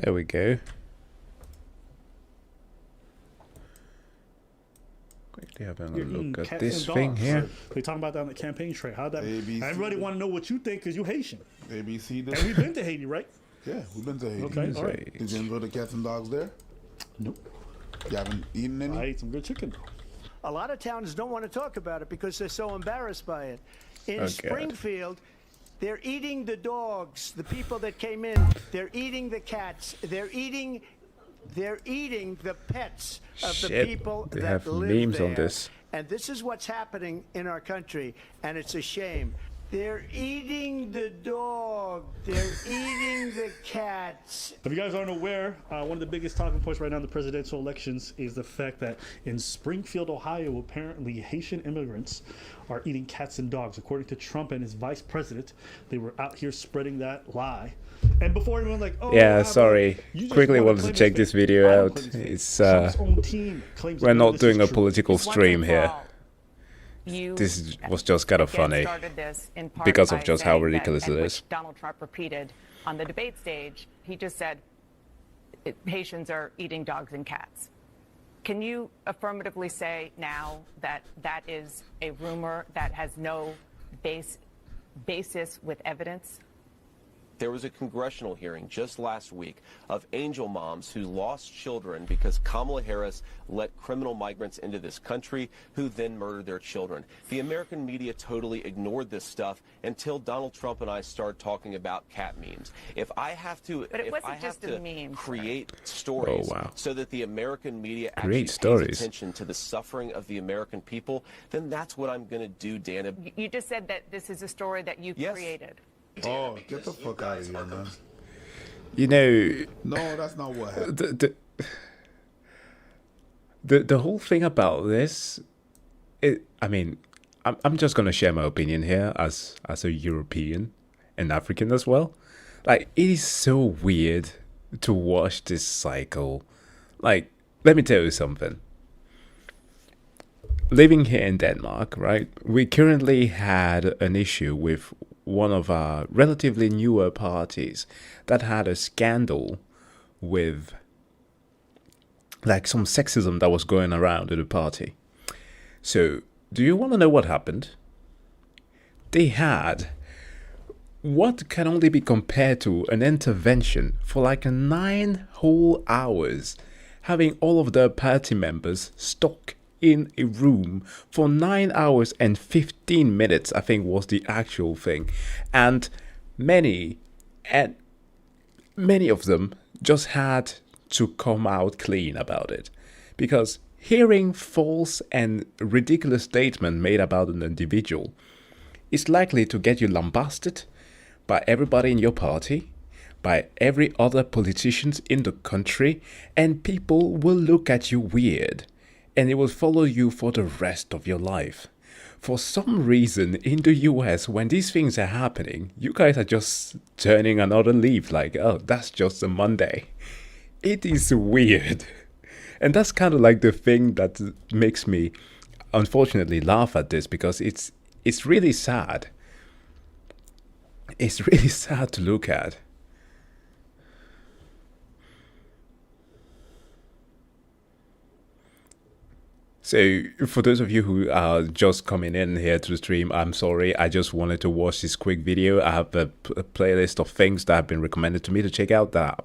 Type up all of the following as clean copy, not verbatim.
There we go. Quickly having a look at this thing here. They talking about that on the campaign trail. How that? ABC. Everybody want to know what you think because you Haitian. ABC. And we've been to Haiti, right? Yeah, we've been to Haiti. Okay, all right. Did you enjoy the cats and dogs there? Nope. You haven't eaten any? I ate some good chicken. A lot of towns don't want to talk about it because they're so embarrassed by it. In Springfield, they're eating the dogs. The people that came in, they're eating the cats. They're eating the pets of the people they that have live memes there. on this. And this is what's happening in our country, and it's a shame. They're eating the dog. They're eating the cats. If you guys aren't aware, one of the biggest talking points right now in the presidential elections is the fact that in Springfield, Ohio, apparently Haitian immigrants are eating cats and dogs. According to Trump and his vice president, they were out here spreading that lie. And before everyone like, oh yeah, sorry, quickly wanted to check this video out. It's we're not doing a political stream here. This was just kind of funny because of just how ridiculous it is. Donald Trump repeated on the debate stage, he just said Haitians are eating dogs and cats. Can you affirmatively say now that that is a rumor that has no basis with evidence? There was a congressional hearing just last week of angel moms who lost children because Kamala Harris let criminal migrants into this country who then murdered their children. The American media totally ignored this stuff until Donald Trump and I started talking about cat memes. If I have to, create stories so that the American media actually pays attention to the suffering of the American people, then that's what I'm going to do, Dana. You just said that this is a story that you created. Oh, get the fuck out of here, man. You know... No, that's not what happened. The whole thing about this... I mean, I'm just going to share my opinion here as a European and African as well. Like, it is so weird to watch this cycle. Like, let me tell you something. Living here in Denmark, right? We currently had an issue with one of our relatively newer parties that had a scandal with like some sexism that was going around in the party. So, do you want to know what happened? They had what can only be compared to an intervention for like 9 whole hours, having all of their party members stuck in a room for 9 hours and 15 minutes, I think was the actual thing. And many of them just had to come out clean about it. Because hearing false and ridiculous statements made about an individual is likely to get you lambasted by everybody in your party, by every other politicians in the country, and people will look at you weird. And it will follow you for the rest of your life. For some reason in the US, when these things are happening, you guys are just turning another leaf like, oh, that's just a Monday. It is weird. And that's kind of like the thing that makes me, unfortunately, laugh at this, because it's really sad. It's really sad to look at. So, for those of you who are just coming in here to the stream, I'm sorry, I just wanted to watch this quick video. I have a playlist of things that have been recommended to me to check out that are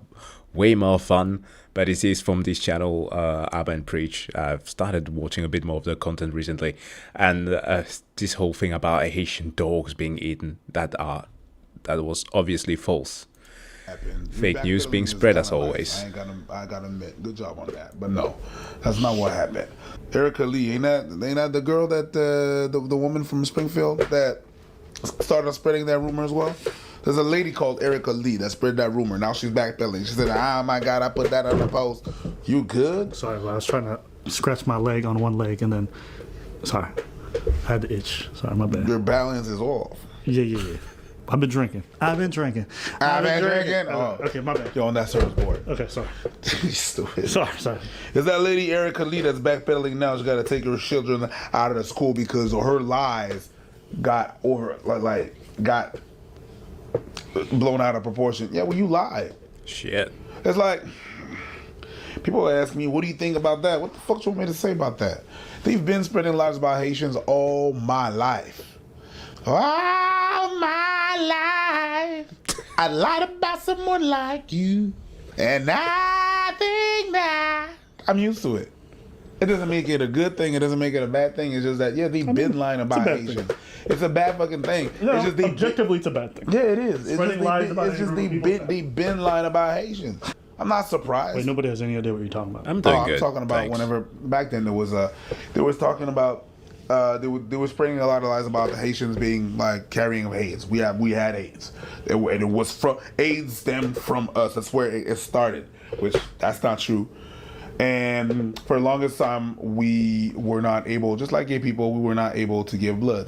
way more fun, but this is from this channel, Abba and Preach. I've started watching a bit more of their content recently, and this whole thing about Haitian dogs being eaten, that was obviously false. Fake news being spread as always. I gotta admit, good job on that. But no, that's not what happened. Erica Lee, ain't that the girl that the woman from Springfield that started spreading that rumor as well? There's a lady called Erica Lee that spread that rumor. Now she's backpedaling. She said, "Oh my God, I put that on the post." You good? Sorry, I was trying to scratch my leg on one leg and then, sorry, I had the itch. Sorry, my bad. Your balance is off. Yeah. I've been drinking. I've been drinking. Oh. Okay, my bad. You're on that service board. Okay, sorry. Stupid. Sorry. Is that lady Erica Lee that's backpedaling now? She got to take her children out of the school because her lies got got blown out of proportion. Yeah, well, you lied. Shit. It's like, people ask me, what do you think about that? What the fuck do you want me to say about that? They've been spreading lies about Haitians all my life. All my life. I lied about someone like you. And I think that I'm used to it. It doesn't make it a good thing. It doesn't make it a bad thing. It's just that, yeah, they've been lying about Haitians. It's a bad fucking thing. No, it's just objectively, it's a bad thing. Yeah, it is. Spreading lies about they've been lying about Haitians. I'm not surprised. Wait, nobody has any idea what you're talking about. I'm doing good. I'm talking about Thanks. whenever back then they was talking about they were spreading a lot of lies about the Haitians being like carrying of AIDS. We had AIDS. And it was from AIDS stemmed from us. That's where it started, which that's not true. And for the longest time, we were not able, just like gay people, we were not able to give blood.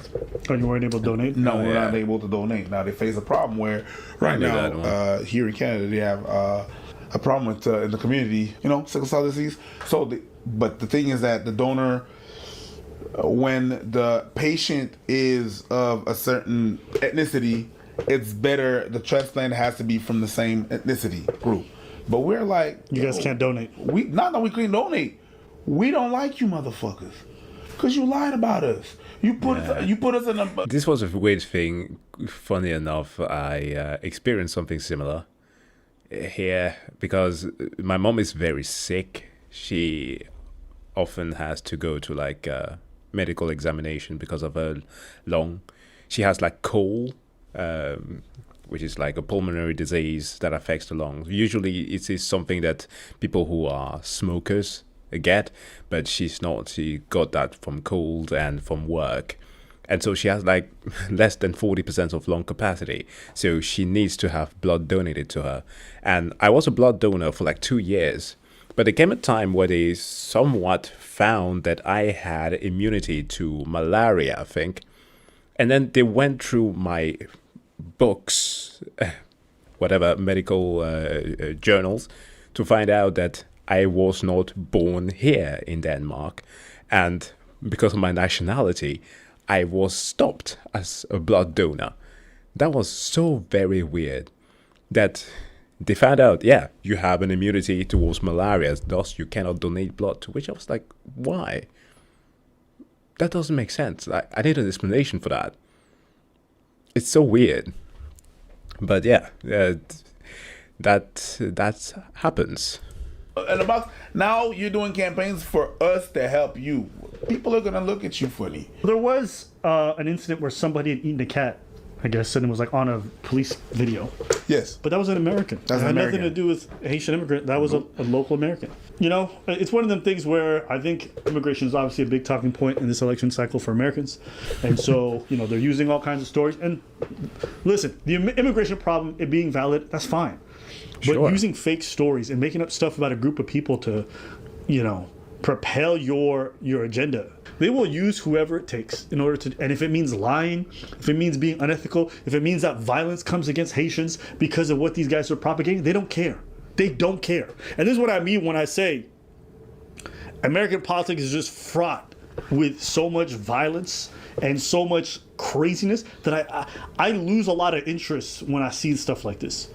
Oh, you weren't able to donate? No, we're not able to donate. Now they face a problem where right now here in Canada they have a problem with in the community, sickle cell disease. But the thing is that the donor, when the patient is of a certain ethnicity, it's better. The transplant has to be from the same ethnicity group. But we're like, you guys can't donate. We can't donate. We don't like you, motherfuckers, because you lied about us. You put us in a. This was a weird thing. Funny enough, I experienced something similar here because my mom is very sick. She often has to go to like medical examination because of her lung. She has like cold. Which is like a pulmonary disease that affects the lungs. Usually it is something that people who are smokers get, but she's not. She got that from cold and from work. And so she has like less than 40% of lung capacity. So she needs to have blood donated to her. And I was a blood donor for like 2 years. But there came a time where they somewhat found that I had immunity to malaria, I think. And then they went through my books, whatever, medical journals, to find out that I was not born here in Denmark. And because of my nationality, I was stopped as a blood donor. That was so very weird that they found out, yeah, you have an immunity towards malaria, thus you cannot donate blood, to which I was like, why? That doesn't make sense. I need an explanation for that. It's so weird, but yeah, that happens. And about now, you're doing campaigns for us to help you. People are gonna look at you funny. There was an incident where somebody had eaten a cat, I guess, and it was like on a police video. Yes, But that was an American. That's it had an American. nothing to do with a Haitian immigrant. That was a local American. It's one of them things where I think immigration is obviously a big talking point in this election cycle for Americans. And so, they're using all kinds of stories. And listen, the immigration problem, it being valid, that's fine. But Sure. using fake stories and making up stuff about a group of people to, propel your agenda. They will use whoever it takes in order to, and if it means lying, if it means being unethical, if it means that violence comes against Haitians because of what these guys are propagating, they don't care. They don't care. And this is what I mean when I say American politics is just fraught with so much violence and so much craziness that I lose a lot of interest when I see stuff like this.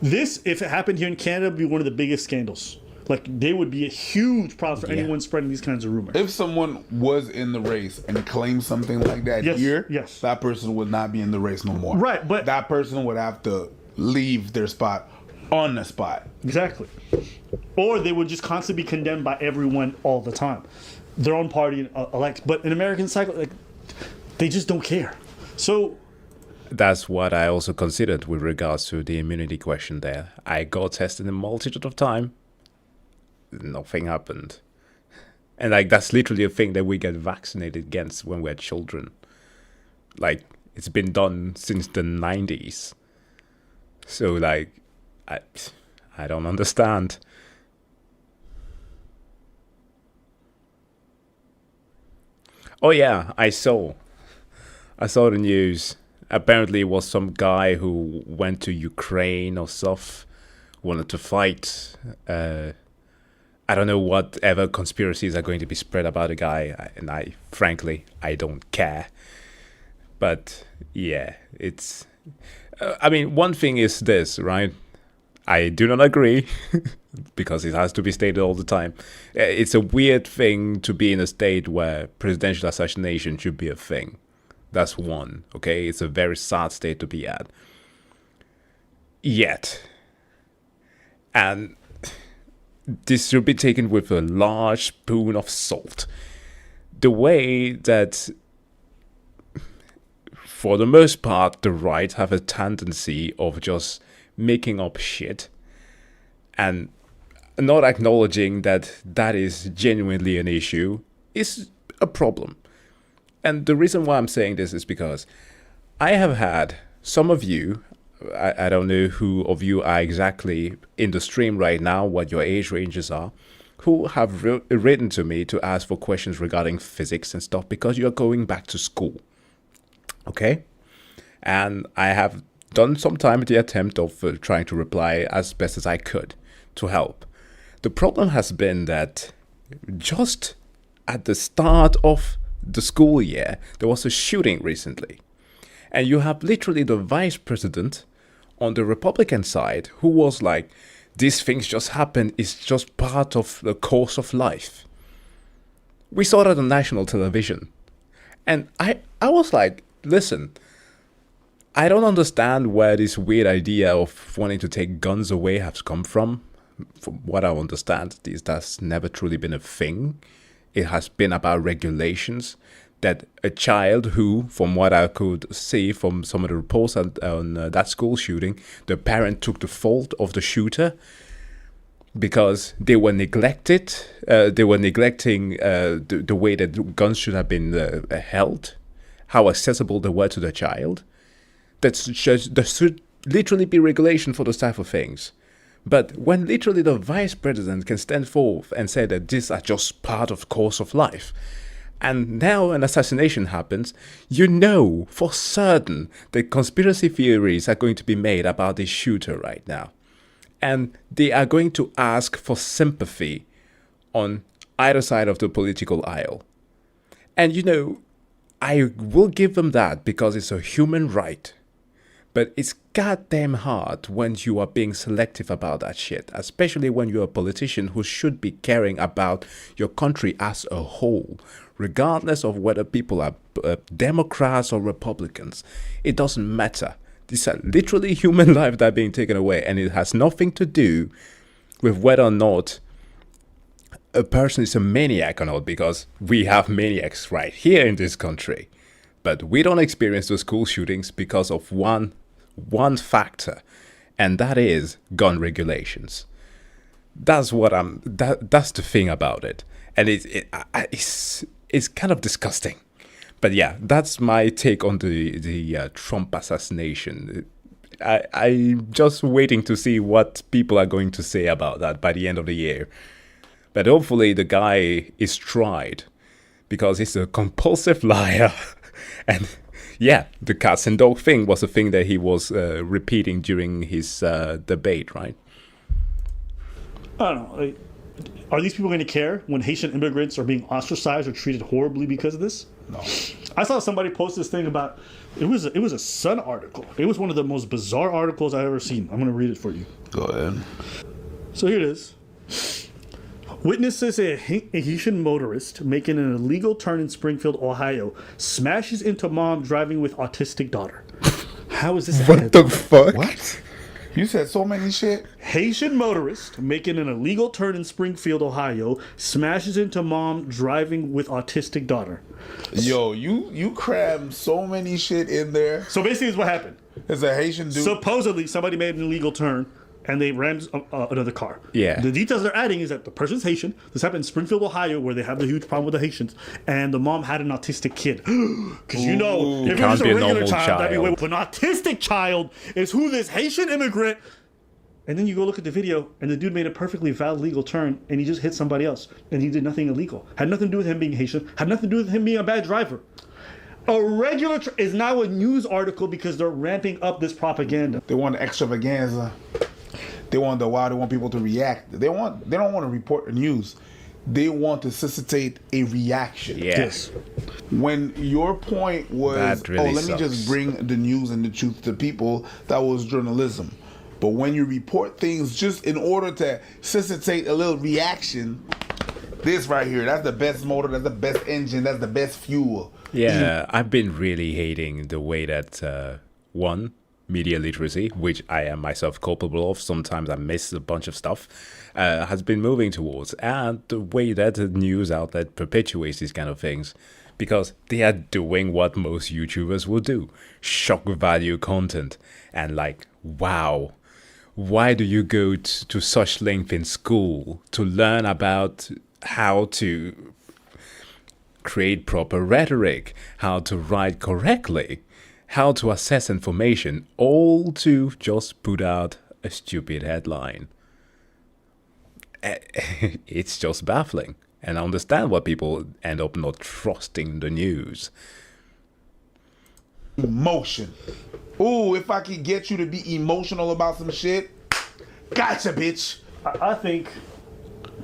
This, if it happened here in Canada, would be one of the biggest scandals. Like, they would be a huge problem for anyone spreading these kinds of rumors. if someone was in the race and claimed something like that here, that person would not be in the race no more. Right, but that person would have to leave their spot on the spot. Exactly. Or they would just constantly be condemned by everyone all the time. Their own party elects. But in American cycle, they just don't care. So That's what I also considered with regards to the immunity question there. I got tested a multitude of times. Nothing happened. And that's literally a thing that we get vaccinated against when we're children. It's been done since the 90s. So I don't understand. Oh yeah, I saw the news. Apparently it was some guy who went to Ukraine or stuff, wanted to fight. I don't know whatever conspiracies are going to be spread about the guy, and frankly, I don't care. But yeah, it's. One thing is this, right? I do not agree because it has to be stated all the time. It's a weird thing to be in a state where presidential assassination should be a thing. That's one, okay? It's a very sad state to be at. Yet, and this should be taken with a large spoon of salt. The way that, for the most part, the right have a tendency of just making up shit and not acknowledging that that is genuinely an issue is a problem. And the reason why I'm saying this is because I have had some of you, I don't know who of you are exactly in the stream right now, what your age ranges are, who have written to me to ask for questions regarding physics and stuff because you're going back to school. Okay? And I have done some time the attempt of trying to reply as best as I could to help. The problem has been that just at the start of the school year, there was a shooting recently. And you have literally the vice president on the Republican side who was like, these things just happen, it's just part of the course of life. We saw that on national television. And I was like, listen, I don't understand where this weird idea of wanting to take guns away has come from. From what I understand, that's never truly been a thing. It has been about regulations that a child who, from what I could see from some of the reports on that school shooting, the parent took the fault of the shooter because they were neglected. They were neglecting the way that guns should have been held, how accessible they were to the child. There should literally be regulation for those type of things. But when literally the vice president can stand forth and say that these are just part of the course of life, and now an assassination happens, you know for certain that conspiracy theories are going to be made about this shooter right now. And they are going to ask for sympathy on either side of the political aisle. And you know, I will give them that because it's a human right. But it's goddamn hard when you are being selective about that shit, especially when you're a politician who should be caring about your country as a whole, regardless of whether people are Democrats or Republicans. It doesn't matter. These are literally human lives that are being taken away, and it has nothing to do with whether or not a person is a maniac or not, because we have maniacs right here in this country. But we don't experience the school shootings because of one factor, and that is gun regulations. That's what that's the thing about it, and it's kind of disgusting. But yeah, that's my take on the Trump assassination. I'm just waiting to see what people are going to say about that by the end of the year. But hopefully the guy is tried, because he's a compulsive liar. And yeah, the cats and dog thing was a thing that he was repeating during his debate, right? I don't know. Are these people going to care when Haitian immigrants are being ostracized or treated horribly because of this? No. I saw somebody post this thing about, it was a Sun article. It was one of the most bizarre articles I've ever seen. I'm going to read it for you. Go ahead. So here it is. Witnesses a Haitian motorist making an illegal turn in Springfield, Ohio, smashes into mom driving with autistic daughter. How is this? What the fuck? What? You said so many shit. Haitian motorist making an illegal turn in Springfield, Ohio, smashes into mom driving with autistic daughter. Yo, you crammed so many shit in there. So basically, this is what happened. It's a Haitian dude. Supposedly, somebody made an illegal turn, and they rammed another car. Yeah. The details they're adding is that the person's Haitian. This happened in Springfield, Ohio, where they have the huge problem with the Haitians, and the mom had an autistic kid. Because you know, if it was a regular child, that'd be way. An autistic child is who this Haitian immigrant. And then you go look at the video, and the dude made a perfectly valid legal turn, and he just hit somebody else, and he did nothing illegal. Had nothing to do with him being Haitian. Had nothing to do with him being a bad driver. A regular is now a news article because they're ramping up this propaganda. They want extravaganza. They want they want people to react. They don't want to report the news. They want to necessitate a reaction. Yes. When your point was, That really let me sucks. just bring the news and the truth to people, that was journalism. But when you report things just in order to suscitate a little reaction, this right here, that's the best motor, that's the best engine, that's the best fuel. Yeah, I've been really hating the way that, one, media literacy, which I am myself culpable of, sometimes I miss a bunch of stuff, has been moving towards, and the way that the news outlet perpetuates these kind of things, because they are doing what most YouTubers will do, shock value content, and like, wow, why do you go to such length in school to learn about how to create proper rhetoric, how to write correctly, how to assess information, all to just put out a stupid headline? It's just baffling. And I understand why people end up not trusting the news. Emotion. Ooh, if I could get you to be emotional about some shit, gotcha, bitch. I think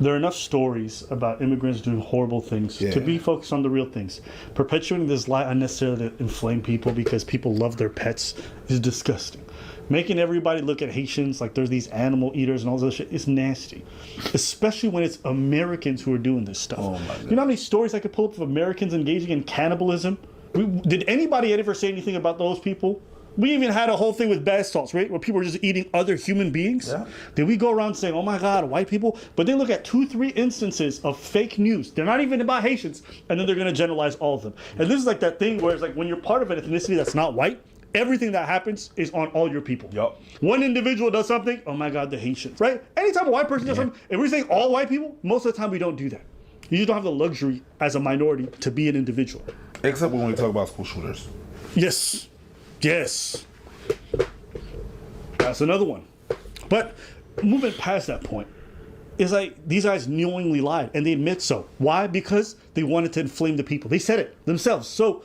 there are enough stories about immigrants doing horrible things to be focused on the real things. Perpetuating this lie unnecessarily to inflame people because people love their pets is disgusting. Making everybody look at Haitians like there's these animal eaters and all this shit is nasty. Especially when it's Americans who are doing this stuff. Oh my God. You know how many stories I could pull up of Americans engaging in cannibalism? Did anybody ever say anything about those people? We even had a whole thing with bath salts, right? Where people were just eating other human beings. Yeah. Did we go around saying, oh my God, white people? But then look at 2-3 instances of fake news. They're not even about Haitians. And then they're going to generalize all of them. And this is like that thing where it's like when you're part of an ethnicity that's not white, everything that happens is on all your people. Yep. One individual does something, oh my God, the Haitians, right? Anytime a white person does something, if we're saying all white people, most of the time we don't do that. You just don't have the luxury as a minority to be an individual. Except when we talk about school shooters. Yes. Yes. That's another one. But moving past that point, it's like these guys knowingly lied and they admit so. Why? Because they wanted to inflame the people. They said it themselves. So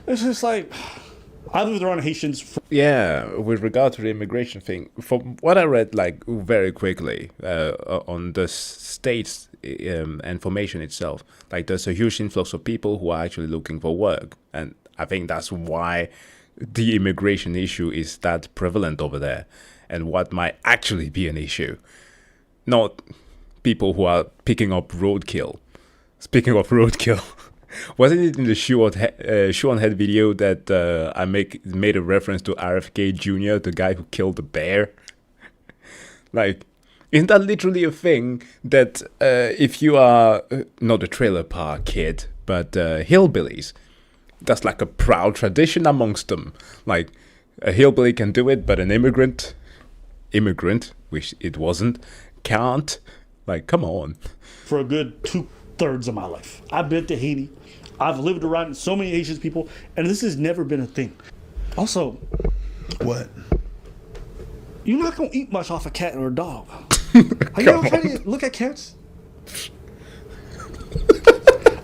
it's just like, I lived around Haitians. Yeah, with regard to the immigration thing, from what I read, like very quickly on the state's information itself, like there's a huge influx of people who are actually looking for work, and I think that's why the immigration issue is that prevalent over there, and what might actually be an issue, not people who are picking up roadkill. Speaking of roadkill. Wasn't it in the shoe on head video that I made a reference to RFK Jr., the guy who killed the bear? Like, isn't that literally a thing that if you are not a trailer park kid, but hillbillies, that's like a proud tradition amongst them. Like, a hillbilly can do it, but an immigrant, which it wasn't, can't. Like, come on. For a good 2/3 of my life, I've been to Haiti. I've lived around so many Asian people, and this has never been a thing. Also, what? You're not gonna eat much off a cat or a dog. Are you ever trying to look at cats?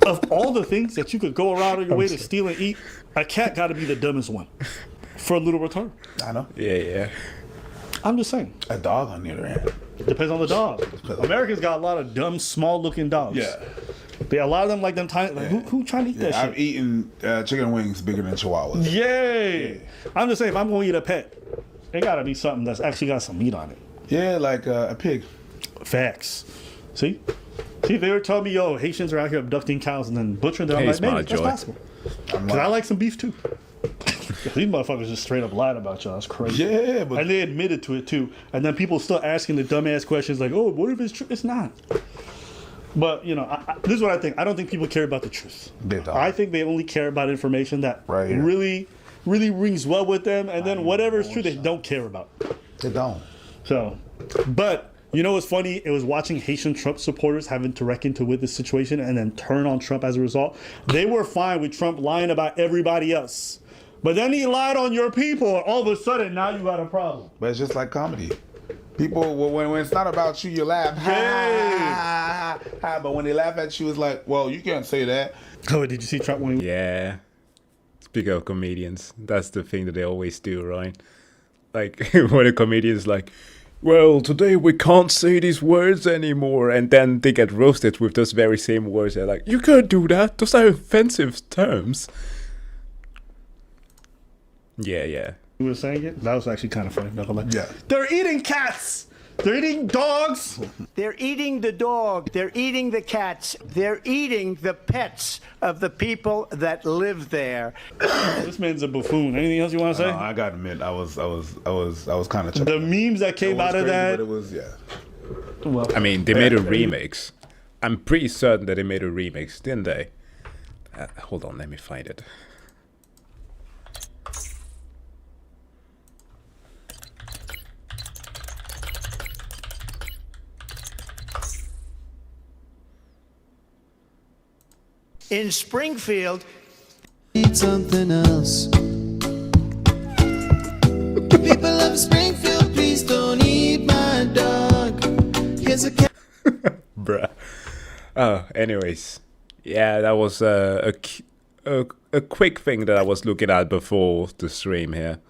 Of all the things that you could go around on your way to steal and eat, a cat got to be the dumbest one. For a little return. I know. Yeah. I'm just saying. A dog on the other hand. Depends on the dog. Americans got a lot of dumb, small-looking dogs. Yeah. A lot of them like them tiny. Like, who trying to eat that shit? I've eaten chicken wings bigger than chihuahuas. Yay! I'm just saying, if I'm going to eat a pet, it got to be something that's actually got some meat on it. Yeah, like a pig. Facts. See, they were telling me, yo, Haitians are out here abducting cows and then butchering them. I'm like, maybe that's possible. Because I like some beef too. These motherfuckers just straight up lied about y'all. That's crazy. Yeah, but... And they admitted to it too. And then people still asking the dumbass questions like, oh, what if it's true? It's not. But, you know, this is what I think. I don't think people care about the truth. They don't. I think they only care about information that really rings well with them. And then whatever is true, they don't care about. They don't. So, but... You know what's funny? It was watching Haitian Trump supporters having to reckon with the situation and then turn on Trump as a result. They were fine with Trump lying about everybody else. But then he lied on your people, and all of a sudden, now you got a problem. But it's just like comedy. People, when it's not about you, you laugh. But when they laugh at you, it's like, well, you can't say that. Oh, did you see Trump when he... Yeah. Speaking of comedians, that's the thing that they always do, right? Like, when a comedian's like... Well, today we can't say these words anymore. And then they get roasted with those very same words. They're like, you can't do that. Those are offensive terms. Yeah. You were saying it? That was actually kind of funny. Not gonna lie. Yeah. They're eating cats. They're eating dogs. They're eating the dog. They're eating the cats. They're eating the pets of the people that live there. This man's a buffoon. Anything else you want to say? I gotta admit, I was kind of The memes that came out of that. But it was, yeah. Well, I mean, they made a remix. I'm pretty certain that they made a remix, didn't they? Hold on, let me find it. In Springfield, Need something else. People of Springfield, please don't eat my dog. Here's a cat. Bruh. Oh, anyways. Yeah, that was a quick thing that I was looking at before the stream here.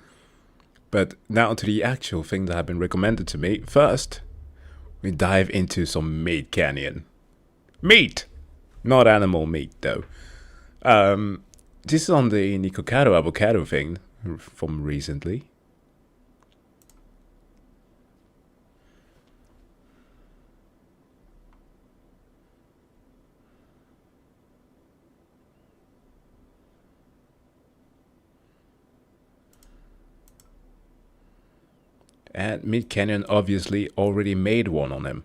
But now to the actual thing that have been recommended to me. First, we dive into some MeatCanyon. Meat! Not animal meat, though. This is on the Nikocado Avocado thing from recently. And MeatCanyon obviously already made one on him.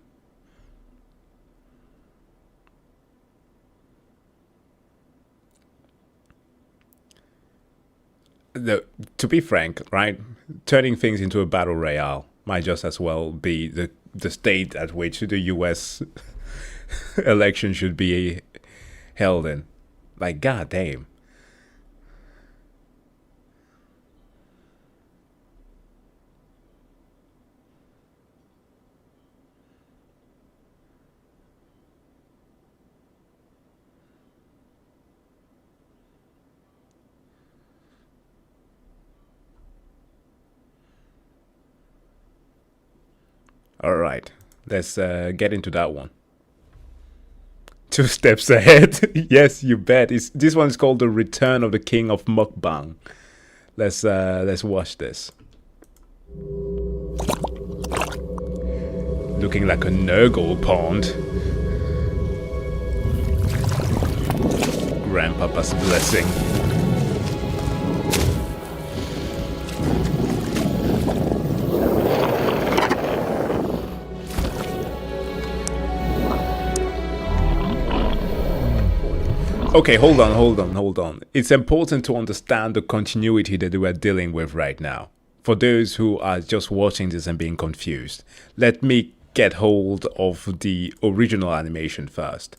To be frank, right, turning things into a battle royale might just as well be the state at which the US election should be held in. Like, goddamn. Alright, let's get into that one. 2 steps ahead. Yes, you bet. This one's called The Return of the King of Mukbang. Let's watch this. Looking like a Nurgle pond. Grandpapa's blessing. Okay, hold on. It's important to understand the continuity that we are dealing with right now. For those who are just watching this and being confused, let me get hold of the original animation first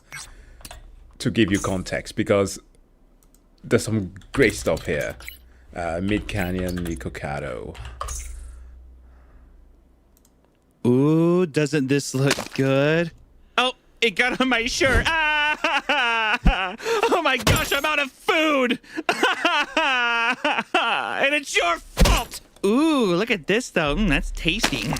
to give you context, because there's some great stuff here. MeatCanyon, Nikocado. Ooh, doesn't this look good? Oh, it got on my shirt. Ah! Oh my gosh, I'm out of food. And it's your fault. Ooh, look at this though. That's tasty. And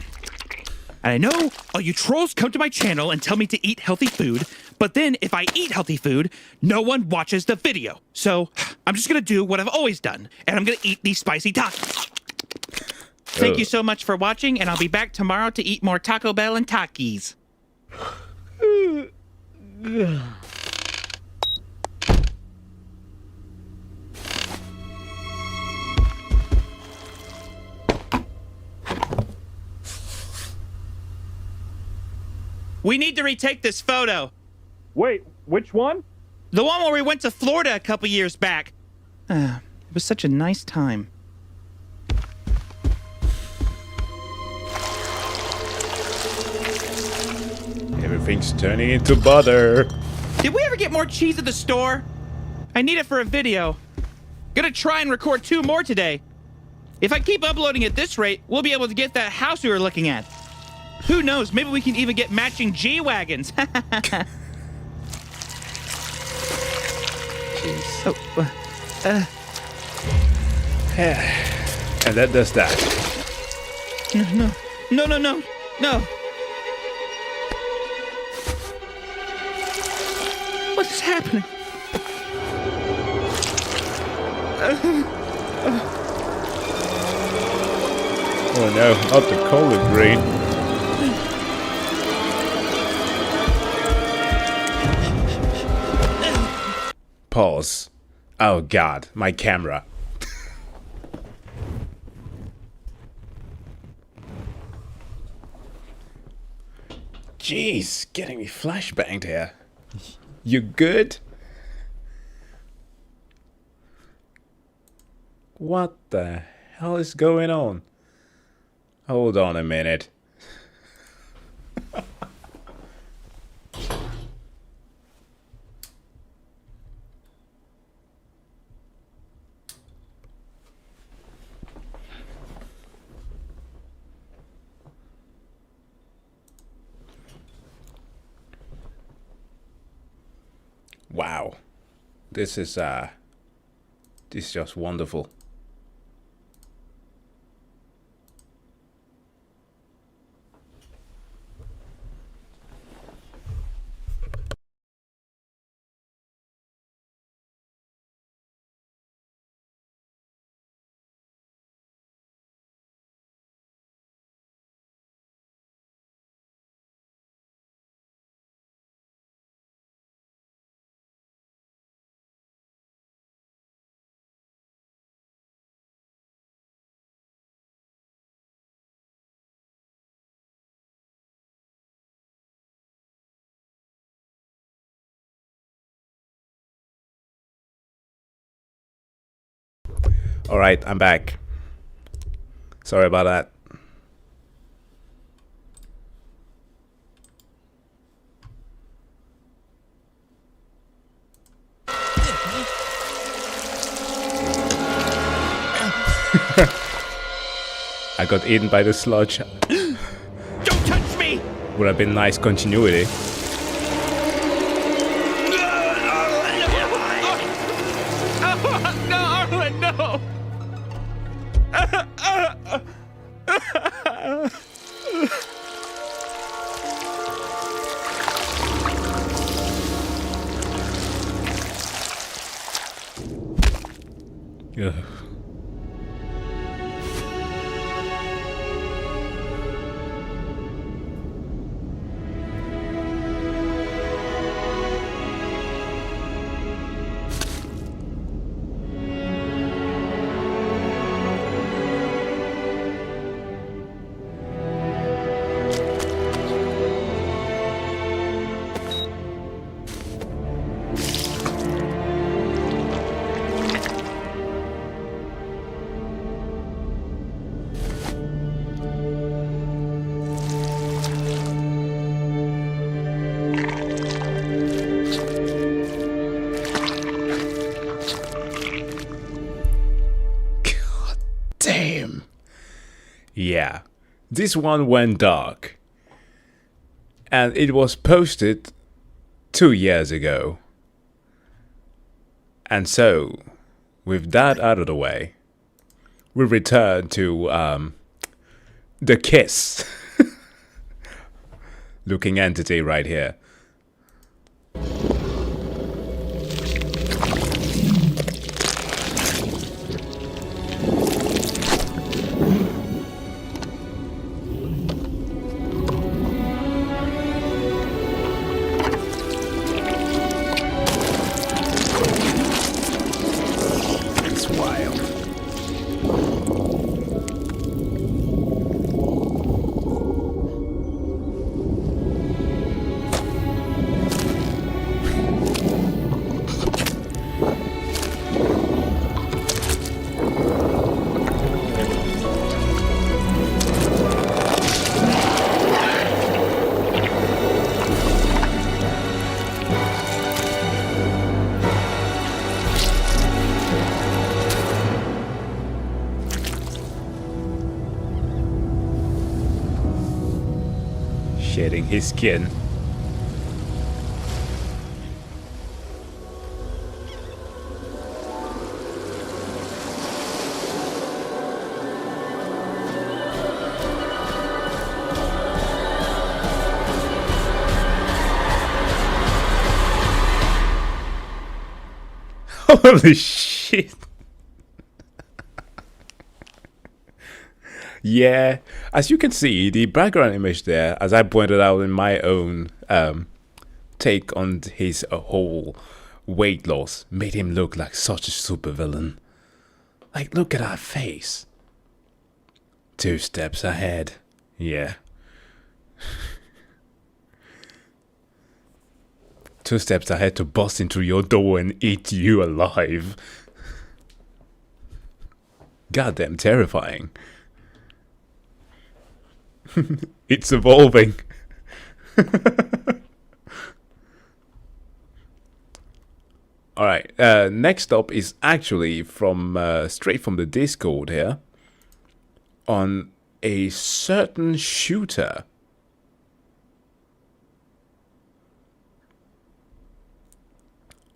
I know all you trolls come to my channel and tell me to eat healthy food, but then if I eat healthy food, no one watches the video. So I'm just gonna do what I've always done, and I'm gonna eat these spicy tacos. Thank you so much for watching, and I'll be back tomorrow to eat more Taco Bell and Takis. We need to retake this photo. Wait, which one? The one where we went to Florida a couple years back. It was such a nice time. Everything's turning into butter. Did we ever get more cheese at the store? I need it for a video. Gonna try and record 2 more today. If I keep uploading at this rate, we'll be able to get that house we were looking at. Who knows, maybe we can even get matching G-Wagons. Oh, and that does that. No. What is happening? Oh no, not the color green. Pause. Oh god, my camera. Jeez, getting me flashbanged here. You good? What the hell is going on? Hold on a minute. Wow. This is just wonderful. Alright, I'm back. Sorry about that. I got eaten by the sludge. Don't touch me! Would have been nice continuity. No, Arlen, no! Ugh. Damn. Yeah, this one went dark. And it was posted 2 years ago. And so, with that out of the way, we return to the kiss looking entity right here. It's wild. Shedding his skin. Holy shit. Yeah, as you can see, the background image there, as I pointed out in my own take on his whole weight loss, made him look like such a supervillain. Like, look at that face. 2 steps ahead. Yeah. 2 steps ahead to bust into your door and eat you alive. Goddamn terrifying. It's evolving. Alright, next up is actually from straight from the Discord here, on a certain shooter.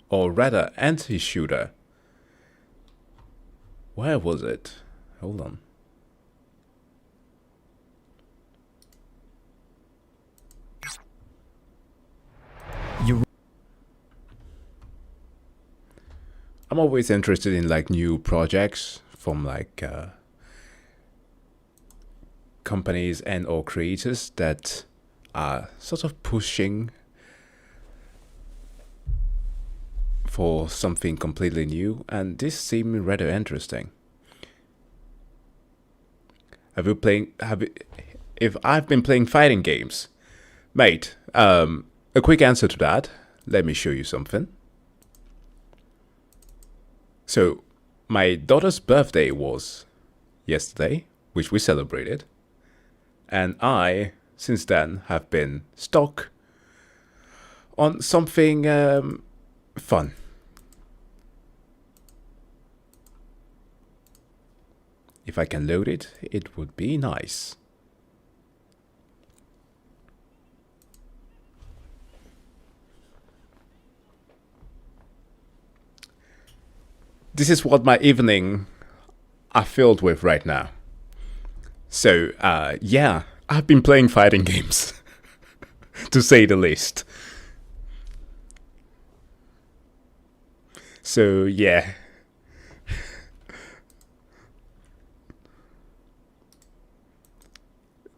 Or rather, anti-shooter. Where was it? Hold on. I'm always interested in like new projects from like companies and or creators that are sort of pushing for something completely new, and this seemed rather interesting. If I've been playing fighting games, mate, a quick answer to that. Let me show you something. So, my daughter's birthday was yesterday, which we celebrated, and I, since then, have been stuck on something fun. If I can load it, it would be nice. This is what my evening are filled with right now. So, yeah, I've been playing fighting games, to say the least. So, yeah.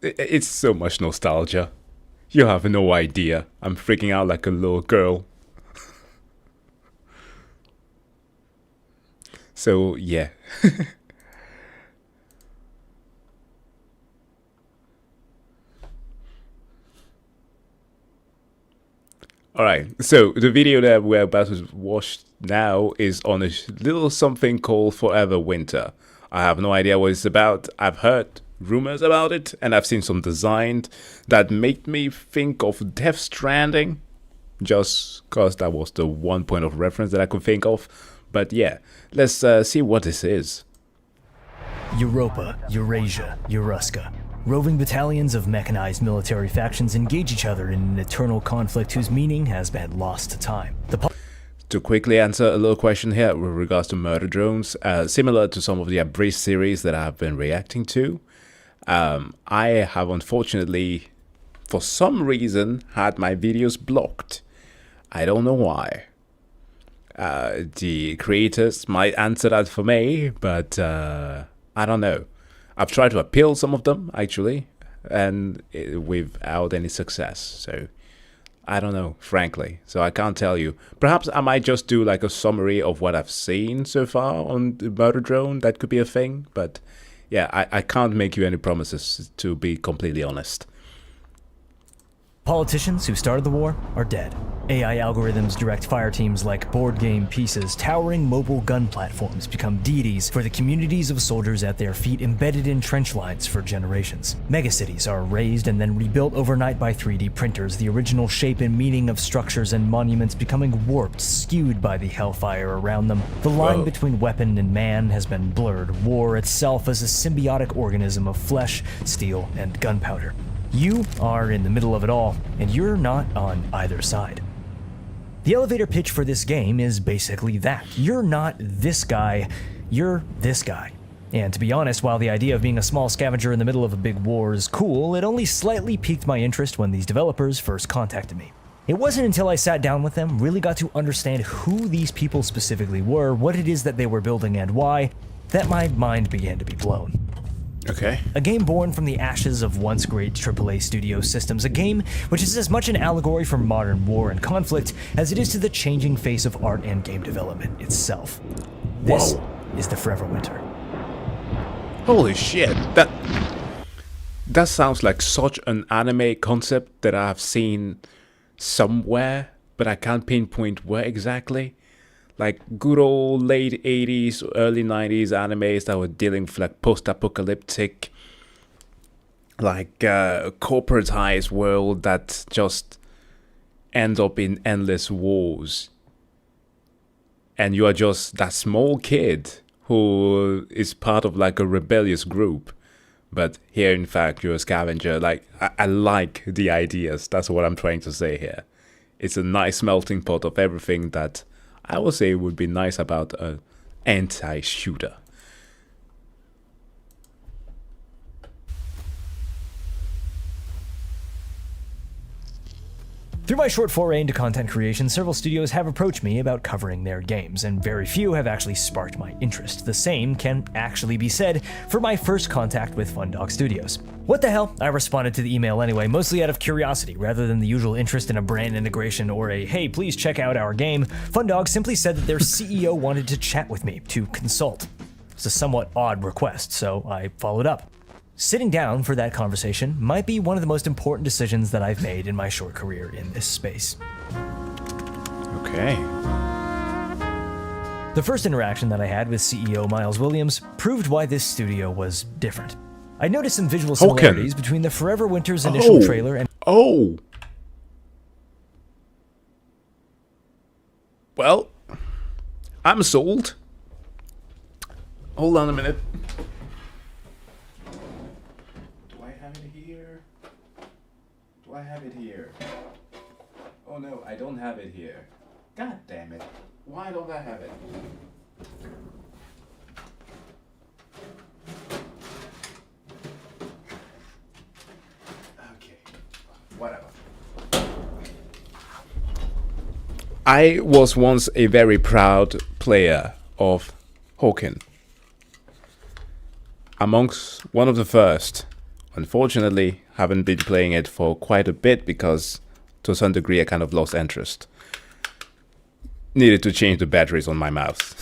It's so much nostalgia. You have no idea. I'm freaking out like a little girl. So, yeah. Alright, so the video that we're about to watch now is on a little something called Forever Winter. I have no idea what it's about. I've heard rumors about it, and I've seen some designs that made me think of Death Stranding, just because that was the one point of reference that I could think of. But yeah, let's see what this is. Europa, Eurasia, Euruska. Roving battalions of mechanized military factions engage each other in an eternal conflict whose meaning has been lost to time. To quickly answer a little question here with regards to murder drones, similar to some of the Abridged series that I've been reacting to, I have unfortunately, for some reason, had my videos blocked. I don't know why. The creators might answer that for me, but I don't know. I've tried to appeal some of them, actually, and without any success. So, I don't know, frankly. So, I can't tell you. Perhaps I might just do like a summary of what I've seen so far on the murder drone. That could be a thing, but yeah, I can't make you any promises, to be completely honest. Politicians who started the war are dead. AI algorithms direct fire teams like board game pieces. Towering mobile gun platforms become deities for the communities of soldiers at their feet, embedded in trench lines for generations. Megacities are razed and then rebuilt overnight by 3D printers, the original shape and meaning of structures and monuments becoming warped, skewed by the hellfire around them. The line between weapon and man has been blurred. War itself is a symbiotic organism of flesh, steel, and gunpowder. You are in the middle of it all, and you're not on either side. The elevator pitch for this game is basically that. You're not this guy, you're this guy. And to be honest, while the idea of being a small scavenger in the middle of a big war is cool, it only slightly piqued my interest when these developers first contacted me. It wasn't until I sat down with them, really got to understand who these people specifically were, what it is that they were building and why, that my mind began to be blown. Okay. A game born from the ashes of once great AAA studio systems, a game which is as much an allegory for modern war and conflict as it is to the changing face of art and game development itself. This is The Forever Winter. Holy shit, that sounds like such an anime concept that I've seen somewhere, but I can't pinpoint where exactly. Like good old late 80s, early 90s animes that were dealing with like post-apocalyptic, like corporatized world that just ends up in endless wars. And you are just that small kid who is part of like a rebellious group. But here, in fact, you're a scavenger. Like, I like the ideas. That's what I'm trying to say here. It's a nice melting pot of everything that I would say would be nice about an anti-shooter. Through my short foray into content creation, several studios have approached me about covering their games, and very few have actually sparked my interest. The same can actually be said for my first contact with Fundog Studios. What the hell? I responded to the email anyway, mostly out of curiosity, rather than the usual interest in a brand integration or a, hey, please check out our game. Fundog simply said that their CEO wanted to chat with me, to consult. It's a somewhat odd request, so I followed up. Sitting down for that conversation might be one of the most important decisions that I've made in my short career in this space. Okay. The first interaction that I had with CEO Miles Williams proved why this studio was different. I noticed some visual similarities between the Forever Winter's initial trailer and... Oh! Well, I'm sold. Hold on a minute. I have it here. Oh no, I don't have it here. God damn it. Why don't I have it? Okay. Whatever. I was once a very proud player of Hawken. Amongst one of the first. Unfortunately, haven't been playing it for quite a bit because to some degree I kind of lost interest. Needed to change the batteries on my mouse.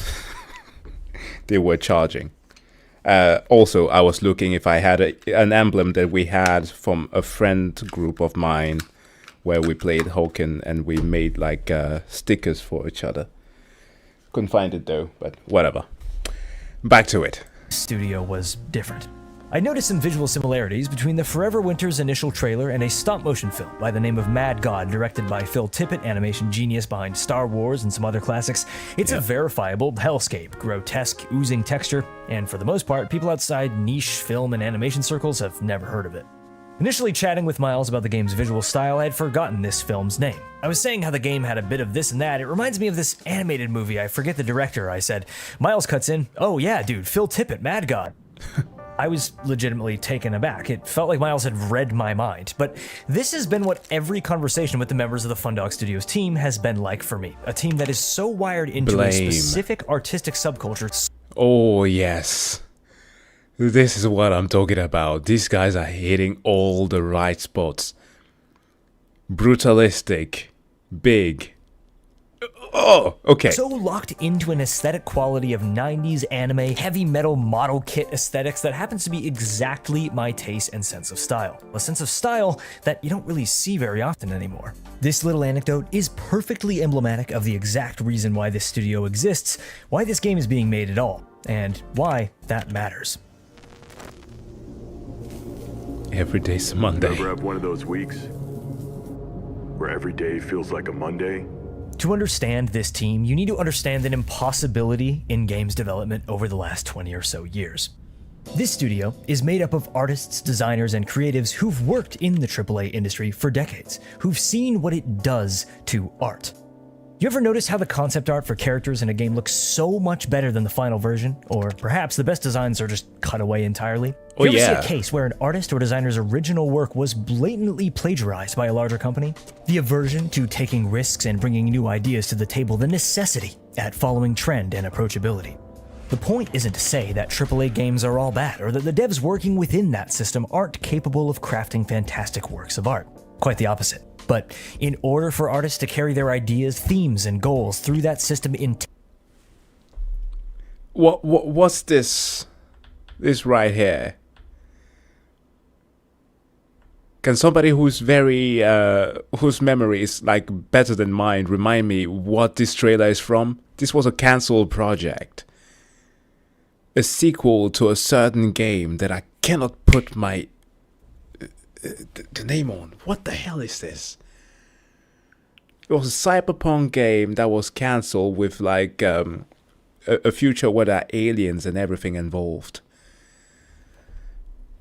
They were charging. Also, I was looking if I had an emblem that we had from a friend group of mine where we played Hawken and we made like stickers for each other. Couldn't find it though, but whatever. Back to it. Studio was different. I noticed some visual similarities between the Forever Winter's initial trailer and a stop-motion film by the name of Mad God, directed by Phil Tippett, animation genius behind Star Wars and some other classics. It's a verifiable hellscape, grotesque, oozing texture, and for the most part, people outside niche film and animation circles have never heard of it. Initially chatting with Miles about the game's visual style, I had forgotten this film's name. I was saying how the game had a bit of this and that. It reminds me of this animated movie. I forget the director, I said. Miles cuts in, oh yeah, dude, Phil Tippett, Mad God. I was legitimately taken aback. It felt like Miles had read my mind. But this has been what every conversation with the members of the Fundog Studios team has been like for me. A team that is so wired into a specific artistic subculture. Oh, yes. This is what I'm talking about. These guys are hitting all the right spots. Brutalistic. Big. Oh, okay. So locked into an aesthetic quality of 90s anime, heavy metal model kit aesthetics that happens to be exactly my taste and sense of style. A sense of style that you don't really see very often anymore. This little anecdote is perfectly emblematic of the exact reason why this studio exists, why this game is being made at all, and why that matters. Every day's a Monday. Ever have one of those weeks where every day feels like a Monday? To understand this team, you need to understand an impossibility in games development over the last 20 or so years. This studio is made up of artists, designers, and creatives who've worked in the AAA industry for decades, who've seen what it does to art. You ever notice how the concept art for characters in a game looks so much better than the final version? Or perhaps the best designs are just cut away entirely? Oh, you ever yeah. see a case where an artist or designer's original work was blatantly plagiarized by a larger company? The aversion to taking risks and bringing new ideas to the table, the necessity at following trend and approachability. The point isn't to say that AAA games are all bad, or that the devs working within that system aren't capable of crafting fantastic works of art. Quite the opposite. But in order for artists to carry their ideas, themes, and goals through that system What's this? This right here. Can somebody who's whose memory is like better than mine remind me what this trailer is from? This was a cancelled project. A sequel to a certain game that I cannot put my the name on. What the hell is this? It was a cyberpunk game that was cancelled with like a future where there are aliens and everything involved.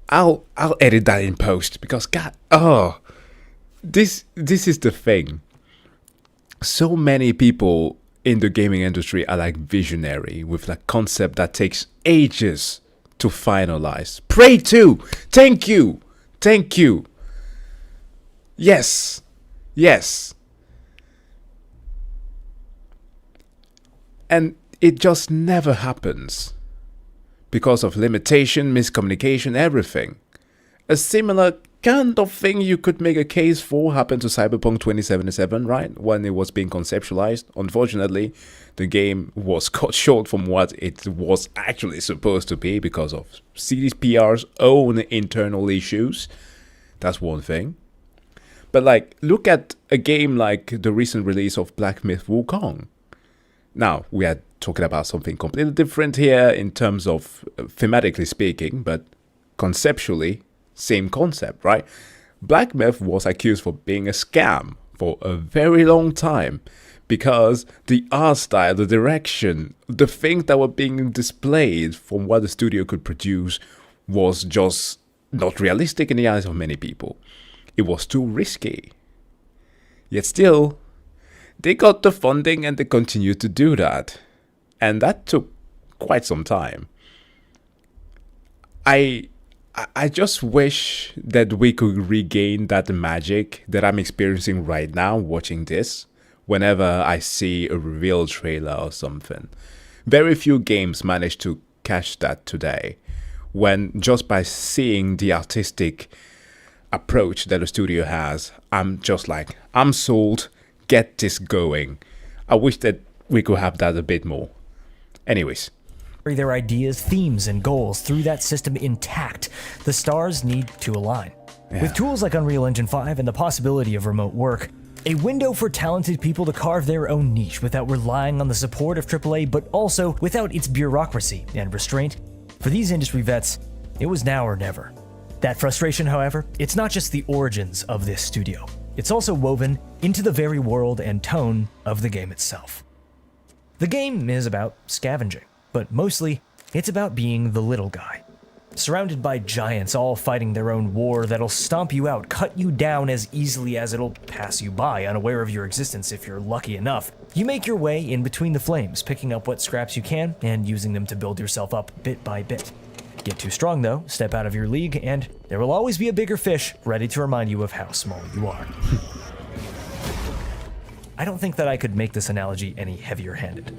I'll edit that in post because this is the thing. So many people in the gaming industry are like visionary with like concept that takes ages to finalize. Prey 2! Thank you! Yes. And it just never happens. Because of limitation, miscommunication, everything. A similar kind of thing you could make a case for happened to Cyberpunk 2077, right? When it was being conceptualized. Unfortunately, the game was cut short from what it was actually supposed to be because of CDPR's own internal issues. That's one thing. But like, look at a game like the recent release of Black Myth Wukong. Now, we are talking about something completely different here in terms of thematically speaking, but conceptually, same concept, right? Black Myth was accused for being a scam for a very long time because the art style, the direction, the things that were being displayed from what the studio could produce was just not realistic in the eyes of many people. It was too risky. Yet still, they got the funding and they continued to do that. And that took quite some time. I just wish that we could regain that magic that I'm experiencing right now watching this whenever I see a reveal trailer or something. Very few games manage to catch that today, when just by seeing the artistic approach that the studio has, I'm just like, I'm sold, get this going. I wish that we could have that a bit more. Anyways. Their ideas, themes, and goals through that system intact, the stars need to align. Yeah. With tools like Unreal Engine 5 and the possibility of remote work, a window for talented people to carve their own niche without relying on the support of AAA, but also without its bureaucracy and restraint. For these industry vets, it was now or never. That frustration, however, it's not just the origins of this studio. It's also woven into the very world and tone of the game itself. The game is about scavenging, but mostly it's about being the little guy. Surrounded by giants all fighting their own war that'll stomp you out, cut you down as easily as it'll pass you by, unaware of your existence if you're lucky enough. You make your way in between the flames, picking up what scraps you can and using them to build yourself up bit by bit. Get too strong though, step out of your league, and there will always be a bigger fish ready to remind you of how small you are. I don't think that I could make this analogy any heavier-handed.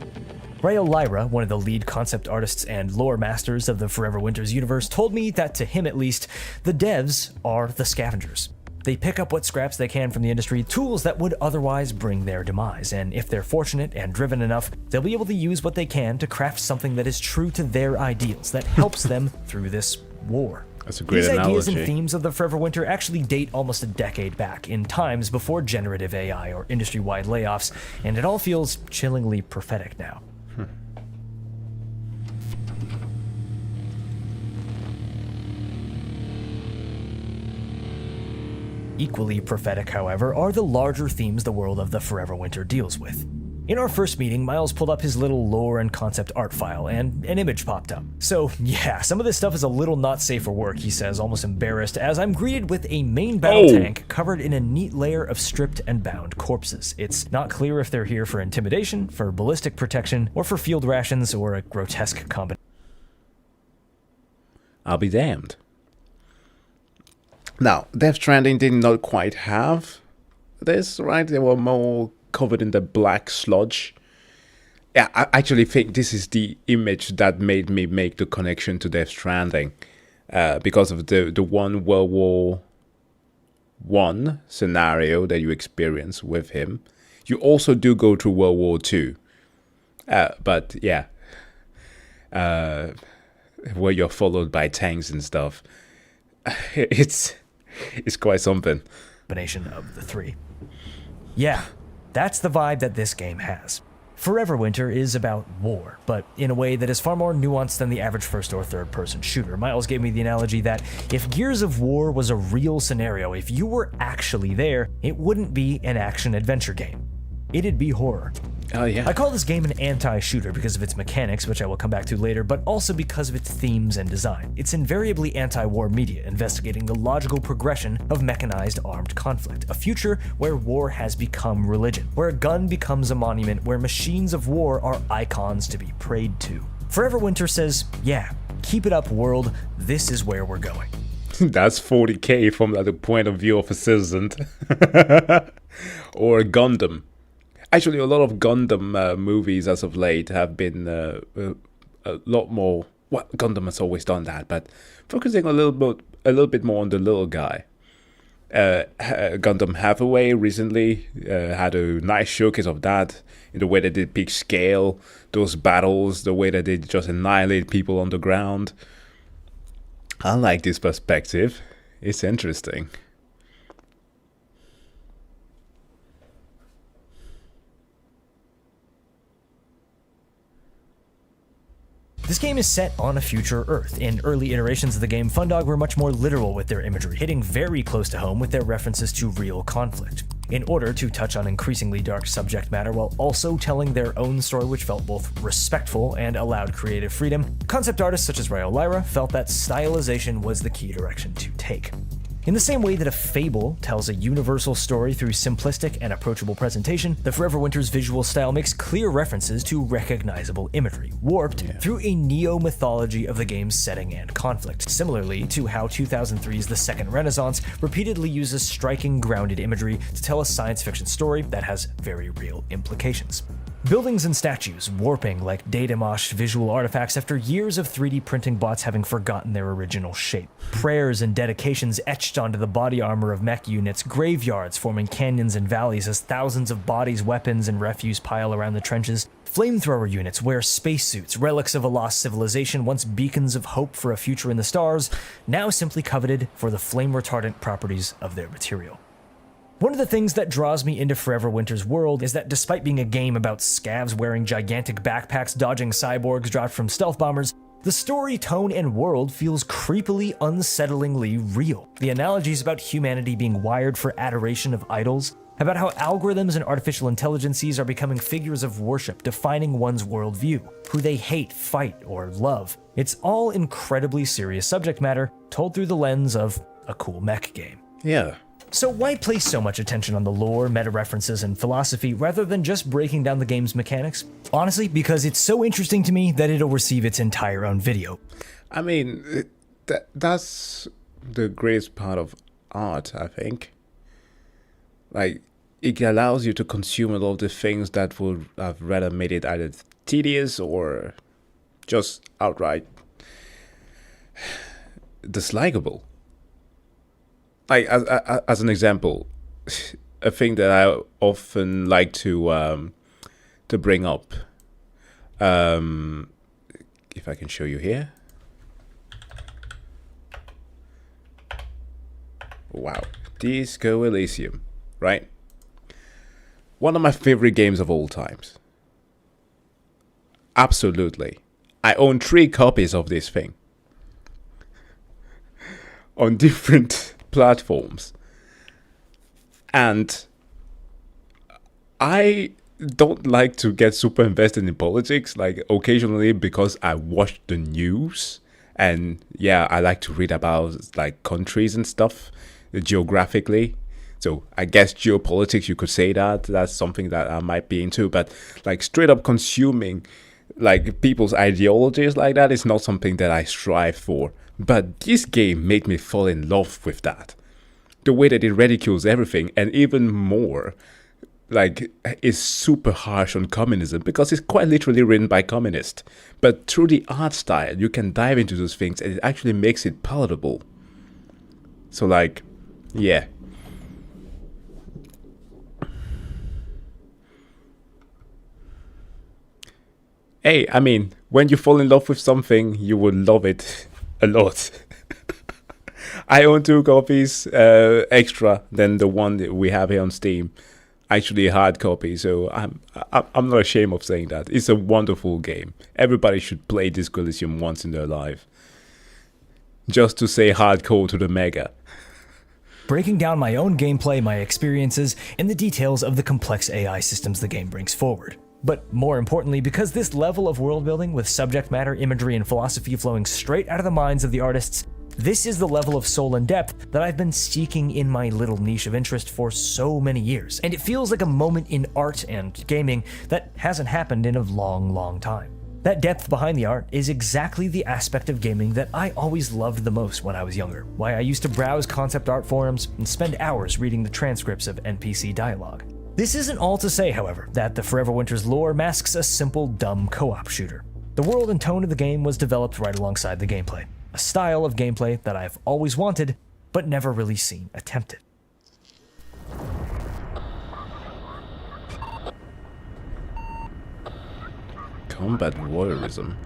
Rayo Lyra, one of the lead concept artists and lore masters of the Forever Winters universe, told me that to him at least, the devs are the scavengers. They pick up what scraps they can from the industry, tools that would otherwise bring their demise, and if they're fortunate and driven enough, they'll be able to use what they can to craft something that is true to their ideals, that helps them through this war. That's a great These analogy. ideas and themes of the Forever Winter actually date almost a decade back, in times before generative AI or industry-wide layoffs, and it all feels chillingly prophetic now. Equally prophetic, however, are the larger themes the world of the Forever Winter deals with. In our first meeting, Miles pulled up his little lore and concept art file, and an image popped up. So yeah, some of this stuff is a little not safe for work, he says, almost embarrassed, as I'm greeted with a main battle tank covered in a neat layer of stripped and bound corpses. It's not clear if they're here for intimidation, for ballistic protection, or for field rations, or a grotesque combination. I'll be damned. Now, Death Stranding did not quite have this, right? They were more covered in the black sludge. Yeah, I actually think this is the image that made me make the connection to Death Stranding, because of the one World War One scenario that you experience with him. You also do go through World War Two, but yeah, where you're followed by tanks and stuff. It's quite something. Combination of the three. Yeah, that's the vibe that this game has. Forever Winter is about war, but in a way that is far more nuanced than the average first or third person shooter. Miles gave me the analogy that if Gears of War was a real scenario, if you were actually there, it wouldn't be an action-adventure game. It'd be horror. Oh yeah. I call this game an anti-shooter because of its mechanics, which I will come back to later, but also because of its themes and design. It's invariably anti-war media, investigating the logical progression of mechanized armed conflict, a future where war has become religion, where a gun becomes a monument, where machines of war are icons to be prayed to. Forever Winter says, yeah, keep it up, world, this is where we're going. That's 40k from the point of view of a citizen. Or Gundam. Actually, a lot of Gundam movies as of late have been a lot more. Well, Gundam has always done that, but focusing a little bit more on the little guy. Gundam Hathaway recently had a nice showcase of that in the way that they big scale those battles, the way that they just annihilate people on the ground. I like this perspective. It's interesting. This game is set on a future Earth. In early iterations of the game, Fundog were much more literal with their imagery, hitting very close to home with their references to real conflict, in order to touch on increasingly dark subject matter while also telling their own story, which felt both respectful and allowed creative freedom. Concept artists such as Rayo Lyra felt that stylization was the key direction to take. In the same way that a fable tells a universal story through simplistic and approachable presentation, the Forever Winter's visual style makes clear references to recognizable imagery, warped through a neo-mythology of the game's setting and conflict, similarly to how 2003's The Second Renaissance repeatedly uses striking, grounded imagery to tell a science fiction story that has very real implications. Buildings and statues warping like data-mosh visual artifacts after years of 3D printing bots having forgotten their original shape. Prayers and dedications etched onto the body armor of mech units, graveyards forming canyons and valleys as thousands of bodies, weapons, and refuse pile around the trenches. Flamethrower units wear spacesuits, relics of a lost civilization, once beacons of hope for a future in the stars, now simply coveted for the flame-retardant properties of their material. One of the things that draws me into Forever Winter's world is that despite being a game about scavs wearing gigantic backpacks dodging cyborgs dropped from stealth bombers, the story, tone, and world feels creepily, unsettlingly real. The analogies about humanity being wired for adoration of idols, about how algorithms and artificial intelligences are becoming figures of worship, defining one's worldview, who they hate, fight, or love. It's all incredibly serious subject matter, told through the lens of a cool mech game. Yeah. So why place so much attention on the lore, meta-references, and philosophy rather than just breaking down the game's mechanics? Honestly, because it's so interesting to me that it'll receive its entire own video. I mean, that's the greatest part of art, I think. Like, it allows you to consume a lot of the things that would have rather made it either tedious or just outright dislikable. Like, as an example, a thing that I often like to bring up, if I can show you here. Wow, Disco Elysium, right? One of my favorite games of all times. Absolutely. I own 3 copies of this thing. On different platforms. And I don't like to get super invested in politics, like occasionally because I watch the news. And yeah, I like to read about like countries and stuff geographically. So I guess geopolitics, you could say that's something that I might be into, but like straight up consuming like people's ideologies like that is not something that I strive for. But this game made me fall in love with that. The way that it ridicules everything, and even more, like is super harsh on communism because it's quite literally written by communists. But through the art style, you can dive into those things and it actually makes it palatable. So like, yeah. Hey, I mean, when you fall in love with something, you will love it a lot. I own 2 copies extra than the one that we have here on Steam. Actually a hard copy, so I'm not ashamed of saying that. It's a wonderful game. Everybody should play Disco Elysium once in their life. Just to say hardcore to the mega. Breaking down my own gameplay, my experiences, and the details of the complex AI systems the game brings forward. But more importantly, because this level of world building with subject matter, imagery, and philosophy flowing straight out of the minds of the artists, this is the level of soul and depth that I've been seeking in my little niche of interest for so many years. And it feels like a moment in art and gaming that hasn't happened in a long, long time. That depth behind the art is exactly the aspect of gaming that I always loved the most when I was younger, why I used to browse concept art forums and spend hours reading the transcripts of NPC dialogue. This isn't all to say, however, that the Forever Winter's lore masks a simple, dumb co-op shooter. The world and tone of the game was developed right alongside the gameplay, a style of gameplay that I've always wanted, but never really seen attempted. Combat voyeurism.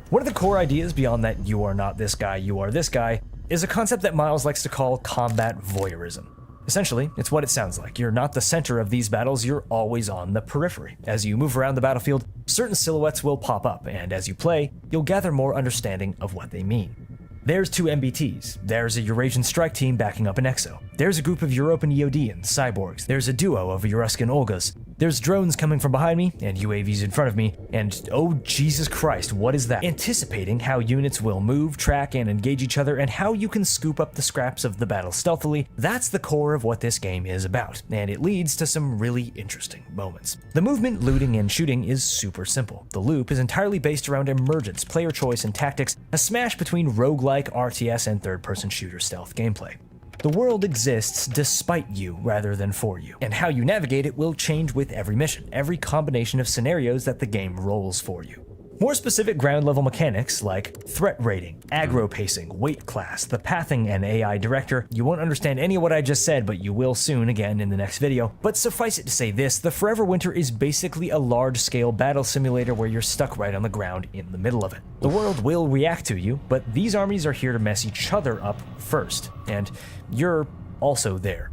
One of the core ideas beyond that you are not this guy, you are this guy, is a concept that Miles likes to call combat voyeurism. Essentially, it's what it sounds like. You're not the center of these battles, you're always on the periphery. As you move around the battlefield, certain silhouettes will pop up, and as you play, you'll gather more understanding of what they mean. There's 2 MBTs, there's a Eurasian strike team backing up an Exo, there's a group of European Eodians, cyborgs, there's a duo of Euruscan Olgas, there's drones coming from behind me, and UAVs in front of me, and oh Jesus Christ, what is that? Anticipating how units will move, track, and engage each other, and how you can scoop up the scraps of the battle stealthily, that's the core of what this game is about, and it leads to some really interesting moments. The movement, looting, and shooting is super simple. The loop is entirely based around emergence, player choice, and tactics, a smash between roguelike, RTS, and third-person shooter stealth gameplay. The world exists despite you rather than for you, and how you navigate it will change with every mission, every combination of scenarios that the game rolls for you. More specific ground-level mechanics like threat rating, aggro pacing, weight class, the pathing, and AI director. You won't understand any of what I just said, but you will soon again in the next video. But suffice it to say this, the Forever Winter is basically a large-scale battle simulator where you're stuck right on the ground in the middle of it. The world will react to you, but these armies are here to mess each other up first, and you're also there.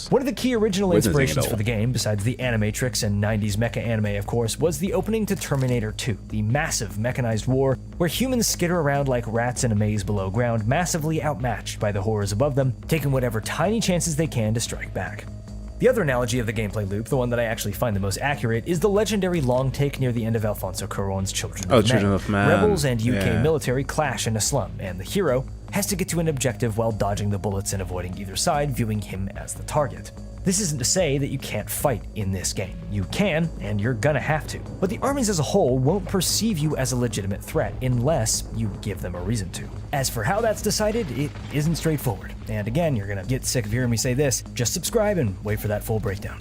One of the key original inspirations for the game, besides the Animatrix and 90s mecha anime of course, was the opening to Terminator 2, the massive mechanized war where humans skitter around like rats in a maze below ground, massively outmatched by the horrors above them, taking whatever tiny chances they can to strike back. The other analogy of the gameplay loop, the one that I actually find the most accurate, is the legendary long take near the end of Alfonso Cuarón's Children of Man. Rebels and UK military clash in a slum, and the hero has to get to an objective while dodging the bullets and avoiding either side, viewing him as the target. This isn't to say that you can't fight in this game. You can, and you're gonna have to. But the armies as a whole won't perceive you as a legitimate threat unless you give them a reason to. As for how that's decided, it isn't straightforward. And again, you're gonna get sick of hearing me say this, just subscribe and wait for that full breakdown.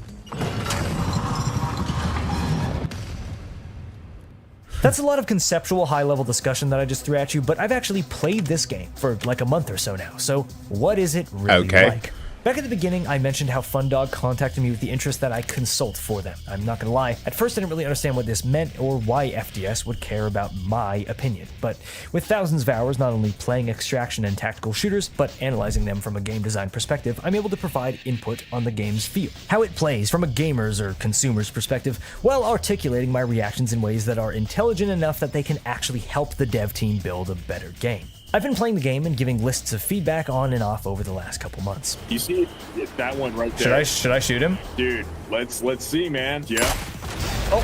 That's a lot of conceptual high-level discussion that I just threw at you, but I've actually played this game for like a month or so now, so what is it really like? Back at the beginning, I mentioned how Fundog contacted me with the interest that I consult for them. I'm not gonna lie, at first I didn't really understand what this meant or why FDS would care about my opinion. But with thousands of hours not only playing extraction and tactical shooters, but analyzing them from a game design perspective, I'm able to provide input on the game's feel, how it plays from a gamer's or consumer's perspective, while articulating my reactions in ways that are intelligent enough that they can actually help the dev team build a better game. I've been playing the game and giving lists of feedback on and off over the last couple months. You see that one right there? Should I shoot him? Dude, let's see, man. Yeah. Oh.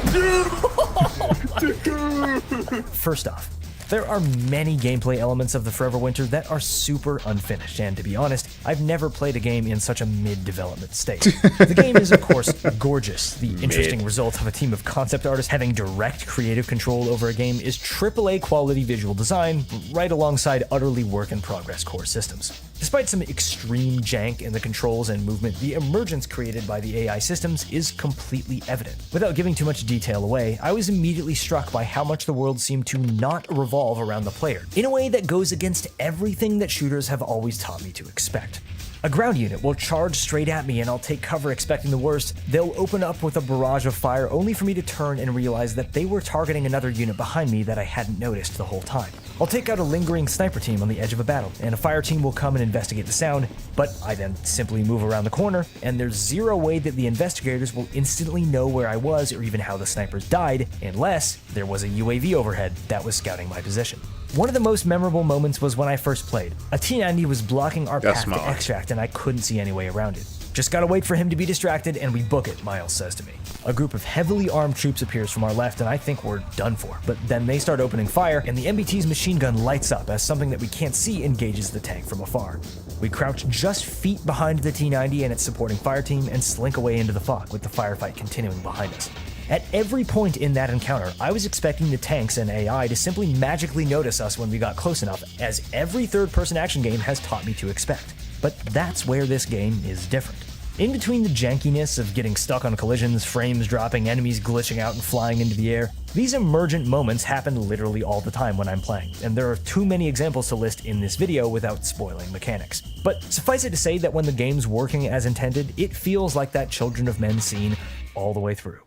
First off, there are many gameplay elements of the Forever Winter that are super unfinished, and to be honest, I've never played a game in such a mid-development state. The game is, of course, gorgeous. The interesting result of a team of concept artists having direct creative control over a game is AAA quality visual design, right alongside utterly work-in-progress core systems. Despite some extreme jank in the controls and movement, the emergence created by the AI systems is completely evident. Without giving too much detail away, I was immediately struck by how much the world seemed to not revolve around the player, in a way that goes against everything that shooters have always taught me to expect. A ground unit will charge straight at me and I'll take cover expecting the worst. They'll open up with a barrage of fire only for me to turn and realize that they were targeting another unit behind me that I hadn't noticed the whole time. I'll take out a lingering sniper team on the edge of a battle, and a fire team will come and investigate the sound, but I then simply move around the corner, and there's zero way that the investigators will instantly know where I was or even how the snipers died, unless there was a UAV overhead that was scouting my position. One of the most memorable moments was when I first played. A T-90 was blocking our path to extract, and I couldn't see any way around it. Just gotta wait for him to be distracted and we book it, Miles says to me. A group of heavily armed troops appears from our left and I think we're done for. But then they start opening fire and the MBT's machine gun lights up as something that we can't see engages the tank from afar. We crouch just feet behind the T-90 and its supporting fire team and slink away into the fog with the firefight continuing behind us. At every point in that encounter, I was expecting the tanks and AI to simply magically notice us when we got close enough, as every third-person action game has taught me to expect. But that's where this game is different. In between the jankiness of getting stuck on collisions, frames dropping, enemies glitching out and flying into the air, these emergent moments happen literally all the time when I'm playing, and there are too many examples to list in this video without spoiling mechanics. But suffice it to say that when the game's working as intended, it feels like that Children of Men scene all the way through.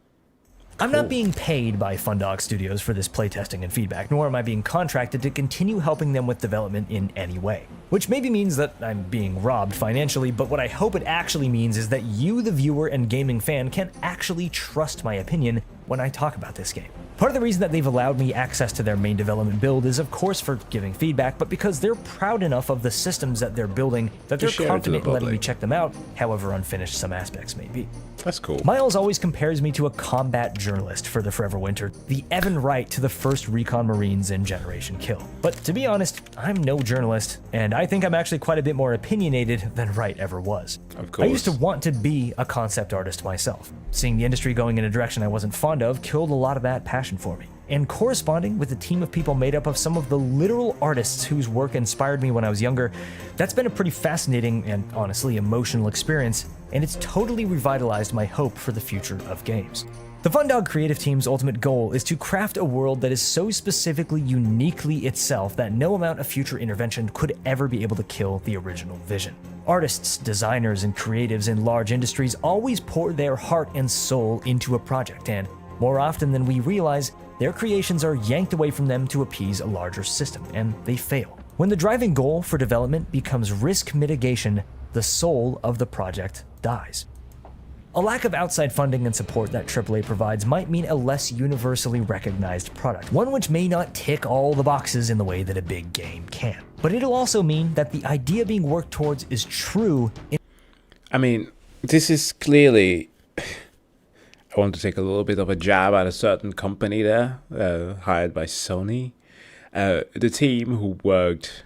I'm not being paid by Fundog Studios for this playtesting and feedback, nor am I being contracted to continue helping them with development in any way. Which maybe means that I'm being robbed financially, but what I hope it actually means is that you, the viewer and gaming fan, can actually trust my opinion when I talk about this game. Part of the reason that they've allowed me access to their main development build is of course for giving feedback, but because they're proud enough of the systems that they're building that they're confident in letting me check them out, however unfinished some aspects may be. That's cool. Miles always compares me to a combat journalist for the Forever Winter, the Evan Wright to the first Recon Marines in Generation Kill. But to be honest, I'm no journalist, and I think I'm actually quite a bit more opinionated than Wright ever was. Of course. I used to want to be a concept artist myself. Seeing the industry going in a direction I wasn't fond of killed a lot of that passion for me. And corresponding with a team of people made up of some of the literal artists whose work inspired me when I was younger, that's been a pretty fascinating and honestly emotional experience, and it's totally revitalized my hope for the future of games. The Fundog creative team's ultimate goal is to craft a world that is so specifically uniquely itself that no amount of future intervention could ever be able to kill the original vision. Artists, designers, and creatives in large industries always pour their heart and soul into a project, and more often than we realize, their creations are yanked away from them to appease a larger system, and they fail. When the driving goal for development becomes risk mitigation, the soul of the project dies. A lack of outside funding and support that AAA provides might mean a less universally recognized product, one which may not tick all the boxes in the way that a big game can. But it'll also mean that the idea being worked towards is true. I mean, this is clearly... I want to take a little bit of a jab at a certain company there, hired by Sony. The team who worked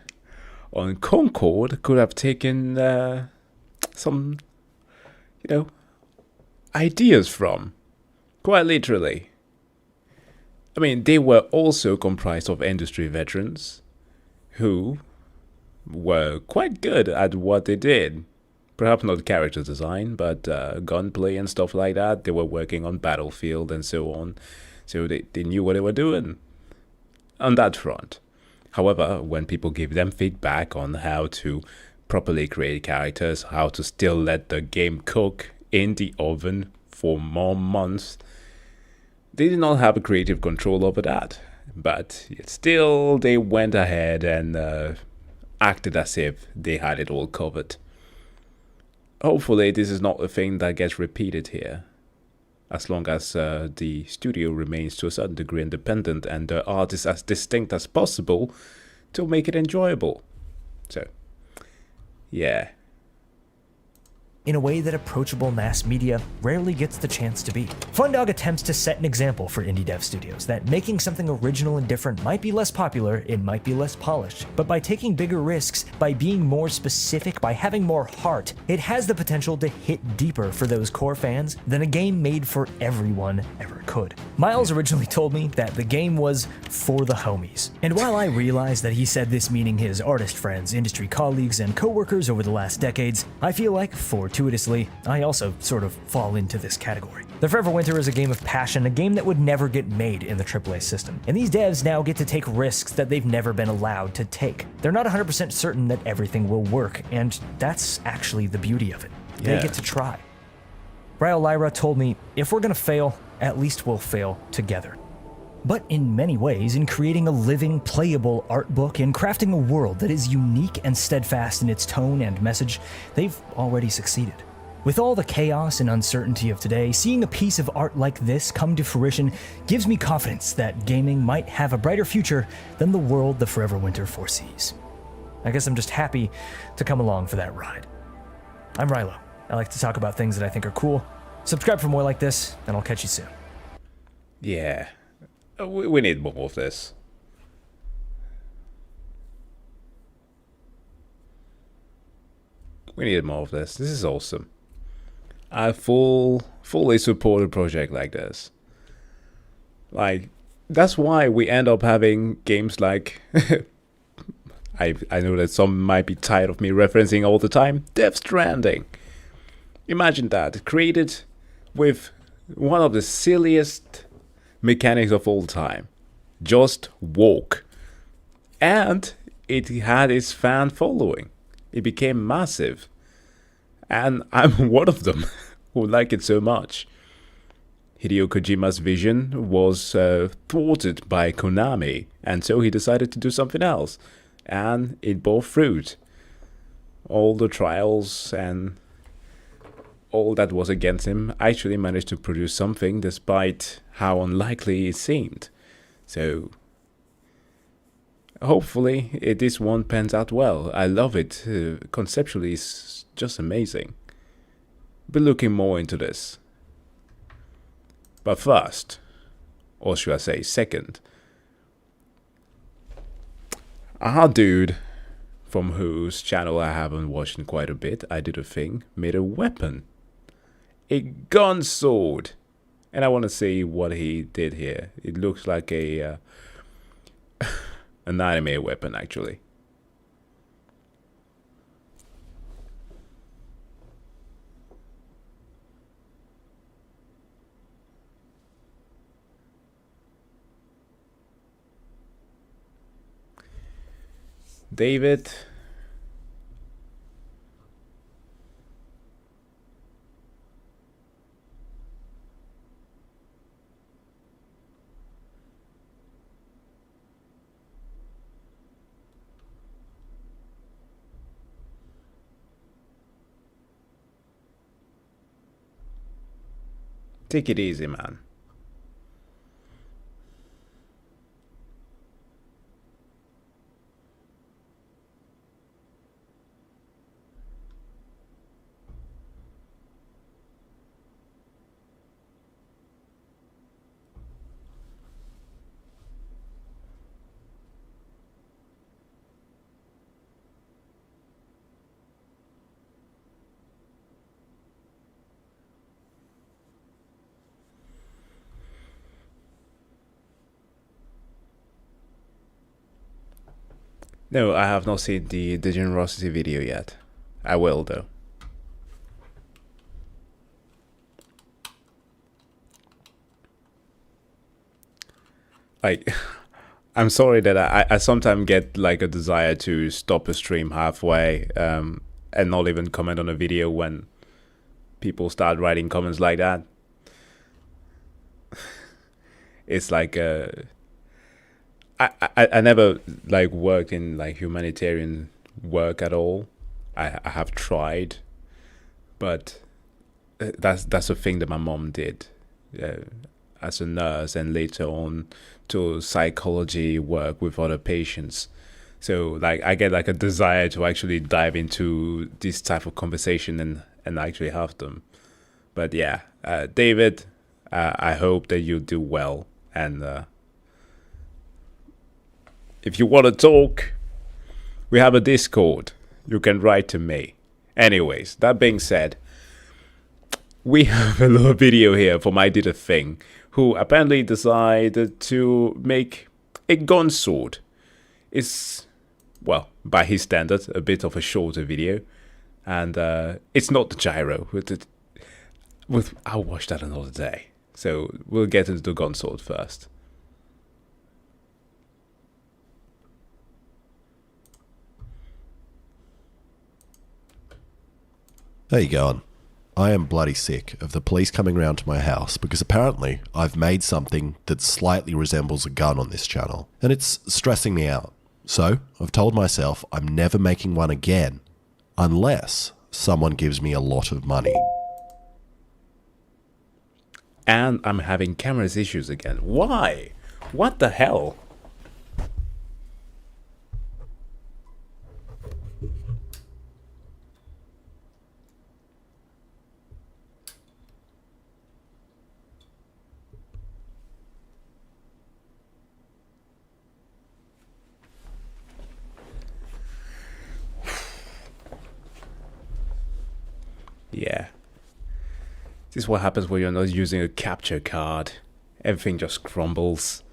on Concord could have taken some, ideas from, quite literally. I mean, they were also comprised of industry veterans who were quite good at what they did. Perhaps not character design, but gunplay and stuff like that. They were working on Battlefield and so on. So they knew what they were doing on that front. However, when people give them feedback on how to properly create characters, how to still let the game cook in the oven for more months, they did not have a creative control over that. But still, they went ahead and acted as if they had it all covered. Hopefully this is not a thing that gets repeated here, as long as the studio remains to a certain degree independent and the art is as distinct as possible to make it enjoyable. So, yeah. in a way that approachable mass media rarely gets the chance to be. Fundog attempts to set an example for indie dev studios that making something original and different might be less popular, it might be less polished, but by taking bigger risks, by being more specific, by having more heart, it has the potential to hit deeper for those core fans than a game made for everyone ever could. Miles originally told me that the game was for the homies, and while I realize that he said this meaning his artist friends, industry colleagues, and co-workers over the last decades, I feel like, fortuitously, I also sort of fall into this category. The Forever Winter is a game of passion, a game that would never get made in the AAA system, and these devs now get to take risks that they've never been allowed to take. They're not 100% certain that everything will work, and that's actually the beauty of it. They get to try. Ryo Lyra told me, if we're gonna fail, at least we'll fail together. But in many ways, in creating a living, playable art book and crafting a world that is unique and steadfast in its tone and message, they've already succeeded. With all the chaos and uncertainty of today, seeing a piece of art like this come to fruition gives me confidence that gaming might have a brighter future than the world the Forever Winter foresees. I guess I'm just happy to come along for that ride. I'm Rilo. I like to talk about things that I think are cool. Subscribe for more like this, and I'll catch you soon. Yeah. We need more of this. We need more of this. This is awesome. I fully support a project like this. Like, that's why we end up having games like... I know that some might be tired of me referencing all the time. Death Stranding. Imagine that. Created with one of the silliest mechanics of all time. Just walk. And it had its fan following. It became massive. And I'm one of them who like it so much. Hideo Kojima's vision was thwarted by Konami, and so he decided to do something else. And it bore fruit. All the trials and all that was against him actually managed to produce something despite how unlikely it seemed. So hopefully this one pans out well. I love it. Conceptually it's just amazing. Be looking more into this. But first, or should I say second, a dude from whose channel I haven't watched in quite a bit, I did a thing, made a weapon. A gun sword. And I want to see what he did here. It looks like a an anime weapon, actually. David. Take it easy, man. No, I have not seen the generosity video yet. I will, though. Like, I'm sorry that I sometimes get like a desire to stop a stream halfway and not even comment on a video when people start writing comments like that. It's like I never like worked in like humanitarian work at all. I have tried, but that's a thing that my mom did as a nurse, and later on to psychology work with other patients. So like I get like a desire to actually dive into this type of conversation and actually have them. But yeah, David, I hope that you do well. And if you want to talk, we have a Discord. You can write to me. Anyways, that being said, we have a little video here from I Did a Thing, who apparently decided to make a gun sword. It's, well, by his standards, a bit of a shorter video. And it's not the gyro. I'll watch that another day. So we'll get into the gun sword first. How you going? I am bloody sick of the police coming round to my house because apparently I've made something that slightly resembles a gun on this channel, and it's stressing me out. So I've told myself I'm never making one again unless someone gives me a lot of money. And I'm having cameras issues again. Why? What the hell? Yeah. This is what happens when you're not using a capture card. Everything just crumbles.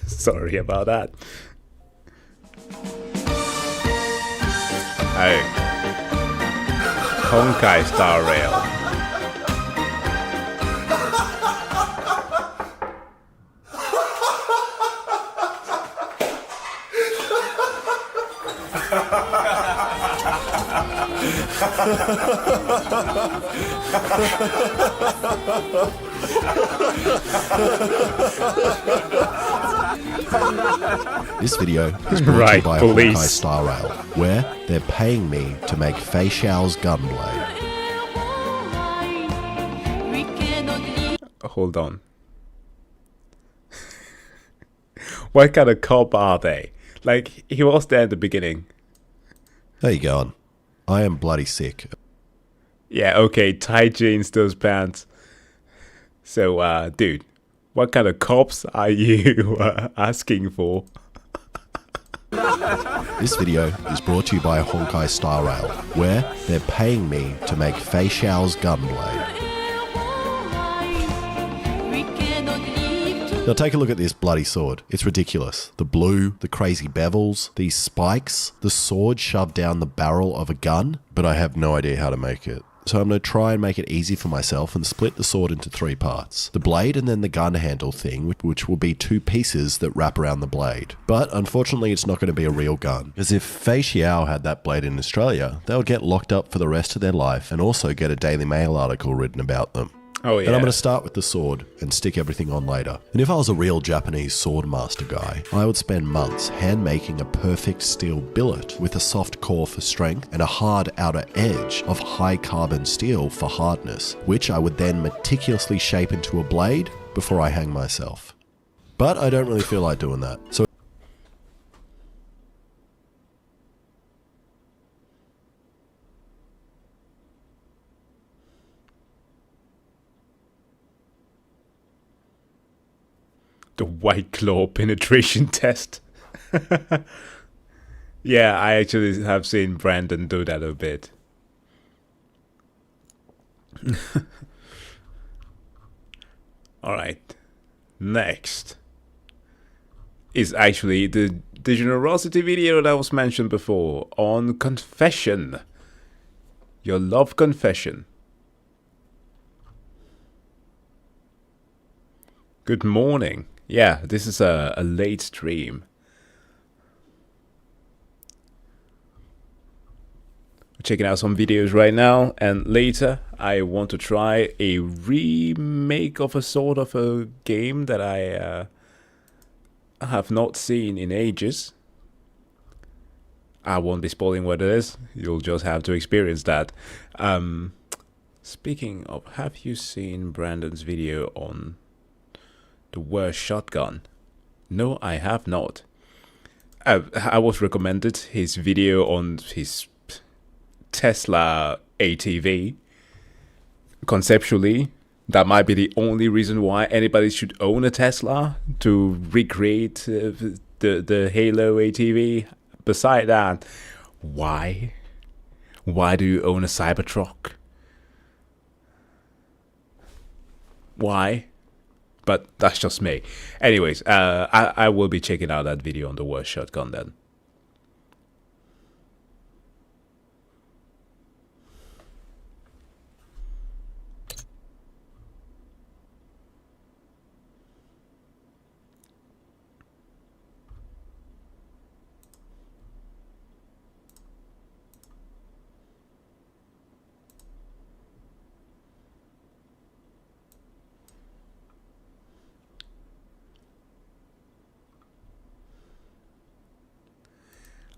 Sorry about that. Oh. Honkai Star Rail. This video is brought to you by Honkai Star Rail, where they're paying me to make Fei Xiao's gunblade. Hold on. What kind of cop are they? Like, he was there at the beginning. How you going? I am bloody sick. Yeah, okay, tight jeans, those pants. So, dude, what kind of cops are you asking for? This video is brought to you by Honkai Star Rail, where they're paying me to make Fei Xiao's gunblade. Now take a look at this bloody sword. It's ridiculous. The blue, the crazy bevels, these spikes, the sword shoved down the barrel of a gun, but I have no idea how to make it. So I'm going to try and make it easy for myself and split the sword into 3 parts. The blade and then the gun handle thing, which will be 2 pieces that wrap around the blade. But unfortunately it's not going to be a real gun. Because if Fei Xiao had that blade in Australia, they would get locked up for the rest of their life and also get a Daily Mail article written about them. Oh, yeah. And I'm going to start with the sword and stick everything on later. And if I was a real Japanese sword master guy, I would spend months hand making a perfect steel billet with a soft core for strength and a hard outer edge of high carbon steel for hardness, which I would then meticulously shape into a blade before I hang myself. But I don't really feel like doing that. So the White Claw penetration test. Yeah, I actually have seen Brandon do that a bit. Alright. Next is actually the generosity video that was mentioned before on confession. Your love confession. Good morning. Yeah, this is a late stream. We're checking out some videos right now, and later I want to try a remake of a sort of a game that I have not seen in ages. I won't be spoiling what it is. You'll just have to experience that. Speaking of, have you seen Brandon's video on the worst shotgun? No, I have not. I was recommended his video on his Tesla ATV. Conceptually, that might be the only reason why anybody should own a Tesla, to recreate the Halo ATV. Beside that, why? Why do you own a Cybertruck? Why? But that's just me. Anyways, I will be checking out that video on the worst shotgun then.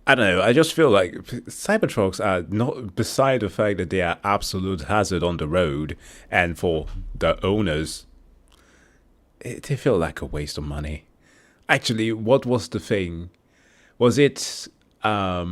I don't know, I just feel like Cybertrucks are not, beside the fact that they are absolute hazard on the road, and for the owners, they feel like a waste of money. Actually, what was the thing? Was it, yeah,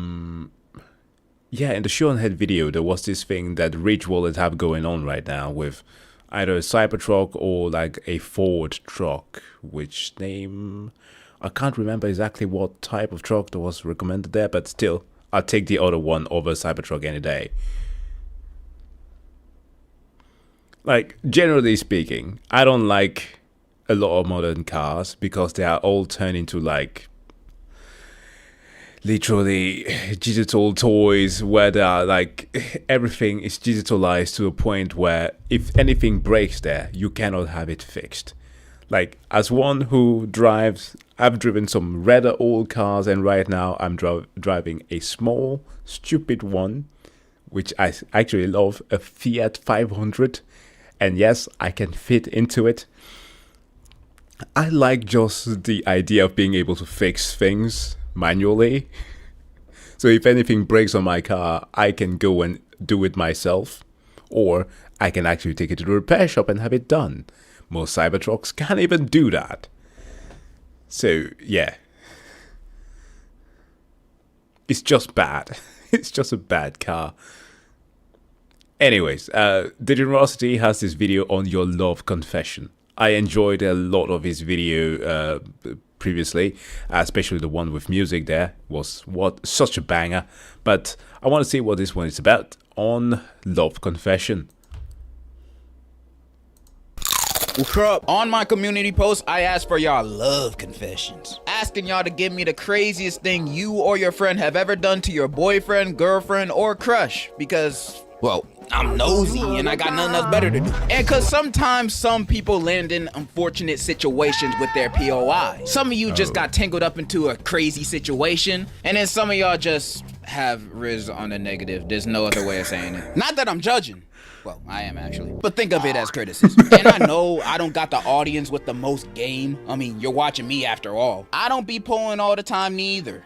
in the Show and Head video, there was this thing that Ridge Wallet have going on right now with either a Cybertruck or like a Ford truck, which name... I can't remember exactly what type of truck that was recommended there, but still, I'll take the other one over Cybertruck any day. Like, generally speaking, I don't like a lot of modern cars because they are all turned into like literally digital toys where they are like everything is digitalized to a point where if anything breaks there, you cannot have it fixed. Like, as one who drives, I've driven some rather old cars, and right now I'm driving a small, stupid one, which I actually love, a Fiat 500. And yes, I can fit into it. I like just the idea of being able to fix things manually. So if anything breaks on my car, I can go and do it myself. Or I can actually take it to the repair shop and have it done. Most Cybertrucks can't even do that. So, yeah. It's just bad. It's just a bad car. Anyways, Diginerosity has this video on your love confession. I enjoyed a lot of his video previously, especially the one with music there. Was such a banger. But I want to see what this one is about on love confession. On my community post, I asked for y'all love confessions. Asking y'all to give me the craziest thing you or your friend have ever done to your boyfriend, girlfriend, or crush. Because, well, I'm nosy and I got nothing else better to do. And cause sometimes some people land in unfortunate situations with their POI. Some of you just got tangled up into a crazy situation, and then some of y'all just have Riz on the negative. There's no other way of saying it. Not that I'm judging. Well, I am actually. But think of it as criticism. And I know I don't got the audience with the most game. I mean, you're watching me after all. I don't be pulling all the time neither.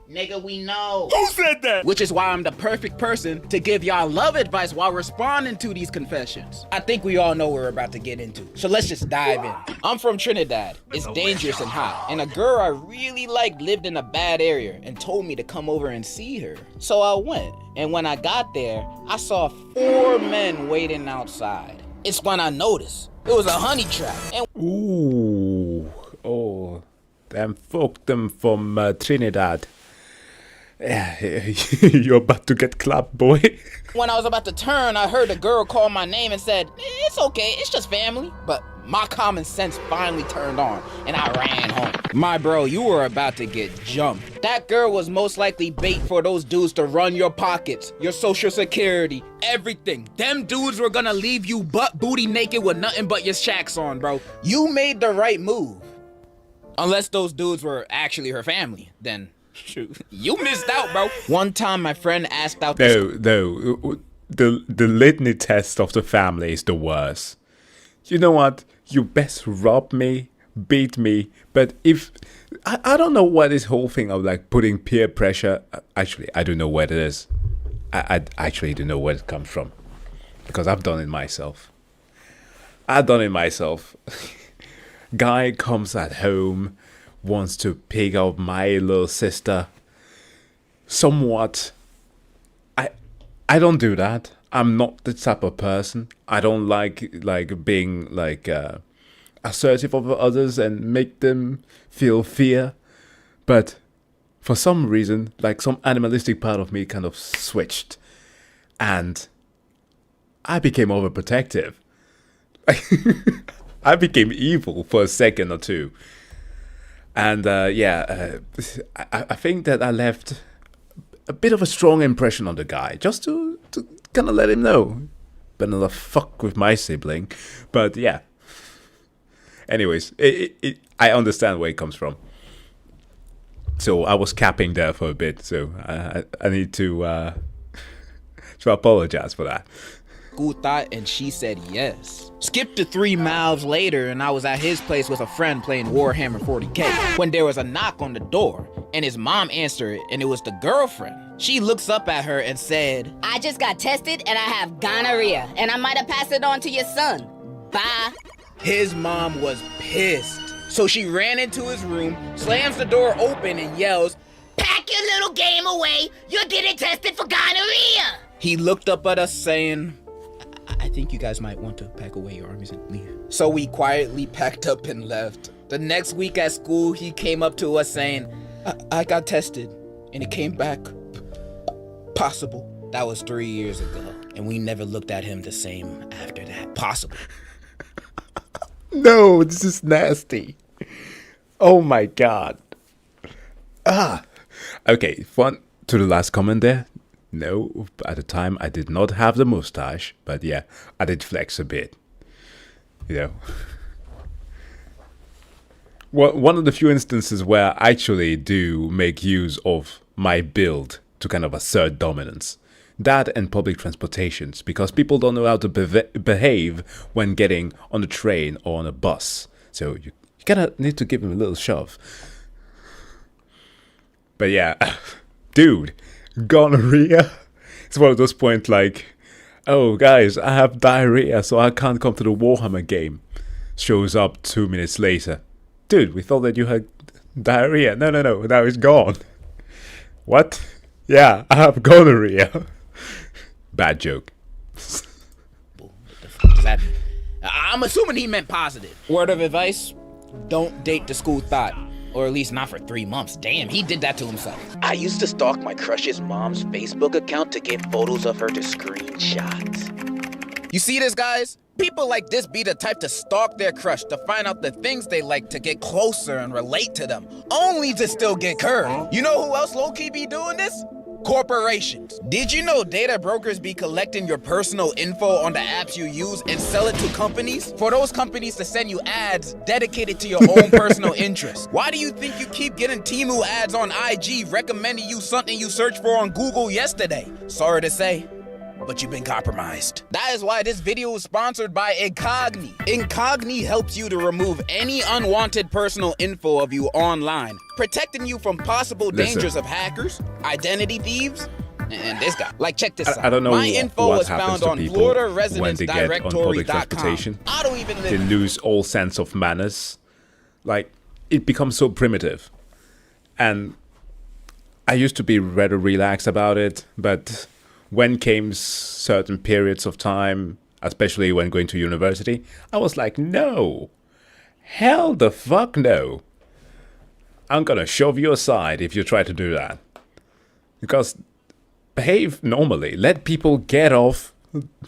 Nigga, we know. Who said that? Which is why I'm the perfect person to give y'all love advice while responding to these confessions. I think we all know what we're about to get into. So let's just dive in. I'm from Trinidad. It's dangerous and hot. And a girl I really liked lived in a bad area and told me to come over and see her. So I went. And when I got there, I saw 4 men waiting outside. It's when I noticed it was a honey trap. And ooh, oh, them folk them from Trinidad. You're about to get clapped, boy. When I was about to turn, I heard a girl call my name and said, "It's okay, it's just family." But my common sense finally turned on, and I ran home. My bro, you were about to get jumped. That girl was most likely bait for those dudes to run your pockets, your social security, everything. Them dudes were gonna leave you butt booty naked with nothing but your shacks on, bro. You made the right move. Unless those dudes were actually her family, then shoot, you missed out, bro. One time my friend asked out the litany test of the family is the worst. You know what? You best rob me, beat me, but if I don't know what this whole thing of like putting peer pressure. Actually, I don't know what it is. I actually don't know where it comes from, because I've done it myself. Guy comes at home, wants to pick up my little sister. Somewhat. I don't do that. I'm not the type of person. I don't like being assertive over others and make them feel fear. But for some reason, like some animalistic part of me kind of switched, and I became overprotective. I became evil for a second or two. And I think that I left a bit of a strong impression on the guy, just to kind of let him know. Better not fuck with my sibling. But yeah. Anyways, I understand where it comes from. So I was capping there for a bit, so I need to apologize for that. School thought, and she said yes. Skip to 3 miles later, and I was at his place with a friend playing Warhammer 40k when there was a knock on the door, and his mom answered it, and it was the girlfriend. She looks up at her and said, I just got tested and I have gonorrhea, and I might have passed it on to your son. Bye. His mom was pissed. So she ran into his room, slams the door open, and yells, Pack your little game away. You're getting tested for gonorrhea. He looked up at us saying, I think you guys might want to pack away your armies and leave. So we quietly packed up and left. The next week at school, he came up to us saying, I got tested, and it came back possible. That was 3 years ago, and we never looked at him the same after that. Possible. No, this is nasty. Oh my god. Okay, fun to the last comment there. No, at the time I did not have the mustache, but yeah, I did flex a bit. You know. One of the few instances where I actually do make use of my build to kind of assert dominance. That and public transportations, because people don't know how to behave when getting on a train or on a bus. So you kind of need to give them a little shove. But yeah, dude, gonorrhea. It's one of those points like, oh guys, I have diarrhea, so I can't come to the Warhammer game. Shows up 2 minutes later. Dude, we thought that you had diarrhea. No, now it's gone. What? Yeah, I have gonorrhea. Bad joke. I'm assuming he meant positive. Word of advice, don't date the school thought. Or at least not for 3 months. Damn, he did that to himself. I used to stalk my crush's mom's Facebook account to get photos of her to screenshot. You see this, guys? People like this be the type to stalk their crush to find out the things they like to get closer and relate to them, only to still get curved. You know who else low-key be doing this? Corporations. Did you know data brokers be collecting your personal info on the apps you use and sell it to companies? For those companies to send you ads dedicated to your own personal interests. Why do you think you keep getting Temu ads on IG recommending you something you searched for on Google yesterday? Sorry to say, but you've been compromised. That is why this video is sponsored by Incogni. Incogni helps you to remove any unwanted personal info of you online, protecting you from possible dangers of hackers, identity thieves, and this guy. Like, check this out. I don't know my info what was happens found to on people when they get on public FloridaResidenceDirectory.com. transportation. I don't even They live. lose all sense of manners. Like, it becomes so primitive. And I used to be rather relaxed about it, but when came certain periods of time, especially when going to university, I was like, no. Hell the fuck no. I'm gonna shove you aside if you try to do that. Because behave normally. Let people get off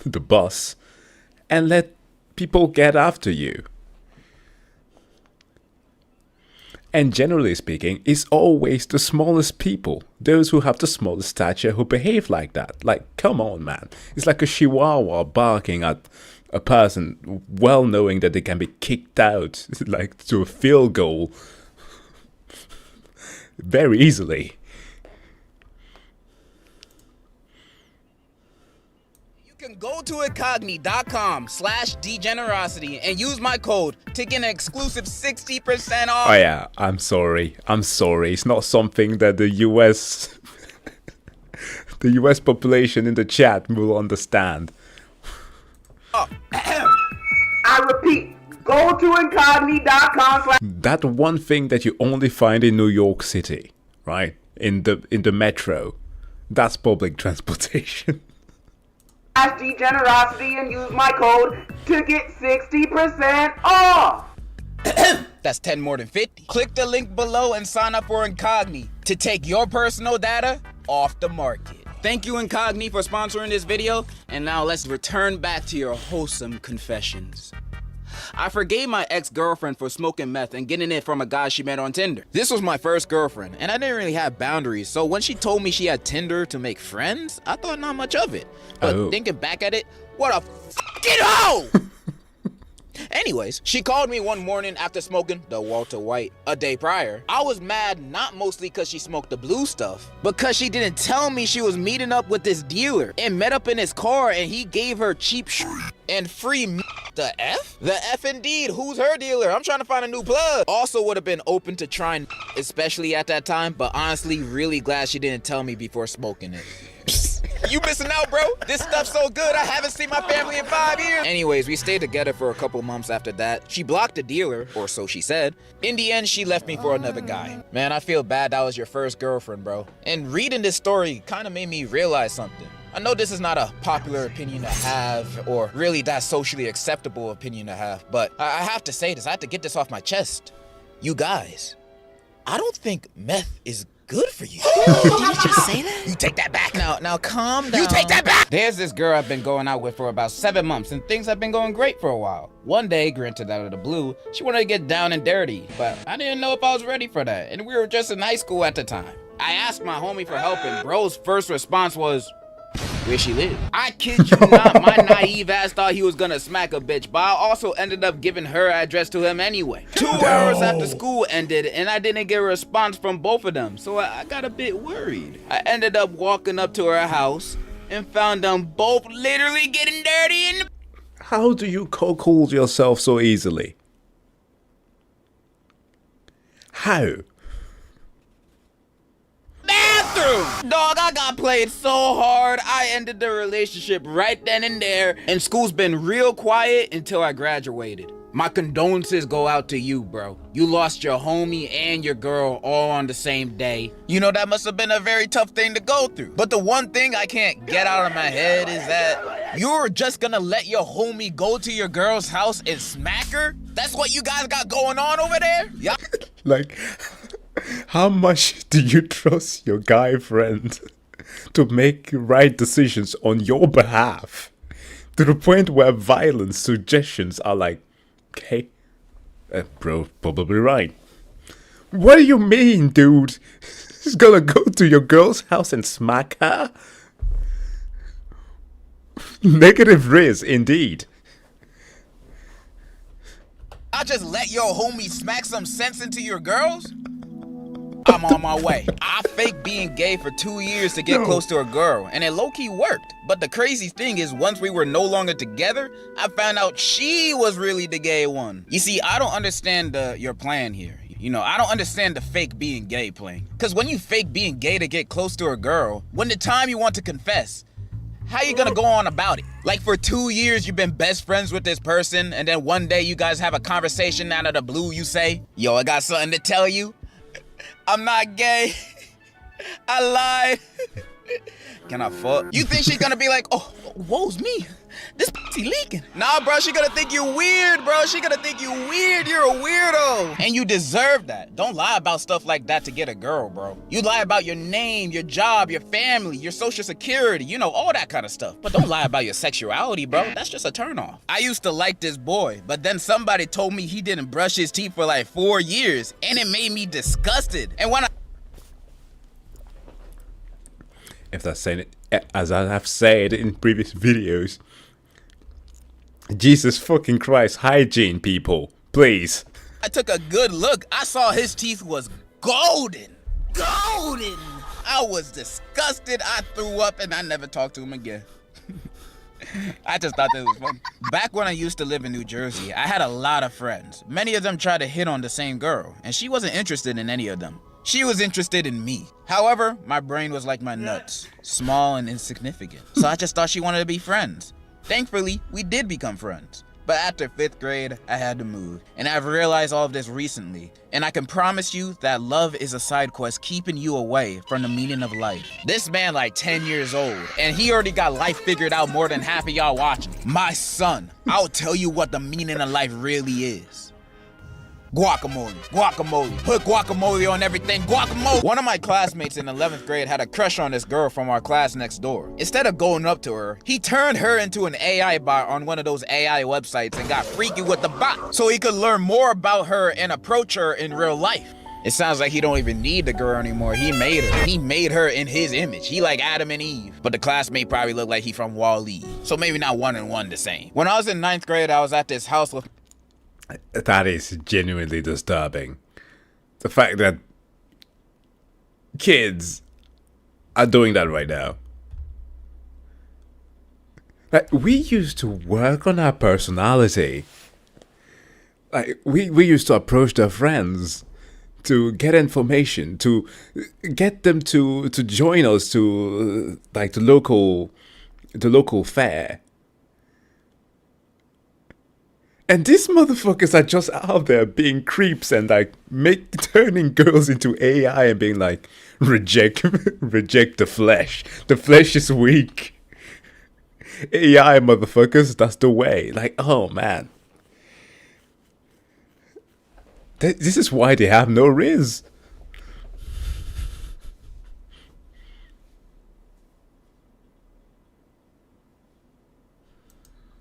the bus and let people get after you. And generally speaking, it's always the smallest people, those who have the smallest stature, who behave like that. Like, come on, man. It's like a chihuahua barking at a person, well knowing that they can be kicked out, like, to a field goal very easily. You can go to incogni.com/degenerosity and use my code to get an exclusive 60% off. Oh yeah, I'm sorry. It's not something that the US population in the chat will understand. I repeat, go to incogni.com. That one thing that you only find in New York City, right? In the metro. That's public transportation. /Generosity and use my code to get 60% off. That's 10 more than 50. Click the link below and sign up for Incogni to take your personal data off the market. Thank you, Incogni, for sponsoring this video. And now let's return back to your wholesome confessions. I forgave my ex-girlfriend for smoking meth and getting it from a guy she met on Tinder. This was my first girlfriend, and I didn't really have boundaries, so when she told me she had Tinder to make friends, I thought not much of it. But thinking back at it, what a fucking hoe! Anyways, she called me one morning after smoking the Walter White a day prior. I was mad not mostly because she smoked the blue stuff, but because she didn't tell me she was meeting up with this dealer and met up in his car and he gave her cheap and free the F? The F indeed, who's her dealer? I'm trying to find a new plug. Also would have been open to trying especially at that time, but honestly really glad she didn't tell me before smoking it. You missing out, bro. This stuff's so good, I haven't seen my family in 5 years. Anyways, we stayed together for a couple months after that. She blocked the dealer, or so she said. In the end, she left me for another guy. Man, I feel bad that was your first girlfriend, bro. And reading this story kind of made me realize something. I know this is not a popular opinion to have, or really that socially acceptable opinion to have, but I have to say this. I have to get this off my chest. You guys, I don't think meth is good for you. Did you just say that? You take that back. Now calm down. You take that back. There's this girl I've been going out with for about 7 months, and things have been going great for a while. One day, granted out of the blue, she wanted to get down and dirty, but I didn't know if I was ready for that, and we were just in high school at the time. I asked my homie for help, and bro's first response was, where she live? I kid you not, my naive ass thought he was gonna smack a bitch, but I also ended up giving her address to him anyway. 2 hours after school ended, and I didn't get a response from both of them, so I got a bit worried. I ended up walking up to her house and found them both literally getting dirty in the... How do you cuckold yourself so easily? How? Bathroom! Dog, I got played so hard, I ended the relationship right then and there, and school's been real quiet until I graduated. My condolences go out to you, bro. You lost your homie and your girl all on the same day. You know, that must have been a very tough thing to go through. But the one thing I can't get out of my head is that you're just gonna let your homie go to your girl's house and smack her? That's what you guys got going on over there? Yeah. Like, how much do you trust your guy friend to make right decisions on your behalf? To the point where violent suggestions are like, okay, bro, probably right. What do you mean, dude? He's gonna go to your girl's house and smack her? Negative risk, indeed. I just let your homie smack some sense into your girls? I'm on my way. I faked being gay for 2 years to get close to a girl, and it low-key worked. But the crazy thing is, once we were no longer together, I found out she was really the gay one. You see, I don't understand your plan here. You know, I don't understand the fake being gay plan. Because when you fake being gay to get close to a girl, when the time you want to confess, how you gonna go on about it? Like, for 2 years you've been best friends with this person, and then one day you guys have a conversation out of the blue, you say, yo, I got something to tell you. I'm not gay. I lied. Can I fuck? You think she's gonna be like, oh, woe's me. This pussy leaking. Nah, bro, she gonna think you weird, bro. She gonna think you weird. You're a weirdo. And you deserve that. Don't lie about stuff like that to get a girl, bro. You lie about your name, your job, your family, your social security, you know, all that kind of stuff. But don't lie about your sexuality, bro. That's just a turnoff. I used to like this boy, but then somebody told me he didn't brush his teeth for like 4 years, and it made me disgusted. And when If that's saying it, as I have said in previous videos, Jesus fucking Christ, hygiene, people, please. I took a good look, I saw his teeth was golden. Golden! I was disgusted, I threw up, and I never talked to him again. I just thought that was funny. Back when I used to live in New Jersey, I had a lot of friends. Many of them tried to hit on the same girl, and she wasn't interested in any of them. She was interested in me. However, my brain was like my nuts, small and insignificant. So I just thought she wanted to be friends. Thankfully, we did become friends. But But after 5th grade, I had to move. And I've realized all of this recently. And I can promise you that love is a side quest keeping you away from the meaning of life. This man like 10 years old, and he already got life figured out more than half of y'all watching. My son, I'll tell you what the meaning of life really is. Guacamole, guacamole, put guacamole on everything, guacamole. One of my classmates in 11th grade had a crush on this girl from our class next door. Instead of going up to her, he turned her into an AI bot on one of those AI websites and got freaky with the bot so he could learn more about her and approach her in real life. It sounds like he don't even need the girl anymore. He made her. He made her in his image. He like Adam and Eve. But the classmate probably looked like he from Wall-E. So maybe not one and one the same. When I was in 9th grade, I was at this house with... That is genuinely disturbing. The fact that kids are doing that right now. Like, we used to work on our personality. Like, we used to approach their friends to get information, to get them to join us to like the local fair. And these motherfuckers are just out there being creeps and like turning girls into AI and being like, reject the flesh. The flesh is weak. AI motherfuckers, that's the way. Like, oh man. This is why they have no riz.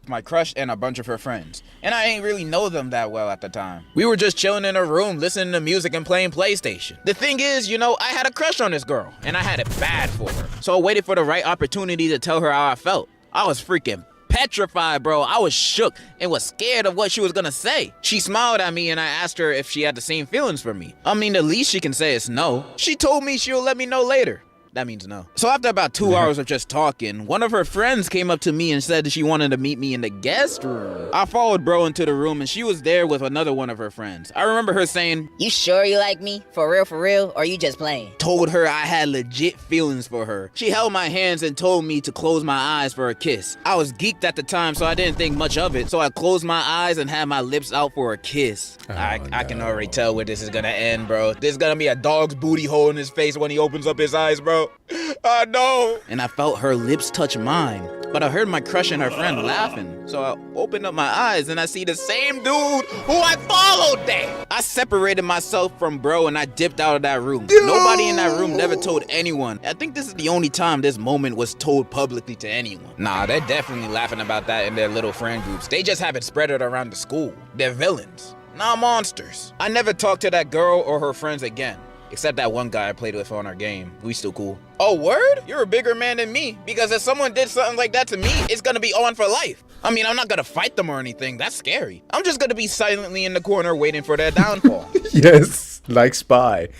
My crush and a bunch of her friends, and I ain't really know them that well at the time. We were just chilling in a room listening to music and playing PlayStation. The thing is, you know, I had a crush on this girl and I had it bad for her, so I waited for the right opportunity to tell her how I felt. I was freaking petrified, bro. I was shook and was scared of what she was gonna say. She smiled at me and I asked her if she had the same feelings for me. I mean, the least she can say is no. She told me she'll let me know later. That means no. So after about 2 hours of just talking, one of her friends came up to me and said that she wanted to meet me in the guest room. I followed bro into the room and she was there with another one of her friends. I remember her saying, "You sure you like me? For real, or you just playing?" Told her I had legit feelings for her. She held my hands and told me to close my eyes for a kiss. I was geeked at the time, so I didn't think much of it. So I closed my eyes and had my lips out for a kiss. I can already tell where this is gonna end, bro. There's gonna be a dog's booty hole in his face when he opens up his eyes, bro. I know. And I felt her lips touch mine, but I heard my crush and her friend laughing. So I opened up my eyes and I see the same dude who I followed there. I separated myself from bro and I dipped out of that room. Nobody in that room never told anyone. I think this is the only time this moment was told publicly to anyone. Nah, they're definitely laughing about that in their little friend groups. They just haven't spread it around the school. They're villains, not monsters. I never talked to that girl or her friends again. Except that one guy I played with on our game. We still cool. Oh, word? You're a bigger man than me. Because if someone did something like that to me, it's gonna be on for life. I mean, I'm not gonna fight them or anything. That's scary. I'm just gonna be silently in the corner waiting for their downfall. Yes, like Spy.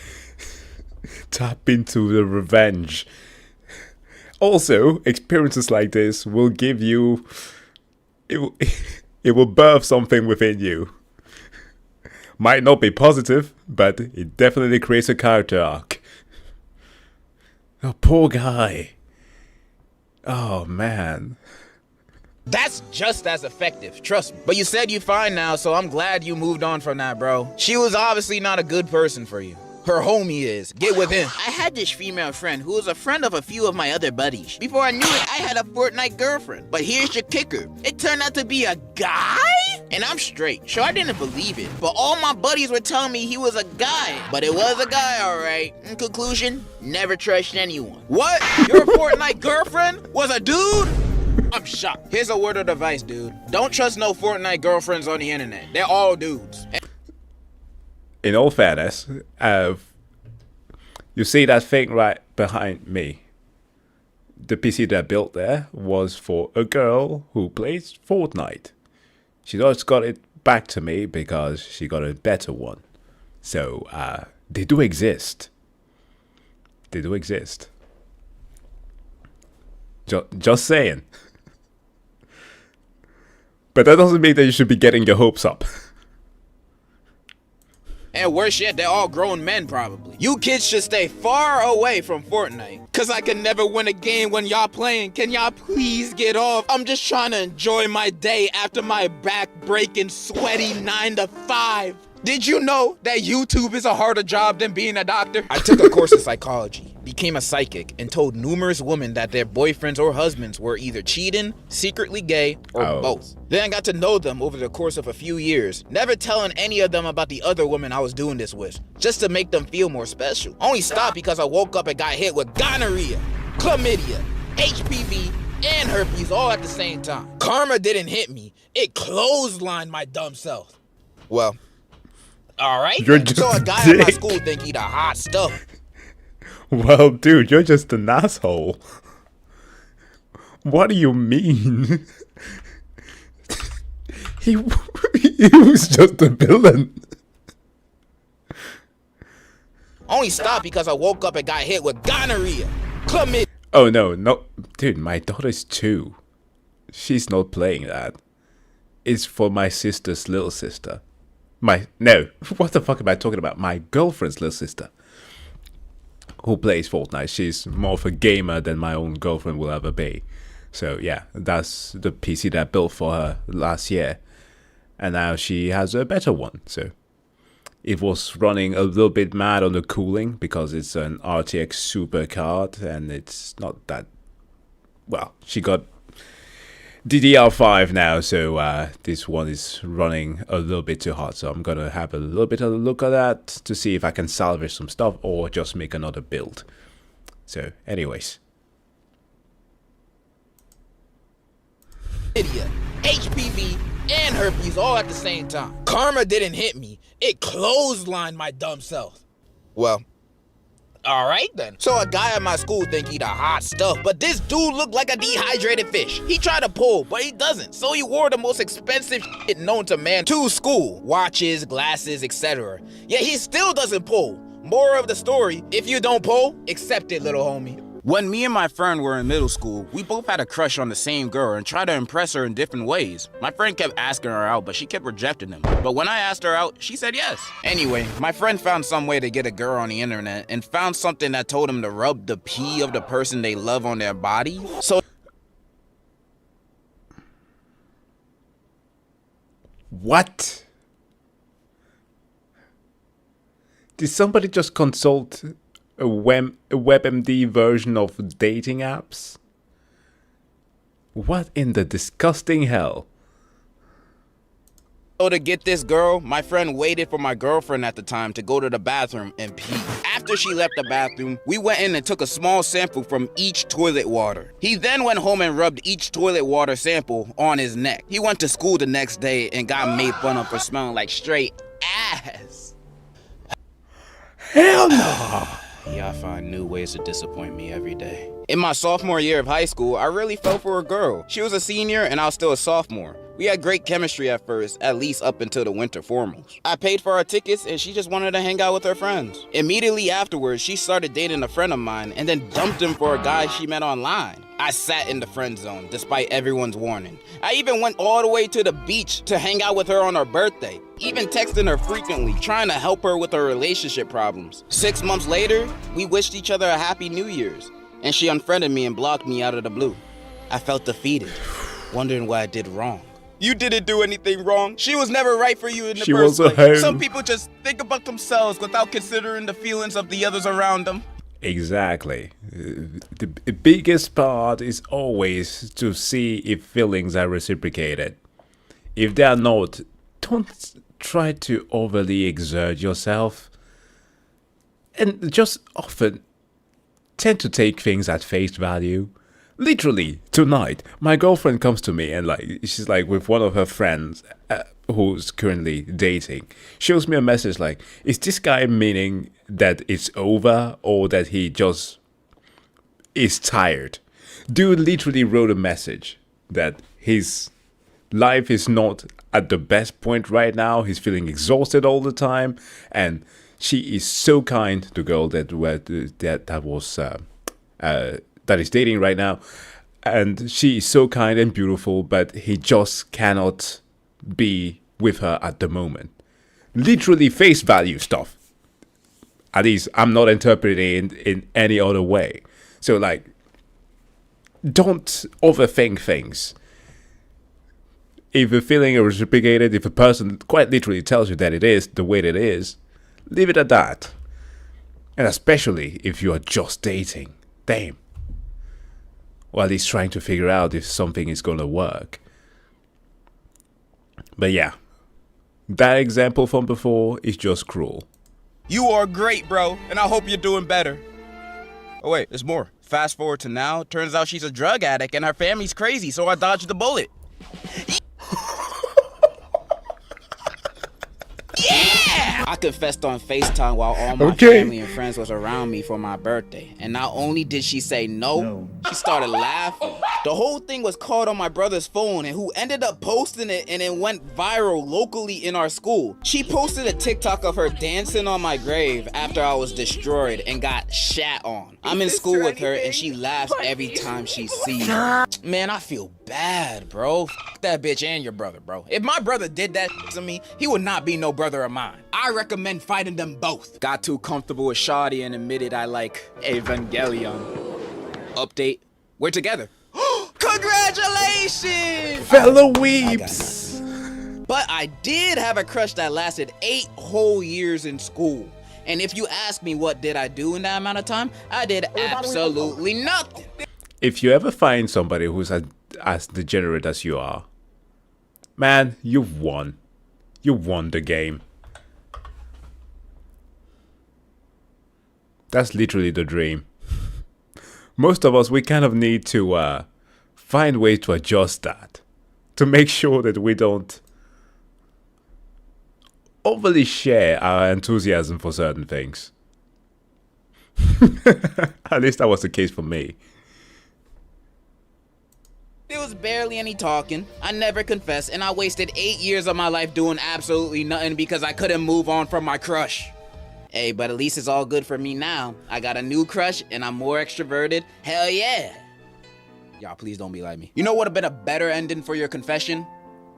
Tap into the revenge. Also, experiences like this will give you... It will birth something within you. Might not be positive, but it definitely creates a character arc. Oh, poor guy. Oh, man. That's just as effective, trust me. But you said you're fine now, so I'm glad you moved on from that, bro. She was obviously not a good person for you. Her homie is. Get with him. I had this female friend who was a friend of a few of my other buddies. Before I knew it, I had a Fortnite girlfriend. But here's your kicker. It turned out to be a guy? And I'm straight. Sure, I didn't believe it. But all my buddies were telling me he was a guy. But it was a guy, alright. In conclusion, never trust anyone. What? Your Fortnite girlfriend was a dude? I'm shocked. Here's a word of advice, dude. Don't trust no Fortnite girlfriends on the internet. They're all dudes. In all fairness, you see that thing right behind me? The PC that I built there was for a girl who plays Fortnite. She just got it back to me because she got a better one. So, they do exist. They do exist. Just saying. But that doesn't mean that you should be getting your hopes up. And worse yet, they're all grown men probably. You kids should stay far away from Fortnite. Cause I can never win a game when y'all playing. Can y'all please get off? I'm just trying to enjoy my day after my back-breaking, sweaty 9 to 5. Did you know that YouTube is a harder job than being a doctor? I took a course in psychology, became a psychic, and told numerous women that their boyfriends or husbands were either cheating, secretly gay, or both. Then I got to know them over the course of a few years, never telling any of them about the other women I was doing this with, just to make them feel more special. Only stopped because I woke up and got hit with gonorrhea, chlamydia, HPV, and herpes all at the same time. Karma didn't hit me, it clotheslined my dumb self. Well, alright, so a guy at my school think he the hot stuff. Well, dude, you're just an asshole. What do you mean? he was just a villain. Only stopped because I woke up and got hit with gonorrhea, chlamydia. Oh no, dude, my daughter's 2. She's not playing that. It's for my sister's little sister. What the fuck am I talking about? My girlfriend's little sister, who plays Fortnite. She's more of a gamer than my own girlfriend will ever be. So yeah, that's the PC that I built for her last year. And now she has a better one. So it was running a little bit mad on the cooling because it's an RTX super card and it's not that... Well, she got DDR5 now, so this one is running a little bit too hot, so I'm gonna have a little bit of a look at that to see if I can salvage some stuff or just make another build. So anyways, HPV and herpes all at the same time. Karma didn't hit me, it clotheslined my dumb self. Well, alright then. So a guy at my school think he the hot stuff, but this dude looked like a dehydrated fish. He tried to pull, but he doesn't. So he wore the most expensive shit known to man to school. Watches, glasses, etc. Yet he still doesn't pull. Moral of the story, if you don't pull, accept it, little homie. When me and my friend were in middle school, we both had a crush on the same girl and tried to impress her in different ways. My friend kept asking her out, but she kept rejecting him. But when I asked her out, she said yes. Anyway, my friend found some way to get a girl on the internet and found something that told him to rub the pee of the person they love on their body. So... What? Did somebody just consult a WebMD version of dating apps? What in the disgusting hell? So to get this girl, my friend waited for my girlfriend at the time to go to the bathroom and pee. After she left the bathroom, we went in and took a small sample from each toilet water. He then went home and rubbed each toilet water sample on his neck. He went to school the next day and got made fun of for smelling like straight ass. Hell no! Y'all find new ways to disappoint me every day. In my sophomore year of high school, I really fell for a girl. She was a senior and I was still a sophomore. We had great chemistry at first, at least up until the winter formals. I paid for our tickets and she just wanted to hang out with her friends. Immediately afterwards, she started dating a friend of mine and then dumped him for a guy she met online. I sat in the friend zone, despite everyone's warning. I even went all the way to the beach to hang out with her on her birthday, even texting her frequently, trying to help her with her relationship problems. 6 months later, we wished each other a happy New Year's, and she unfriended me and blocked me out of the blue. I felt defeated, wondering what I did wrong. You didn't do anything wrong. She was never right for you in the first place. Some people just think about themselves without considering the feelings of the others around them. Exactly. The biggest part is always to see if feelings are reciprocated. If they are not, don't try to overly exert yourself. And just often tend to take things at face value. Literally, tonight, my girlfriend comes to me and she's with one of her friends who's currently dating. Shows me a message like, is this guy meaning that it's over or that he just is tired? Dude literally wrote a message that his life is not at the best point right now. He's feeling exhausted all the time, and she is so kind. The girl that is dating right now, and she is so kind and beautiful, but he just cannot be with her at the moment. literally face value stuff. At least I'm not interpreting it in any other way. So like, don't overthink things. If you're feeling reciprocated, if a person quite literally tells you that it is the way that it is, leave it at that. And especially if you are just dating. Damn. Or at least trying to figure out if something is gonna work. But yeah, that example from before is just cruel. You are great, bro, and I hope you're doing better. Oh wait, there's more. Fast forward to now, turns out she's a drug addict and her family's crazy, so I dodged the bullet. Yeah! I confessed on FaceTime while all my family and friends was around me for my birthday. And not only did she say no, she started laughing. The whole thing was caught on my brother's phone, and who ended up posting it, and it went viral locally in our school. She posted a TikTok of her dancing on my grave after I was destroyed and got shat on. I'm in school with her and she laughs every time she sees me. Man, I feel bad, bro. F that bitch and your brother, bro. If my brother did that to me, he would not be no brother of mine. I recommend fighting them both. Got too comfortable with Shawty and admitted I like Evangelion. Update, we're together. Congratulations! Fellow weeps! But I did have a crush that lasted 8 whole years in school. And if you ask me what did I do in that amount of time, I did absolutely nothing. If you ever find somebody who's as degenerate as you are, man, you've won. You won the game. That's literally the dream. Most of us, we kind of need to find ways to adjust that. To make sure that we don't overly share our enthusiasm for certain things. At least that was the case for me. There was barely any talking. I never confessed, and I wasted 8 years of my life doing absolutely nothing because I couldn't move on from my crush. Hey, but at least it's all good for me now. I got a new crush, and I'm more extroverted. Hell yeah. Y'all, please don't be like me. You know what would have been a better ending for your confession?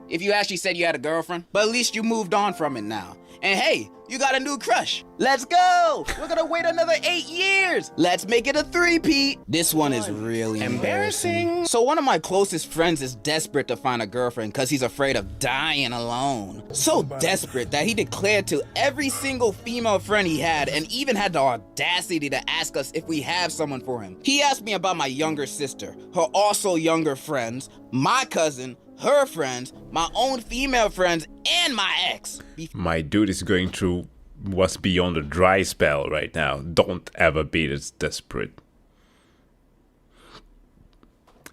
If you actually said you had a girlfriend, but at least you moved on from it now. And hey, you got a new crush. Let's go. We're gonna wait another 8 years. Let's make it a 3-peat. This one is really embarrassing. So one of my closest friends is desperate to find a girlfriend because he's afraid of dying alone. So desperate that he declared to every single female friend he had, and even had the audacity to ask us if we have someone for him. He asked me about my younger sister, her also younger friends, my cousin, her friends, my own female friends, and my ex. My dude is going through what's beyond a dry spell right now. Don't ever be this desperate.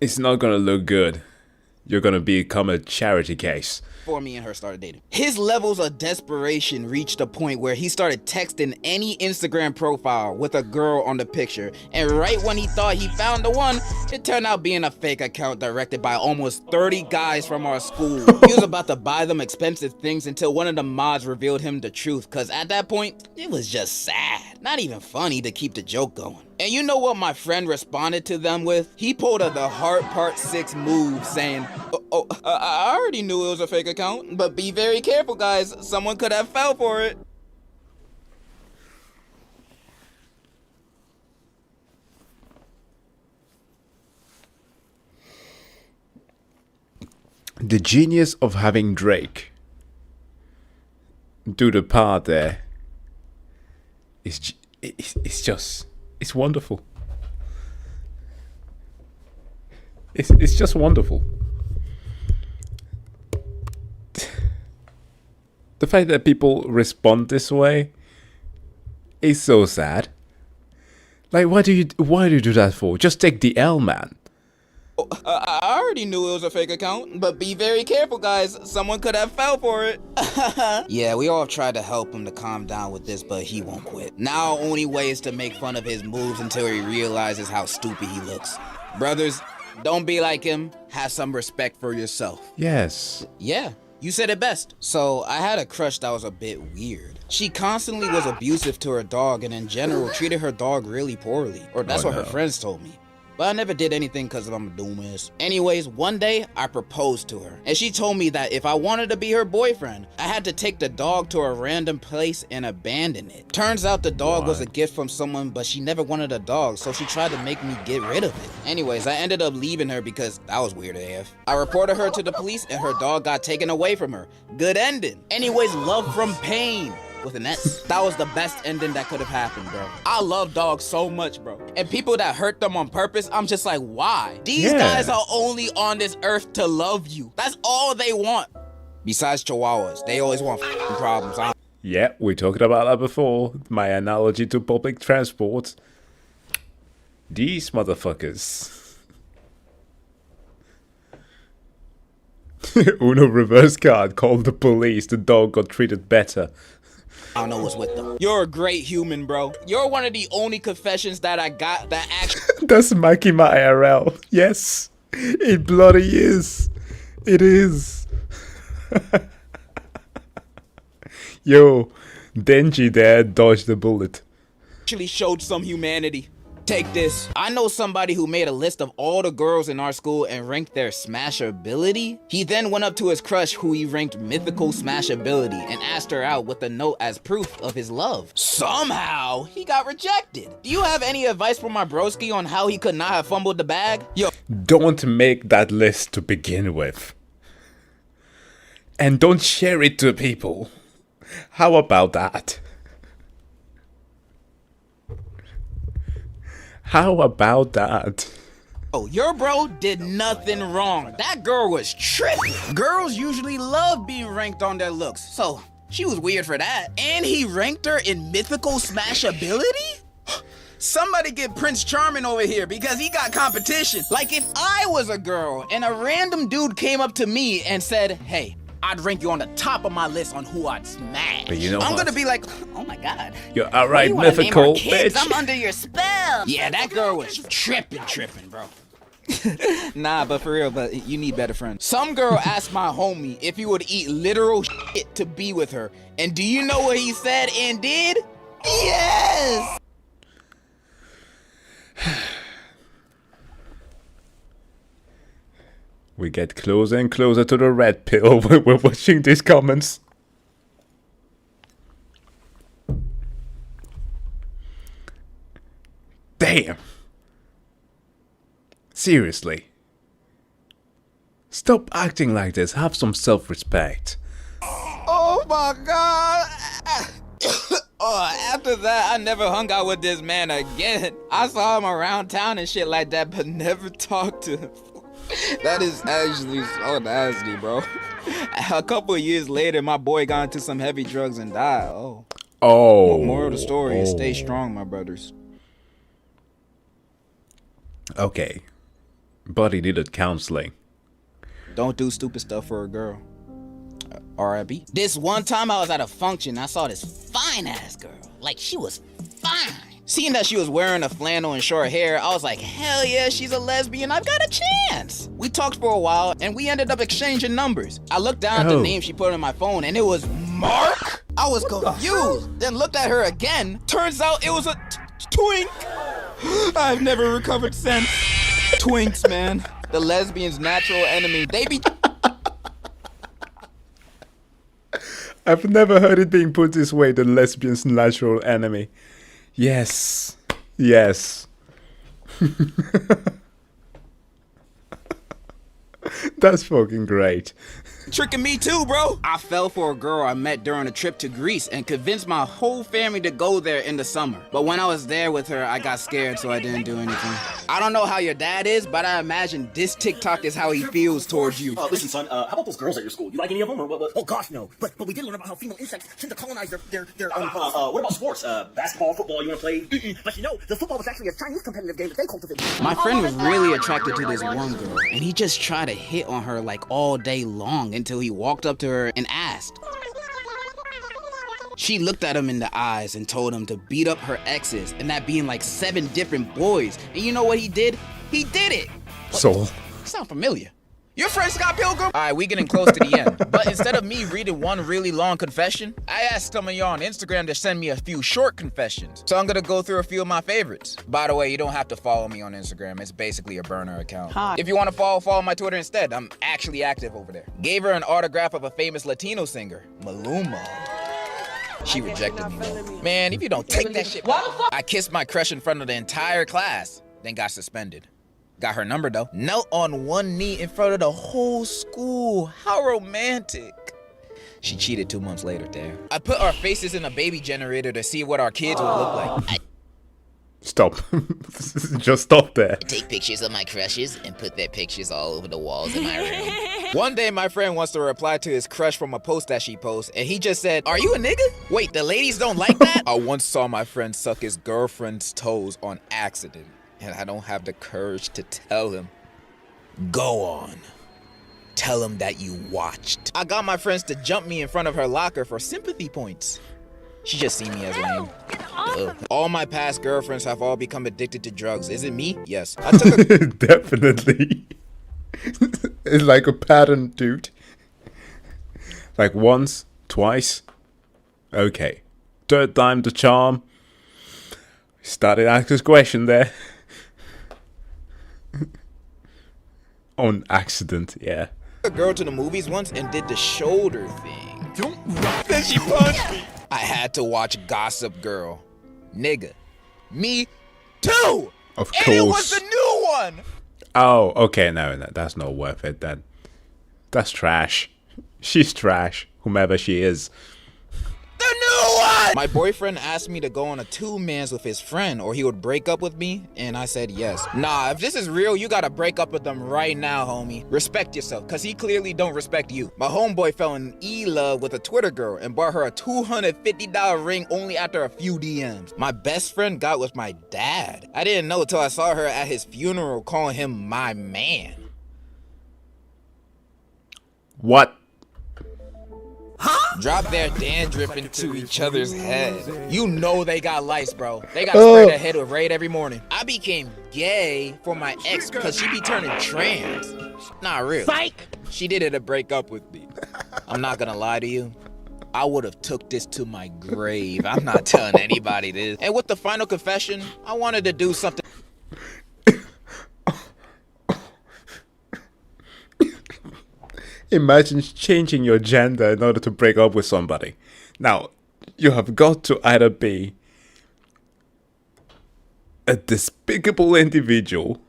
It's not gonna look good. You're gonna become a charity case. Before me and her started dating. His levels of desperation reached a point where he started texting any Instagram profile with a girl on the picture, and right when he thought he found the one, it turned out being a fake account directed by almost 30 guys from our school. He was about to buy them expensive things until one of the mods revealed him the truth, cause at that point, it was just sad. Not even funny to keep the joke going. And you know what my friend responded to them with? He pulled the Heart Part 6 move saying, I already knew it was a fake account, but be very careful, guys. Someone could have fell for it. The genius of having Drake do the part there is it's wonderful. It's just wonderful. The fact that people respond this way is so sad. Like, why do you do that for? Just take the L, man. I already knew it was a fake account, but be very careful, guys. Someone could have fell for it. Yeah, we all tried to help him to calm down with this, but he won't quit. Now, our only way is to make fun of his moves until he realizes how stupid he looks. Brothers, don't be like him. Have some respect for yourself. Yes. Yeah, you said it best. So, I had a crush that was a bit weird. She constantly was abusive to her dog and in general treated her dog really poorly. Or that's what her friends told me. but I never did anything because I'm a dumbass. Anyways, one day I proposed to her, and she told me that if I wanted to be her boyfriend, I had to take the dog to a random place and abandon it. Turns out the dog was a gift from someone, but she never wanted a dog, so she tried to make me get rid of it. Anyways, I ended up leaving her because that was weird AF. I reported her to the police and her dog got taken away from her. Good ending. Anyways, love from pain. With an S. That was the best ending that could have happened, bro. I love dogs so much, bro. And people that hurt them on purpose, I'm just like, why? These guys are only on this earth to love you. That's all they want. Besides chihuahuas, they always want problems. Yeah, we talked about that before. My analogy to public transport. These motherfuckers. Uno reverse card, called the police. The dog got treated better. I don't know what's with them. You're a great human, bro. You're one of the only confessions that I got that actually... That's Mikey my IRL. Yes, it bloody is. It is. Yo, Denji there dodged the bullet. Actually showed some humanity. Take this. I know somebody who made a list of all the girls in our school and ranked their smashability. He then went up to his crush who he ranked mythical smashability and asked her out with a note as proof of his love. Somehow, he got rejected. Do you have any advice for my broski on how he could not have fumbled the bag? Yo. Don't make that list to begin with. And don't share it to people. How about that? How about that? Oh, your bro did nothing wrong. That girl was tripping. Girls usually love being ranked on their looks, so she was weird for that. And he ranked her in mythical smashability? Somebody get Prince Charming over here because he got competition. Like if I was a girl and a random dude came up to me and said, hey, I'd rank you on the top of my list on who I'd smash. But you know I'm what? gonna be like, oh my god. You're alright, mythical bitch. I'm under your spell. Yeah, that girl was tripping, bro. Nah, but for real, but you need better friends. Some girl asked my homie if he would eat literal shit to be with her. And do you know what he said and did? Yes! We get closer and closer to the red pill when we're watching these comments. Damn. Seriously. Stop acting like this. Have some self-respect. Oh my god. Oh, after that, I never hung out with this man again. I saw him around town and shit like that, but never talked to him. That is actually so nasty, bro. A couple of years later, my boy got into some heavy drugs and died. Oh. Moral of the story is stay strong, my brothers. Okay. But he needed counseling. Don't do stupid stuff for a girl. R.I.P. This one time I was at a function, I saw this fine-ass girl. Like, she was fine. Seeing that she was wearing a flannel and short hair, I was like, hell yeah, she's a lesbian, I've got a chance. We talked for a while, and we ended up exchanging numbers. I looked down at the name she put on my phone, and it was Mark? I was confused, then looked at her again. Turns out it was a twink. I've never recovered since. Twinks, man. The lesbian's natural enemy. They be... I've never heard it being put this way, the lesbian's natural enemy. Yes. Yes. That's fucking great. Tricking me too, bro. I fell for a girl I met during a trip to Greece and convinced my whole family to go there in the summer. But when I was there with her, I got scared, so I didn't do anything. I don't know how your dad is, but I imagine this TikTok is how he feels towards you. Listen, son, how about those girls at your school? You like any of them? Or what? Oh, gosh, no. But we did learn about how female insects tend to colonize their what about sports? Basketball, football, you want to play? But you know, the football was actually a Chinese competitive game that they cultivated. My friend was really attracted to this one girl, and he just tried to hit on her like all day long until he walked up to her and asked. She looked at him in the eyes and told him to beat up her exes, and that being like 7 different boys. And you know what he did? He did it! So? Sound familiar. Your friend Scott Pilgrim? Alright, we getting close to the end. But instead of me reading one really long confession, I asked some of y'all on Instagram to send me a few short confessions. So I'm gonna go through a few of my favorites. By the way, you don't have to follow me on Instagram. It's basically a burner account. Hi. If you want to follow my Twitter instead. I'm actually active over there. Gave her an autograph of a famous Latino singer, Maluma. She rejected me though. Man, if you don't take that shit. I kissed my crush in front of the entire class, then got suspended. Got her number though. Knelt on one knee in front of the whole school. How romantic. She cheated 2 months later, damn. I put our faces in a baby generator to see what our kids would look like. Stop. Just stop there. I take pictures of my crushes and put their pictures all over the walls in my room. One day my friend wants to reply to his crush from a post that she posts, and he just said, "Are you a nigga?" Wait, the ladies don't like that? I once saw my friend suck his girlfriend's toes on accident, and I don't have the courage to tell him. Go on. Tell him that you watched. I got my friends to jump me in front of her locker for sympathy points. She just see me as lame. All my past girlfriends have all become addicted to drugs. Is it me? Yes. I took a Definitely. It's like a pattern, dude. Like once, twice. Okay. Third time the charm. Started asking this question there. On accident, yeah. A girl to the movies once and did the shoulder thing. Then she punched me. I had to watch Gossip Girl. Nigga. Me too! Of and course. it was the new one! Oh, okay, no, that's not worth it then. That's trash. She's trash, whomever she is. The new one! My boyfriend asked me to go on a 2-mans with his friend or he would break up with me, and I said yes. Nah, if this is real, you gotta break up with them right now, homie. Respect yourself, cause he clearly don't respect you. My homeboy fell in love with a Twitter girl and bought her a $250 ring only after a few DMs. My best friend got with my dad. I didn't know till I saw her at his funeral calling him my man. What? Huh? Drop their dandruff into each other's head. You know they got lice, bro. They gotta spray their head with Raid every morning. I became gay for my ex because she be turning trans. Not real. Psych! She did it to break up with me. I'm not gonna lie to you. I would have took this to my grave. I'm not telling anybody this. And with the final confession, I wanted to do something. Imagine changing your gender in order to break up with somebody. Now, you have got to either be a despicable individual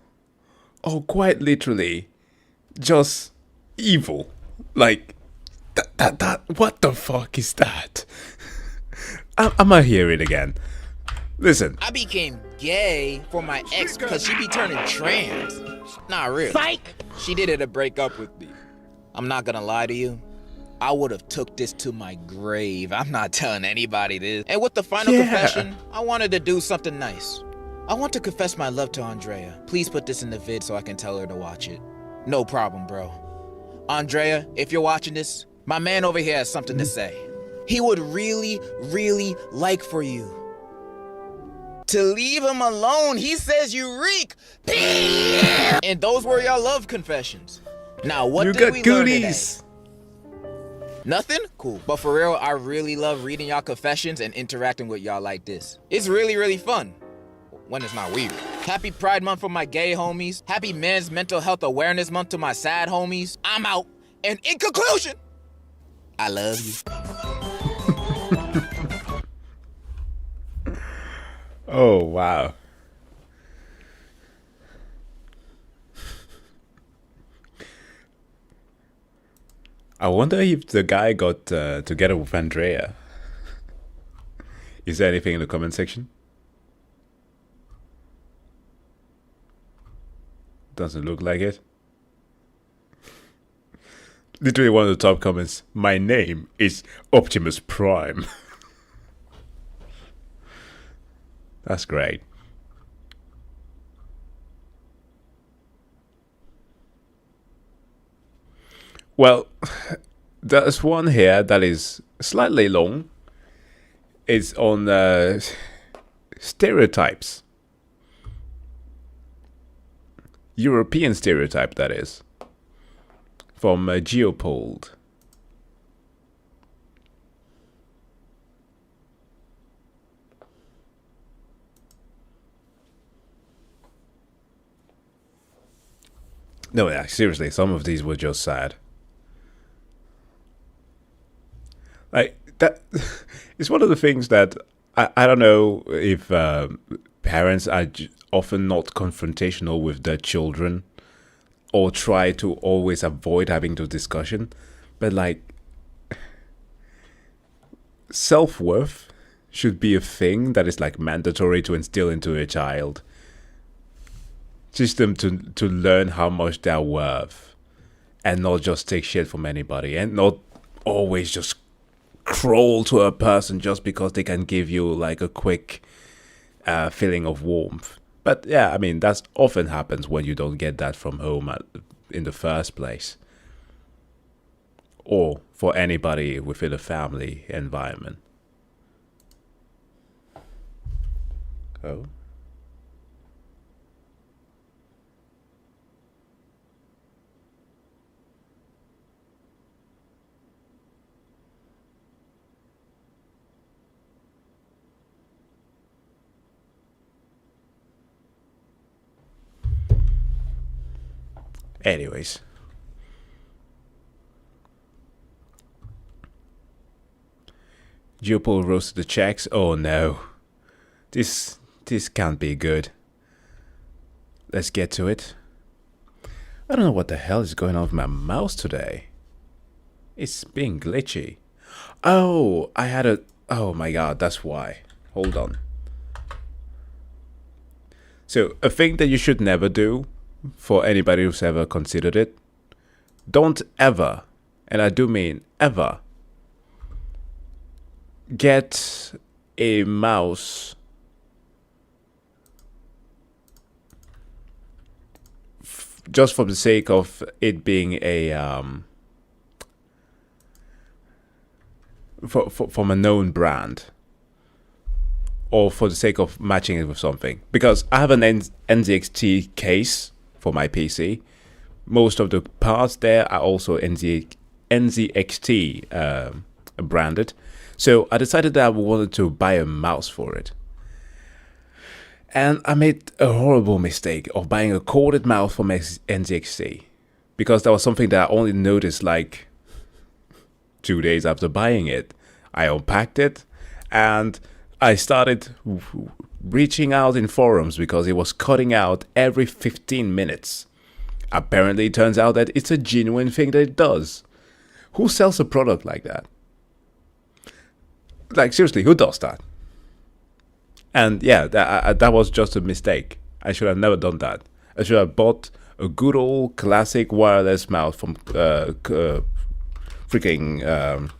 or quite literally just evil. Like, what the fuck is that? I'm gonna hear it again. Listen. I became gay for my ex because she be turning trans. Not real. Psych! She did it to break up with me. I'm not gonna lie to you. I would have took this to my grave. I'm not telling anybody this. And with the final confession, I wanted to do something nice. I want to confess my love to Andrea. Please put this in the vid so I can tell her to watch it. No problem, bro. Andrea, if you're watching this, my man over here has something to say. He would really, really like for you to leave him alone. He says you reek. And those were your love confessions. Now, what did we learn today? Nothing? Cool. But for real, I really love reading y'all confessions and interacting with y'all like this. It's really, really fun. When it's not weird. Happy Pride Month for my gay homies. Happy Men's Mental Health Awareness Month to my sad homies. I'm out. And in conclusion, I love you. Oh, wow. I wonder if the guy got together with Andrea. Is there anything in the comment section? Doesn't look like it. Literally one of the top comments. My name is Optimus Prime. That's great. Well, there's one here that is slightly long. It's on stereotypes. European stereotype, that is. from Geopold. No, yeah, seriously, some of these were just sad. Like that, it's one of the things that I don't know if parents are often not confrontational with their children, or try to always avoid having the discussion, but like self-worth should be a thing that is like mandatory to instill into a child. Teach them to learn how much they're worth, and not just take shit from anybody, and not always just crawl to a person just because they can give you like a quick feeling of warmth. But yeah, I mean, that often happens when you don't get that from home in the first place, or for anybody within a family environment. Oh. Anyways. Geopol roasted the Czechs. Oh no. This can't be good. Let's get to it. I don't know what the hell is going on with my mouse today. It's being glitchy. Oh, I had a... Oh my god, that's why. Hold on. So, a thing that you should never do, for anybody who's ever considered it, don't ever, and I do mean ever, get a mouse just for the sake of it being a from a known brand, or for the sake of matching it with something. Because I have an NZXT case for my PC. Most of the parts there are also NZXT branded. So I decided that I wanted to buy a mouse for it. And I made a horrible mistake of buying a corded mouse from NZXT. Because that was something that I only noticed like 2 days after buying it. I unpacked it and I started reaching out in forums because it was cutting out every 15 minutes. Apparently it turns out that it's a genuine thing that it does. Who sells a product like that? Like seriously, who does that? And yeah, that was just a mistake. I should have never done that. I should have bought a good old classic wireless mouse from freaking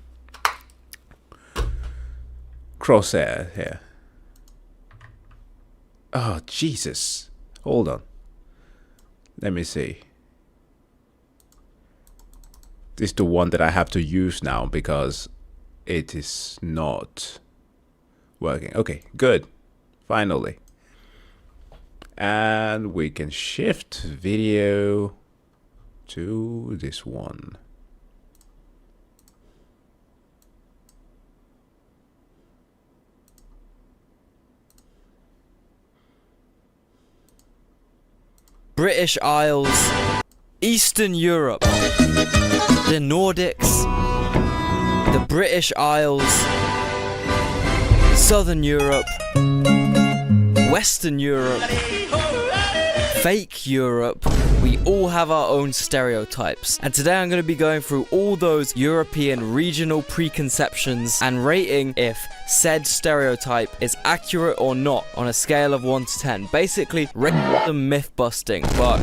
Crosshair here. Oh, Jesus. Hold on. Let me see. This is the one that I have to use now because it is not working. Okay, good. Finally. And we can shift video to this one. British Isles, Eastern Europe, the Nordics, the British Isles, Southern Europe, Western Europe, fake Europe. We all have our own stereotypes, and today I'm going to be going through all those European regional preconceptions and rating if said stereotype is accurate or not on a scale of 1 to 10. Basically, random myth busting, but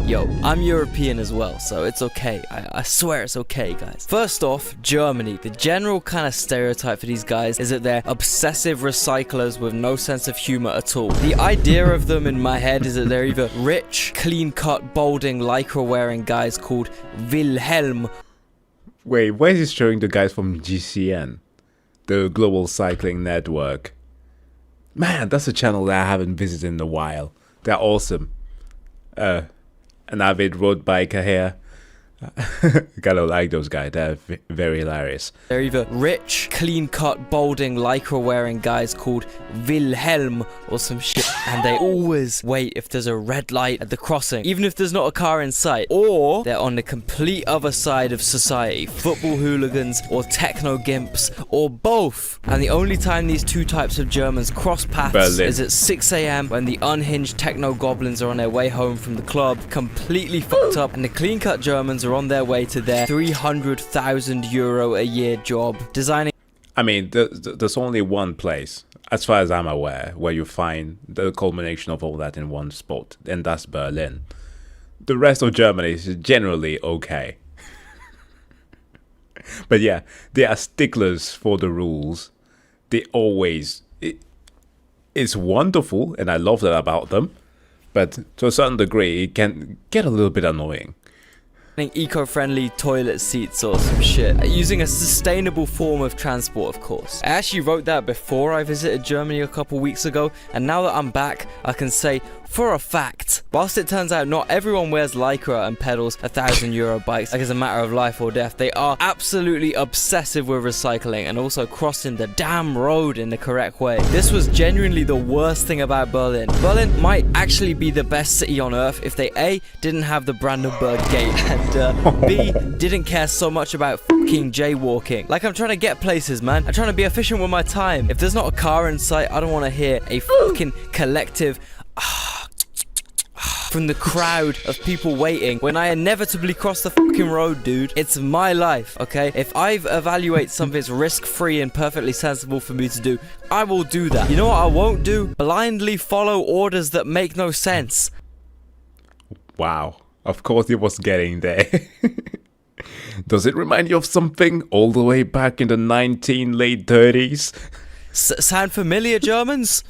yo, I'm European as well, so it's okay. I swear it's okay, guys. First off, Germany. The general kind of stereotype for these guys is that they're obsessive recyclers with no sense of humor at all. The idea of them in my head is that they're either rich, clean-cut, balding, lycra-wearing guys called Wilhelm. Wait, why is it showing the guys from GCN? The Global Cycling Network. Man, that's a channel that I haven't visited in a while. They're awesome. An avid road biker here. Kind of like those guys. They're very hilarious. They're either rich, clean-cut, balding, lycra-wearing guys called Wilhelm or some shit, and they always wait if there's a red light at the crossing, even if there's not a car in sight. Or they're on the complete other side of society, football hooligans or techno-gimps, or both. And the only time these two types of Germans cross paths is at 6 a.m. when the unhinged techno-goblins are on their way home from the club, completely fucked up, and the clean-cut Germans are on their way to their €300,000 a year job designing. I mean, there's only one place, as far as I'm aware, where you find the culmination of all that in one spot, and that's Berlin. The rest of Germany is generally okay. But yeah, they are sticklers for the rules. They always... It's wonderful, and I love that about them. But to a certain degree, it can get a little bit annoying. Eco-friendly toilet seats or some shit, using a sustainable form of transport, of course. I actually wrote that before I visited Germany a couple weeks ago, and now that I'm back, I can say for a fact, whilst it turns out not everyone wears lycra and pedals €1,000 bikes like it's a matter of life or death, they are absolutely obsessive with recycling and also crossing the damn road in the correct way. This was genuinely the worst thing about Berlin. Berlin might actually be the best city on earth if they A, didn't have the Brandenburg Gate, and B, didn't care so much about fucking jaywalking. Like, I'm trying to get places, man. I'm trying to be efficient with my time. If there's not a car in sight, I don't want to hear a fucking collective from the crowd of people waiting when I inevitably cross the fucking road, dude. It's my life, okay? If I evaluate something that's risk-free and perfectly sensible for me to do, I will do that. You know what I won't do? Blindly follow orders that make no sense. Wow. Of course it was getting there. Does it remind you of something all the way back in the late 30s? Sound familiar, Germans?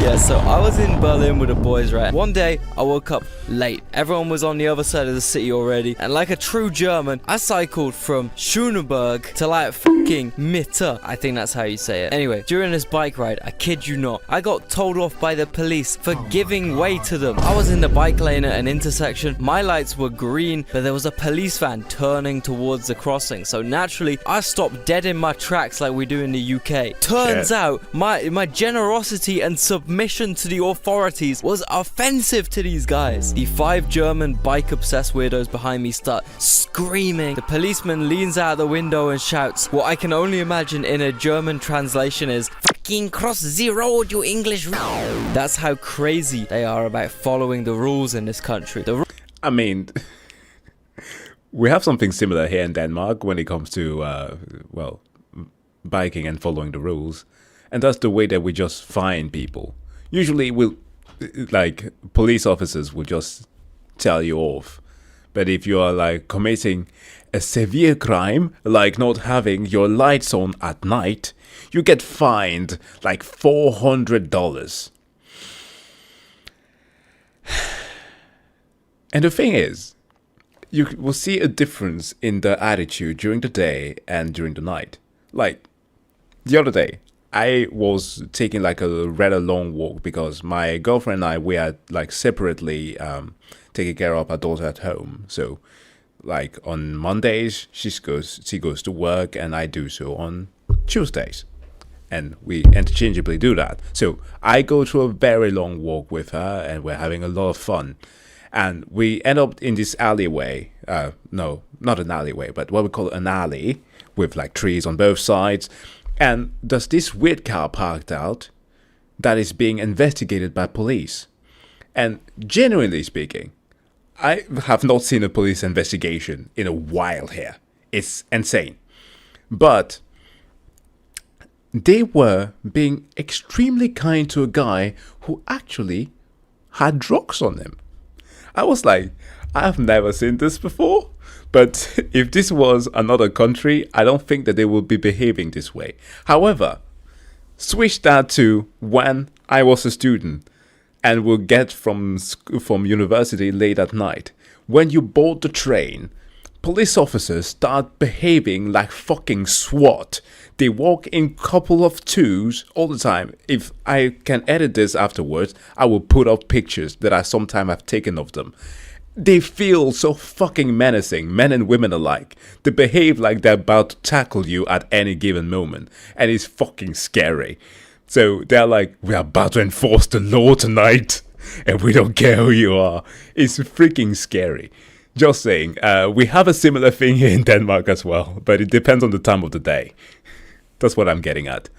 Yeah, so I was in Berlin with the boys, right? One day, I woke up late. Everyone was on the other side of the city already. And like a true German, I cycled from Schöneberg to like fucking Mitte. I think that's how you say it. Anyway, during this bike ride, I kid you not, I got told off by the police for giving way to them. I was in the bike lane at an intersection. My lights were green, but there was a police van turning towards the crossing. So naturally, I stopped dead in my tracks like we do in the UK. Turns out, my generosity and submission to the authorities was offensive to these guys. The 5 German bike-obsessed weirdos behind me start screaming. The policeman leans out the window and shouts, what I can only imagine in a German translation is, fucking cross the road, you English. That's how crazy they are about following the rules in this country. I mean, we have something similar here in Denmark when it comes to, well, biking and following the rules. And that's the way that we just fine people. Usually, like, police officers will just tell you off. But if you are, like, committing a severe crime, like not having your lights on at night, you get fined, like, $400. And the thing is, you will see a difference in the attitude during the day and during the night. Like, the other day, I was taking like a rather long walk because my girlfriend and I, we are like separately taking care of our daughter at home. So like on Mondays, she goes to work and I do so on Tuesdays. And we interchangeably do that. So I go to a very long walk with her and we're having a lot of fun. And we end up in this alleyway. No, not an alleyway, but what we call an alley with like trees on both sides. And there's this weird car parked out that is being investigated by police. And genuinely speaking, I have not seen a police investigation in a while here. It's insane. But they were being extremely kind to a guy who actually had drugs on him. I was like, I've never seen this before. But if this was another country, I don't think that they would be behaving this way. However, switch that to when I was a student and would get from university late at night. When you board the train, police officers start behaving like fucking SWAT. They walk in couple of twos all the time. If I can edit this afterwards, I will put up pictures that I sometime have taken of them. they feel so fucking menacing, men and women alike. They behave like they're about to tackle you at any given moment, and it's fucking scary. So they're like, we're about to enforce the law tonight, and we don't care who you are. It's freaking scary. Just saying, we have a similar thing here in Denmark as well, but it depends on the time of the day. That's what I'm getting at.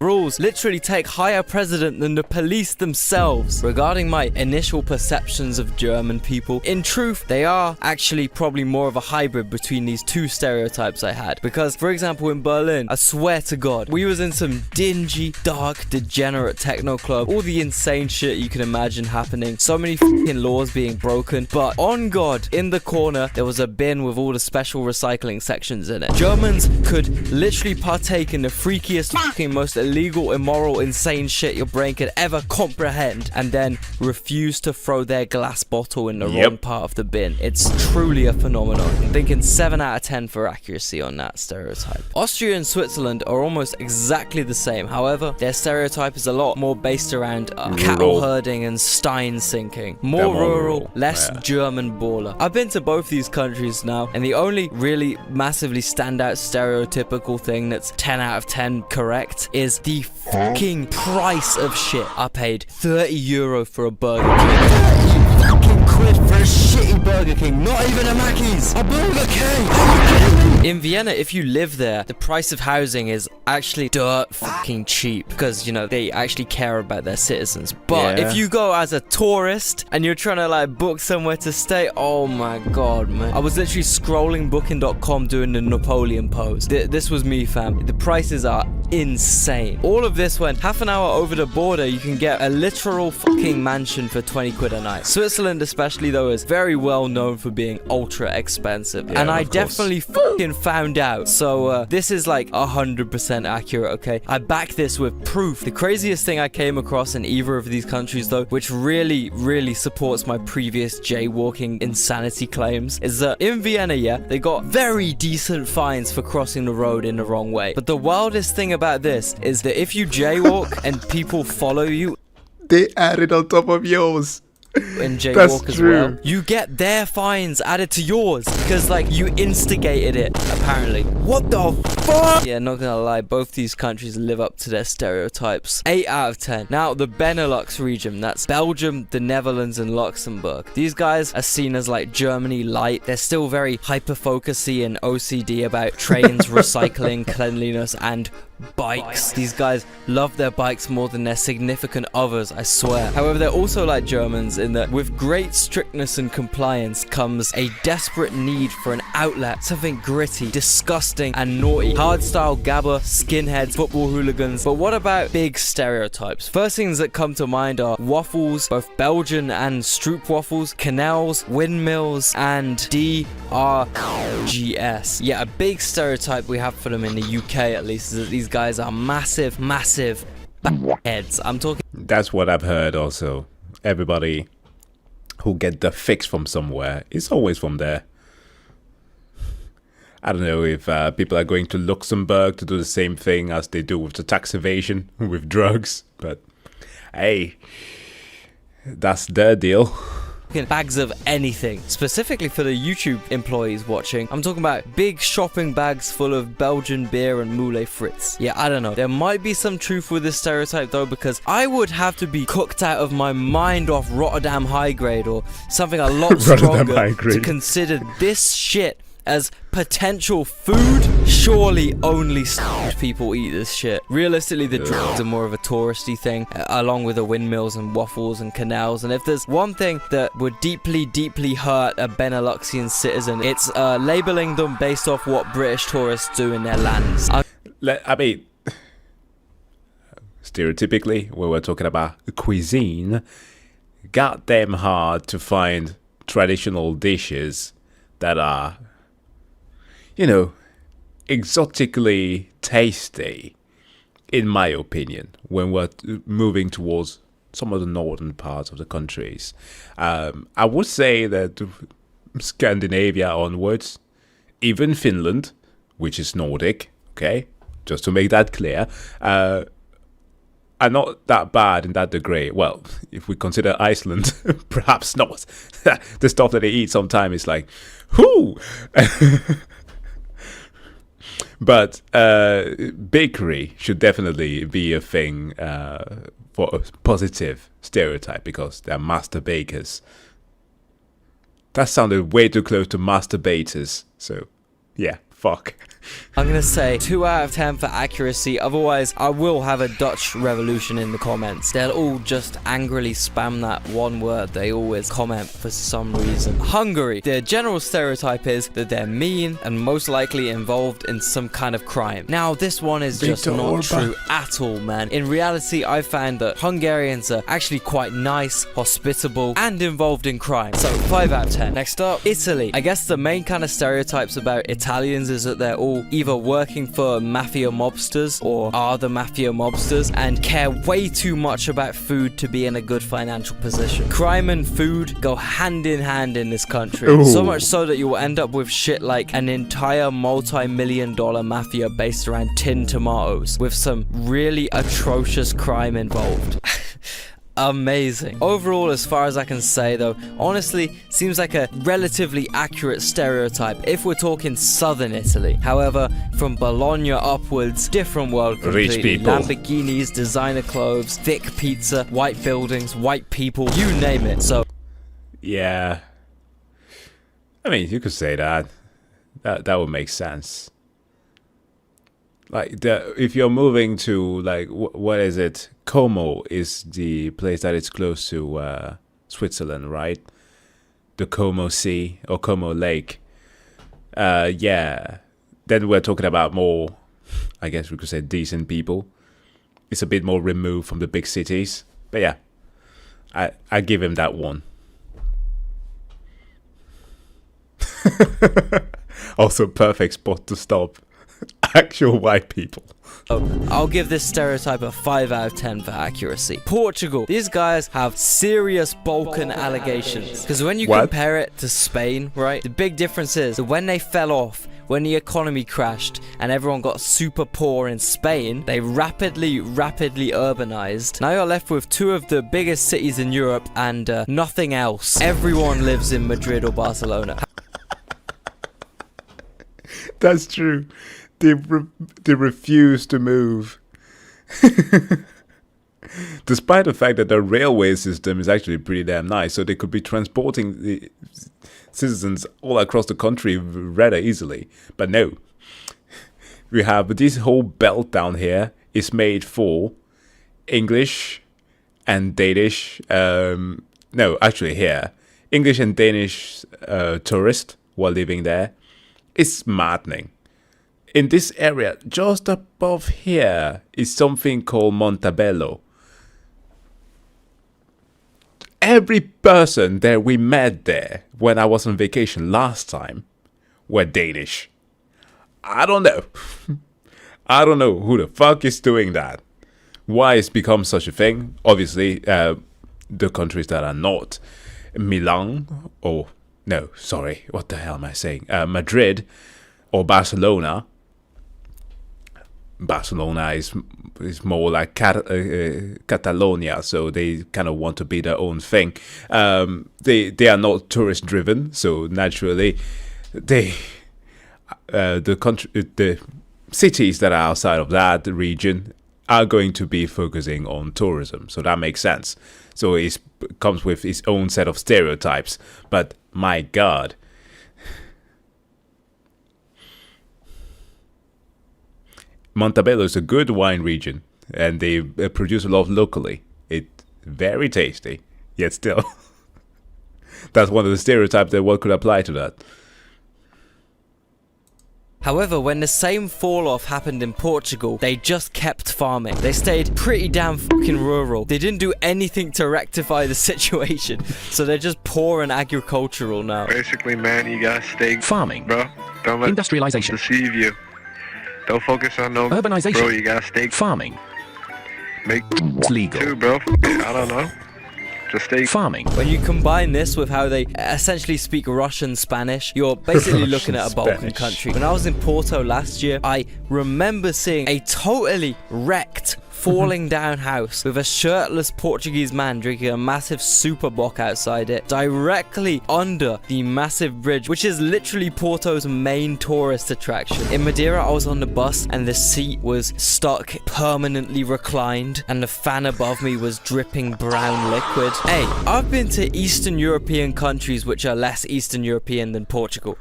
Rules literally take higher precedent than the police themselves. Regarding my initial perceptions of German people, in truth, they are actually probably more of a hybrid between these two stereotypes I had. Because, for example, in Berlin, I swear to God, we was in some dingy, dark, degenerate techno club, all the insane shit you can imagine happening, so many fucking laws being broken, but on God, in the corner, there was a bin with all the special recycling sections in it. Germans could literally partake in the freakiest, fucking most illegal, immoral, insane shit your brain could ever comprehend, and then refuse to throw their glass bottle in the wrong part of the bin. It's truly a phenomenon. I'm thinking 7 out of 10 for accuracy on that stereotype. Austria and Switzerland are almost exactly the same. However, their stereotype is a lot more based around cattle herding and stein sinking. More rural, less German baller. I've been to both these countries now, and the only really massively standout stereotypical thing that's 10 out of 10 correct is the fucking price of shit. I paid €30 for a Burger King. Fucking quid for a shitty Burger King, not even a Mackey's, a Burger King. In Vienna, if you live there, the price of housing is actually dirt fucking cheap because, you know, they actually care about their citizens. But if you go as a tourist and you're trying to like book somewhere to stay, oh my God, man. I was literally scrolling booking.com doing the Napoleon pose. This was me, fam. The prices are insane. All of this when half an hour over the border, you can get a literal fucking mansion for 20 quid a night. Switzerland especially though is very well known for being ultra expensive, and I definitely fucking found out. So this is like 100% accurate, okay? I back this with proof. The craziest thing I came across in either of these countries though, which really supports my previous jaywalking insanity claims, is that in Vienna, they got very decent fines for crossing the road in the wrong way. But the wildest thing about this is that if you jaywalk and people follow you, they add it on top of yours. And jaywalk as well, you get their fines added to yours because like you instigated it apparently. What the fuck? Yeah, not gonna lie, both these countries live up to their stereotypes. 8 out of 10. Now the Benelux region, that's Belgium, the Netherlands and Luxembourg. These guys are seen as like Germany light. They're still very hyper-focusy and OCD about trains, recycling, cleanliness and bikes. These guys love their bikes more than their significant others, I swear. However, they're also like Germans in that with great strictness and compliance comes a desperate need for an outlet, something gritty, disgusting and naughty. Hardstyle gabber, skinheads, football hooligans. But what about big stereotypes? First things that come to mind are waffles, both Belgian and Stroop waffles, canals, windmills and DRGS. Yeah, a big stereotype we have for them in the UK at least is that these guys are massive heads. I'm talking. That's what I've heard also. Everybody who get the fix from somewhere is always from there. I don't know if people are going to Luxembourg to do the same thing as they do with the tax evasion with drugs, but hey, that's their deal. Bags of anything. Specifically for the YouTube employees watching, I'm talking about big shopping bags full of Belgian beer and moule frites. Yeah, I don't know. There might be some truth with this stereotype though, because I would have to be cooked out of my mind off Rotterdam High Grade or something a lot stronger to consider this shit as potential food. Surely only people eat this shit. Realistically, the drugs are more of a touristy thing, along with the windmills and waffles and canals. And if there's one thing that would deeply hurt a Beneluxian citizen, it's labeling them based off what British tourists do in their lands. I mean, stereotypically, when we're talking about cuisine, goddamn hard to find traditional dishes that are, you know, exotically tasty, in my opinion, when we're moving towards some of the northern parts of the countries. I would say that Scandinavia onwards, even Finland, which is Nordic, okay, just to make that clear, are not that bad in that degree. Well, if we consider Iceland, perhaps not. The stuff that they eat sometimes is like, whoo! But bakery should definitely be a thing for a positive stereotype because they're master bakers. That sounded way too close to masturbators. So, yeah, fuck. I'm gonna say 2 out of 10 for accuracy, otherwise I will have a Dutch revolution in the comments. They'll all just angrily spam that one word they always comment for some reason. Hungary. Their general stereotype is that they're mean and most likely involved in some kind of crime. Now this one is just not true at all, man. In reality, I found that Hungarians are actually quite nice, hospitable, and involved in crime. So 5 out of 10. Next up, Italy. I guess the main kind of stereotypes about Italians is that they're all either working for mafia mobsters or are the mafia mobsters and care way too much about food to be in a good financial position. Crime and food go hand in hand in this country. Ooh. So much so that you will end up with shit like an entire multi-million-dollar mafia based around tinned tomatoes with some really atrocious crime involved. Amazing. Overall, as far as I can say though, honestly, seems like a relatively accurate stereotype if we're talking southern Italy. However, from Bologna upwards, different world completely. Rich people. Lamborghinis, designer clothes, thick pizza, white buildings, white people, you name it. So, yeah. I mean, you could say that. That would make sense. Like, if you're moving to, like, what is it? Como is the place that is close to Switzerland, right? The Como Sea or Como Lake. Yeah. Then we're talking about more, I guess we could say, decent people. It's a bit more removed from the big cities. But yeah, I give him that one. Also, perfect spot to stop. Actual white people. I'll give this stereotype a 5 out of 10 for accuracy. Portugal. These guys have serious Balkan allegations. Because when you compare it to Spain, right, the big difference is that when they fell off, when the economy crashed and everyone got super poor in Spain, they rapidly urbanized. Now you're left with 2 of the biggest cities in Europe and nothing else. Everyone lives in Madrid or Barcelona. That's true. They refuse to move. Despite the fact that the railway system is actually pretty damn nice, so they could be transporting the citizens all across the country rather easily. But no. We have this whole belt down here is made for English and Danish. No, actually here. English and Danish tourists who are living there. It's maddening. In this area, just above here, is something called Montebello. Every person that we met there when I was on vacation last time were Danish. I don't know. I don't know who the fuck is doing that. Why it's become such a thing? Obviously, the countries that are not Milan or... No, sorry, what the hell am I saying? Madrid or Barcelona. Barcelona is more like Catalonia, so they kind of want to be their own thing. They are not tourist driven, so naturally, the cities that are outside of that region are going to be focusing on tourism. So that makes sense. So it comes with its own set of stereotypes. But my God. Montebello is a good wine region, and they produce a lot locally. It's very tasty, yet still. That's one of the stereotypes that one could apply to that. However, when the same fall-off happened in Portugal, they just kept farming. They stayed pretty damn fucking rural. They didn't do anything to rectify the situation, so they're just poor and agricultural now. Basically, man, you gotta stay farming, bro. Don't let industrialization deceive you. Don't focus on no urbanization. Bro, you gotta stay farming. Make legal too, bro. I don't know. Just stay farming. When you combine this with how they essentially speak Russian Spanish, you're basically looking at a Balkan country. When I was in Porto last year, I remember seeing a totally wrecked falling down house with a shirtless Portuguese man drinking a massive super bock outside it, directly under the massive bridge, which is literally Porto's main tourist attraction. In Madeira, I was on the bus and the seat was stuck permanently reclined and the fan above me was dripping brown liquid. Hey, I've been to Eastern European countries which are less Eastern European than Portugal.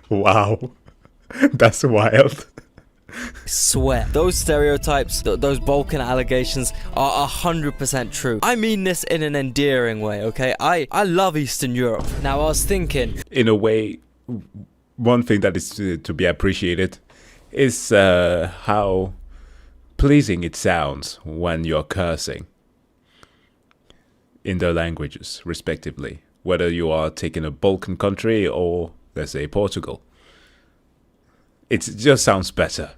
Wow. That's wild. Swear, those stereotypes, those Balkan allegations are 100% true. I mean this in an endearing way, okay? I love Eastern Europe. Now, I was thinking... In a way, one thing that is to be appreciated is how pleasing it sounds when you're cursing in their languages, respectively. Whether you are taking a Balkan country or, let's say, Portugal. It just sounds better.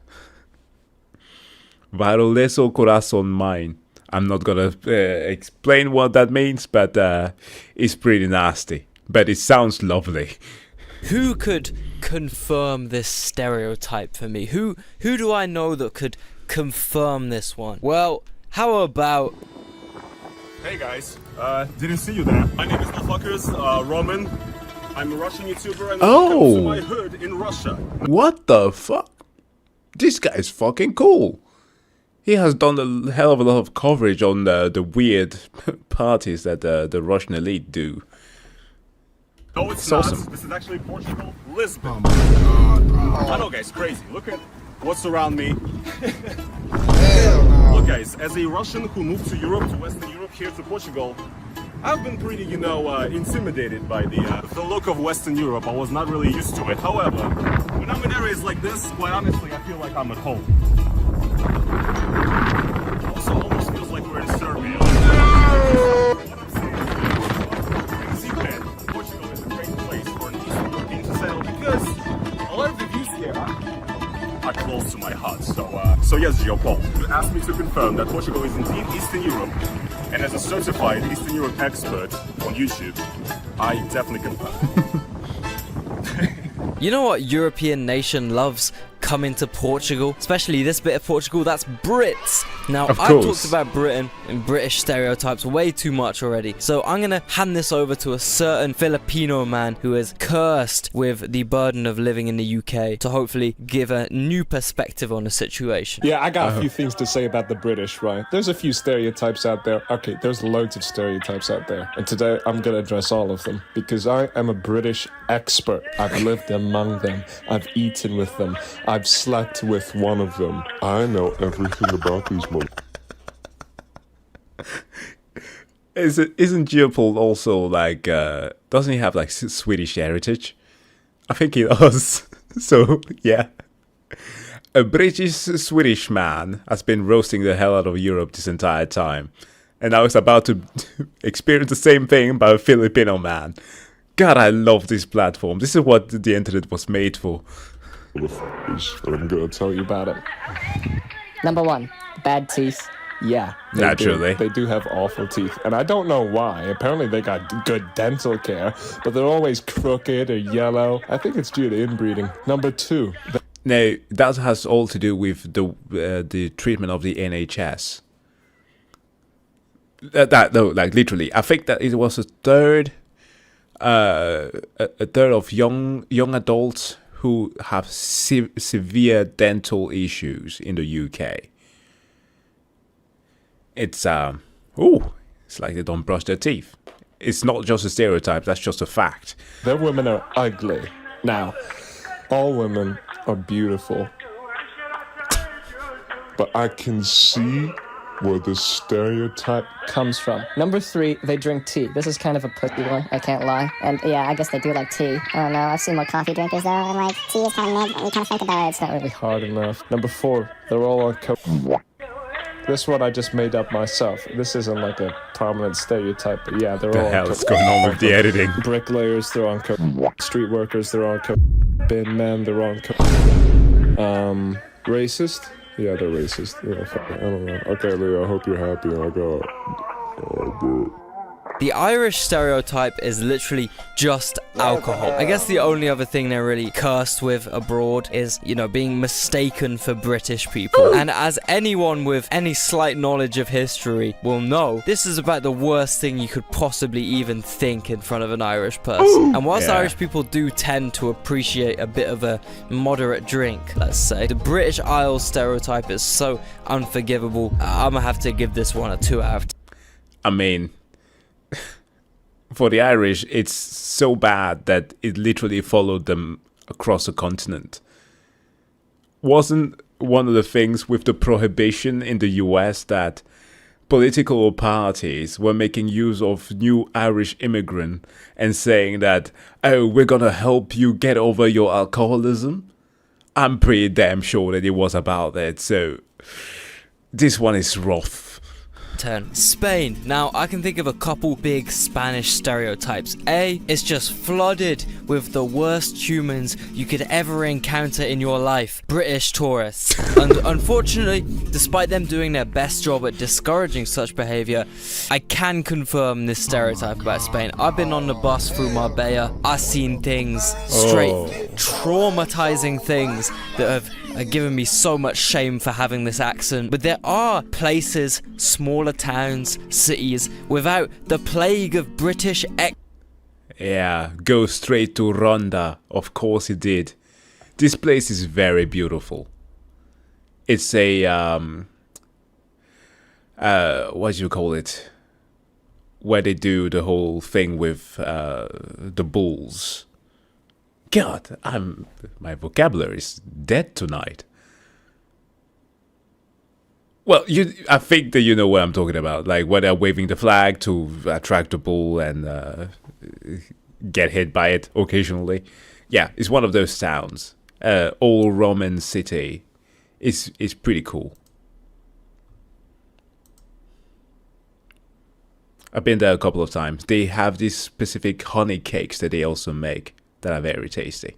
Varoleso corazón mine. I'm not gonna explain what that means, but it's pretty nasty. But it sounds lovely. Who could confirm this stereotype for me? Who do I know that could confirm this one? Well, how about... Hey guys, didn't see you there. My name is motherfuckers, Roman. I'm a Russian YouTuber and welcome to my hood in Russia. What the fuck? This guy's fucking cool. He has done a hell of a lot of coverage on the weird parties that the Russian elite do. No, it's not. Awesome. This is actually Portugal, Lisbon. I know, guys, crazy. Look at what's around me. Look, guys, as a Russian who moved to Europe, to Western Europe, here to Portugal, I've been pretty, intimidated by the look of Western Europe. I was not really used to it. However, when I'm in areas like this, quite honestly, I feel like I'm at home. It also almost feels like we're in Serbia. What I'm saying is, Portugal is a great place for an Eastern European to settle because a lot of the views here are close to my heart. So yes, Gio-Paul, you asked me to confirm that Portugal is indeed Eastern Europe. And as a certified Eastern Europe expert on YouTube, I definitely confirm. You know what European nation loves coming to Portugal? Especially this bit of Portugal, that's Brits. Now, I've talked about Britain and British stereotypes way too much already. So I'm going to hand this over to a certain Filipino man who is cursed with the burden of living in the UK to hopefully give a new perspective on the situation. Yeah, I got a few things to say about the British, right? There's a few stereotypes out there. Okay, there's loads of stereotypes out there. And today I'm going to address all of them because I am a British expert. I've lived among them. I've eaten with them. I've slept with one of them. I know everything about these motherfuckers. Isn't Gio-Paul also like, doesn't he have like Swedish heritage? I think he does. So, yeah. A British-Swedish man has been roasting the hell out of Europe this entire time. And I was about to experience the same thing by a Filipino man. God, I love this platform. This is what the internet was made for. I'm gonna tell you about it. Number one, bad teeth. Yeah, naturally. They do have awful teeth. And I don't know why. Apparently they got good dental care, but they're always crooked or yellow. I think it's due to inbreeding. Number two. No, that has all to do with the treatment of the NHS. No, like literally. I think that it was a third of young adults who have severe dental issues in the UK. It's it's like they don't brush their teeth. It's not just a stereotype, that's just a fact. Their women are ugly. Now, all women are beautiful. But I can see where the stereotype comes from. Number three, they drink tea. This is kind of a pussy one, I can't lie. And yeah, I guess they do like tea. I don't know, I've seen more coffee drinkers though, and like tea is kind of mid, and you kind of think about it, it's not really hard enough. Number four, they're all on coke. This one I just made up myself. This isn't like a prominent stereotype, but yeah, they're all on coke. The hell is going on with the editing? Bricklayers, they're on coke. Street workers, they're on coke. Bin men, they're on coke. Racist? Yeah, they're racist. Yeah, I don't know. Okay, Leo, I hope you're happy. I got... The Irish stereotype is literally just alcohol. I guess the only other thing they're really cursed with abroad is, you know, being mistaken for British people. And as anyone with any slight knowledge of history will know, this is about the worst thing you could possibly even think in front of an Irish person. And whilst Irish people do tend to appreciate a bit of a moderate drink, let's say, the British Isles stereotype is so unforgivable. I'm gonna have to give this one a 2 out of 10. I mean, for the Irish, it's so bad that it literally followed them across the continent. Wasn't one of the things with the prohibition in the US that political parties were making use of new Irish immigrant and saying that, oh, we're gonna help you get over your alcoholism? I'm pretty damn sure that it was about that, so this one is rough. Spain. Now, I can think of a couple big Spanish stereotypes. A, it's just flooded with the worst humans you could ever encounter in your life. British tourists. And unfortunately, despite them doing their best job at discouraging such behavior, I can confirm this stereotype about Spain. I've been on the bus through Marbella. I've seen things, straight traumatizing things that have given me so much shame for having this accent. But there are places, smaller towns, cities, without the plague of British Yeah, go straight to Ronda. Of course it did. This place is very beautiful. It's a, what do you call it? Where they do the whole thing with the bulls. God, my vocabulary is dead tonight. Well, I think that you know what I'm talking about. Like when they're waving the flag to attract the bull and get hit by it occasionally. Yeah, it's one of those towns. Old Roman city. It's pretty cool. I've been there a couple of times. They have these specific honey cakes that they also make that are very tasty.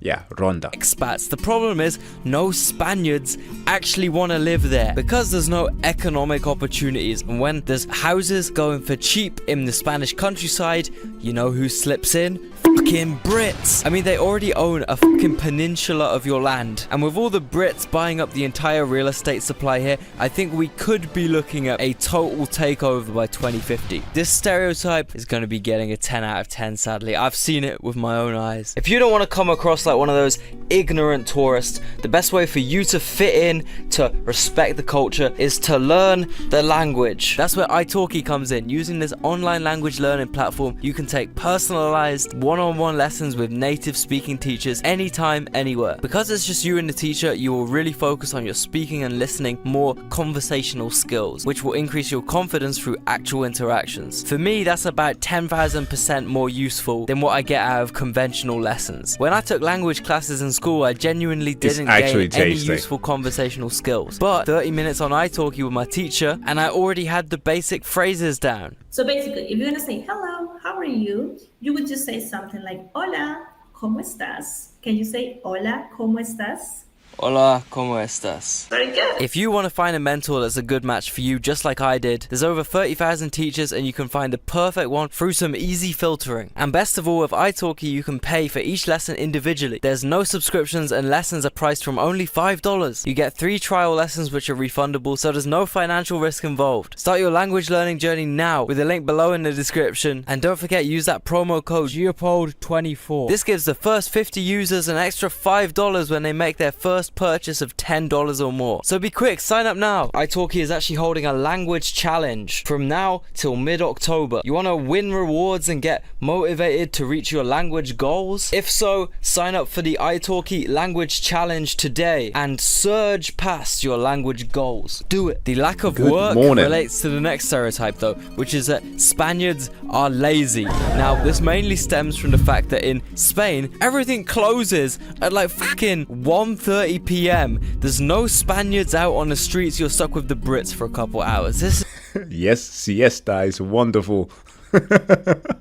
Yeah, Ronda. Expats. The problem is no Spaniards actually want to live there because there's no economic opportunities. And when there's houses going for cheap in the Spanish countryside, you know who slips in? Fucking Brits. I mean, they already own a fucking peninsula of your land. And with all the Brits buying up the entire real estate supply here, I think we could be looking at a total takeover by 2050. This stereotype is going to be getting a 10 out of 10, sadly. I've seen it with my own eyes. If you don't want to come across like one of those ignorant tourists, the best way for you to fit in, to respect the culture, is to learn the language. That's where italki comes in. Using this online language learning platform, you can take personalized one-on-one lessons with native speaking teachers anytime, anywhere. Because it's just you and the teacher, you will really focus on your speaking and listening, more conversational skills, which will increase your confidence through actual interactions. For me, that's about 10,000% more useful than what I get out of conventional lessons. When I took language classes in school, I genuinely didn't gain any useful conversational skills. But 30 minutes on italki with my teacher, and I already had the basic phrases down. So basically, if you're gonna say hello, how are you? You would just say something like hola, ¿cómo estás? Can you say hola, ¿cómo estás? Hola, ¿cómo estás? Very good. If you want to find a mentor that's a good match for you, just like I did, there's over 30,000 teachers and you can find the perfect one through some easy filtering. And best of all, with italki, you can pay for each lesson individually. There's no subscriptions and lessons are priced from only $5. You get 3 trial lessons which are refundable, so there's no financial risk involved. Start your language learning journey now with the link below in the description. And don't forget, use that promo code GEOPOD24. This gives the first 50 users an extra $5 when they make their first purchase of $10 or more. So be quick, sign up now. italki is actually holding a language challenge from now till mid-October. You want to win rewards and get motivated to reach your language goals? If so, sign up for the italki language challenge today and surge past your language goals. Do it. The lack of work relates to the next stereotype though, which is that Spaniards are lazy. Now, this mainly stems from the fact that in Spain, everything closes at like fucking 1:30 p.m. There's no Spaniards out on the streets. You're stuck with the Brits for a couple hours. This Yes, siesta is wonderful. The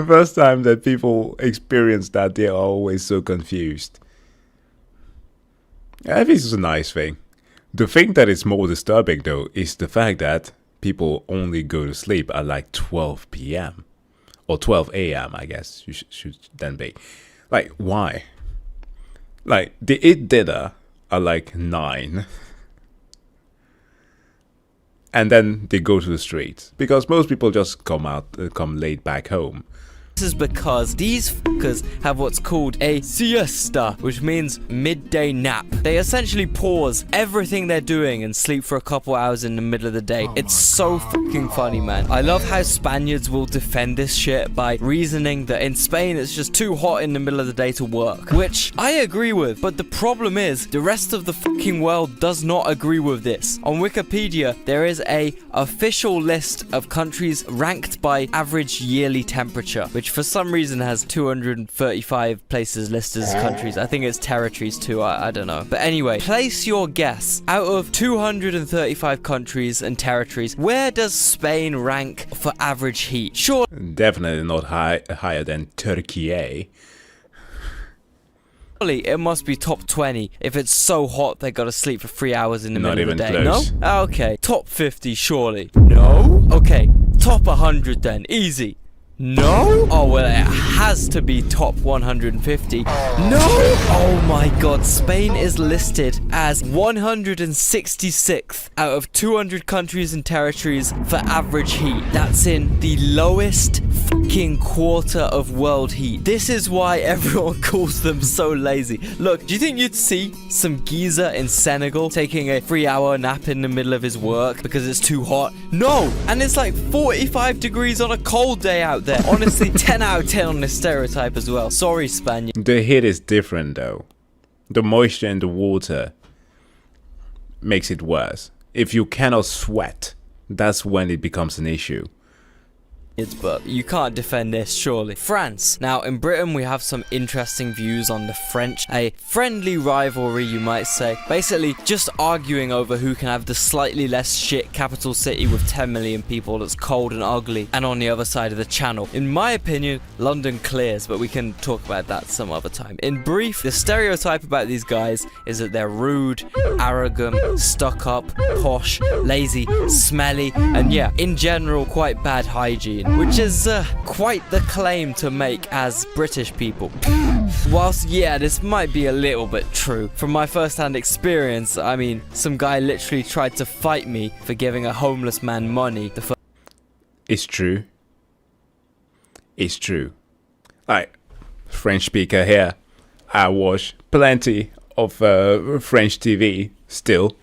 first time that people experience that, they are always so confused. I think it's a nice thing. The thing that is more disturbing, though, is the fact that people only go to sleep at like 12 p.m. or 12 a.m., I guess you should then be. Like, why? Like, they eat dinner at like 9. And then they go to the streets. Because most people just come late back home. This is because these fuckers have what's called a siesta, which means midday nap. They essentially pause everything they're doing and sleep for a couple hours in the middle of the day. It's so fucking funny, man. I love how Spaniards will defend this shit by reasoning that in Spain it's just too hot in the middle of the day to work, which I agree with, but the problem is the rest of the fucking world does not agree with this. On Wikipedia, there is a official list of countries ranked by average yearly temperature, which for some reason has 235 places listed as countries. I think it's territories too, I don't know. But anyway, place your guess. Out of 235 countries and territories, where does Spain rank for average heat? Sure. Definitely not higher than Turkey, eh? Surely it must be top 20. If it's so hot, they gotta sleep for 3 hours in the Not middle of the day. even close. No? Okay. Top 50, surely. No? Okay. Top 100 then. Easy. No? Oh, well, it has to be top 150. No! Oh my god, Spain is listed as 166th out of 200 countries and territories for average heat. That's in the lowest fucking quarter of world heat. This is why everyone calls them so lazy. Look, do you think you'd see some geezer in Senegal taking a 3-hour nap in the middle of his work because it's too hot? No! And it's like 45 degrees on a cold day out there. Honestly, 10 out of 10 on this stereotype as well. Sorry, Spaniard. The heat is different, though. The moisture in the water makes it worse. If you cannot sweat, that's when it becomes an issue. But you can't defend this, surely. France. Now, in Britain, we have some interesting views on the French. A friendly rivalry, you might say. Basically, just arguing over who can have the slightly less shit capital city with 10 million people that's cold and ugly, and on the other side of the channel. In my opinion, London clears, but we can talk about that some other time. In brief, the stereotype about these guys is that they're rude, arrogant, stuck up, posh, lazy, smelly, and yeah, in general, quite bad hygiene. Which is quite the claim to make as British people. Whilst, yeah, this might be a little bit true. From my first-hand experience, I mean, some guy literally tried to fight me for giving a homeless man money. It's true. It's true. Like, French speaker here. I watch plenty of French TV still.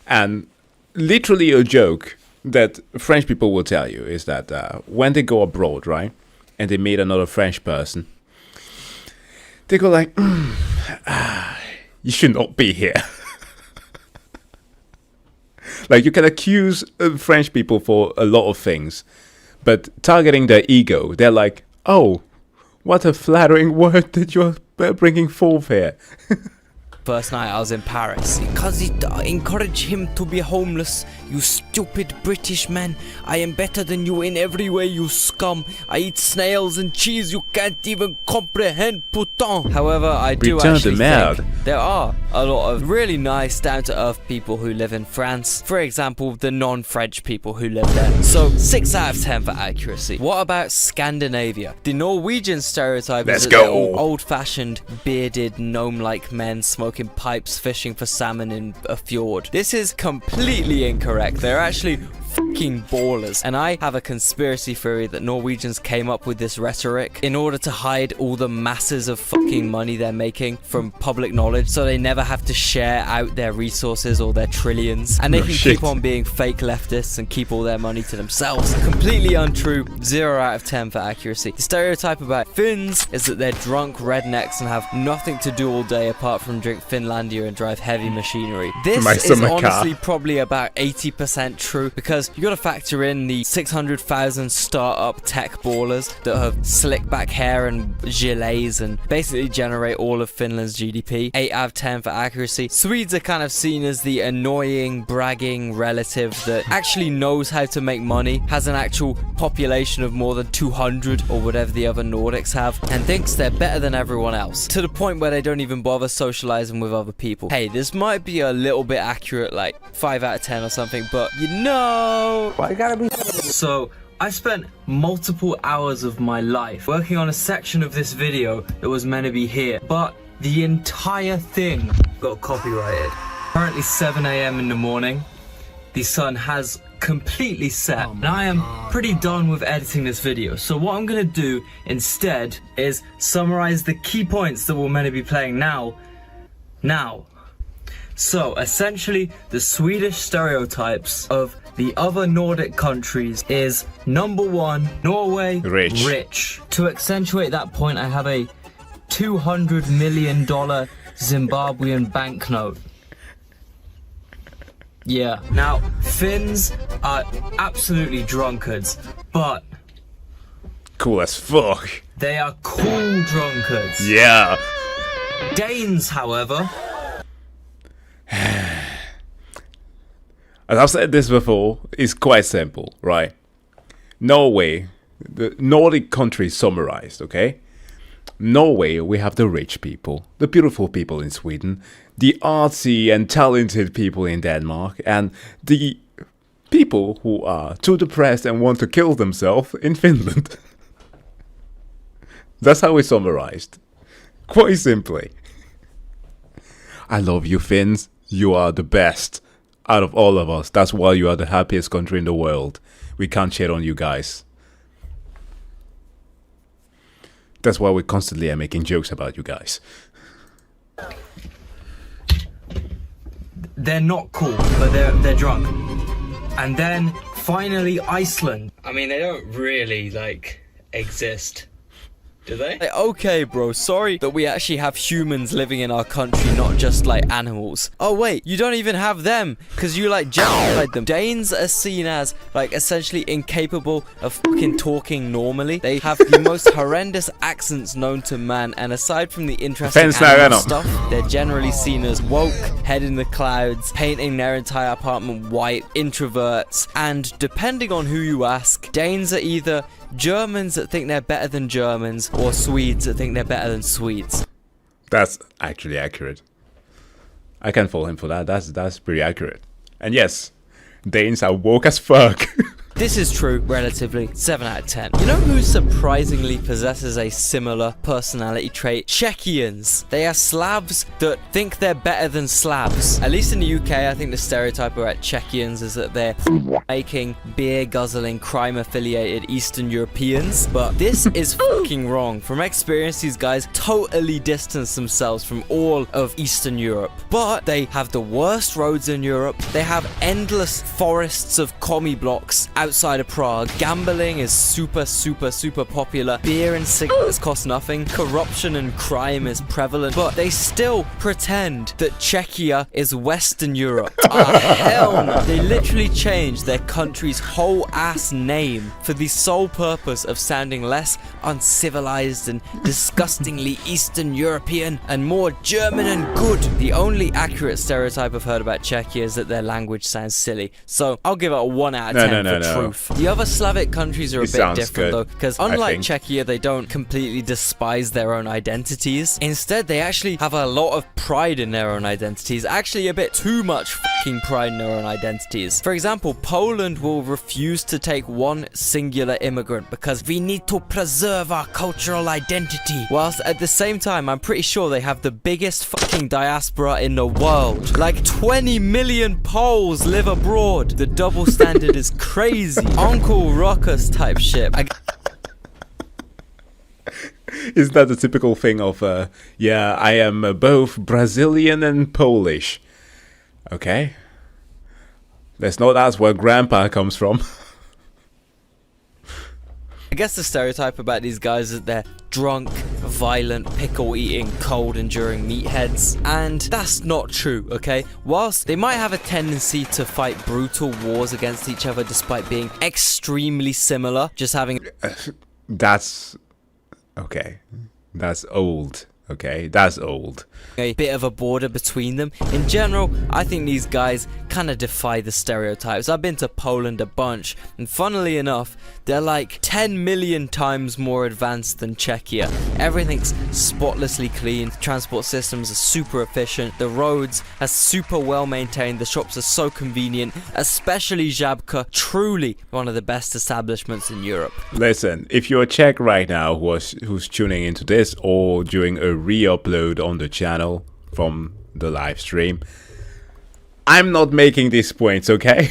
And literally a joke that French people will tell you is that when they go abroad, right, and they meet another French person, they go like, you should not be here. Like, you can accuse French people for a lot of things, but targeting their ego, they're like, oh, what a flattering word that you're bringing forth here. First night I was in Paris. Because it encouraged him to be homeless, you stupid British man. I am better than you in every way, you scum. I eat snails and cheese you can't even comprehend, putain. However, I do actually think there are a lot of really nice, down-to-earth people who live in France. For example, the non-French people who live there. So, 6 out of 10 for accuracy. What about Scandinavia? The Norwegian stereotype is that they're all old-fashioned, bearded, gnome-like men smoking pipes, fishing for salmon in a fjord. This is completely incorrect. They're actually fucking ballers. And I have a conspiracy theory that Norwegians came up with this rhetoric in order to hide all the masses of fucking money they're making from public knowledge, so they never have to share out their resources or their trillions, and they can keep on being fake leftists and keep all their money to themselves. Completely untrue. 0 out of 10 for accuracy. The stereotype about Finns is that they're drunk rednecks and have nothing to do all day apart from drink Finlandia and drive heavy machinery. This is honestly probably about 80% true, because you gotta factor in the 600,000 startup tech ballers that have slick back hair and gilets and basically generate all of Finland's GDP. 8 out of 10 for accuracy. Swedes are kind of seen as the annoying, bragging relative that actually knows how to make money, has an actual population of more than 200 or whatever the other Nordics have, and thinks they're better than everyone else, to the point where they don't even bother socializing with other people. Hey, this might be a little bit accurate, like 5 out of 10 or something, but you know, why you gotta be. So I spent multiple hours of my life working on a section of this video that was meant to be here, but the entire thing got copyrighted. Currently 7 AM in the morning. The sun has completely set, and I am pretty done with editing this video. So what I'm gonna do instead is summarize the key points that we're meant to be playing now. So essentially, the Swedish stereotypes of the other Nordic countries is number 1, Norway, rich. To accentuate that point, I have a $200 million Zimbabwean banknote. Yeah. Now, Finns are absolutely drunkards, but cool as fuck. They are cool drunkards. Yeah. Danes, however. As I've said this before, it's quite simple, right? Norway, the Nordic countries summarized, okay? Norway, we have the rich people, the beautiful people in Sweden, the artsy and talented people in Denmark, and the people who are too depressed and want to kill themselves in Finland. That's how we summarized. Quite simply. I love you, Finns. You are the best out of all of us. That's why you are the happiest country in the world. We can't shit on you guys. That's why we constantly are making jokes about you guys. They're not cool, but they're drunk. And then finally Iceland. I mean, they don't really like exist. Do they? Like, okay, bro, sorry that we actually have humans living in our country, not just like animals. Oh wait, you don't even have them because you like genocide them. Danes are seen as like essentially incapable of fucking talking normally. They have the most horrendous accents known to man, and aside from the interesting animal stuff, they're generally seen as woke, head in the clouds, painting their entire apartment white, introverts, and depending on who you ask, Danes are either Germans that think they're better than Germans, or Swedes that think they're better than Swedes. That's actually accurate. I can fall him for that. That's pretty accurate. And yes, Danes are woke as fuck. This is true, relatively. 7 out of 10. You know who surprisingly possesses a similar personality trait? Czechians. They are Slavs that think they're better than Slavs. At least in the UK, I think the stereotype about Czechians is that they're making beer-guzzling, crime-affiliated Eastern Europeans. But this is fucking wrong. From experience, these guys totally distance themselves from all of Eastern Europe. But they have the worst roads in Europe. They have endless forests of commie blocks outside of Prague. Gambling is super popular. Beer and cigarettes cost nothing. Corruption and crime is prevalent. But they still pretend that Czechia is Western Europe. Hell no. They literally changed their country's whole ass name for the sole purpose of sounding less uncivilized and disgustingly Eastern European and more German and good. The only accurate stereotype I've heard about Czechia is that their language sounds silly. So I'll give it a 1 out of 10 for truth. The other Slavic countries are a bit different though, because unlike Czechia, they don't completely despise their own identities. Instead, they actually have a lot of pride in their own identities, actually a bit too much fucking pride in their own identities. For example, Poland will refuse to take one singular immigrant because we need to preserve our cultural identity, whilst at the same time, I'm pretty sure they have the biggest fucking diaspora in the world. Like 20 million Poles live abroad. The double standard is crazy. Uncle Ruckus type shit. Isn't that the typical thing of, yeah, I am both Brazilian and Polish. Okay. Let's not ask where Grandpa comes from. I guess the stereotype about these guys is that they're drunk, violent, pickle-eating, cold-enduring meatheads, and that's not true, okay? Whilst they might have a tendency to fight brutal wars against each other despite being extremely similar, just having... That's... okay. That's old. Okay, that's old. A bit of a border between them. In general, I think these guys kind of defy the stereotypes. I've been to Poland a bunch, and funnily enough, they're like 10 million times more advanced than Czechia. Everything's spotlessly clean, transport systems are super efficient, the roads are super well maintained, the shops are so convenient, especially Żabka, truly one of the best establishments in Europe. Listen, if you're a Czech right now who's tuning into this or during a re-upload on the channel from the live stream, I'm not making these points, okay?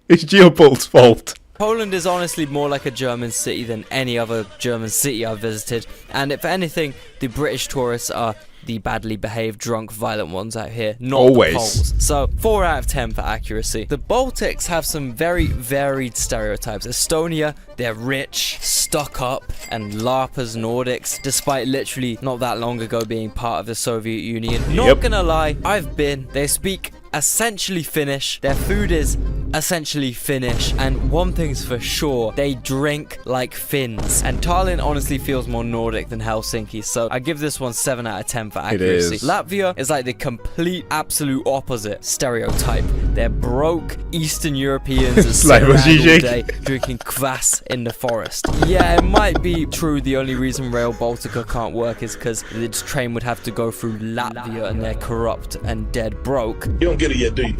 It's Geopol's fault. Poland is honestly more like a German city than any other German city I've visited, and if anything, the British tourists are the badly behaved, drunk, violent ones out here, not always the Poles. So 4 out of 10 for accuracy. The Baltics have some very varied stereotypes. Estonia, they're rich, stuck up, and LARP as Nordics, despite literally not that long ago being part of the Soviet Union. Not gonna lie, I've been. They speak essentially Finnish, their food is essentially Finnish, and one thing's for sure, they drink like Finns. And Tallinn honestly feels more Nordic than Helsinki, so I give this one 7 out of 10 for accuracy. Latvia is like the complete absolute opposite stereotype. They're broke Eastern Europeans that sit around all day drinking kvass in the forest. Yeah, it might be true the only reason Rail Baltica can't work is because the train would have to go through Latvia and they're corrupt and dead broke. You don't get it yet, do you?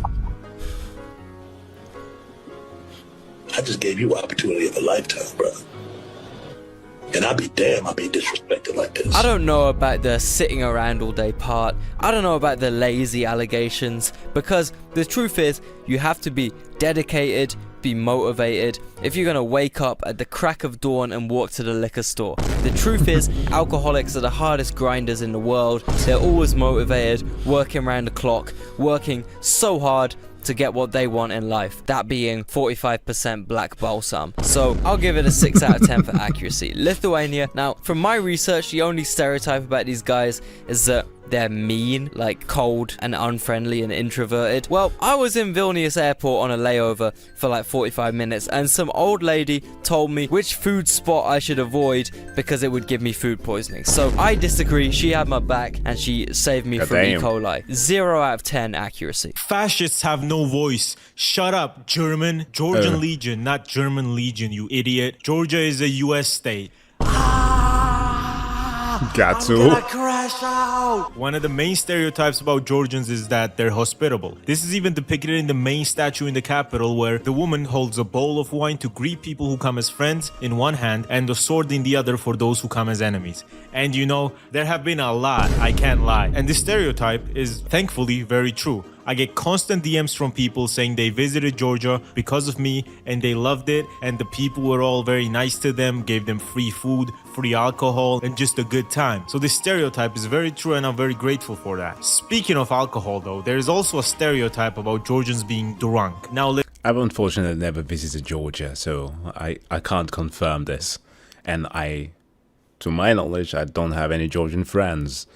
I just gave you an opportunity of a lifetime, bro. And I'd be damned I'd be disrespected like this. I don't know about the sitting around all day part. I don't know about the lazy allegations, because the truth is you have to be dedicated, be motivated if you're gonna wake up at the crack of dawn and walk to the liquor store. The truth is alcoholics are the hardest grinders in the world. They're always motivated, working around the clock, working so hard to get what they want in life, that being 45% black balsam. So I'll give it a 6 out of 10 for accuracy. Lithuania, now from my research, the only stereotype about these guys is that they're mean, like cold and unfriendly and introverted. Well, I was in Vilnius airport on a layover for like 45 minutes and some old lady told me which food spot I should avoid because it would give me food poisoning. So I disagree, she had my back and she saved me from E. coli. 0 out of 10 accuracy. Fascists have no voice. Shut up, German. Georgian Legion, not German Legion, you idiot. Georgia is a US state. Got to. I'm gonna crash out. One of the main stereotypes about Georgians is that they're hospitable. This is even depicted in the main statue in the capital, where the woman holds a bowl of wine to greet people who come as friends in one hand and a sword in the other for those who come as enemies. And you know, there have been a lot, I can't lie. And this stereotype is thankfully very true. I get constant DMs from people saying they visited Georgia because of me and they loved it, and the people were all very nice to them, gave them free food, free alcohol, and just a good time. So this stereotype is very true and I'm very grateful for that. Speaking of alcohol though, there is also a stereotype about Georgians being drunk. Now, I've unfortunately never visited Georgia, so I can't confirm this. And to my knowledge, I don't have any Georgian friends.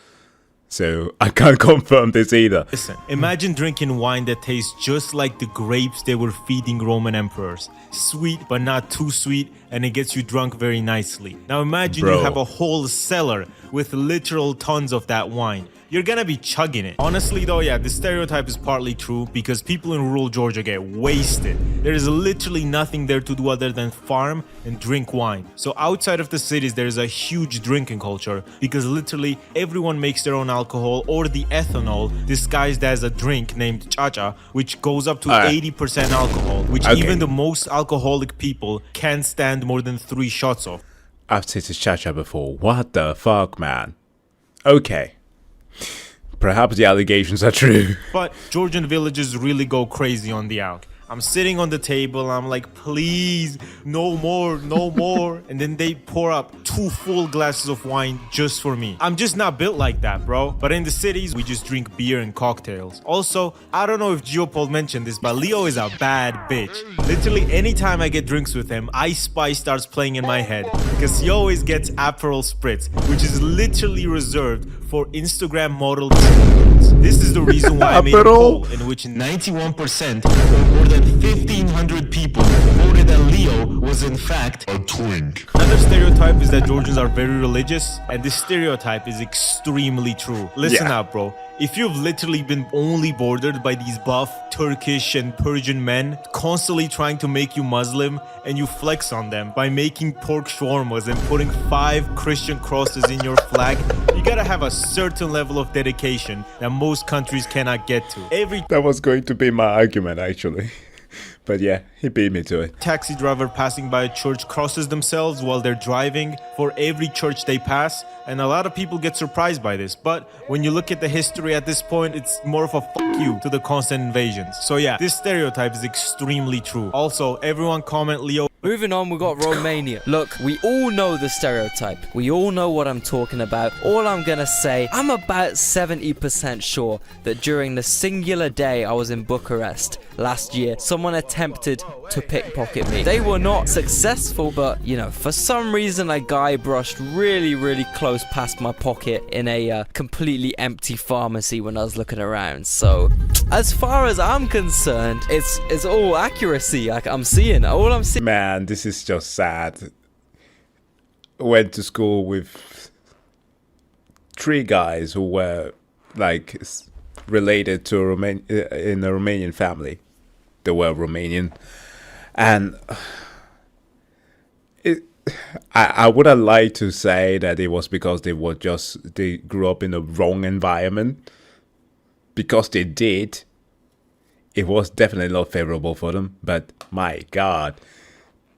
So I can't confirm this either. Listen, imagine drinking wine that tastes just like the grapes they were feeding Roman emperors. Sweet, but not too sweet, and it gets you drunk very nicely. Now imagine you have a whole cellar with literal tons of that wine. You're gonna be chugging it. Honestly though, yeah, this stereotype is partly true because people in rural Georgia get wasted. There is literally nothing there to do other than farm and drink wine. So outside of the cities, there is a huge drinking culture because literally everyone makes their own alcohol or the ethanol disguised as a drink named chacha, which goes up to 80% alcohol, which even the most alcoholic people can't stand more than 3 shots of. I've tasted chacha before. What the fuck, man? Okay. Perhaps the allegations are true. But Georgian villages really go crazy on the alk. I'm sitting on the table, I'm like, please, no more, no more. And then they pour up 2 full glasses of wine just for me. I'm just not built like that, bro. But in the cities, we just drink beer and cocktails. Also, I don't know if Geopol mentioned this, but Leo is a bad bitch. Literally, anytime I get drinks with him, Ice Spice starts playing in my head. Because he always gets Aperol Spritz, which is literally reserved for Instagram model girls. This is the reason why I made a poll in which 91% or more than 1,500 people voted that Leo was in fact a twink. Another stereotype is that Georgians are very religious, and this stereotype is extremely true. Listen up, bro. If you've literally been only bordered by these buff Turkish and Persian men constantly trying to make you Muslim, and you flex on them by making pork shawarmas and putting 5 Christian crosses in your flag, you gotta have a certain level of dedication that most countries cannot get to. That was going to be my argument, actually. But yeah, he beat me to it. Taxi driver passing by a church crosses themselves while they're driving for every church they pass, and a lot of people get surprised by this. But when you look at the history at this point, it's more of a fuck you to the constant invasions. So yeah, this stereotype is extremely true. Also, everyone comment Leo. Moving on, we got Romania. Look, we all know the stereotype. We all know what I'm talking about. All I'm gonna say, I'm about 70% sure that during the singular day I was in Bucharest last year, someone attempted to pickpocket me. They were not successful, but, you know, for some reason a guy brushed really close past my pocket in a completely empty pharmacy when I was looking around. So, as far as I'm concerned, it's all accuracy. Like, I'm seeing, all I'm seeing. Man, this is just sad. Went to school with 3 guys who were like related to in a Romanian family. They were Romanian, and I wouldn't like to say that it was because they grew up in the wrong environment, because they did. It was definitely not favorable for them, but my God,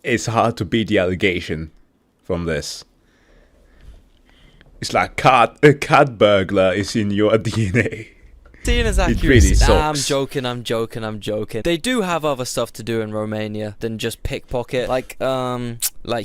it's hard to beat the allegation from this. It's like a cat burglar is in your DNA. Seeing as accuracy. Really nah, I'm joking. They do have other stuff to do in Romania than just pickpocket, like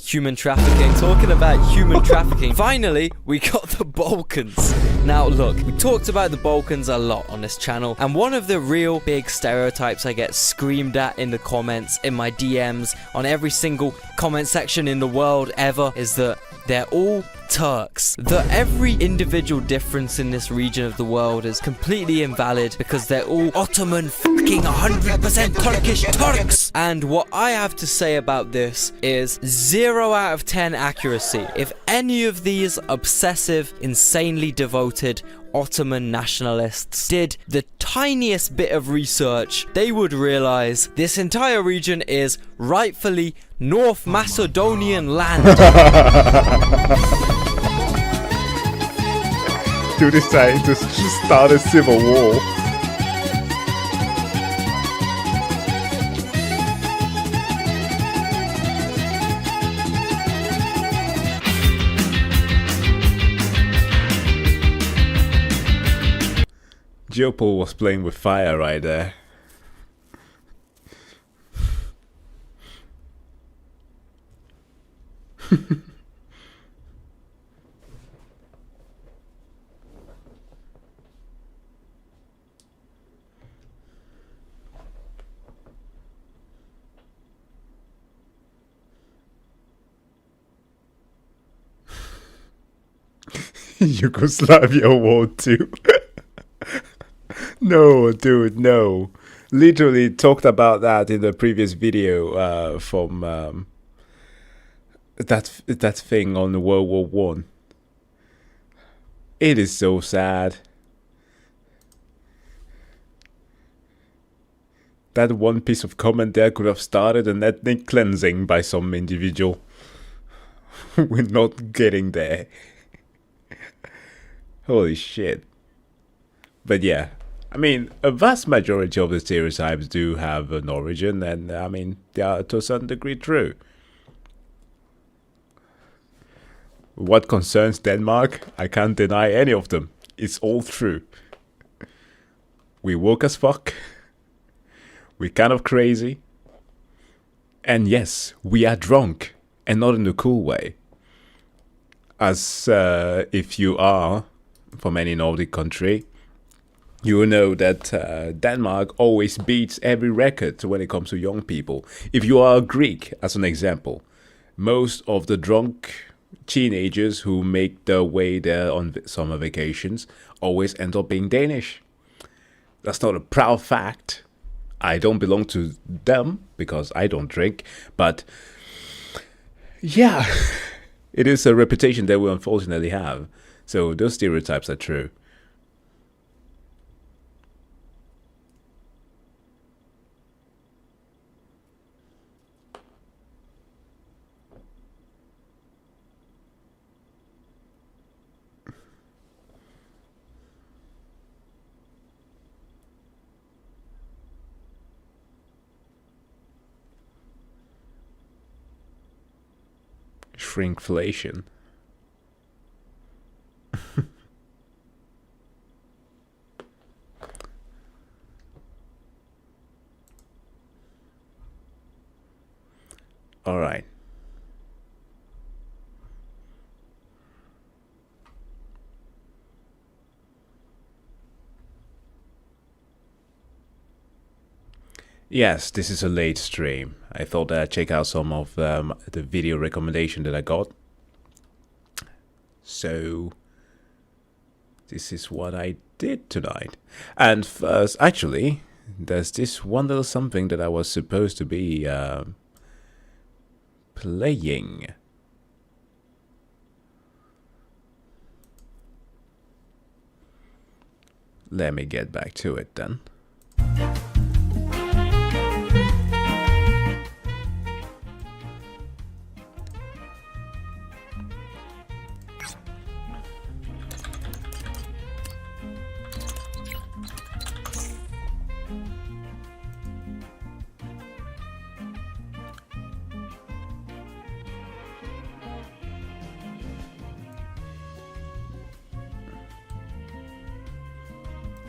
human trafficking. Talking about human trafficking, finally we got the Balkans. Now look, we talked about the Balkans a lot on this channel, and one of the real big stereotypes I get screamed at in the comments, in my DMs, on every single comment section in the world ever, is that they're all Turks. That every individual difference in this region of the world is completely invalid because they're all Ottoman fucking 100% Turkish Turks. And what I have to say about this is 0 out of 10 accuracy. If any of these obsessive, insanely devoted Ottoman nationalists did the tiniest bit of research, they would realize this entire region is rightfully North Macedonian land. Dude decided to start a civil war. Geopol was playing with fire right there. Yugoslavia War 2. No, dude, no. Literally talked about that in the previous video from that thing on World War 1. It is so sad. That one piece of comment there could have started an ethnic cleansing by some individual. We're not getting there. Holy shit. But yeah, I mean, a vast majority of the stereotypes do have an origin, and I mean, they are to a certain degree true. What concerns Denmark, I can't deny any of them. It's all true. We woke as fuck. we're kind of crazy. And yes, we are drunk, and not in a cool way. As if you are from any Nordic country, you will know that Denmark always beats every record when it comes to young people. If you are a Greek, as an example, most of the drunk teenagers who make their way there on summer vacations always end up being Danish. That's not a proud fact. I don't belong to them because I don't drink, but yeah, it is a reputation that we unfortunately have. So those stereotypes are true. Shrinkflation. All right. Yes, this is a late stream. I thought I'd check out some of the video recommendation that I got. So this is what I did tonight. And first, actually, there's this one little something that I was supposed to be playing. Let me get back to it then.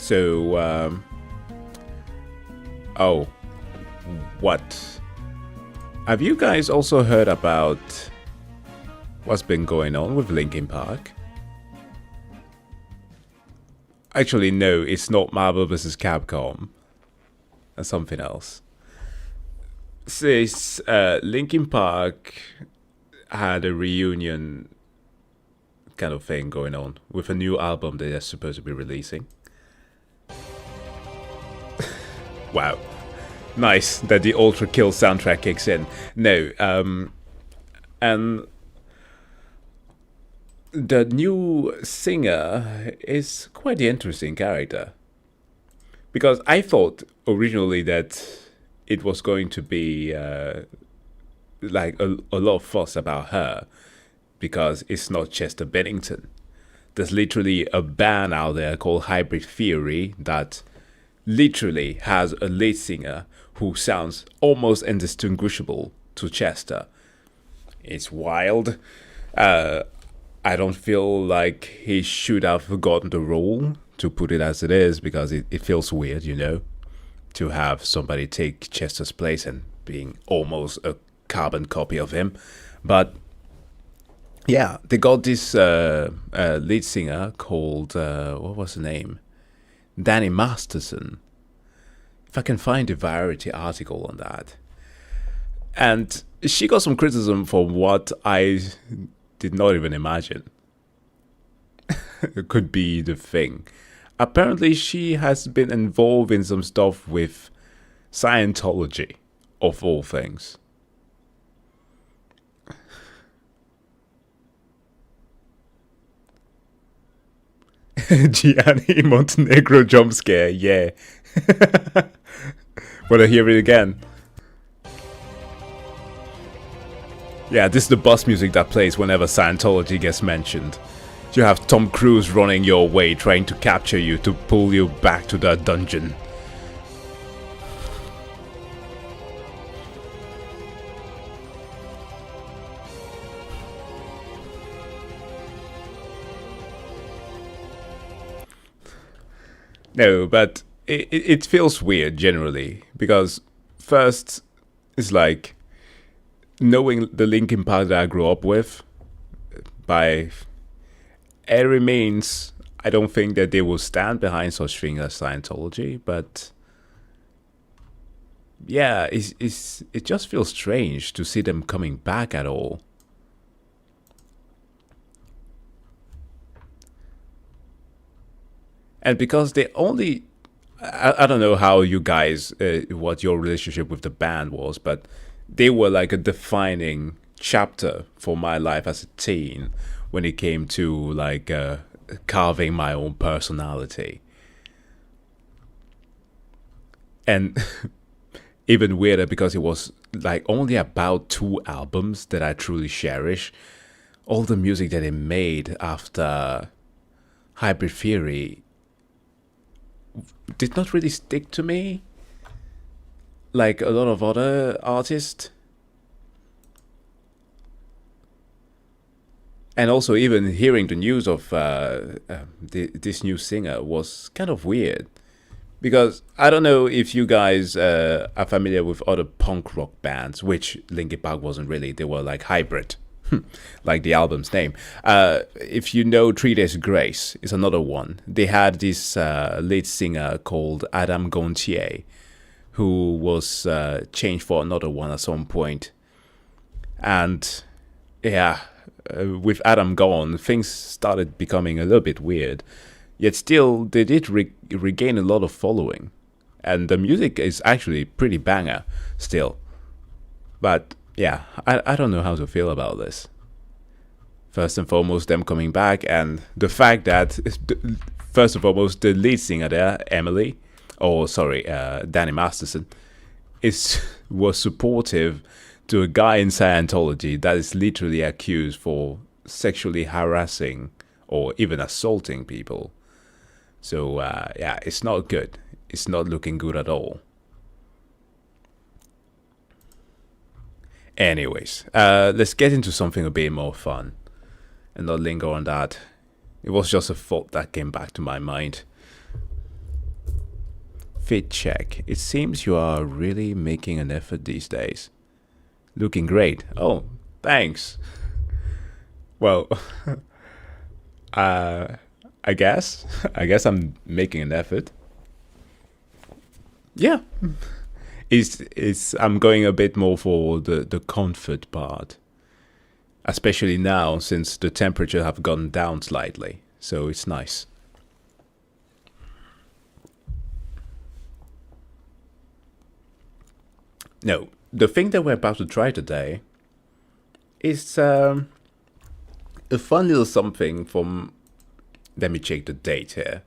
So, oh, what? Have you guys also heard about what's been going on with Linkin Park? Actually, no, it's not Marvel vs. Capcom. That's something else. Since Linkin Park had a reunion kind of thing going on with a new album that they're supposed to be releasing. Wow. Nice that the Ultra Kill soundtrack kicks in. No, and the new singer is quite the interesting character. Because I thought originally that it was going to be like a lot of fuss about her. Because it's not Chester Bennington. There's literally a band out there called Hybrid Theory that literally has a lead singer who sounds almost indistinguishable to Chester. It's wild. I don't feel like he should have gotten the role, to put it as it is, because it feels weird, you know, to have somebody take Chester's place and being almost a carbon copy of him. But yeah, they got this lead singer called, what was the name? Danny Masterson. If I can find a Variety article on that. And she got some criticism for what I did not even imagine. It could be the thing. Apparently she has been involved in some stuff with Scientology, of all things. Gianni Montenegro jump scare, yeah. Wanna hear it again? Yeah, this is the bus music that plays whenever Scientology gets mentioned. You have Tom Cruise running your way, trying to capture you to pull you back to that dungeon. No, but it feels weird generally, because first it's like knowing the Linkin Park that I grew up with, by every means, I don't think that they will stand behind such thing as Scientology, but yeah, it just feels strange to see them coming back at all. And because they only, I don't know how you guys, what your relationship with the band was, but they were like a defining chapter for my life as a teen when it came to like carving my own personality. And even weirder because it was like only about 2 albums that I truly cherish. All the music that they made after Hybrid Theory did not really stick to me like a lot of other artists. And also even hearing the news of this new singer was kind of weird. Because I don't know if you guys are familiar with other punk rock bands, which Linkin Park wasn't really. They were like hybrid, like the album's name. If you know 3 Days Grace is another one. They had this lead singer called Adam Gontier, who was changed for another one at some point. And yeah, with Adam gone, things started becoming a little bit weird. Yet still, they did regain a lot of following. And the music is actually pretty banger still. But yeah, I don't know how to feel about this. First and foremost, them coming back, and the fact that, first and foremost, the lead singer there, Danny Masterson, was supportive to a guy in Scientology that is literally accused for sexually harassing or even assaulting people. So yeah, it's not good. It's not looking good at all. Anyways, let's get into something a bit more fun and not linger on that. It was just a thought that came back to my mind. Fit check. It seems you are really making an effort these days. Looking great. Oh, thanks. Well, I guess I'm making an effort. Yeah. I'm going a bit more for the comfort part. Especially now, since the temperature have gone down slightly. So it's nice. No, the thing that we're about to try today is a fun little something from... Let me check the date here.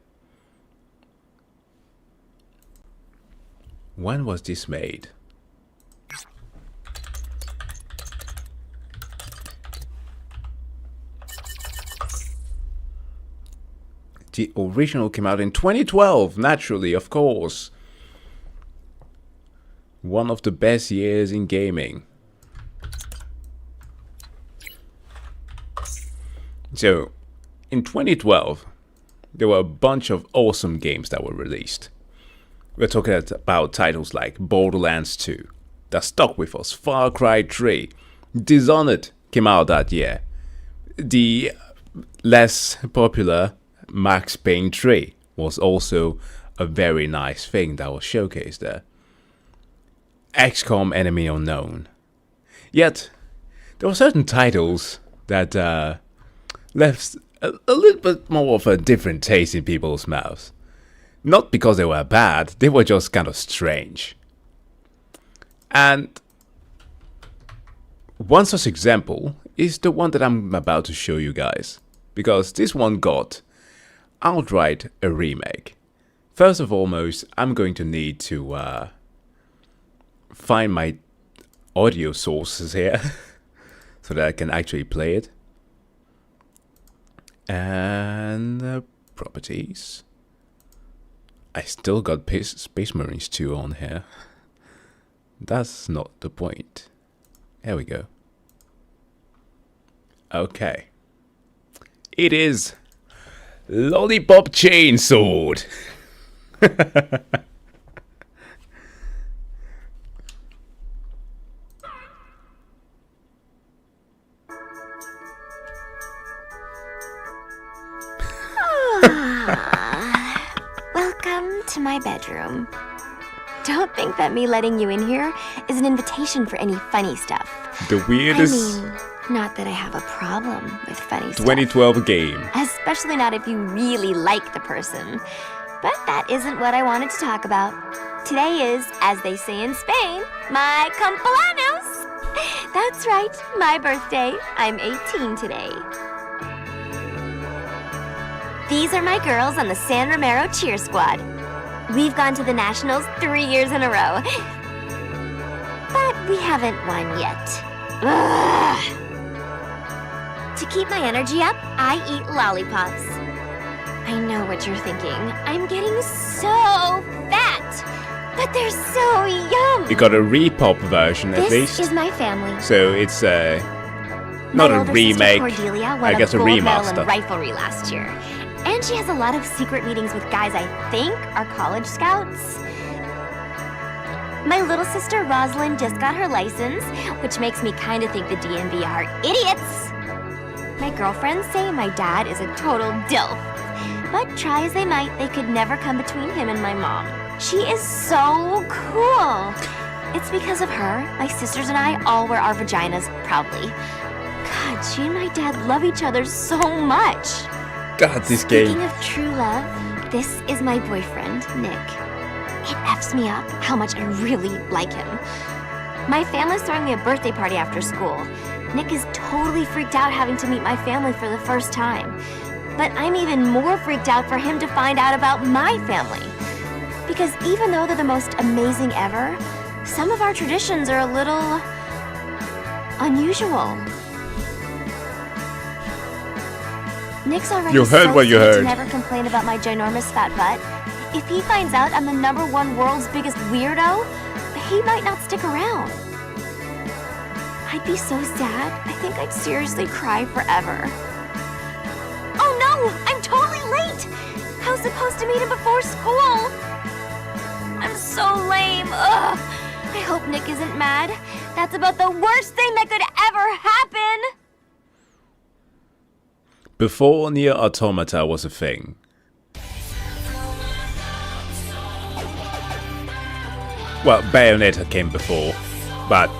When was this made? The original came out in 2012, naturally, of course. One of the best years in gaming. So, in 2012, there were a bunch of awesome games that were released. We're talking about titles like Borderlands 2, that stuck with us, Far Cry 3, Dishonored came out that year. The less popular Max Payne 3 was also a very nice thing that was showcased there. XCOM Enemy Unknown. Yet, there were certain titles that left a little bit more of a different taste in people's mouths. Not because they were bad, they were just kind of strange. And one such example is the one that I'm about to show you guys. Because this one got outright a remake. First and foremost, I'm going to need to find my audio sources here so that I can actually play it. And properties. I still got Space Marines 2 on here. That's not the point. There we go. Okay. It is Lollipop Chainsaw. Welcome to my bedroom. Don't think that me letting you in here is an invitation for any funny stuff. The weirdest... I mean, not that I have a problem with funny stuff. 2012 game. Especially not if you really like the person. But that isn't what I wanted to talk about. Today is, as they say in Spain, my cumpleaños. That's right, my birthday. I'm 18 today. These are my girls on the San Romero cheer squad. We've gone to the Nationals 3 years in a row. But we haven't won yet. Ugh. To keep my energy up, I eat lollipops. I know what you're thinking. I'm getting so fat. But they're so yum. You got a repop version at least. This is my family. So it's not a remake, Cordelia I guess a gold medal remaster. in riflery last year. And she has a lot of secret meetings with guys I think are college scouts. My little sister Rosalind just got her license, which makes me kind of think the DMV are idiots. My girlfriends say my dad is a total dilf. But try as they might, they could never come between him and my mom. She is so cool. It's because of her, my sisters and I all wear our vaginas proudly. God, she and my dad love each other so much. God, this game. Speaking of true love, this is my boyfriend, Nick. It F's me up how much I really like him. My family's throwing me a birthday party after school. Nick is totally freaked out having to meet my family for the first time. But I'm even more freaked out for him to find out about my family. Because even though they're the most amazing ever, some of our traditions are a little unusual. Nick's already You heard so what you sweet to heard. never complain about my ginormous fat butt. If he finds out I'm the #1 world's biggest weirdo, he might not stick around. I'd be so sad. I think I'd seriously cry forever. Oh no! I'm totally late! I was supposed to meet him before school! I'm so lame. Ugh! I hope Nick isn't mad. That's about the worst thing that could ever happen! Before Nier Automata was a thing. Well, Bayonetta came before, but...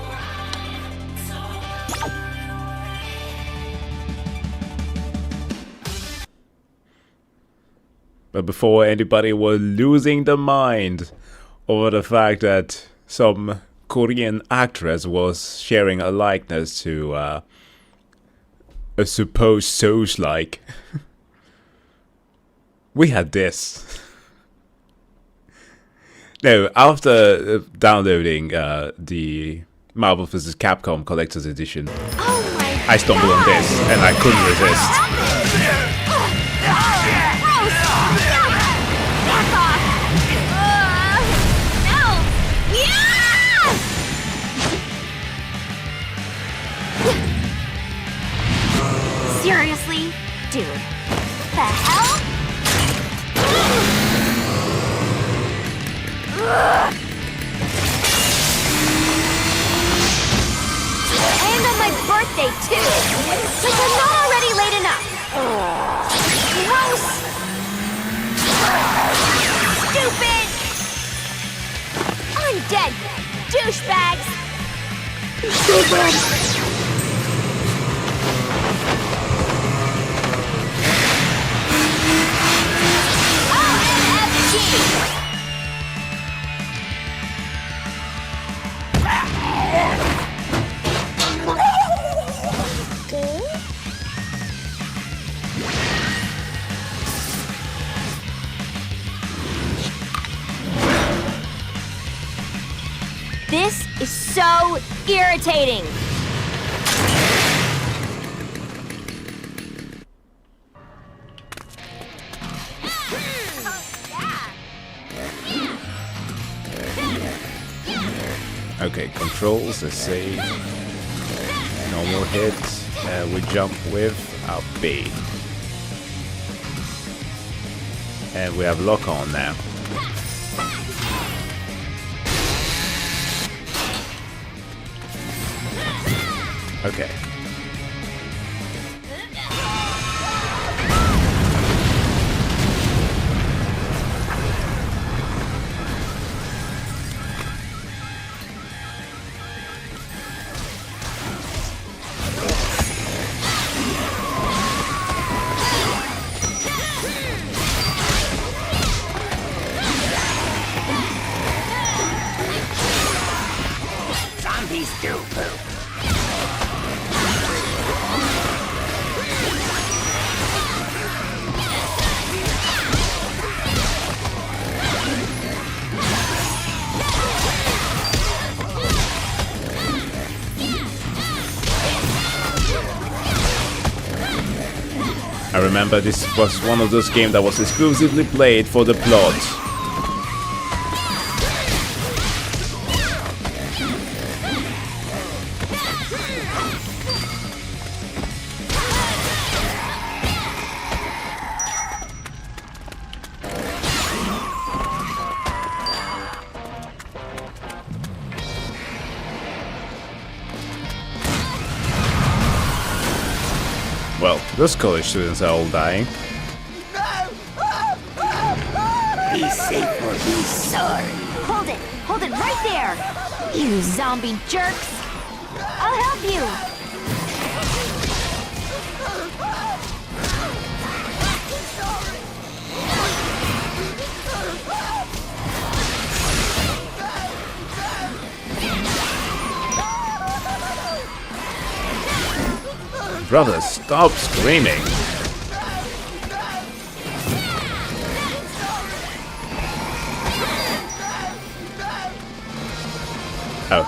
But before anybody was losing their mind over the fact that some Korean actress was sharing a likeness to a supposed Souls-like. We had this. No, after downloading the Marvel vs. Capcom Collector's Edition, I stumbled on this and I couldn't resist. Seriously? Dude. The hell? And on my birthday, too! Like I'm not already late enough! Gross! Stupid! Undead douchebags! Stupid! This is so irritating. Okay, controls, let's see. Normal hits, we jump with our B. And we have lock on now. Okay. Zombies do poop. I remember this was one of those games that was exclusively played for the plot. Well, those college students are all dying. Be safe or be sorry. Hold it right there! You zombie jerks! I'll help you! Brother, stop screaming! Oh.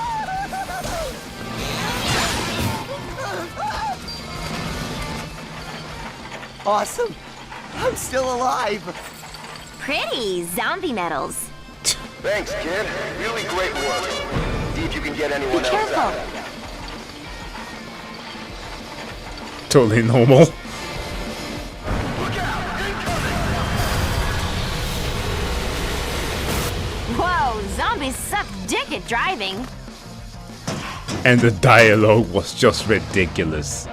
Awesome! I'm still alive! Pretty zombie medals. Thanks, kid. Really great work. See if you can get anyone Be else careful. out. Totally normal. Whoa, zombies suck dick at driving. And the dialogue was just ridiculous.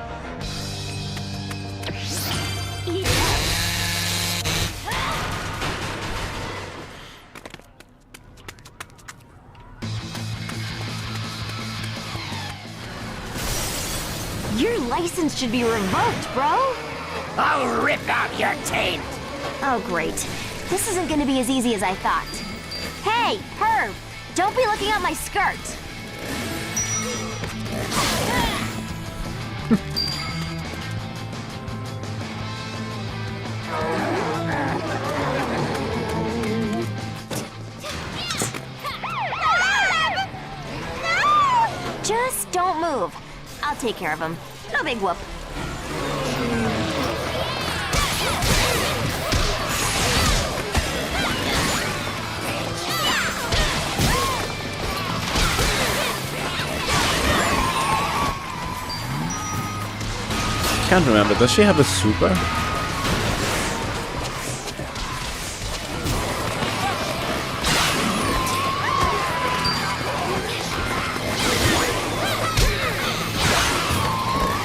Your license should be revoked, bro. I'll rip out your taint! Oh, great. This isn't gonna be as easy as I thought. Hey, Herb! Don't be looking at my skirt! Just don't move. I'll take care of him. No big whoop. Can't remember, does she have a super?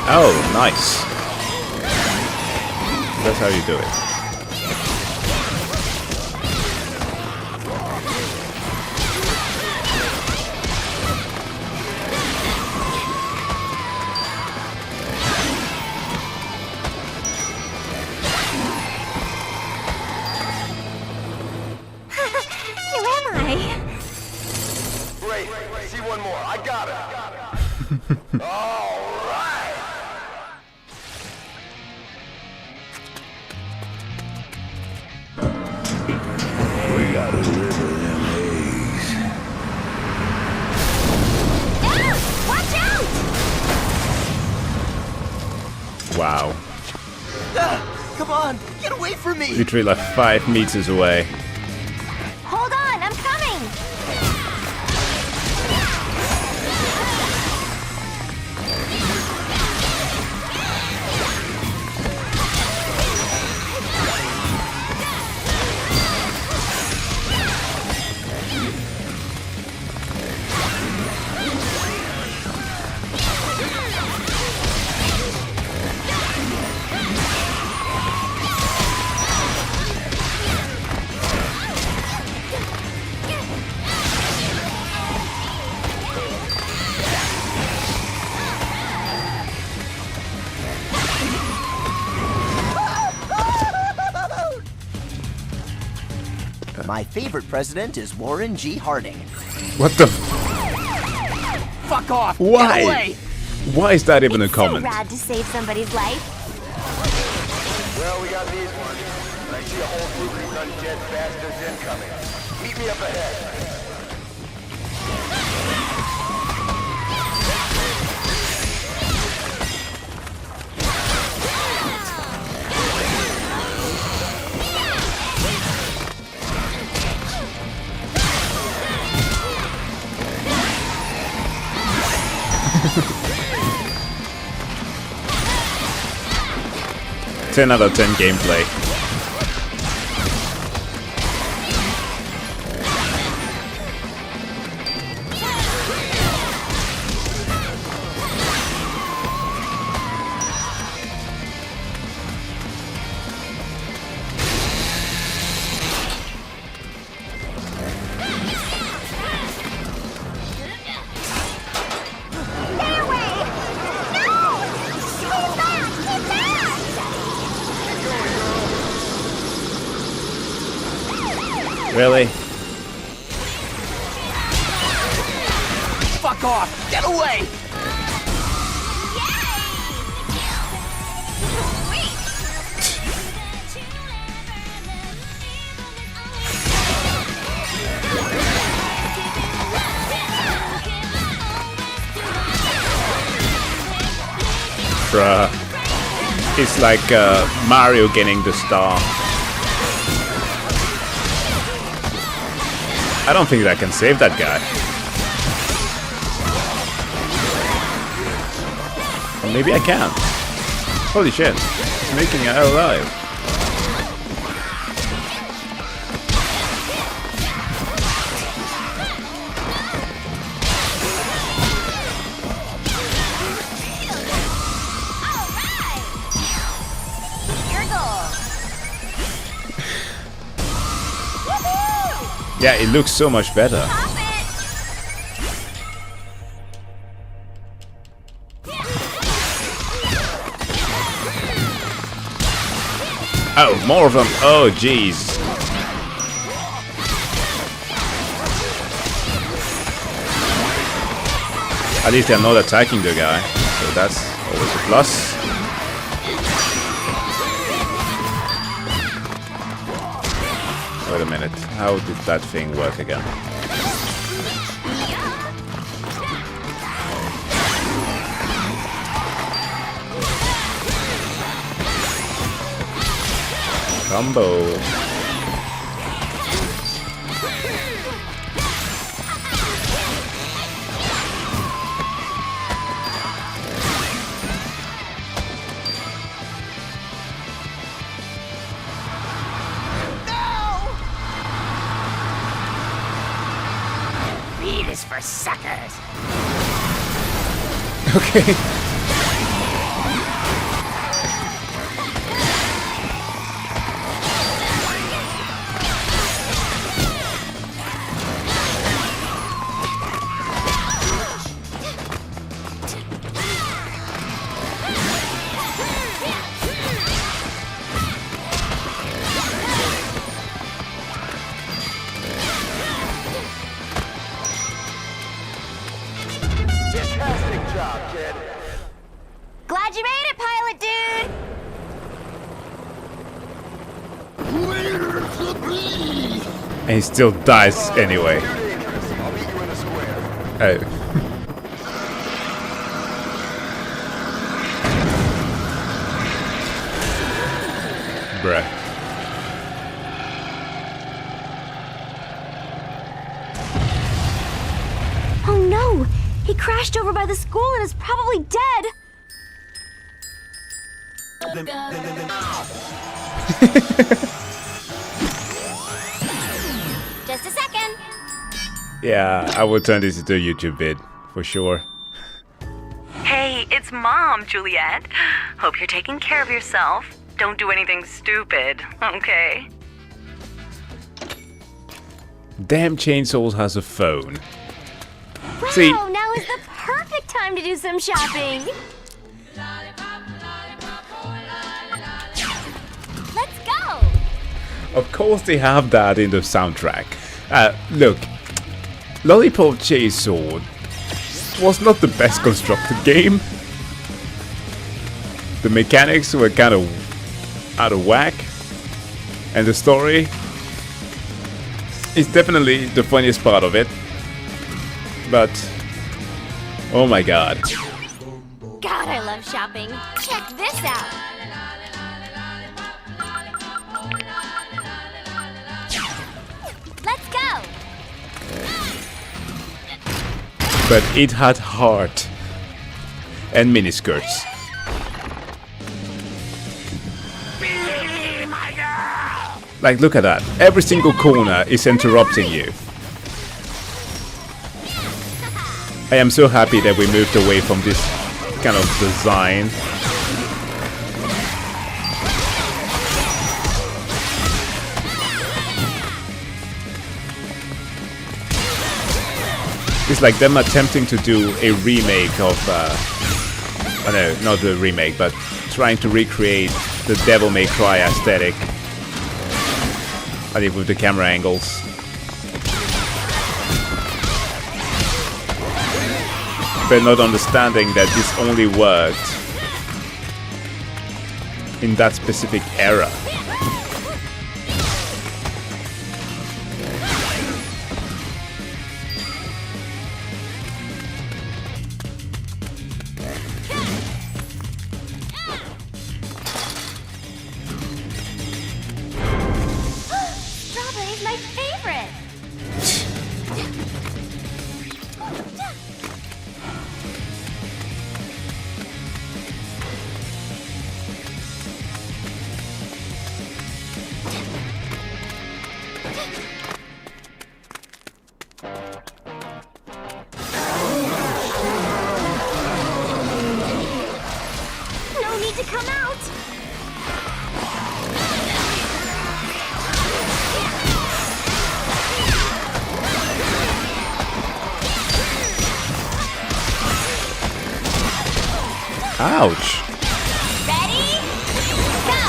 Oh, nice. That's how you do it. Who am I? Great. See one more. I got it. All right. We gotta deliver them eggs. Watch out! Wow. Come on, get away from me! Literally like 5 meters away. Hold on, I'm coming! My favorite president is Warren G. Harding. What the? Fuck off! Why? Get away! Why is that even a So comment? rad to save somebody's life. Well, we got these ones. I see a whole group of undead bastards incoming. Meet me up ahead. Ten out of 10 gameplay. Really? Fuck off! Get away! Bruh. It's like Mario getting the star. I don't think I can save that guy. Or maybe I can. Holy shit. It's making it alive. Yeah, it looks so much better. Oh, more of them. Oh, jeez. At least they're not attacking the guy, so that's always a plus. Wait a minute, how did that thing work again? Combo. Weed is for suckers. Okay. Glad you made it, pilot dude! And he still dies anyway. Oh. Bruh. Oh no! He crashed over by the school and is probably dead! Just a second. Yeah, I will turn this into a YouTube vid, for sure. Hey, it's Mom, Juliet. Hope you're taking care of yourself. Don't do anything stupid, okay? Damn Chainsaw has a phone. Wow, See, now is the perfect time to do some shopping. Let's go. Of course they have that in the soundtrack. Look, Lollipop Chainsaw was not the best constructed game. The mechanics were kind of out of whack. And the story is definitely the funniest part of it. But, oh my god. God, I love shopping. Check this out. Let's go. But it had heart and miniskirts. Like, look at that. Every single corner is interrupting you. I am so happy that we moved away from this kind of design. It's like them attempting to do a remake of, oh no, not the remake, but trying to recreate the Devil May Cry aesthetic. I think with the camera angles. But not understanding that this only worked in that specific era. Strawberry's my favorite. No need to come out. Ouch! Ready? Go!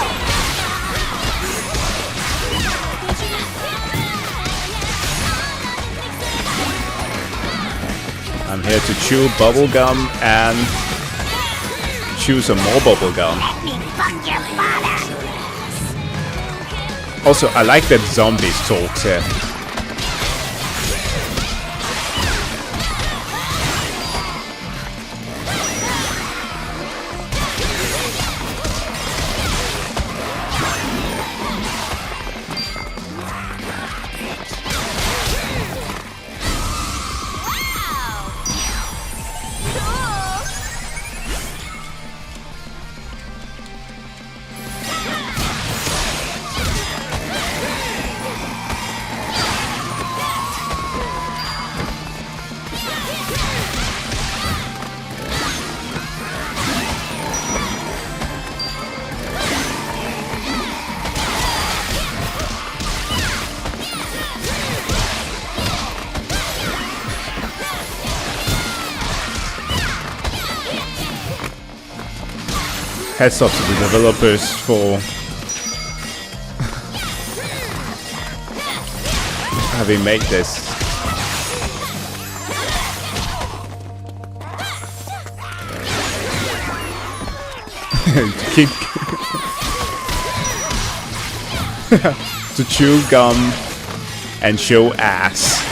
I'm here to chew bubblegum and chew some more bubblegum. Also, I like that zombies talk here. Heads off to the developers for having made this. Keep to chew gum and show ass.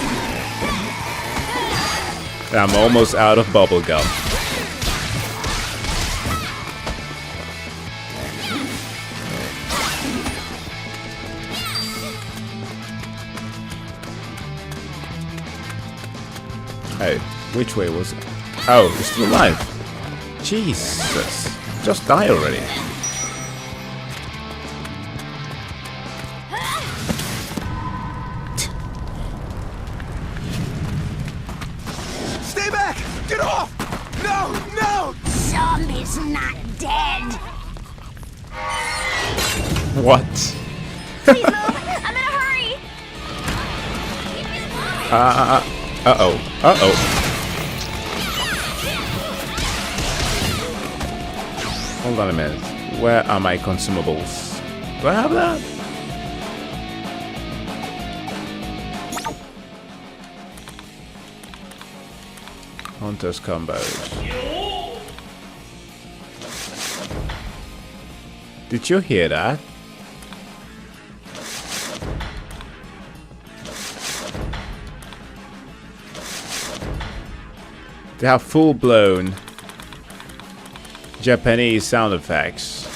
I'm almost out of bubble gum. Hey, which way was it? Oh, it's still alive. Jesus. Just die already. Stay back! Get off! No! No! Zombie's not dead. What? Please move. I'm in a hurry. Uh-oh. Uh-oh. Hold on a minute. Where are my consumables? Do I have that? Hunters combos. Did you hear that? They have full-blown Japanese sound effects.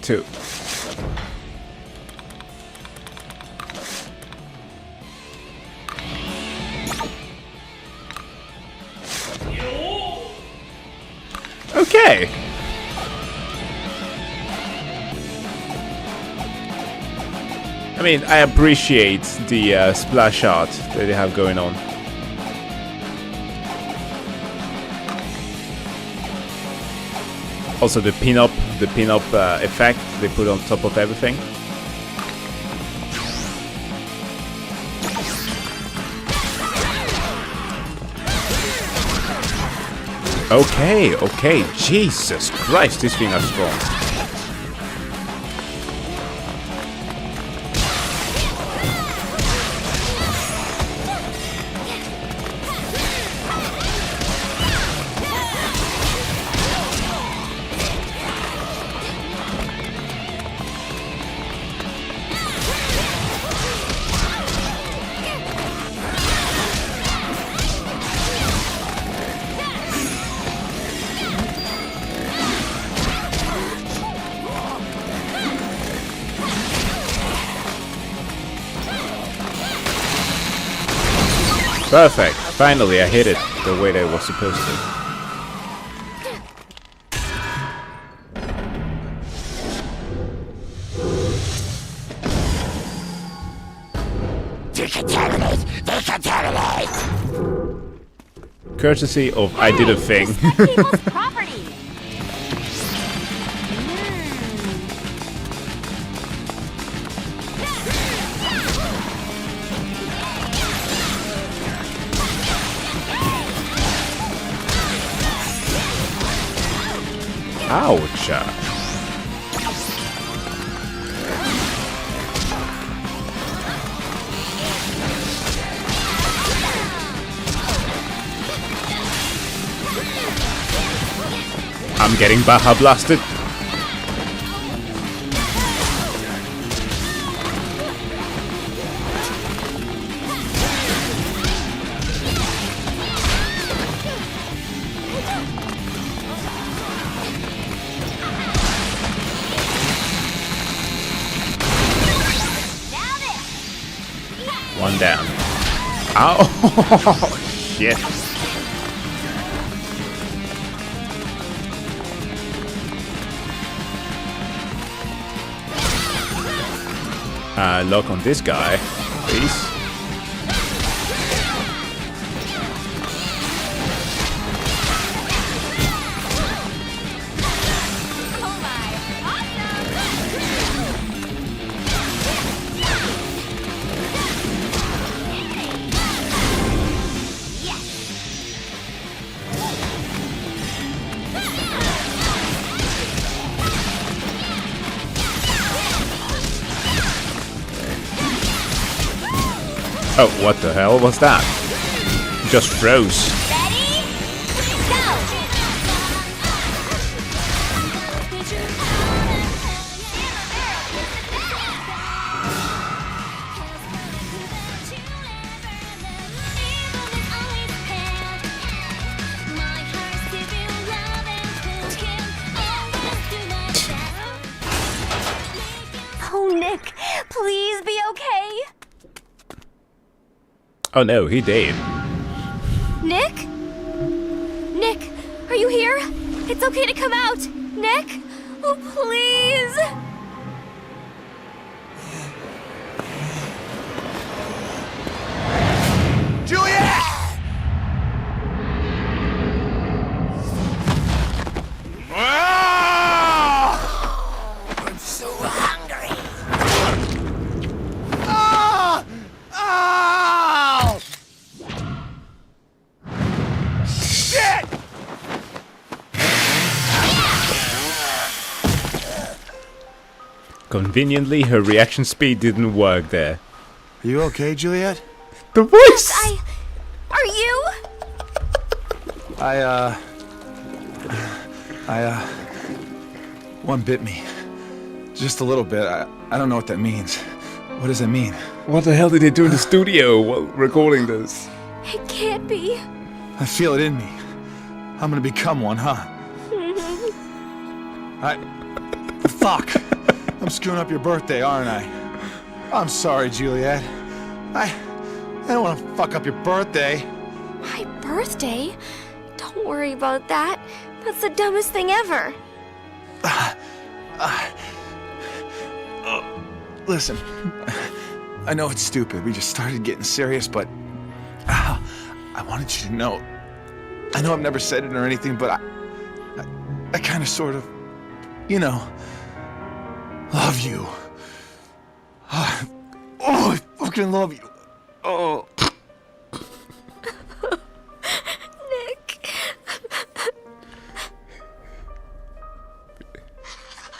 2. Okay. I mean, I appreciate the splash art that they have going on. Also the pin-up effect they put on top of everything. Okay, okay, Jesus Christ, this thing is strong. Perfect. Finally, I hit it the way that it was supposed to. Decontaminate! Decontaminate! Courtesy of I did a thing. Ouch. I'm getting Baja blasted. One down. Ow! Shit. Lock on this guy, please. Oh, what the hell was that? Just froze. Ready? Go! Oh, Nick, please be okay. Oh no, he did. Nick? Nick, are you here? It's okay to come out. Nick? Oh, please. Juliet! I'm so hungry. Ah! Ow! Shit! Conveniently, her reaction speed didn't work there. Are you okay, Juliet? The voice! Are One bit me. Just a little bit. I don't know what that means. What does it mean? What the hell did they do in the studio while recording this? It can't be. I feel it in me. I'm gonna become one, huh? Fuck! I'm screwing up your birthday, aren't I? I'm sorry, Juliet. I don't want to fuck up your birthday. My birthday? Don't worry about that. That's the dumbest thing ever. Listen, I know it's stupid. We just started getting serious, but I wanted you to know. I know I've never said it or anything, but I kind of sort of, you know, love you. Oh, I fucking love you. Oh. Nick.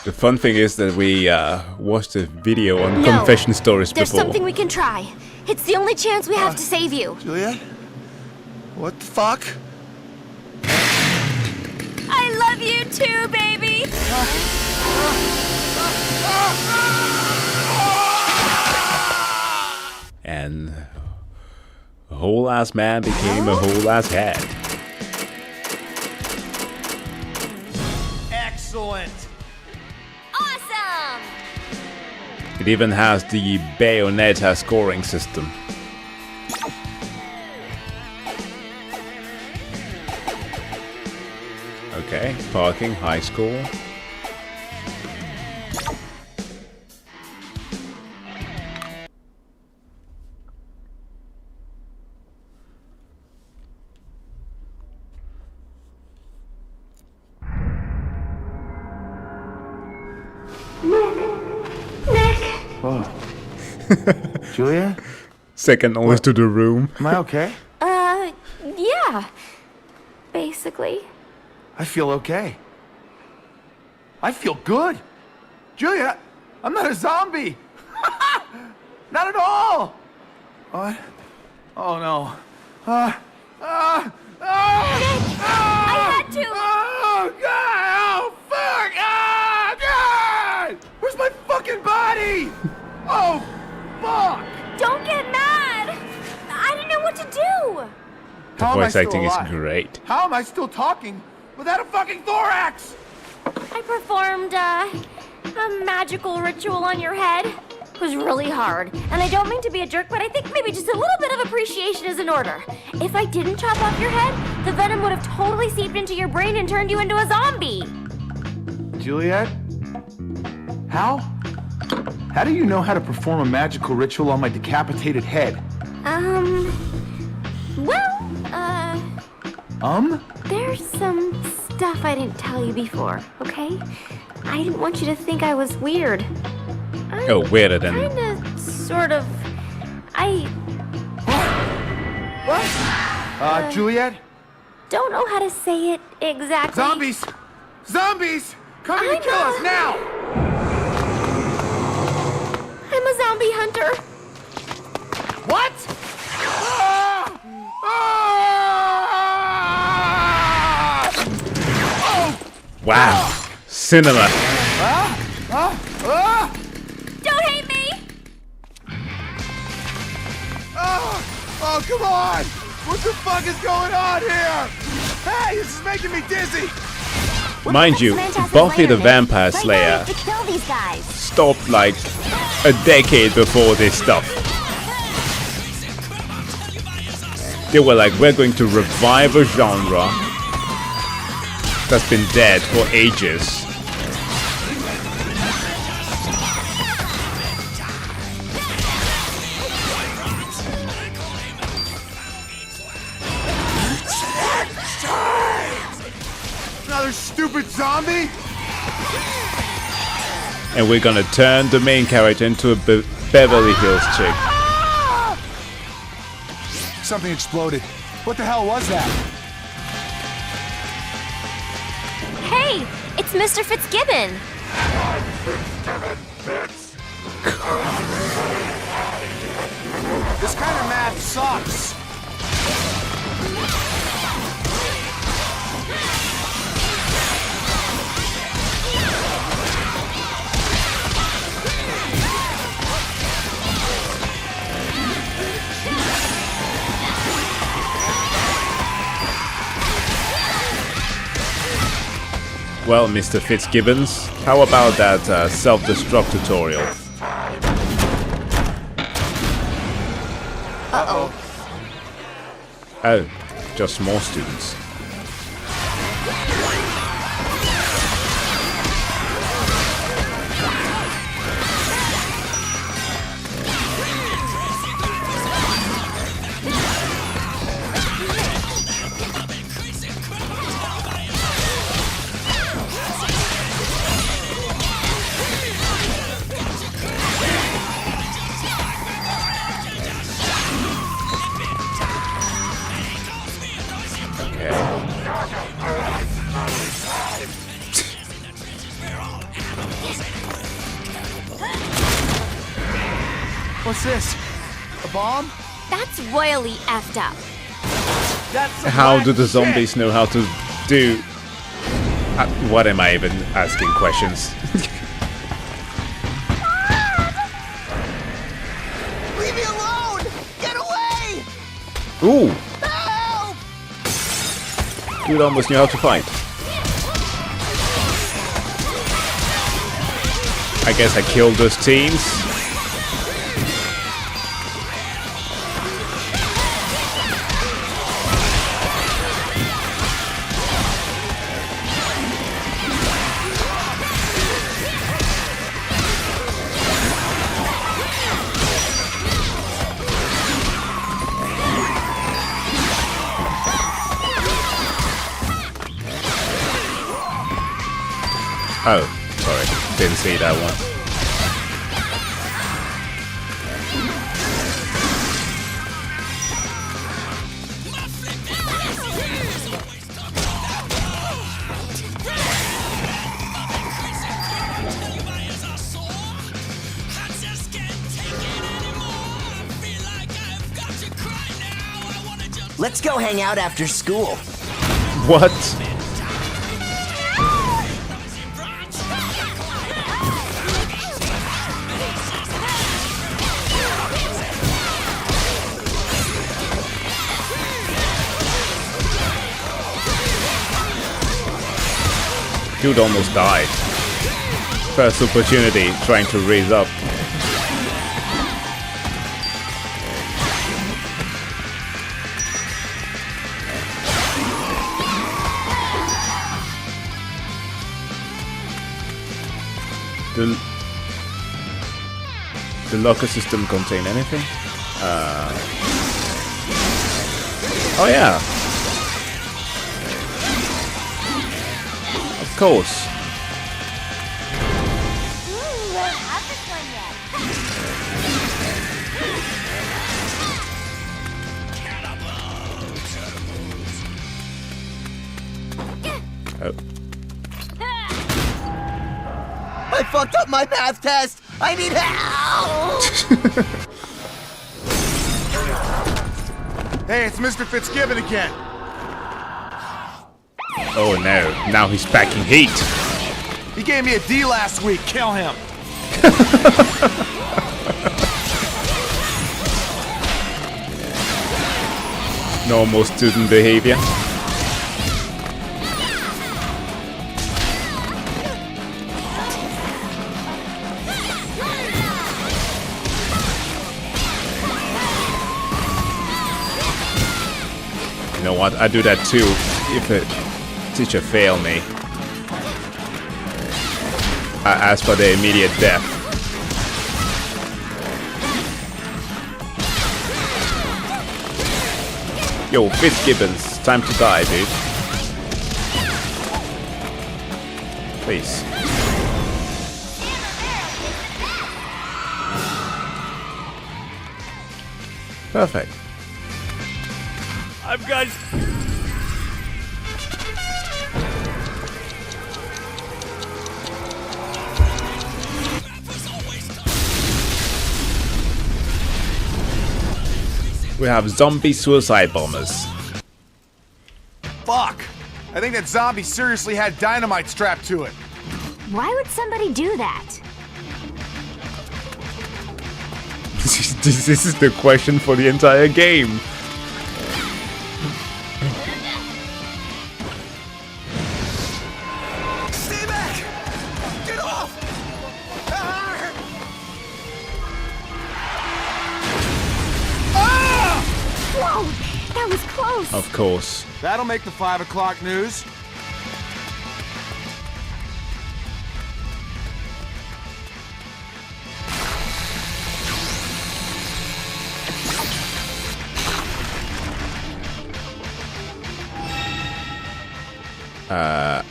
The fun thing is that we watched a video on confession stories There's before. something we can try. It's the only chance we have to save you. Juliet? What the fuck? I love you too, baby. And a whole ass man became a whole ass head. Excellent. Awesome. It even has the Bayonetta scoring system. Okay, parking, high school. Whoa. Julia? Second only to the room. Am I okay? Yeah. Basically. I feel okay. I feel good. Julia, I'm not a zombie. Not at all. What? Oh no. I had to. Oh God! Oh fuck! Oh God! Where's my fucking body? Oh fuck! Don't get mad. I didn't know what to do. The How am I voice still acting is alive? great. How am I still talking without a fucking thorax? I performed a magical ritual on your head. It was really hard. And I don't mean to be a jerk, but I think maybe just a little bit of appreciation is in order. If I didn't chop off your head, the venom would have totally seeped into your brain and turned you into a zombie. Juliet? How? How do you know how to perform a magical ritual on my decapitated head? There's some stuff I didn't tell you before, okay? I didn't want you to think I was weird. Oh, weirder than... Kinda, sort of, What? Juliet? Don't know how to say it exactly. Zombies! Zombies! Coming to kill us now! I'm a zombie hunter. What? Ah! Wow. Cinema. Don't hate me! Oh, come on! What the fuck is going on here? Hey, this is making me dizzy! Mind you, Buffy the Vampire Slayer stopped like a decade before this stuff. They were like, we're going to revive a genre that's been dead for ages. Another stupid zombie? And we're gonna turn the main character into a Beverly Hills chick. Something exploded. What the hell was that? Hey, it's Mr. Fitzgibbon. This kind of math sucks. Well, Mr. Fitzgibbons, how about that self-destruct tutorial? Uh-oh. Oh, just more students. What's this? A bomb? That's royally effed up. How do the zombies know how to do... what am I even asking questions? Leave me alone! Get away! Ooh! Help! Dude almost knew how to fight. I guess I killed those teams. Oh, sorry. Didn't see that one. Let's go hang out after school. What? Dude almost died. First opportunity, trying to raise up. The locker system contain anything? Oh yeah. Of course. Oh. I fucked up my math test! I need help! Hey, it's Mr. Fitzgibbon again. Oh no, now he's packing heat. He gave me a D last week. Kill him. Normal student behavior. You know what? I do that too if a teacher fail me. I ask for the immediate death. Yo, Fitzgibbons, time to die, dude. Please. Perfect. I've got... We have zombie suicide bombers. Fuck! I think that zombie seriously had dynamite strapped to it. Why would somebody do that? This is the question for the entire game. No! That was close. Of course. That'll make the 5 o'clock news.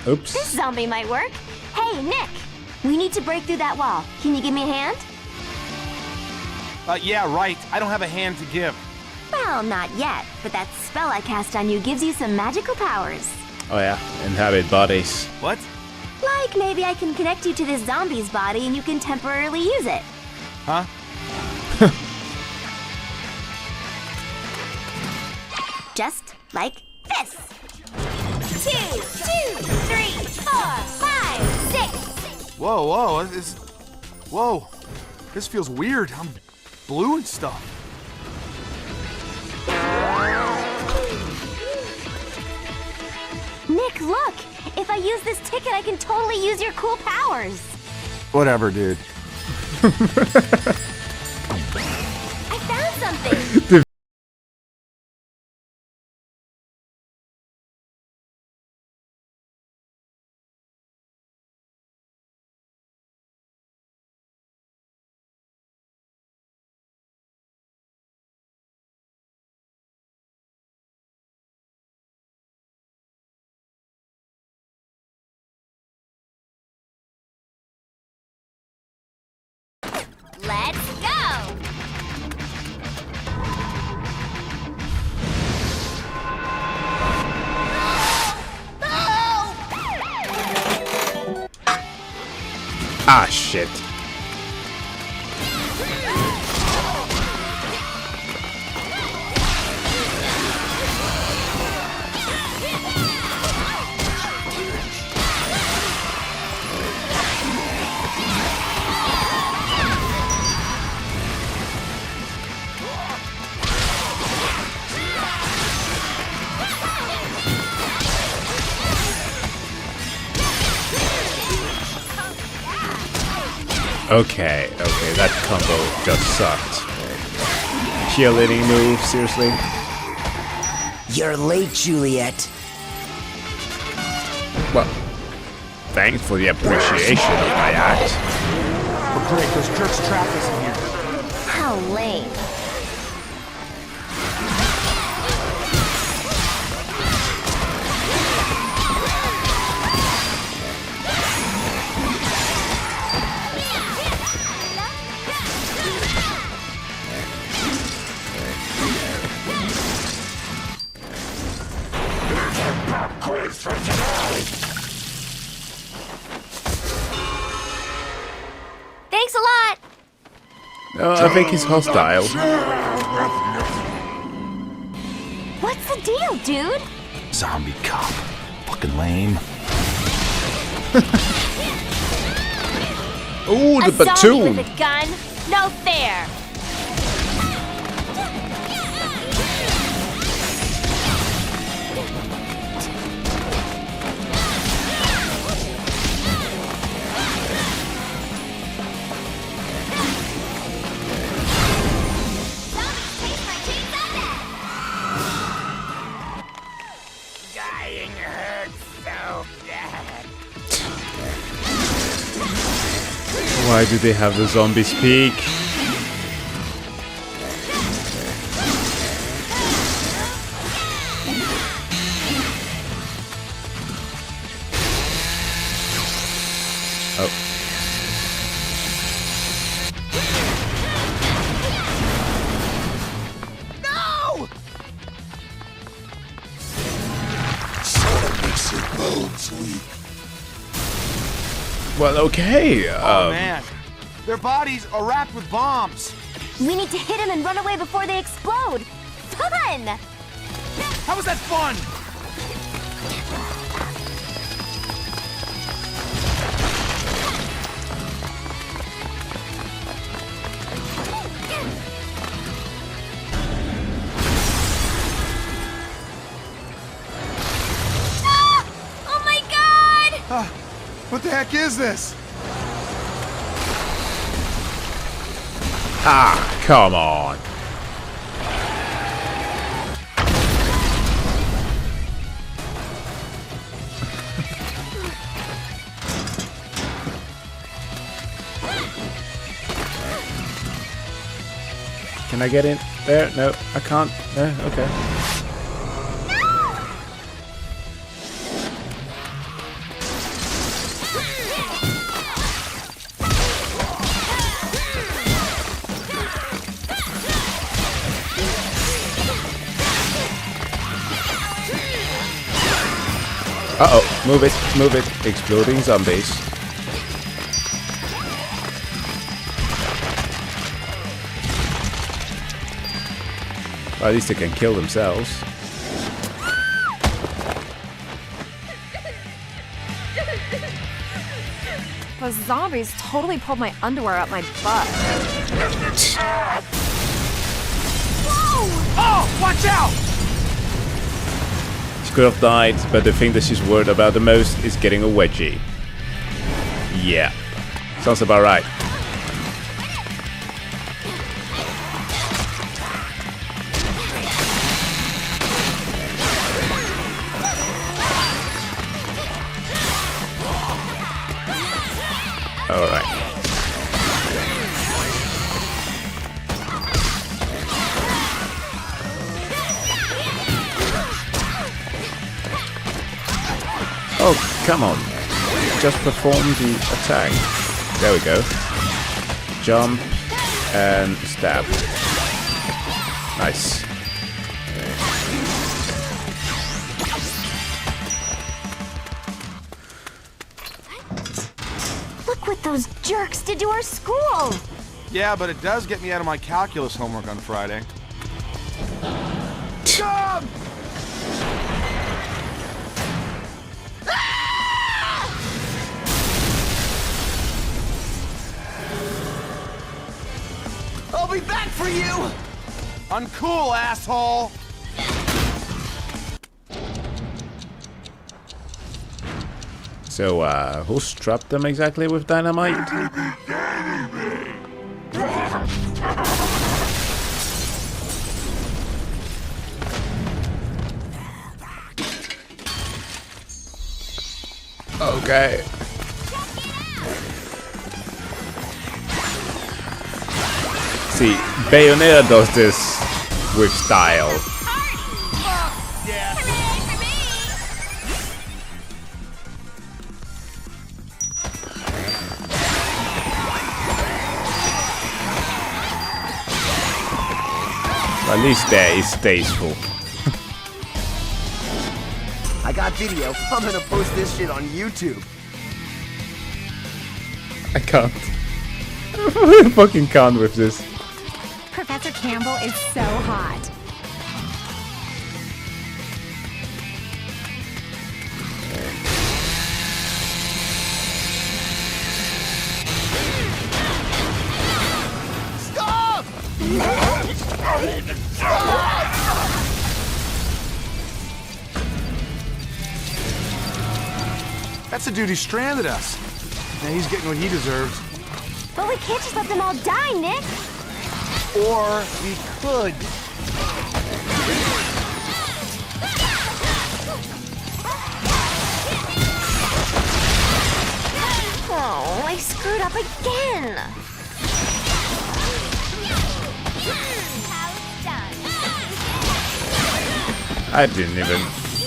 Oops. This zombie might work. Hey, Nick! We need to break through that wall. Can you give me a hand? Yeah, right. I don't have a hand to give. Well, not yet, but that spell I cast on you gives you some magical powers. Oh yeah, inhabit bodies. What? Like maybe I can connect you to this zombie's body and you can temporarily use it. Huh? Just like this. 2, 2, 3, 4, 5, 6. Whoa. Whoa. This feels weird. I'm blue and stuff. Nick, look! If I use this ticket, I can totally use your cool powers. Whatever, dude. I found something! Let's go! Ah, shit. Okay, that combo just sucked. Cheerleading move, seriously? You're late, Juliet. Well, thanks for the appreciation of my act. Oh, great, those jerks trapped us in here. How lame. Thanks a lot! I think he's hostile. What's the deal, dude? Zombie cop. Fucking lame. Ooh, the A zombie platoon! with a gun? No fair! Why do they have the zombie speak? Oh. No! Makes your bones weak. Well, okay. Oh man, their bodies are wrapped with bombs. We need to hit him and run away before they explode. Fun! How was that fun? Ah! Oh my god! What the heck is this? Ah, come on. Can I get in there? No, I can't. No, okay. Uh-oh, move it. Exploding zombies. Well, at least they can kill themselves. Those zombies totally pulled my underwear up my butt. Whoa! Oh, watch out! She could have died, but the thing that she's worried about the most is getting a wedgie. Yeah, sounds about right. Alright. Oh, come on. Just perform the attack. There we go. Jump and stab. Nice. Look what those jerks did to our school! Yeah, but it does get me out of my calculus homework on Friday. Come! I'll be back for you! Uncool, asshole! So, who strapped them exactly with dynamite? Okay. See, Bayonetta does this with style. At least there is tasteful. I got video. I'm gonna post this shit on YouTube. I can't. I fucking can't with this. Professor Campbell is so hot. Stop! That's the dude who stranded us. Now he's getting what he deserves. But we can't just let them all die, Nick! Or we could. Oh, I screwed up again! I didn't even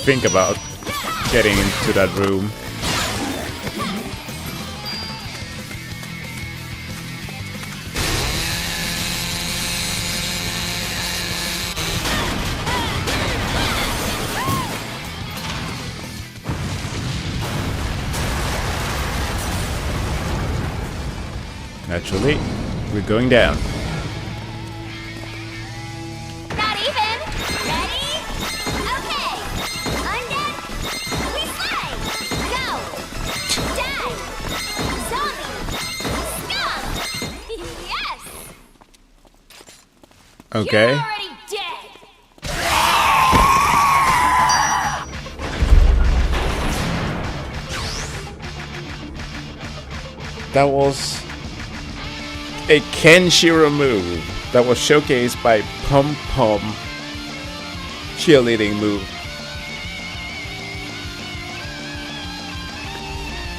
think about getting into that room. Naturally, we're going down. Not even! Ready? Okay! Undead! We slay! Go! Die! Zombie! Scum! Yes! Okay. You're already dead! That was a Kenshiro move that was showcased by Pom Pom cheerleading move.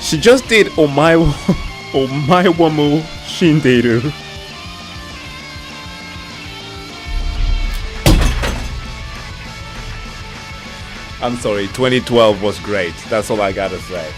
She just did Omaiwamu Shinderu. I'm sorry, 2012 was great. That's all I gotta say.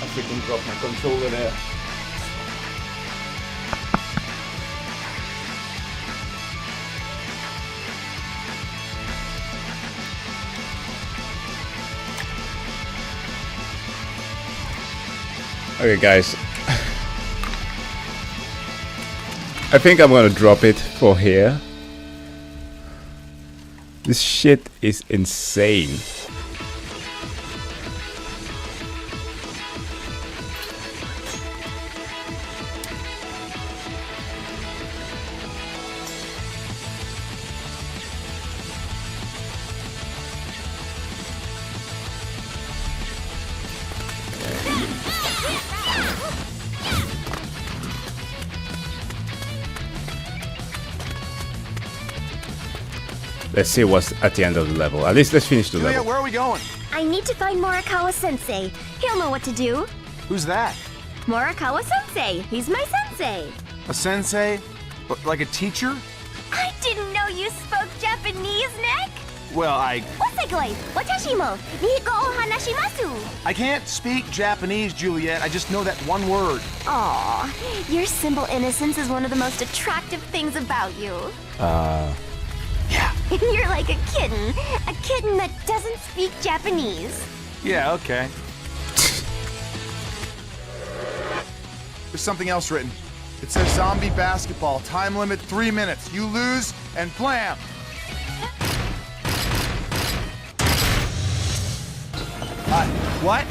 I freaking dropped my controller there. Okay guys, I think I'm gonna drop it for here. This shit is insane. Let's see what's at the end of the level. At least let's finish the level. Where are we going? I need to find Morikawa-sensei. He'll know what to do. Who's that? Morikawa-sensei. He's my sensei. A sensei? Like a teacher? I didn't know you spoke Japanese, Nick. Well, Wasegoi, watashi mo Nihiko o hanashimasu. I can't speak Japanese, Juliet. I just know that one word. Aw, your simple innocence is one of the most attractive things about you. Yeah. You're like a kitten that doesn't speak Japanese. Yeah, okay. There's something else written. It says zombie basketball, time limit 3 minutes. You lose and blam! What?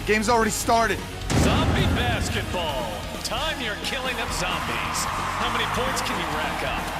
The game's already started. Zombie basketball. Time you're killing them zombies. How many points can you rack up?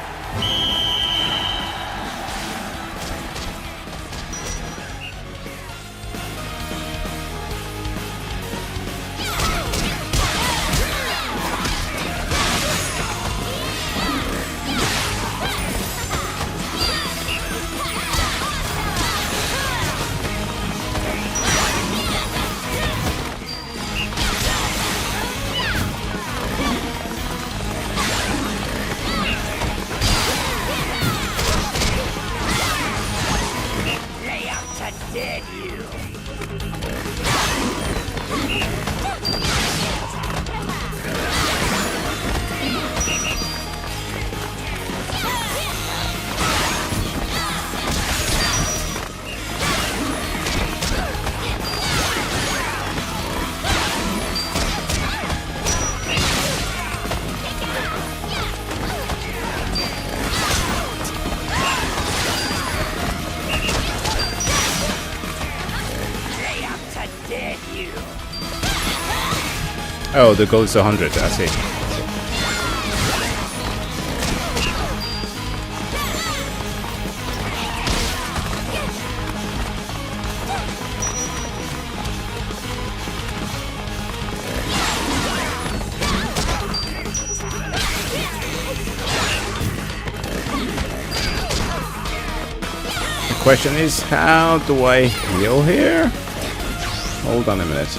Oh, the goal is 100, I see. The question is, how do I heal here? Hold on a minute.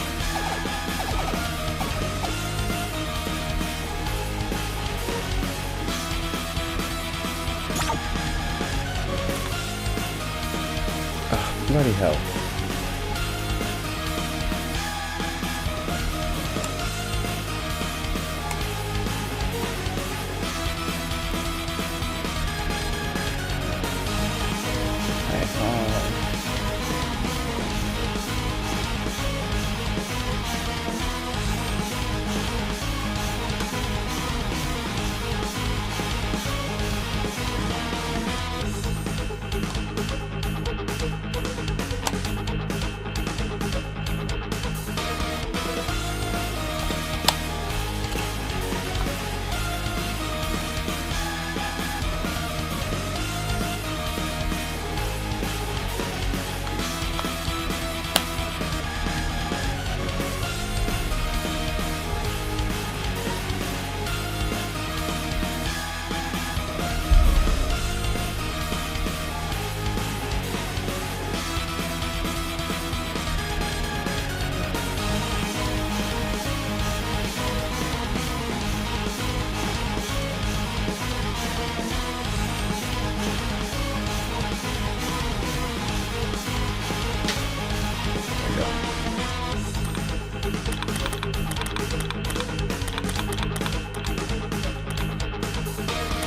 Bloody hell.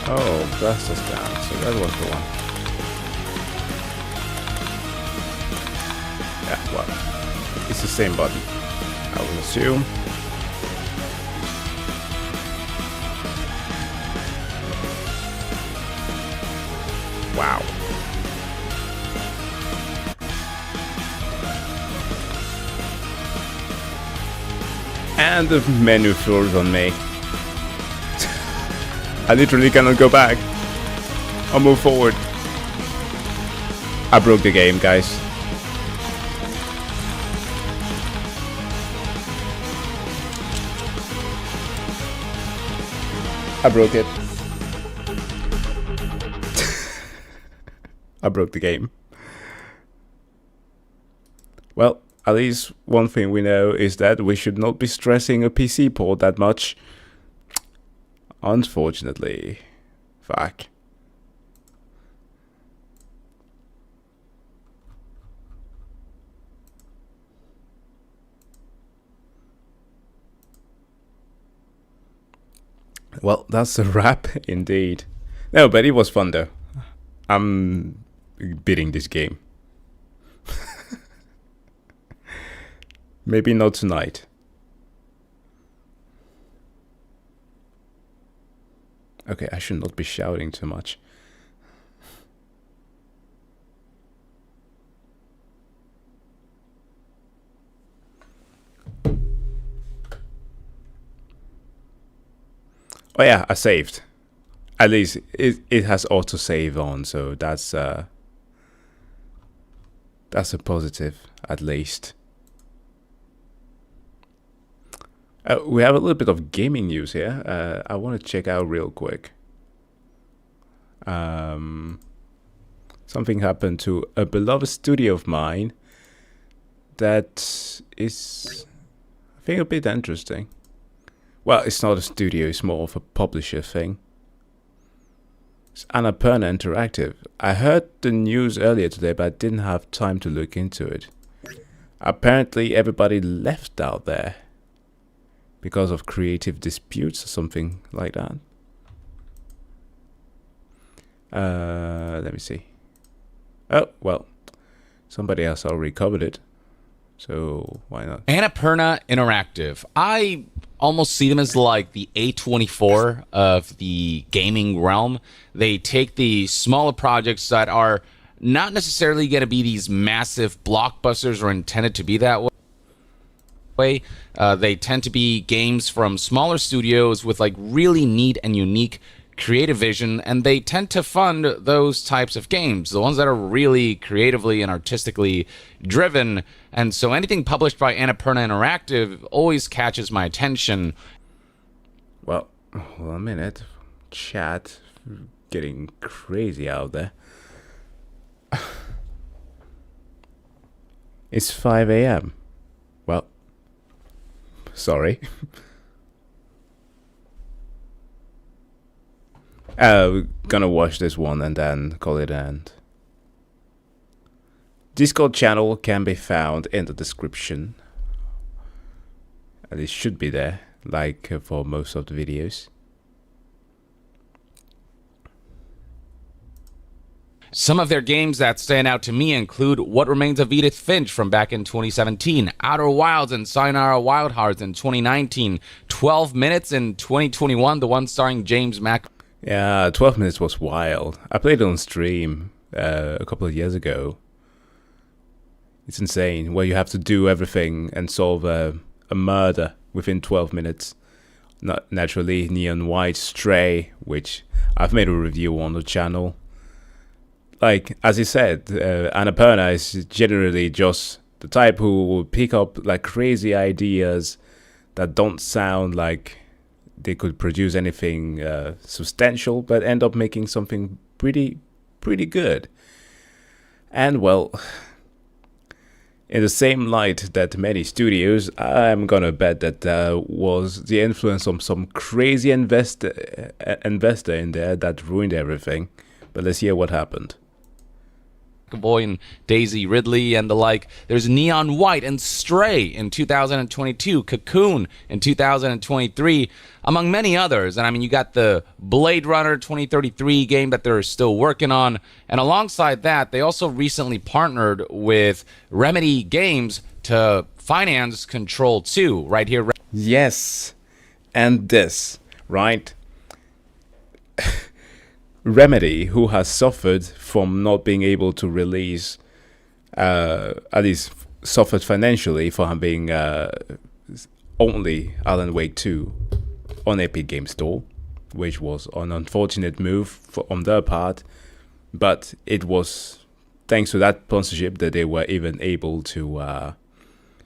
Oh, that's the scan. So that was the one. Yeah, well, it's the same body, I will assume. Wow. And the menu froze on me. I literally cannot go back or move forward. I broke the game, guys. I broke it. I broke the game. Well, at least one thing we know is that we should not be stressing a PC port that much. Unfortunately. Fuck. Well, that's a wrap indeed. No, but it was fun though. I'm beating this game. Maybe not tonight. Okay, I should not be shouting too much. Oh yeah, I saved. At least it has autosave on, so that's a positive, at least. We have a little bit of gaming news here. I want to check out real quick. Something happened to a beloved studio of mine that is, I think, a bit interesting. Well, it's not a studio, it's more of a publisher thing. It's Annapurna Interactive. I heard the news earlier today, but I didn't have time to look into it. Apparently everybody left out there because of creative disputes or something like that. Let me see. Oh, well, somebody else already covered it, so why not? Annapurna Interactive. I almost see them as like the A24 of the gaming realm. They take the smaller projects that are not necessarily going to be these massive blockbusters or intended to be that way. They tend to be games from smaller studios with like really neat and unique creative vision, and they tend to fund those types of games, the ones that are really creatively and artistically driven. And so anything published by Annapurna Interactive always catches my attention. Well, hold on a minute. Chat getting crazy out there. It's 5 a.m. Well, sorry. We're gonna watch this one and then call it an end. Discord channel can be found in the description. And it should be there, like for most of the videos. Some of their games that stand out to me include What Remains of Edith Finch from back in 2017, Outer Wilds and Sayonara Wild Hearts in 2019, 12 Minutes in 2021, the one starring James Mac. Yeah, 12 Minutes was wild. I played it on stream a couple of years ago. It's insane, where you have to do everything and solve a murder within 12 minutes. Not naturally, Neon White Stray, which I've made a review on the channel. Like, as he said, Annapurna is generally just the type who will pick up like crazy ideas that don't sound like they could produce anything substantial, but end up making something pretty good. And well, in the same light that many studios, I'm gonna bet that was the influence of some crazy investor in there that ruined everything. But let's hear what happened. Sackboy and Daisy Ridley and the like. There's Neon White and Stray in 2022, Cocoon in 2023, among many others. And I mean, you got the Blade Runner 2033 game that they're still working on. And alongside that, they also recently partnered with Remedy Games to finance Control 2 right here. Yes, and this, right? Remedy, who has suffered from not being able to release, at least suffered financially for having only Alan Wake 2 on Epic Games Store, which was an unfortunate move on their part, but it was thanks to that sponsorship that they were even able to,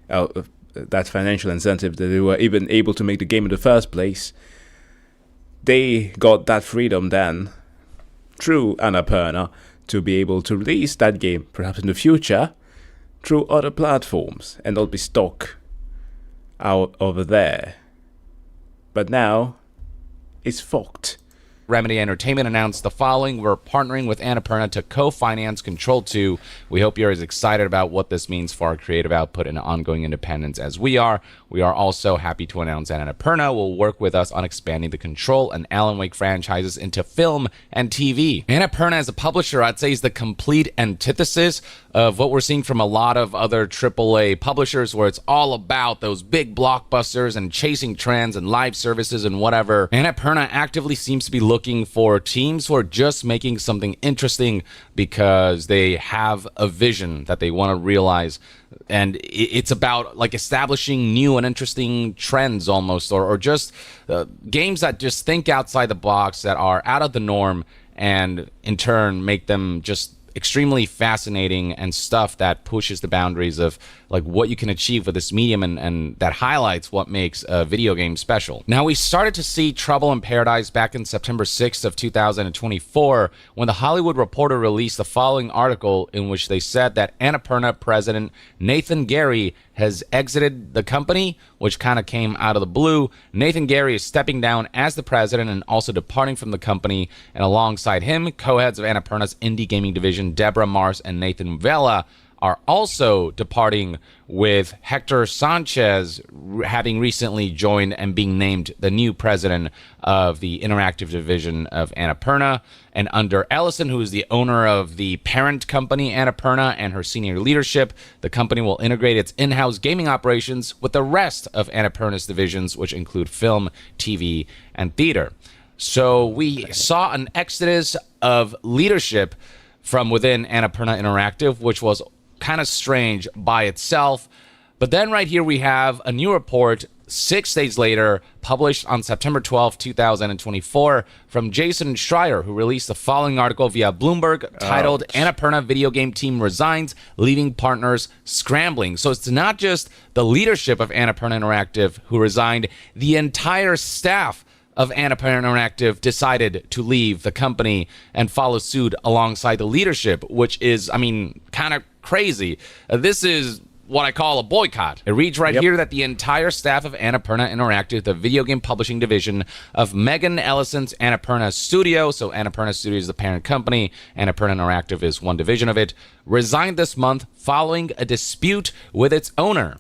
that financial incentive that they were even able to make the game in the first place. They got that freedom then, through Annapurna, to be able to release that game perhaps in the future through other platforms and not be stuck out over there. But now it's fucked. Remedy Entertainment announced the following: we're partnering with Annapurna to co-finance Control 2. We hope you're as excited about what this means for our creative output and ongoing independence as we are. We are also happy to announce that Annapurna will work with us on expanding the Control and Alan Wake franchises into film and TV. Annapurna as a publisher, I'd say, is the complete antithesis of what we're seeing from a lot of other AAA publishers, where it's all about those big blockbusters and chasing trends and live services and whatever. Annapurna actively seems to be looking for teams who are just making something interesting because they have a vision that they want to realize. And it's about like establishing new and interesting trends almost, or just games that just think outside the box, that are out of the norm, and in turn make them just extremely fascinating and stuff that pushes the boundaries of like what you can achieve with this medium, and that highlights what makes a video game special. Now, we started to see trouble in paradise back in September 6th of 2024 when the Hollywood Reporter released the following article in which they said that Annapurna president Nathan Gary has exited the company, which kind of came out of the blue. Nathan Gary is stepping down as the president and also departing from the company, and alongside him, co-heads of Annapurna's indie gaming division Deborah Mars and Nathan Vela are also departing, with Hector Sanchez having recently joined and being named the new president of the interactive division of Annapurna. And under Ellison, who is the owner of the parent company Annapurna, and her senior leadership, the company will integrate its in-house gaming operations with the rest of Annapurna's divisions, which include film, TV, and theater. So we saw an exodus of leadership from within Annapurna Interactive, which was kind of strange by itself. But then right here we have a new report 6 days later, published on September 12, 2024, from Jason Schreier, who released the following article via Bloomberg titled Annapurna Video Game Team Resigns, Leaving Partners Scrambling. So it's not just the leadership of Annapurna Interactive who resigned, the entire staff of Annapurna Interactive decided to leave the company and follow suit alongside the leadership, which is, I mean, kind of crazy. This is what I call a boycott. It reads right here that the entire staff of Annapurna Interactive, the video game publishing division of Megan Ellison's Annapurna Studio, so Annapurna Studio is the parent company, Annapurna Interactive is one division of it, resigned this month following a dispute with its owner.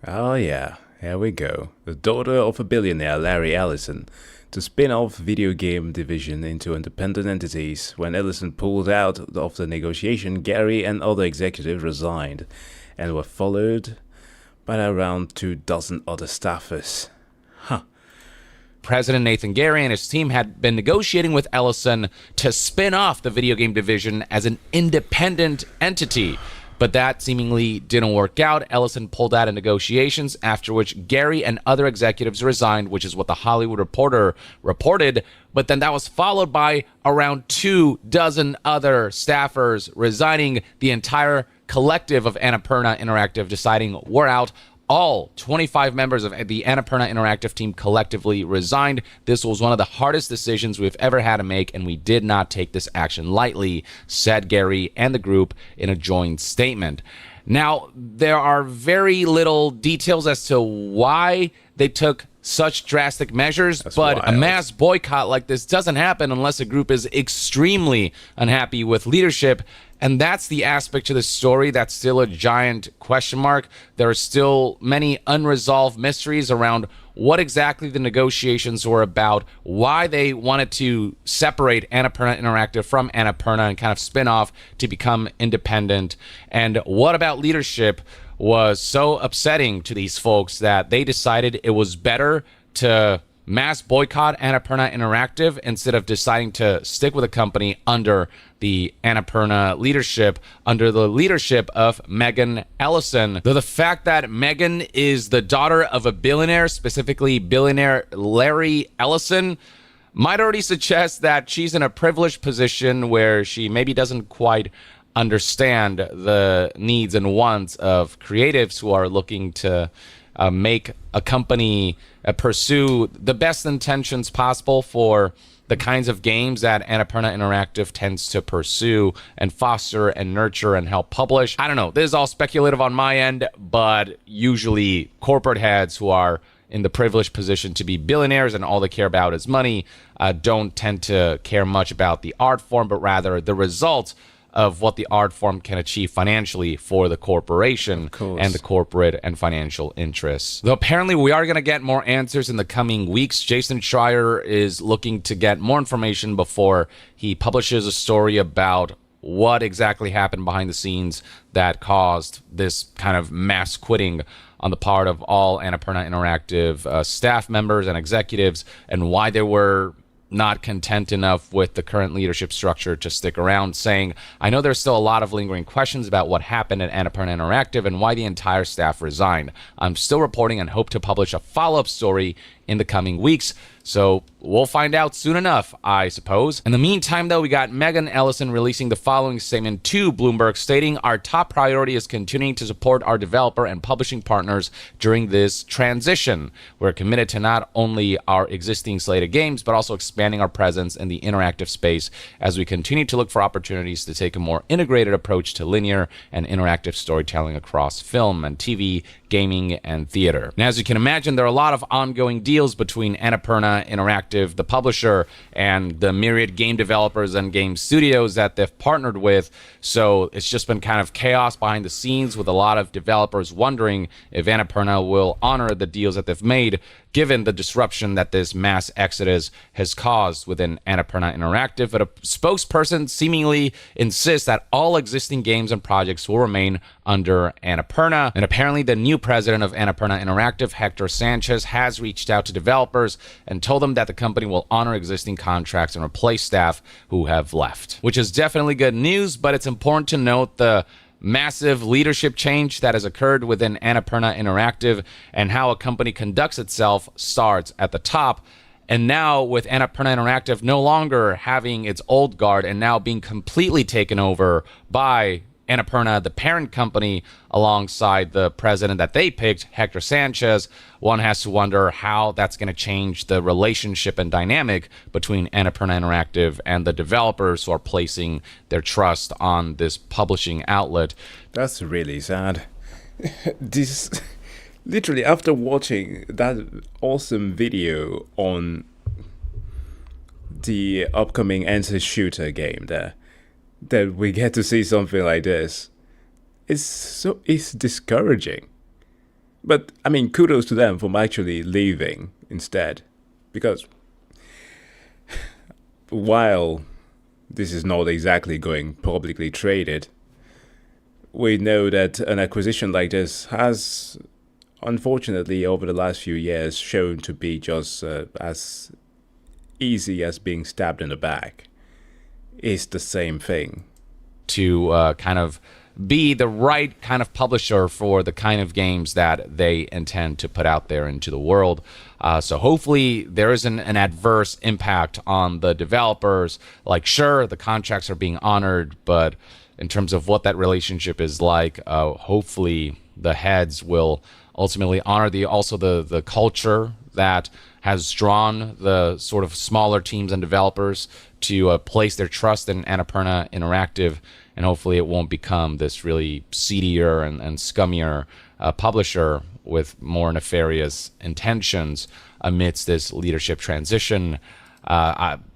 Oh yeah. Here we go. The daughter of a billionaire, Larry Ellison, to spin off video game division into independent entities. When Ellison pulled out of the negotiation, Gary and other executives resigned and were followed by around 24 other staffers. President Nathan Gary and his team had been negotiating with Ellison to spin off the video game division as an independent entity. But that seemingly didn't work out. Ellison pulled out of negotiations, after which Gary and other executives resigned, which is what the Hollywood Reporter reported. But then that was followed by around 24 other staffers resigning, the entire collective of Annapurna Interactive deciding we're out. All 25 members of the Annapurna Interactive team collectively resigned. This was one of the hardest decisions we've ever had to make, and we did not take this action lightly, said Gary and the group in a joint statement. Now, there are very little details as to why they took such drastic measures, but a mass boycott like this doesn't happen unless a group is extremely unhappy with leadership. And that's the aspect to the story that's still a giant question mark. There are still many unresolved mysteries around what exactly the negotiations were about, why they wanted to separate Annapurna Interactive from Annapurna and kind of spin off to become independent, and what about leadership was so upsetting to these folks that they decided it was better to mass boycott Annapurna Interactive instead of deciding to stick with a company under the Annapurna leadership, under the leadership of Megan Ellison. Though the fact that Megan is the daughter of a billionaire, specifically billionaire Larry Ellison, might already suggest that she's in a privileged position where she maybe doesn't quite understand the needs and wants of creatives who are looking to make a company pursue the best intentions possible for the kinds of games that Annapurna Interactive tends to pursue and foster and nurture and help publish. I don't know. This is all speculative on my end, but usually corporate heads who are in the privileged position to be billionaires and all they care about is money don't tend to care much about the art form, but rather the results of what the art form can achieve financially for the corporation and the corporate and financial interests. Though apparently we are going to get more answers in the coming weeks. Jason Schreier is looking to get more information before he publishes a story about what exactly happened behind the scenes that caused this kind of mass quitting on the part of all Annapurna Interactive staff members and executives, and why they were not content enough with the current leadership structure to stick around, saying, I know there's still a lot of lingering questions about what happened at Annapurna Interactive and why the entire staff resigned. I'm still reporting and hope to publish a follow-up story in the coming weeks, so we'll find out soon enough, I suppose. In the meantime, though, we got Megan Ellison releasing the following statement to Bloomberg, stating, our top priority is continuing to support our developer and publishing partners during this transition. We're committed to not only our existing slate of games, but also expanding our presence in the interactive space as we continue to look for opportunities to take a more integrated approach to linear and interactive storytelling across film and TV, gaming, and theater. And as you can imagine, there are a lot of ongoing deals between Annapurna Interactive, the publisher, and the myriad game developers and game studios that they've partnered with. So it's just been kind of chaos behind the scenes, with a lot of developers wondering if Annapurna will honor the deals that they've made, given the disruption that this mass exodus has caused within Annapurna Interactive. But a spokesperson seemingly insists that all existing games and projects will remain under Annapurna. And apparently the new president of Annapurna Interactive, Hector Sanchez, has reached out to developers and told them that the company will honor existing contracts and replace staff who have left, which is definitely good news. But it's important to note the massive leadership change that has occurred within Annapurna Interactive, and how a company conducts itself starts at the top. And now with Annapurna Interactive no longer having its old guard and now being completely taken over by Annapurna, the parent company, alongside the president that they picked, Hector Sanchez, one has to wonder how that's going to change the relationship and dynamic between Annapurna Interactive and the developers who are placing their trust on this publishing outlet. That's really sad. This, literally, after watching that awesome video on the upcoming Enter Shooter game there, that we get to see something like this, it's discouraging. But I mean, kudos to them for actually leaving instead, because while this is not exactly going publicly traded, we know that an acquisition like this has, unfortunately, over the last few years, shown to be just as easy as being stabbed in the back. Is the same thing. To kind of be the right kind of publisher for the kind of games that they intend to put out there into the world. So hopefully there isn't an adverse impact on the developers. Like, sure, the contracts are being honored, but in terms of what that relationship is like, hopefully the heads will ultimately honor the culture that has drawn the sort of smaller teams and developers to place their trust in Annapurna Interactive, and hopefully it won't become this really seedier and scummier publisher with more nefarious intentions amidst this leadership transition.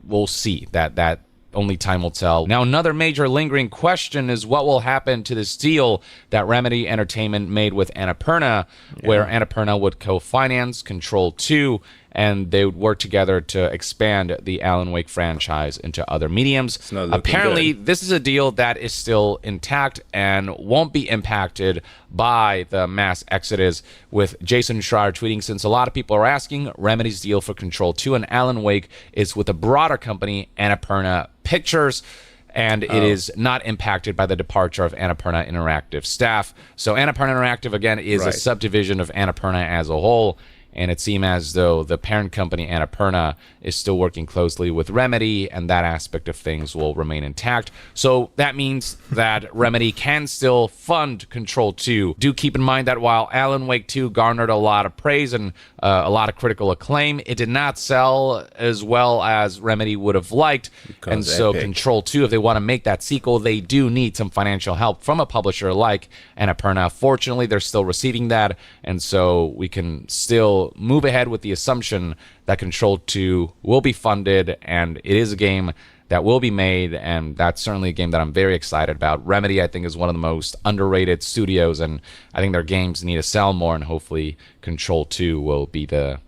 We'll see that only time will tell. Now, another major lingering question is what will happen to this deal that Remedy Entertainment made with Annapurna, where Annapurna would co-finance Control 2, and they would work together to expand the Alan Wake franchise into other mediums. Apparently, this is a deal that is still intact and won't be impacted by the mass exodus, with Jason Schreier tweeting, since a lot of people are asking, Remedy's deal for Control 2 and Alan Wake is with a broader company, Annapurna Pictures, and it is not impacted by the departure of Annapurna Interactive staff. So Annapurna Interactive, again, is a subdivision of Annapurna as a whole, and it seems as though the parent company, Annapurna, is still working closely with Remedy, and that aspect of things will remain intact. So that means that Remedy can still fund Control 2. Do keep in mind that while Alan Wake 2 garnered a lot of praise and a lot of critical acclaim, it did not sell as well as Remedy would have liked. And so Control 2, if they want to make that sequel, they do need some financial help from a publisher like Annapurna. Fortunately, they're still receiving that, and so we can still move ahead with the assumption that Control 2 will be funded, and it is a game that will be made, and that's certainly a game that I'm very excited about. Remedy, I think, is one of the most underrated studios, and I think their games need to sell more, and hopefully Control 2 will be the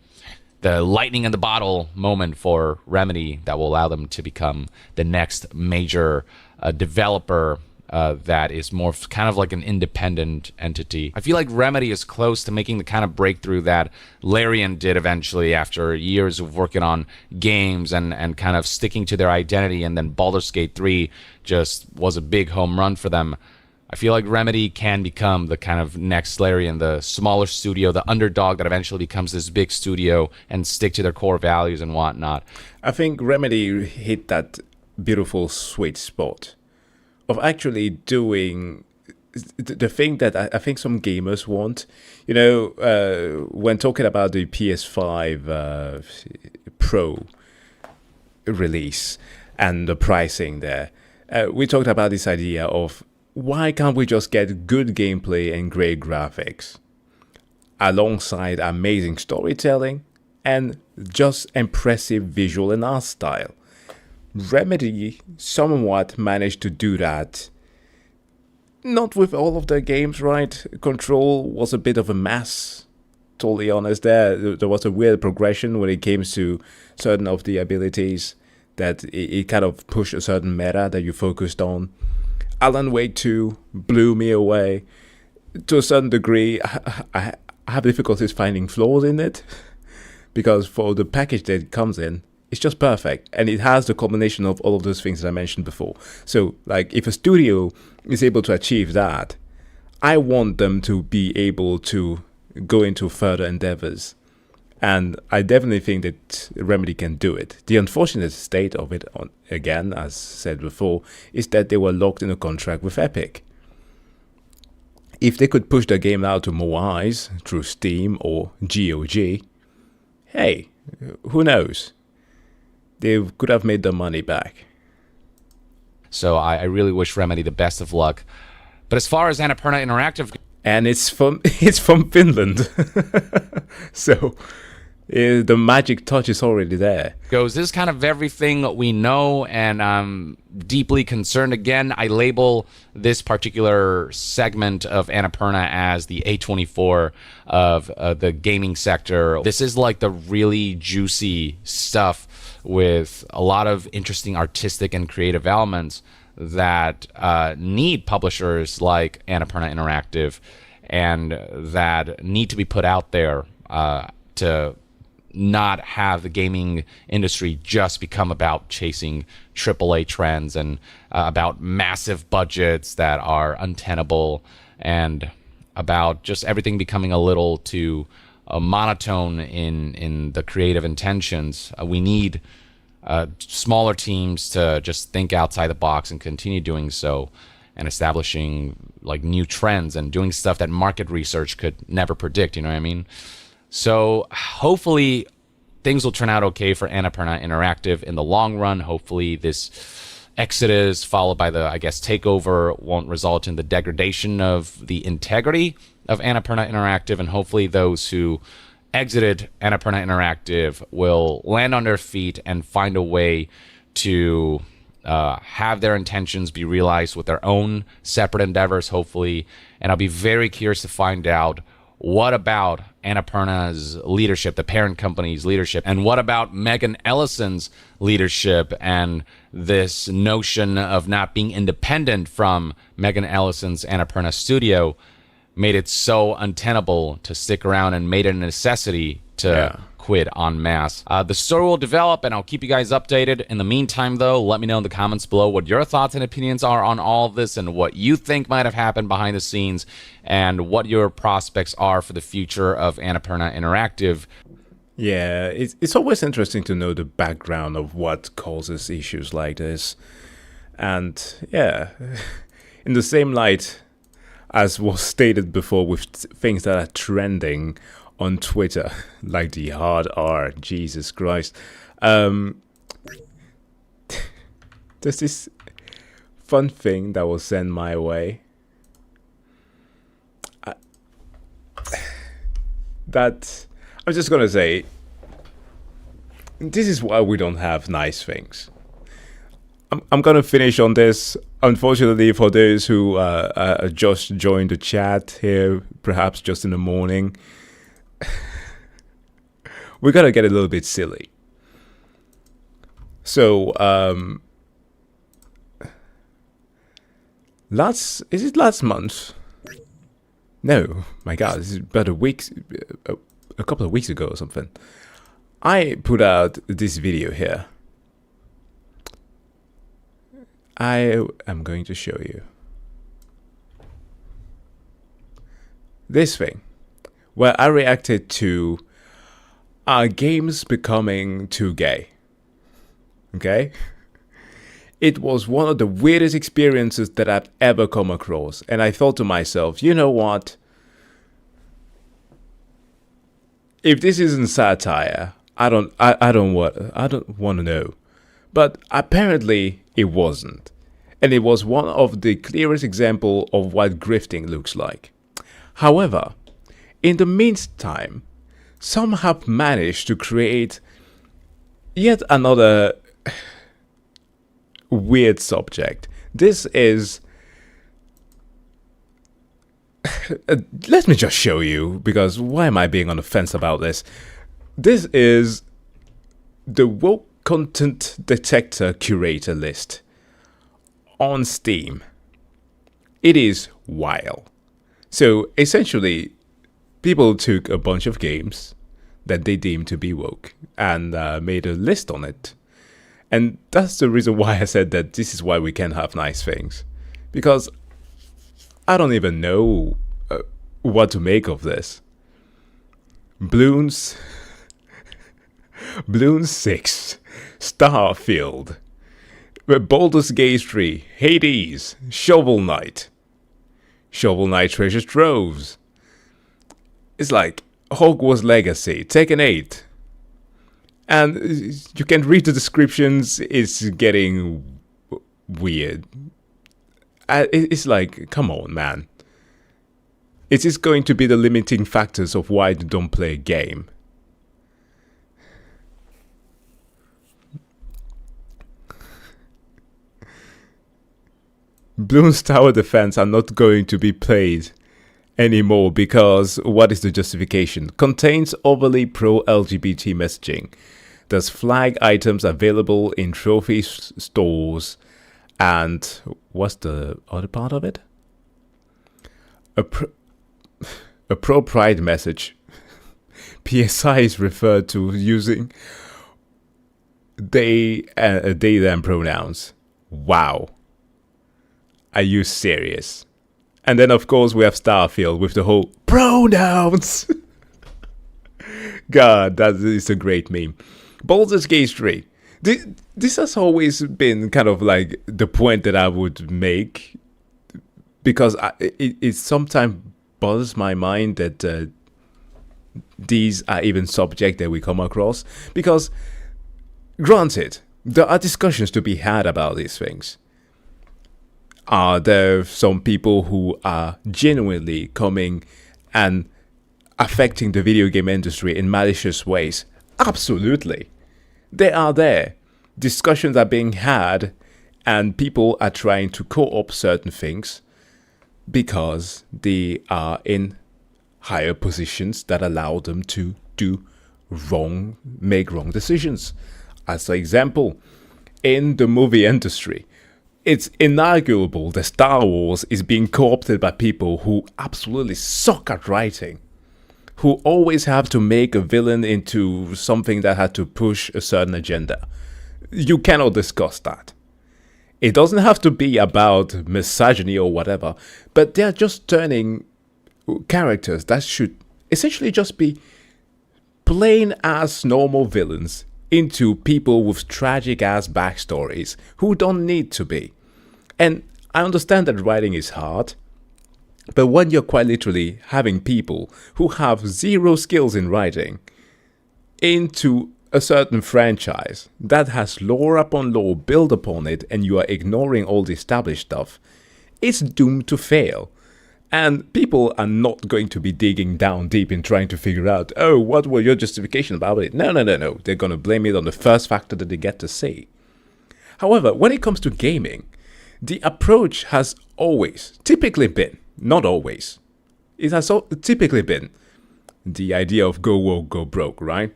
lightning in the bottle moment for Remedy that will allow them to become the next major developer that is more kind of like an independent entity. I feel like Remedy is close to making the kind of breakthrough that Larian did eventually after years of working on games and kind of sticking to their identity, and then Baldur's Gate 3 just was a big home run for them. I feel like Remedy can become the kind of next Larian, the smaller studio, the underdog that eventually becomes this big studio and stick to their core values and whatnot. I think Remedy hit that beautiful sweet spot of actually doing the thing that I think some gamers want. You know, when talking about the PS5 Pro release and the pricing there, we talked about this idea of why can't we just get good gameplay and great graphics alongside amazing storytelling and just impressive visual and art style. Remedy somewhat managed to do that. Not with all of their games, right? Control was a bit of a mess, totally honest there. There was a weird progression when it came to certain of the abilities that it kind of pushed a certain meta that you focused on. Alan Wake 2 blew me away. To a certain degree, I have difficulties finding flaws in it, because for the package that it comes in, it's just perfect, and it has the combination of all of those things that I mentioned before. So, like, if a studio is able to achieve that, I want them to be able to go into further endeavors, and I definitely think that Remedy can do it. The unfortunate state of it, again, as said before, is that they were locked in a contract with Epic. If they could push their game out to more eyes through Steam or GOG, hey, who knows? They could have made their money back. So I really wish Remedy the best of luck. But as far as Annapurna Interactive... And it's from Finland. So the magic touch is already there. Goes, this is kind of everything we know, and I'm deeply concerned. Again, I label this particular segment of Annapurna as the A24 of the gaming sector. This is like the really juicy stuff with a lot of interesting artistic and creative elements that need publishers like Annapurna Interactive, and that need to be put out there to not have the gaming industry just become about chasing AAA trends and about massive budgets that are untenable, and about just everything becoming a little too monotone in the creative intentions. We need smaller teams to just think outside the box and continue doing so, and establishing like new trends and doing stuff that market research could never predict, you know what I mean? So hopefully things will turn out okay for Annapurna Interactive in the long run. Hopefully this exodus followed by the, I guess, takeover won't result in the degradation of the integrity of Annapurna Interactive, and hopefully those who exited Annapurna Interactive will land on their feet and find a way to have their intentions be realized with their own separate endeavors, hopefully. And I'll be very curious to find out what about Annapurna's leadership, the parent company's leadership, and what about Megan Ellison's leadership and this notion of not being independent from Megan Ellison's Annapurna studio made it so untenable to stick around and made it a necessity to quit en masse. The story will develop, and I'll keep you guys updated. In the meantime, though, let me know in the comments below what your thoughts and opinions are on all of this and what you think might have happened behind the scenes and what your prospects are for the future of Annapurna Interactive. Yeah, it's always interesting to know the background of what causes issues like this. And yeah, in the same light as was stated before with things that are trending on Twitter, like the hard R, Jesus Christ. There's this fun thing that was sent my way. That I'm just gonna say, this is why we don't have nice things. I'm gonna finish on this. Unfortunately, for those who just joined the chat here, perhaps just in the morning, we're gonna get a little bit silly. So, is it last month? No, my God, this is about a couple of weeks ago or something. I put out this video here. I am going to show you this thing, where I reacted to games becoming too gay. Okay? It was one of the weirdest experiences that I've ever come across, and I thought to myself, you know what? If this isn't satire, I don't want to know. But apparently it wasn't, and it was one of the clearest examples of what grifting looks like. However, in the meantime, some have managed to create yet another weird subject. This is... let me just show you, because why am I being on the fence about this? This is the woke content detector curator list on Steam. It is wild. So essentially, people took a bunch of games that they deemed to be woke and made a list on it. And that's the reason why I said that this is why we can't have nice things. Because I don't even know what to make of this. Bloons 6, Starfield, Baldur's Gate 3, Hades, Shovel Knight Treasure Troves. It's like Hogwarts Legacy, Tekken 8. And you can read the descriptions, it's getting weird. It's like, come on, man. It is going to be the limiting factors of why you don't play a game. Bloons Tower Defense are not going to be played anymore because what is the justification? Contains overly pro-LGBT messaging. There's flag items available in trophy stores. And what's the other part of it? A pro-pride message. PSI is referred to using they them pronouns. Wow. Are you serious? And then of course we have Starfield with the whole pronouns. God, that is a great meme. Baldur's Gate 3. This has always been kind of like the point that I would make, because it sometimes bothers my mind that these are even subjects that we come across. Because, granted, there are discussions to be had about these things. Are there some people who are genuinely coming and affecting the video game industry in malicious ways? Absolutely. They are there. Discussions are being had, And people are trying to co-opt certain things because they are in higher positions that allow them to make wrong decisions. As an example, in the movie industry, it's inarguable that Star Wars is being co-opted by people who absolutely suck at writing, who always have to make a villain into something that had to push a certain agenda. You cannot discuss that. It doesn't have to be about misogyny or whatever, but they're just turning characters that should essentially just be plain as normal villains into people with tragic ass backstories who don't need to be. And I understand that writing is hard, but when you're quite literally having people who have zero skills in writing into a certain franchise that has lore upon lore built upon it, and you are ignoring all the established stuff, it's doomed to fail. And people are not going to be digging down deep in trying to figure out, oh, what were your justification about it? No. They're going to blame it on the first factor that they get to see. However, when it comes to gaming, the approach has always, typically been, not always, it has typically been the idea of go woke, go broke, right?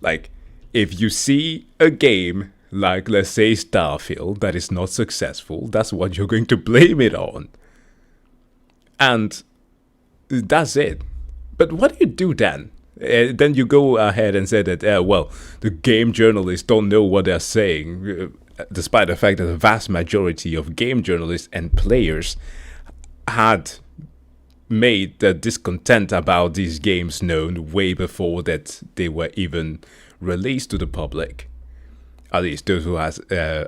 Like, if you see a game like, let's say, Starfield that is not successful, that's what you're going to blame it on. And that's it. But what do you do then? Then you go ahead and say that, well, the game journalists don't know what they're saying, despite the fact that the vast majority of game journalists and players had made the discontent about these games known way before that they were even released to the public. At least those who has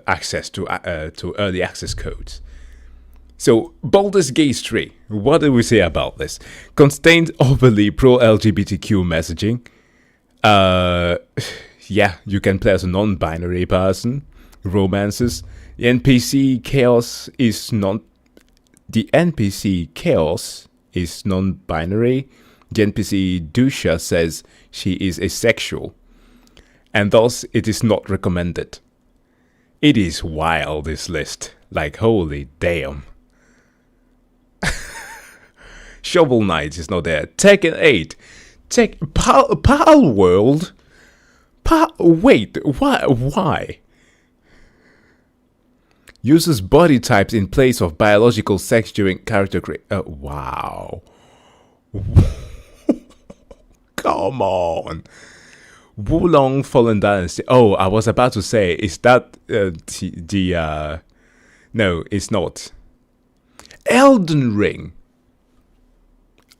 access to early access codes. So, Baldur's Gate 3, what do we say about this? Contained overly pro-LGBTQ messaging. Yeah, you can play as a non-binary person. Romances. The NPC chaos is non-binary. The NPC Dusha says she is asexual, and thus it is not recommended. It is wild, this list. Like, holy damn. Shovel Knight is not there. Tekken 8. Pal World? Wait, why? Uses body types in place of biological sex during character creation. Wow. Come on. Wulong Fallen Dynasty. Oh, I was about to say, is that no, it's not. Elden Ring.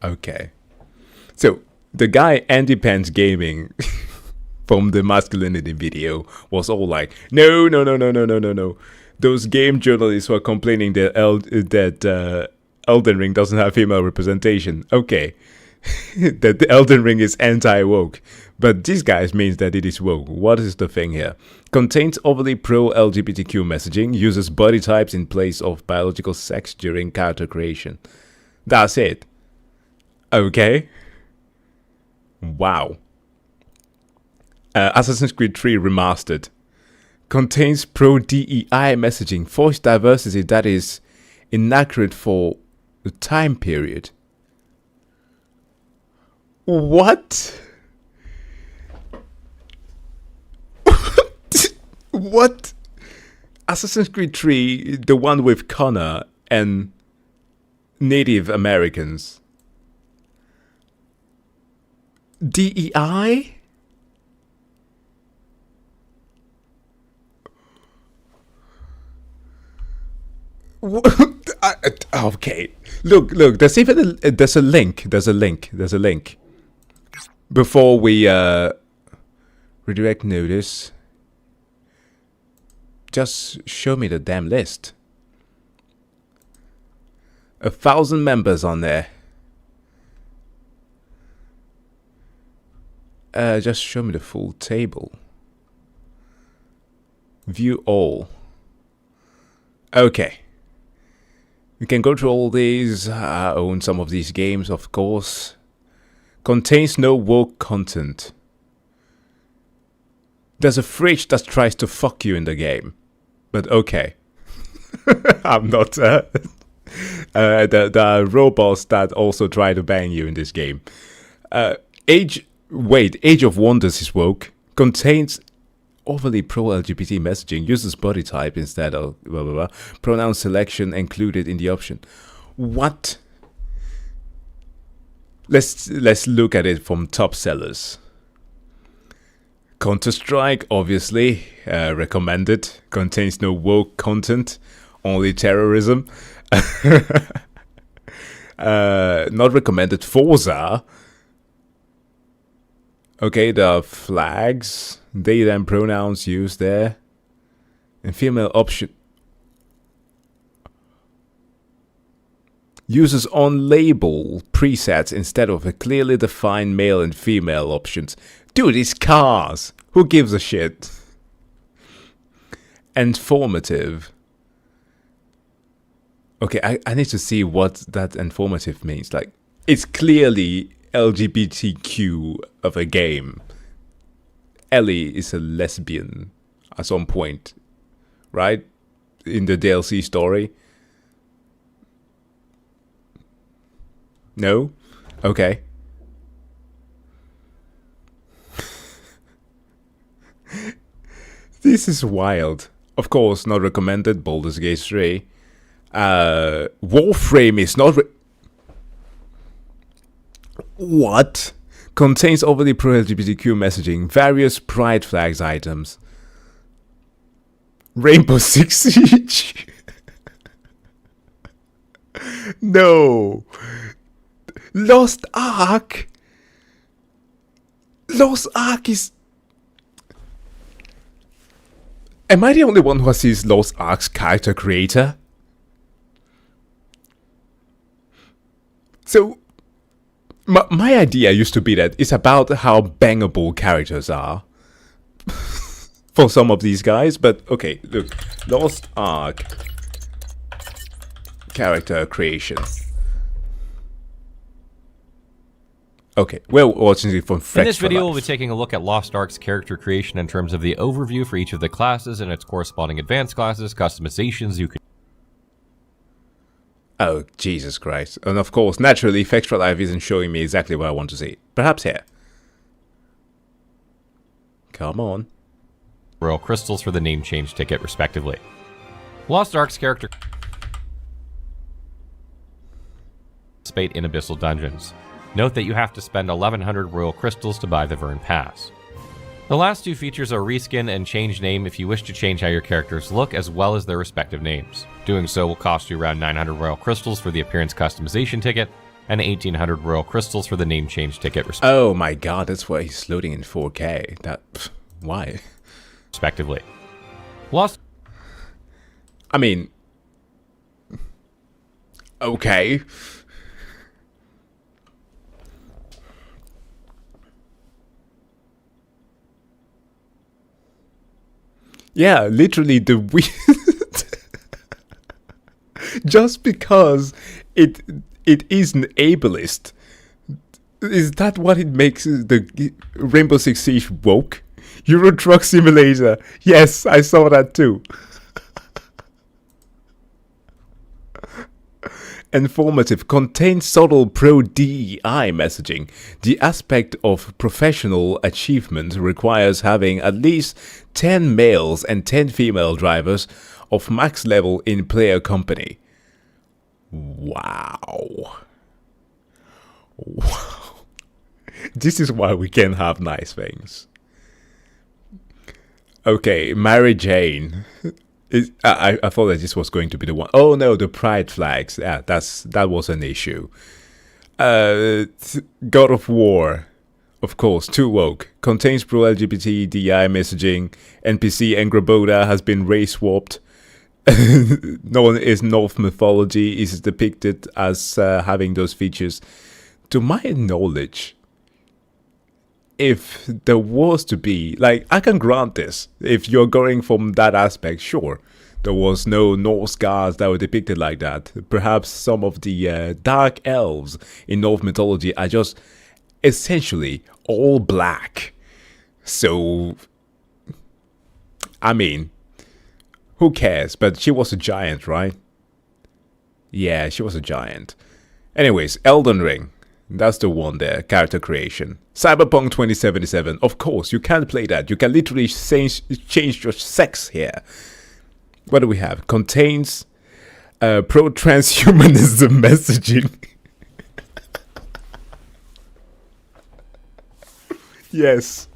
Okay. So, the guy Andy Pence Gaming from the masculinity video was all like, no. Those game journalists were complaining that Elden Ring doesn't have female representation. Okay. That the Elden Ring is anti-woke. But these guys means that it is woke. What is the thing here? Contains overly pro-LGBTQ messaging. Uses body types in place of biological sex during character creation. That's it. Okay. Wow. Assassin's Creed 3 Remastered. Contains pro-DEI messaging. Forced diversity that is inaccurate for the time period. What? What? Assassin's Creed 3, the one with Connor and Native Americans. DEI? Okay. Look, there's even there's a link. Before we redirect notice, just show me the damn list. 1,000 members on there. Just show me the full table. View all. Okay. We can go through all these. I own some of these games, of course. Contains no woke content. There's a fridge that tries to fuck you in the game. But okay. I'm not the robots that also try to bang you in this game. Age of Wonders is woke. Contains overly pro-LGBT messaging. Uses body type instead of blah blah blah. Pronoun selection included in the option. What? Let's look at it from top sellers. Counter-Strike, obviously, recommended. Contains no woke content, only terrorism. Not recommended. Forza. Okay, the flags, they and pronouns used there. And female option. Uses on-label presets instead of a clearly defined male and female options. Dude, it's cars. Who gives a shit? Informative. Okay, I need to see what that informative means. Like, it's clearly LGBTQ of a game. Ellie is a lesbian at some point, right? In the DLC story. No? Okay. This is wild. Of course, not recommended. Baldur's Gate 3. Warframe is not... What? Contains overly pro-LGBTQ messaging. Various pride flags items. Rainbow Six Siege. No. Lost Ark. Lost Ark is... Am I the only one who sees Lost Ark's character creator? So, my idea used to be that it's about how bangable characters are for some of these guys, but okay, look, Lost Ark character creation. Okay, we're watching it from Fresh In this video, for we'll be Life. taking a look at Lost Ark's character creation in terms of the overview for each of the classes and its corresponding advanced classes, customizations you can... Oh, Jesus Christ. And of course, naturally, Extra Life isn't showing me exactly what I want to see. Perhaps here. Come on. Royal crystals for the name change ticket, respectively. Lost Ark's character... participate in Abyssal Dungeons. Note that you have to spend 1100 royal crystals to buy the Vern Pass. The last two features are reskin and change name if you wish to change how your characters look as well as their respective names. Doing so will cost you around 900 royal crystals for the appearance customization ticket and 1800 royal crystals for the name change ticket, Oh my god, that's why he's loading in 4K. That... why? respectively. Lost... I mean... Okay... Yeah, literally the weird. Just because it isn't ableist, is that what it makes the Rainbow Six Siege woke? Euro Truck Simulator. Yes, I saw that too. Informative. Contains subtle pro-DEI messaging. The aspect of professional achievement requires having at least 10 males and 10 female drivers of max level in player company. Wow. Wow. This is why we can have nice things. Okay, Mary Jane. I thought that this was going to be the one. Oh no, the pride flags. Yeah, that was an issue. God of War, of course, too woke. Contains pro-LGBT DI messaging. NPC Angraboda has been race swapped. Known as North mythology, is depicted as having those features. To my knowledge, if there was to be, like, I can grant this, if you're going from that aspect, sure, there was no Norse gods that were depicted like that. Perhaps some of the dark elves in Norse mythology are just essentially all black. So, I mean, Who cares? But she was a giant, right? Yeah, she was a giant. Anyways, Elden Ring. That's the one there. Character creation. Cyberpunk 2077. Of course, you can't play that. You can literally change your sex here. What do we have? Contains pro-transhumanism messaging. Yes,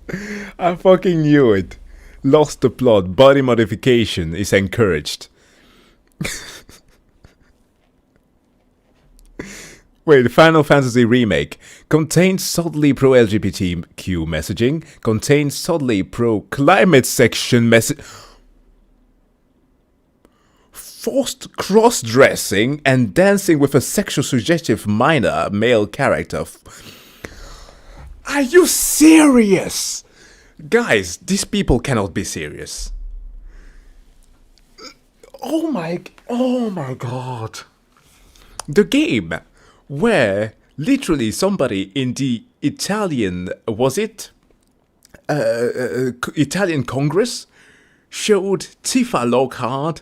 I fucking knew it. Lost the plot. Body modification is encouraged. Wait, the Final Fantasy Remake contains subtly pro-LGBTQ messaging, contains subtly pro-climate section message, forced cross-dressing and dancing with a sexual suggestive minor male character. Are you serious? Guys, these people cannot be serious. Oh my god. The game where literally somebody in the Italian, was it Italian Congress, showed Tifa Lockhart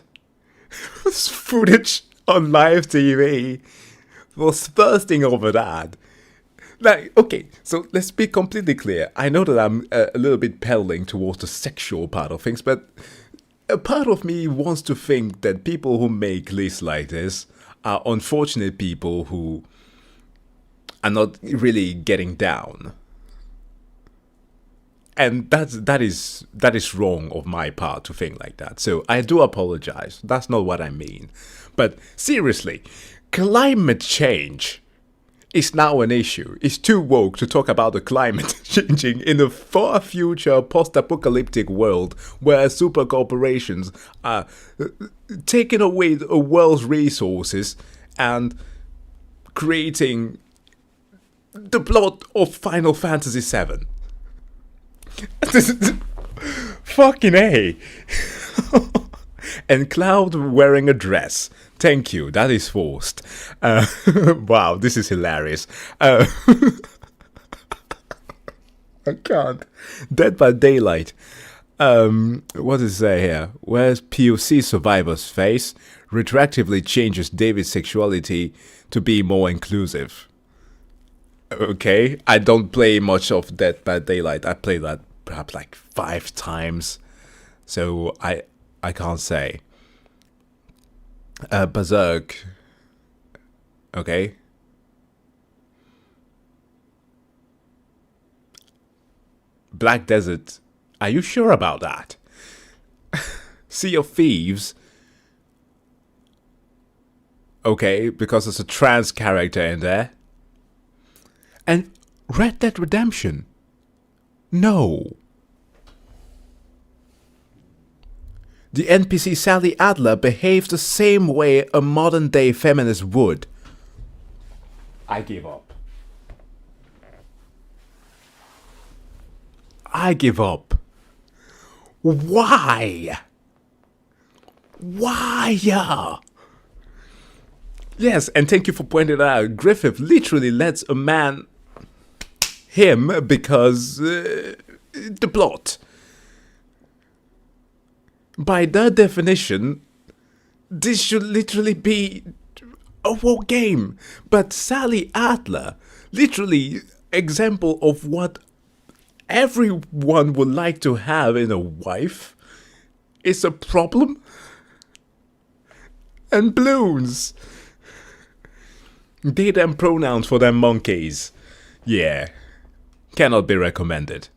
footage on live TV, was thirsting over that. Like, okay, so let's be completely clear. I know that I'm a little bit peddling towards the sexual part of things, but a part of me wants to think that people who make lists like this are unfortunate people who are not really getting down. And that is wrong of my part to think like that. So I do apologize. That's not what I mean. But seriously, climate change is now an issue. It's too woke to talk about the climate changing in a far future post-apocalyptic world where super corporations are taking away the world's resources and creating the plot of Final Fantasy VII. Fucking A. And Cloud wearing a dress. Thank you, that is forced. Wow, this is hilarious. I can't. Dead by Daylight. What does it say here? Where's POC survivor's face? Retroactively changes David's sexuality to be more inclusive. Okay, I don't play much of Dead by Daylight. I played that perhaps like 5 times. So I can't say. Berserk. Okay. Black Desert. Are you sure about that? Sea of Thieves. Okay, because there's a trans character in there. And Red Dead Redemption. No. The NPC Sally Adler behaves the same way a modern day feminist would. I give up. I give up. Why? Why? Yes, and thank you for pointing out. Griffith literally lets a man him because the plot. By that definition, this should literally be a war game. But Sally Adler, literally example of what everyone would like to have in a wife, is a problem. And balloons. They them pronouns for them monkeys. Yeah. Cannot be recommended.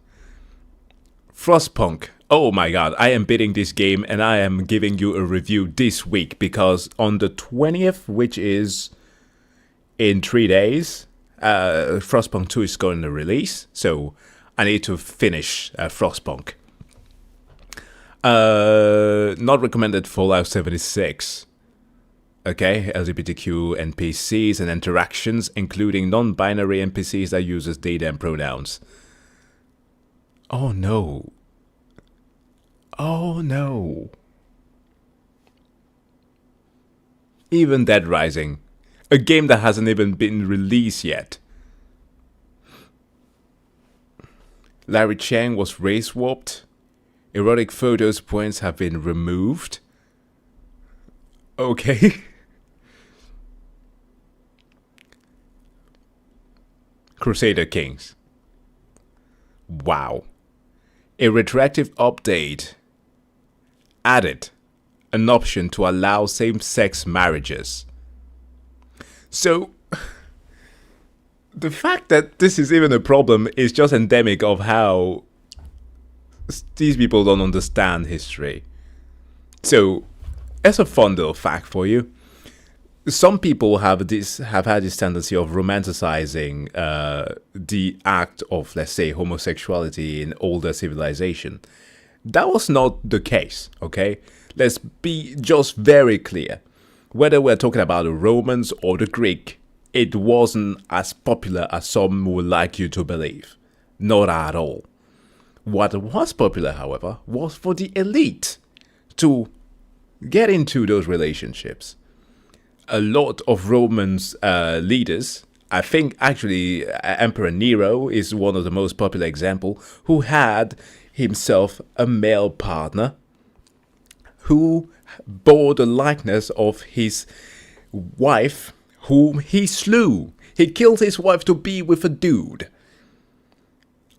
Frostpunk. Oh my god, I am beating this game and I am giving you a review this week because on the 20th, which is in 3 days, Frostpunk 2 is going to release. So I need to finish Frostpunk. Not recommended Fallout 76. Okay, LGBTQ NPCs and interactions, including non-binary NPCs that uses they them pronouns. Oh no. Oh no. Even Dead Rising, a game that hasn't even been released yet. Larry Chang was race warped. Erotic photos points have been removed. Okay. Crusader Kings. Wow. A retroactive update added an option to allow same-sex marriages. So, the fact that this is even a problem is just endemic of how these people don't understand history. So, as a fun little fact for you, some people have had this tendency of romanticizing the act of, let's say, homosexuality in older civilization. That was not the case, okay? Let's be just very clear. Whether we're talking about the Romans or the Greek, it wasn't as popular as some would like you to believe. Not at all. What was popular, however, was for the elite to get into those relationships. A lot of Romans leaders, I think actually Emperor Nero is one of the most popular example, who had himself a male partner who bore the likeness of his wife whom he slew. He killed his wife to be with a dude.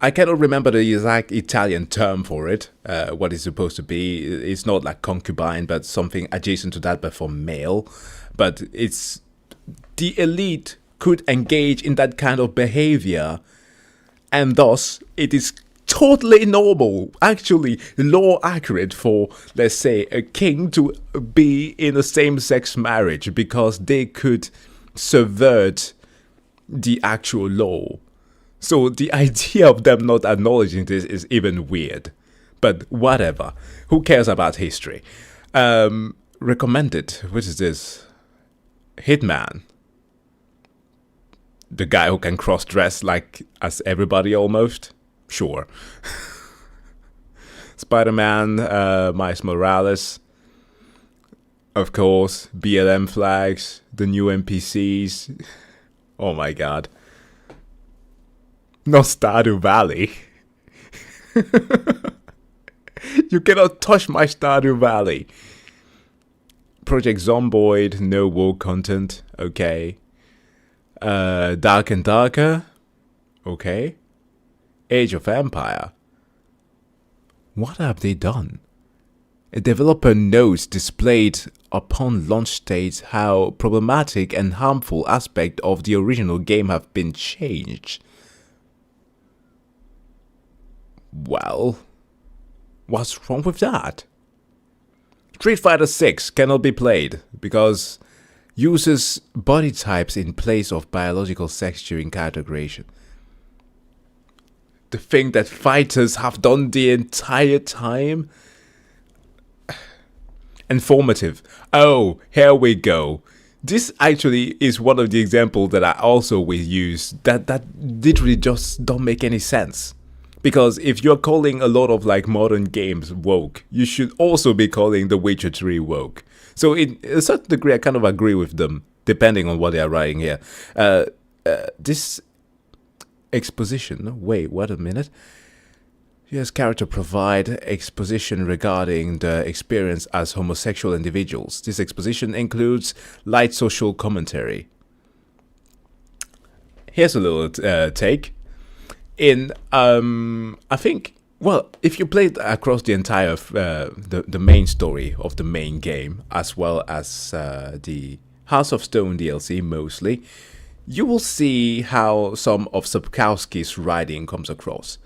I cannot remember the exact Italian term for it, what it's supposed to be. It's not like concubine, but something adjacent to that, but for male. But it's the elite could engage in that kind of behavior, and thus it is totally normal, actually law accurate for, let's say, a king to be in a same-sex marriage because they could subvert the actual law. So the idea of them not acknowledging this is even weird. But whatever. Who cares about history? Recommended. Which is this? Hitman. The guy who can cross-dress like as everybody almost? Sure. Spider-Man, Miles Morales. Of course, BLM flags, the new NPCs. Oh my god. Not Stardew Valley. You cannot touch my Stardew Valley. Project Zomboid, no woke content. Okay. Dark and Darker. Okay. Age of Empire. What have they done? A developer notes displayed upon launch states how problematic and harmful aspects of the original game have been changed. Well, what's wrong with that? Street Fighter 6 cannot be played because uses body types in place of biological sex during character creation. The thing that fighters have done the entire time? Informative. Oh, here we go. This actually is one of the examples that I also will use that literally just don't make any sense. Because if you're calling a lot of like modern games woke, you should also be calling The Witcher 3 woke. So in a certain degree, I kind of agree with them, depending on what they are writing here. This exposition, wait a minute. Yes, character provide exposition regarding the experience as homosexual individuals. This exposition includes light social commentary. Here's a little take. In, I think, well, if you played across the entire, the main story of the main game, as well as the House of Stone DLC mostly, you will see how some of Sapkowski's writing comes across.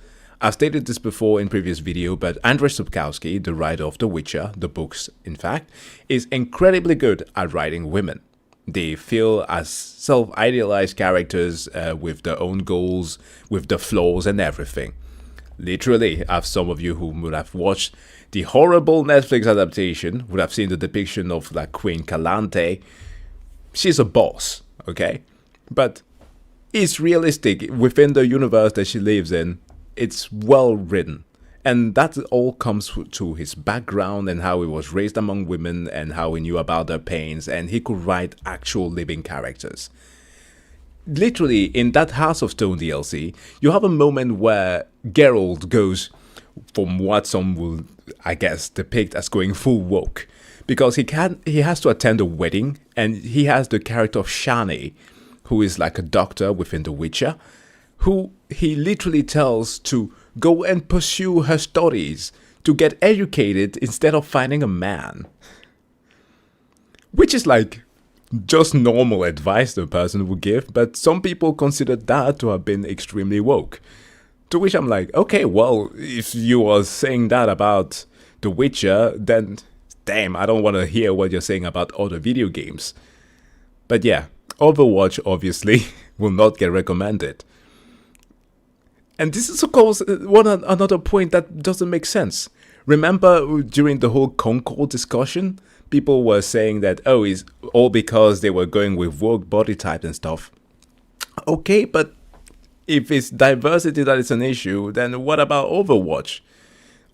I've stated this before in previous video, but Andrzej Sapkowski, the writer of The Witcher, the books in fact, is incredibly good at writing women. They feel as self-idealized characters with their own goals, with their flaws and everything. Literally, as some of you who would have watched the horrible Netflix adaptation would have seen the depiction of like Queen Calante. She's a boss, okay? But it's realistic within the universe that she lives in. It's well written. And that all comes to his background and how he was raised among women and how he knew about their pains, and he could write actual living characters. Literally, in that House of Stone DLC, you have a moment where Geralt goes from what some will I guess, depicted as going full woke. Because he has to attend a wedding, and he has the character of Shani, who is like a doctor within The Witcher, who he literally tells to go and pursue her studies, to get educated instead of finding a man. Which is like just normal advice the person would give, but some people consider that to have been extremely woke. To which I'm like, okay, well, if you are saying that about The Witcher, then damn, I don't want to hear what you're saying about other video games. But yeah, Overwatch obviously will not get recommended. And this is of course another point that doesn't make sense. Remember during the whole Concord discussion, people were saying that, oh, it's all because they were going with woke body types and stuff. Okay, but if it's diversity that is an issue, then what about Overwatch?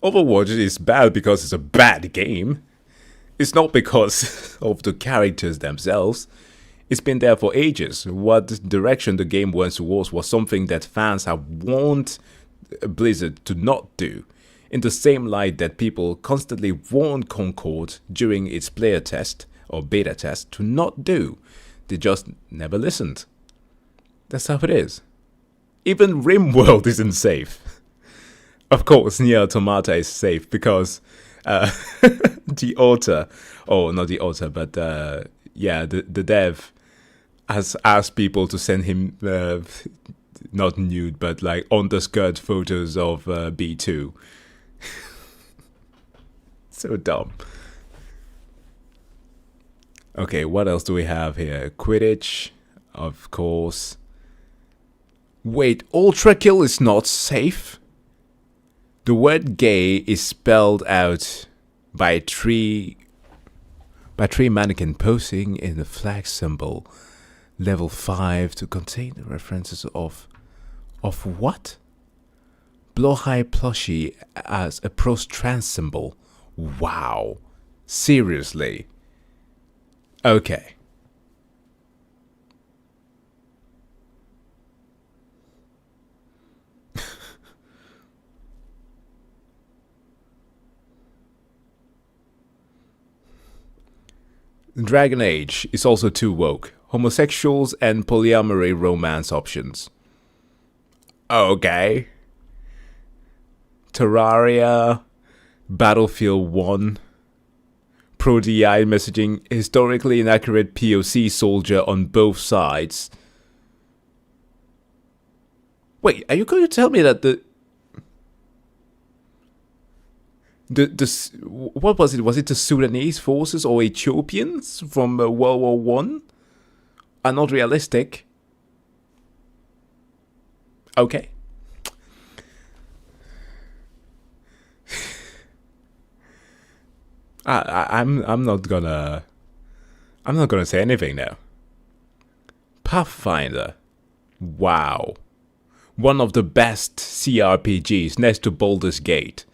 Overwatch is bad because it's a bad game. It's not because of the characters themselves. It's been there for ages. What direction the game went towards was something that fans have warned Blizzard to not do. In the same light that people constantly warned Concord during its player test or beta test to not do. They just never listened. That's how it is. Even RimWorld isn't safe. Of course, Nier Automata is safe because the author, oh, not the author, but yeah, the dev has asked people to send him not nude, but like underskirt photos of B2. So dumb. Okay, what else do we have here? Quidditch, of course. Wait, Ultra Kill is not safe? The word gay is spelled out by three mannequin posing in the flag symbol. Level 5 to contain the references of what? Blowhigh plushie as a pro-trans symbol. Wow. Seriously. Okay. Dragon Age is also too woke. Homosexuals and polyamory romance options. Okay. Terraria, Battlefield 1, pro-DI messaging, historically inaccurate POC soldier on both sides. Wait, are you going to tell me that the what was it? Was it the Sudanese forces or Ethiopians from World War One are not realistic? Okay. I'm not gonna say anything now. Pathfinder. Wow. One of the best CRPGs next to Baldur's Gate.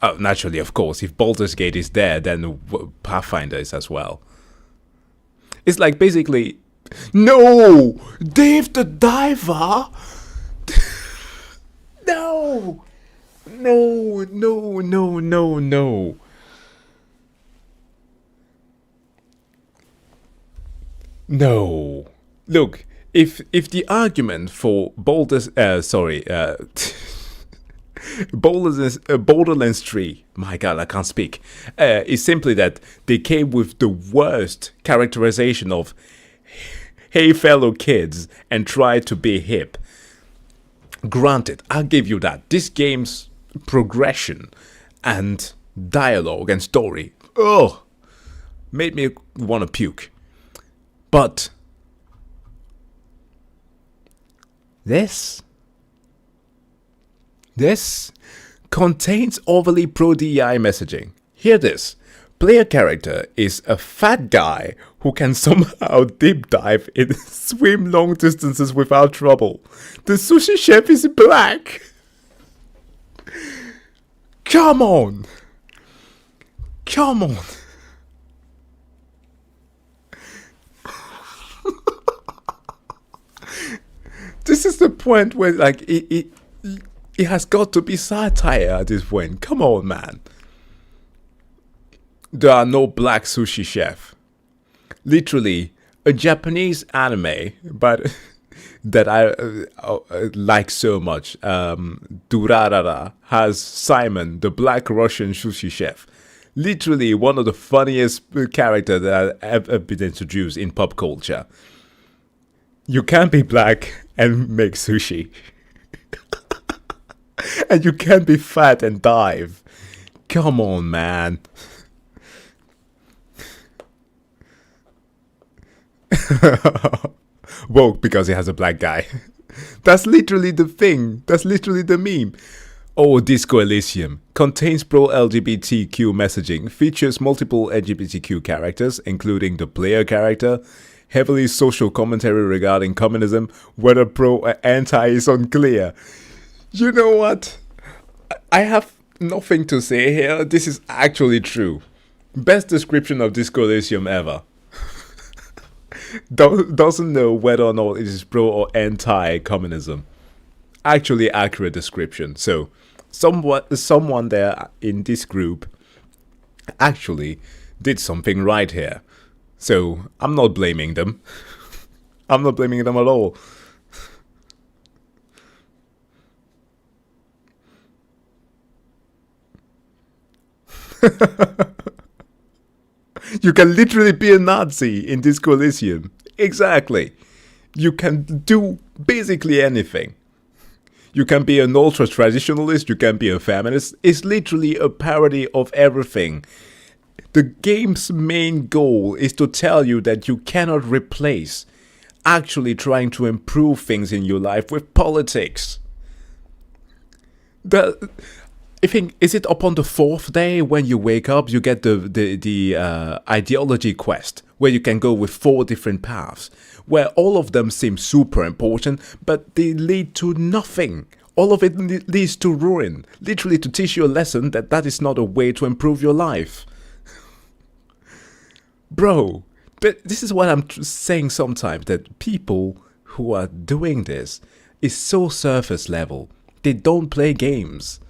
Oh, naturally, of course, if Baldur's Gate is there, then Pathfinder is as well. It's like basically, no! Dave the Diver! No! No, no, no, no, no. No. Look, if the argument for Borderlands 3, my god, I can't speak, is simply that they came with the worst characterization of hey fellow kids and tried to be hip. Granted, I'll give you that. This game's progression and dialogue and story, made me want to puke. But this contains overly pro-DEI messaging. Hear this. Player character is a fat guy who can somehow deep dive and swim long distances without trouble. The sushi chef is black. Come on. Come on. This is the point where like it has got to be satire at this point. Come on, man. there are no black sushi chef. Literally, a Japanese anime, but that I like so much, Durarara, has Simon, the black Russian sushi chef. Literally one of the funniest characters that have ever been introduced in pop culture. You can't be black and make sushi. And you can't be fat and dive. Come on, man. Woke because he has a black guy. That's literally the thing. That's literally the meme. Oh, Disco Elysium contains pro-LGBTQ messaging, features multiple LGBTQ characters, including the player character, heavily social commentary regarding communism, whether pro or anti is unclear. You know what? I have nothing to say here. This is actually true. Best description of Disco Elysium ever. Doesn't know whether or not it is pro or anti-communism. Actually accurate description. So someone there in this group actually did something right here. So I'm not blaming them. I'm not blaming them at all. You can literally be a Nazi in Disco Elysium. Exactly. You can do basically anything. You can be an ultra-traditionalist, you can be a feminist. It's literally a parody of everything. The game's main goal is to tell you that you cannot replace actually trying to improve things in your life with politics. I think, is it upon the 4th day when you wake up, you get the ideology quest, where you can go with 4 different paths, where all of them seem super important, but they lead to nothing. All of it leads to ruin, literally to teach you a lesson that that is not a way to improve your life. Bro, this is what I'm saying sometimes, that people who are doing this is so surface level. They don't play games.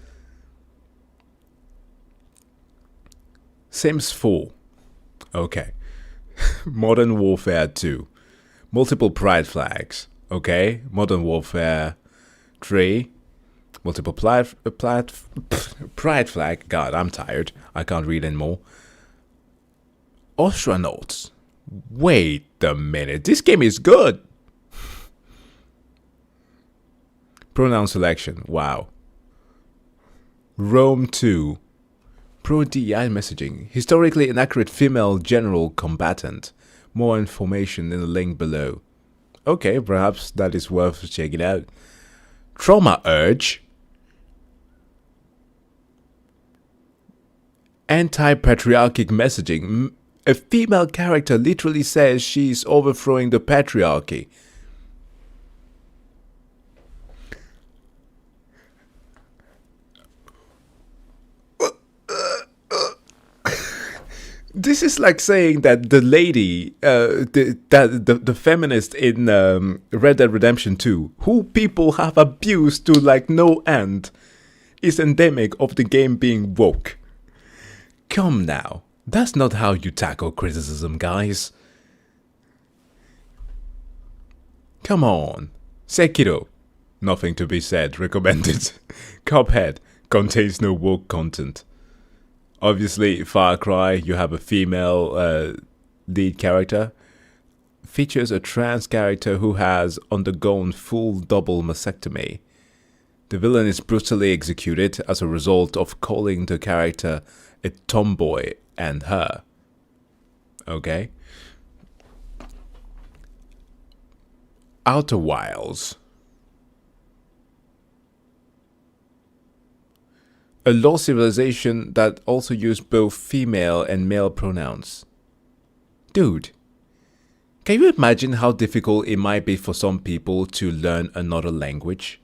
Sims 4. Okay. Modern Warfare 2. Multiple pride flags. Okay. Modern Warfare 3. Multiple pride flag. God, I'm tired. I can't read anymore. Astronauts. Wait a minute. This game is good. Pronoun selection. Wow. Rome 2. Pro-DEI messaging. Historically inaccurate female general combatant. More information in the link below. Okay, perhaps that is worth checking out. Trauma urge. Anti-patriarchic messaging. A female character literally says she's overthrowing the patriarchy. This is like saying that the lady, the feminist in Red Dead Redemption 2, who people have abused to like no end, is endemic of the game being woke. Come now, that's not how you tackle criticism, guys. Come on. Sekiro, nothing to be said, recommended. Cuphead contains no woke content. Obviously, Far Cry, you have a female lead character. Features a trans character who has undergone full double mastectomy. The villain is brutally executed as a result of calling the character a tomboy and her. Okay. Outer Wilds. A lost civilization that also used both female and male pronouns. Dude, can you imagine how difficult it might be for some people to learn another language?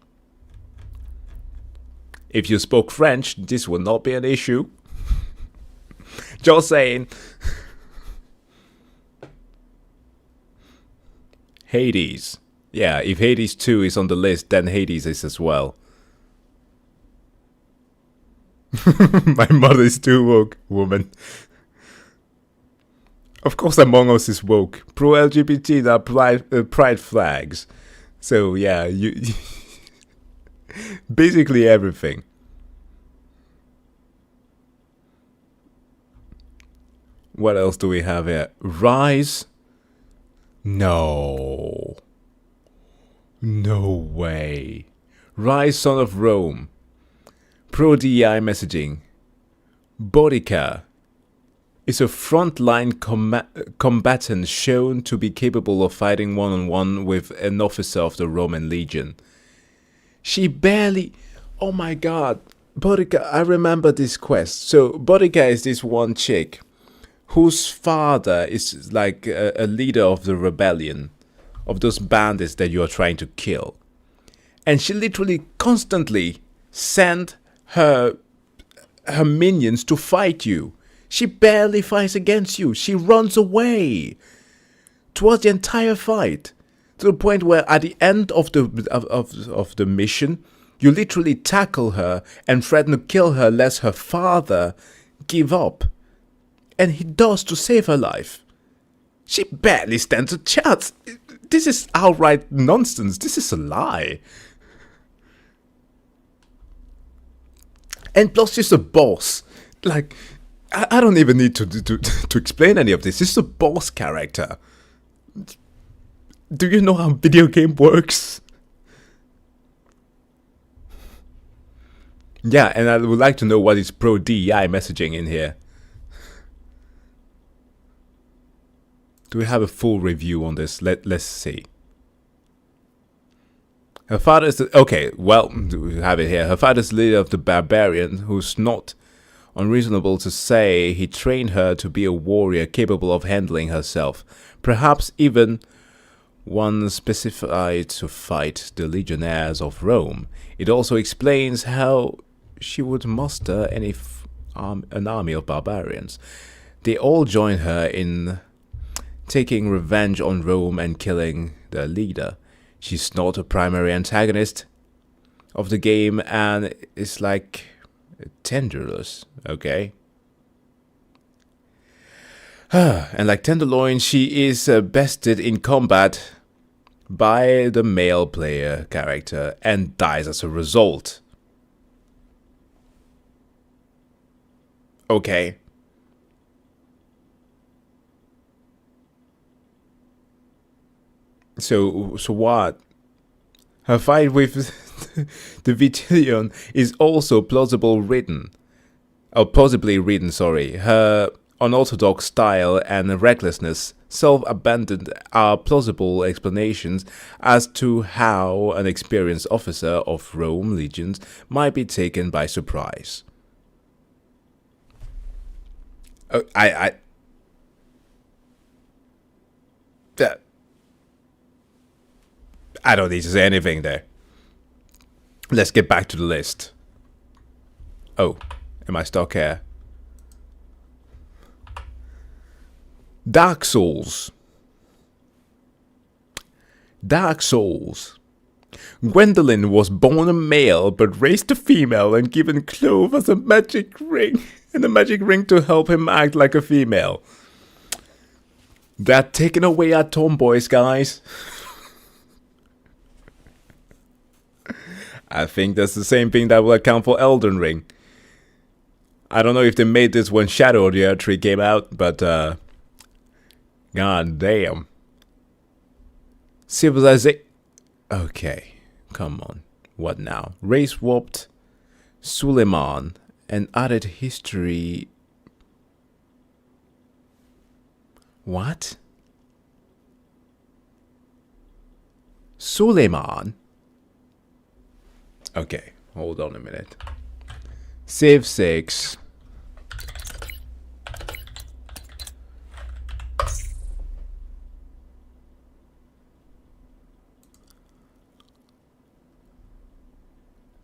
If you spoke French, this would not be an issue. Just saying. Hades. Yeah, if Hades 2 is on the list, then Hades is as well. My mother is too woke, woman. Of course, Among Us is woke. Pro-LGBT, that pride flags. So yeah, you basically everything. What else do we have here? Rise? No. No way. Rise, Son of Rome. Pro-DEI messaging. Bodica is a frontline combatant shown to be capable of fighting one-on-one with an officer of the Roman legion. She barely... Oh my god. Bodica, I remember this quest. So, Bodica is this one chick whose father is like a leader of the rebellion, of those bandits that you are trying to kill. And she literally constantly sent her minions to fight you. She barely fights against you. She runs away towards the entire fight, to the point where at the end of the mission, you literally tackle her and threaten to kill her lest her father give up. And he does to save her life. She barely stands a chance. This is outright nonsense. This is a lie. And plus she's a boss. Like, I don't even need to explain any of this. She's a boss character. Do you know how video game works? Yeah, and I would like to know what is pro-DEI messaging in here. Do we have a full review on this? Let's see. Her father is okay, well, we have it here. Her father is the leader of the barbarian, who's not unreasonable to say he trained her to be a warrior capable of handling herself. Perhaps even one specified to fight the legionnaires of Rome. It also explains how she would muster an army of barbarians. They all join her in taking revenge on Rome and killing their leader. She's not a primary antagonist of the game and is like tenderless, okay? And like Tenderloin, she is bested in combat by the male player character and dies as a result. Okay. So what? Her fight with the Vitillion is also plausibly written, sorry. Her unorthodox style and recklessness, self-abandoned, are plausible explanations as to how an experienced officer of Rome legions might be taken by surprise. I don't need to say anything there. Let's get back to the list. Oh, am I stuck here? Dark Souls. Dark Souls. Gwendolyn was born a male but raised a female and given Clove as a magic ring. And a magic ring to help him act like a female. They're taking away our tomboys, guys. I think that's the same thing that will account for Elden Ring. I don't know if they made this when Shadow of the Earth Tree came out, but god damn. Civilization. Okay, come on. What now? Race warped Suleiman and added history. What? Suleiman? Okay, hold on a minute. Civ 6.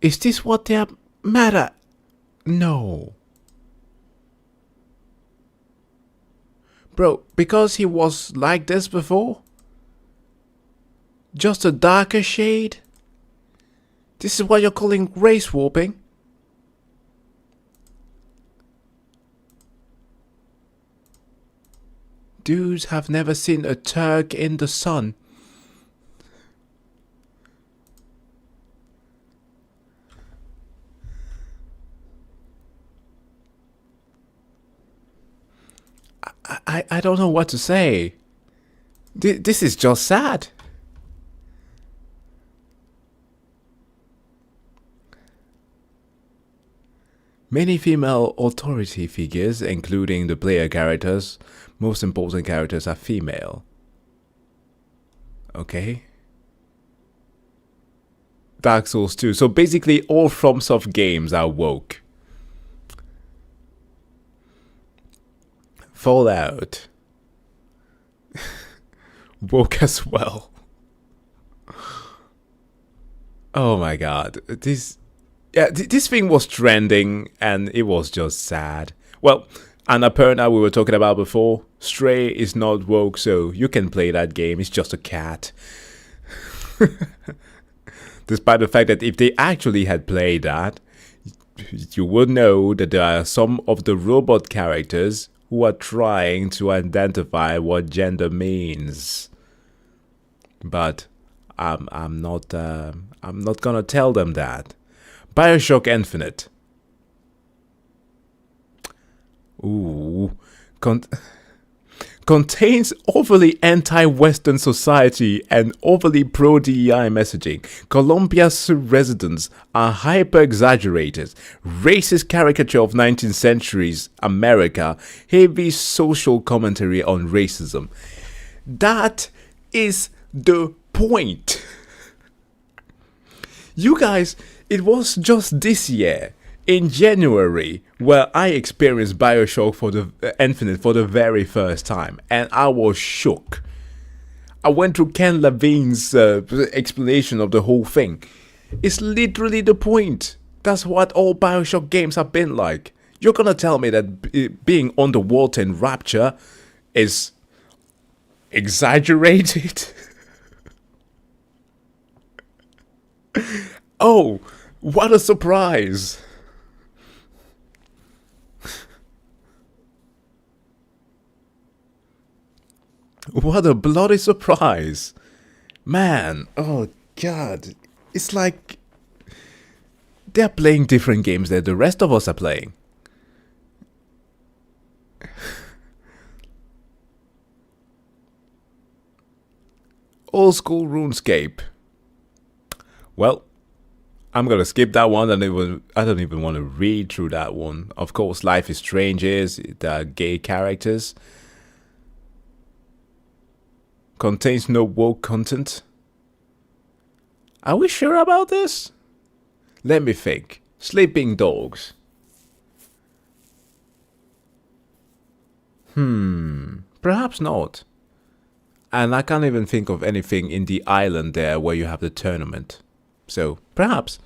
Is this what they're mad at? No. Bro, because he was like this before? Just a darker shade? This is what you're calling race warping? Dudes have never seen a Turk in the sun. I don't know what to say. This is just sad. Many female authority figures, including the player characters, most important characters, are female. Okay. Dark Souls 2. So basically all FromSoft games are woke. Fallout. Woke as well. Oh my god. This thing was trending and it was just sad. Well, Annapurna we were talking about before. Stray is not woke, so you can play that game. It's just a cat. Despite the fact that if they actually had played that, you would know that there are some of the robot characters who are trying to identify what gender means. But I'm not gonna tell them that. BioShock Infinite. Ooh. Contains overly anti-Western society and overly pro-DEI messaging. Colombia's residents are hyper-exaggerated. Racist caricature of 19th century's America. Heavy social commentary on racism. That is the point. You guys, it was just this year, in January, where I experienced BioShock for the Infinite for the very first time, and I was shook. I went through Ken Levine's explanation of the whole thing. It's literally the point. That's what all BioShock games have been like. You're gonna tell me that being underwater in Rapture is exaggerated? Oh, what a surprise! What a bloody surprise! Man, oh god. It's like they're playing different games that the rest of us are playing. Old school RuneScape. Well, I'm gonna skip that one. I don't even want to read through that one. Of course, Life is Strange is the gay characters. Contains no woke content. Are we sure about this? Let me think. Sleeping Dogs. Perhaps not. And I can't even think of anything in the island there where you have the tournament. So, perhaps.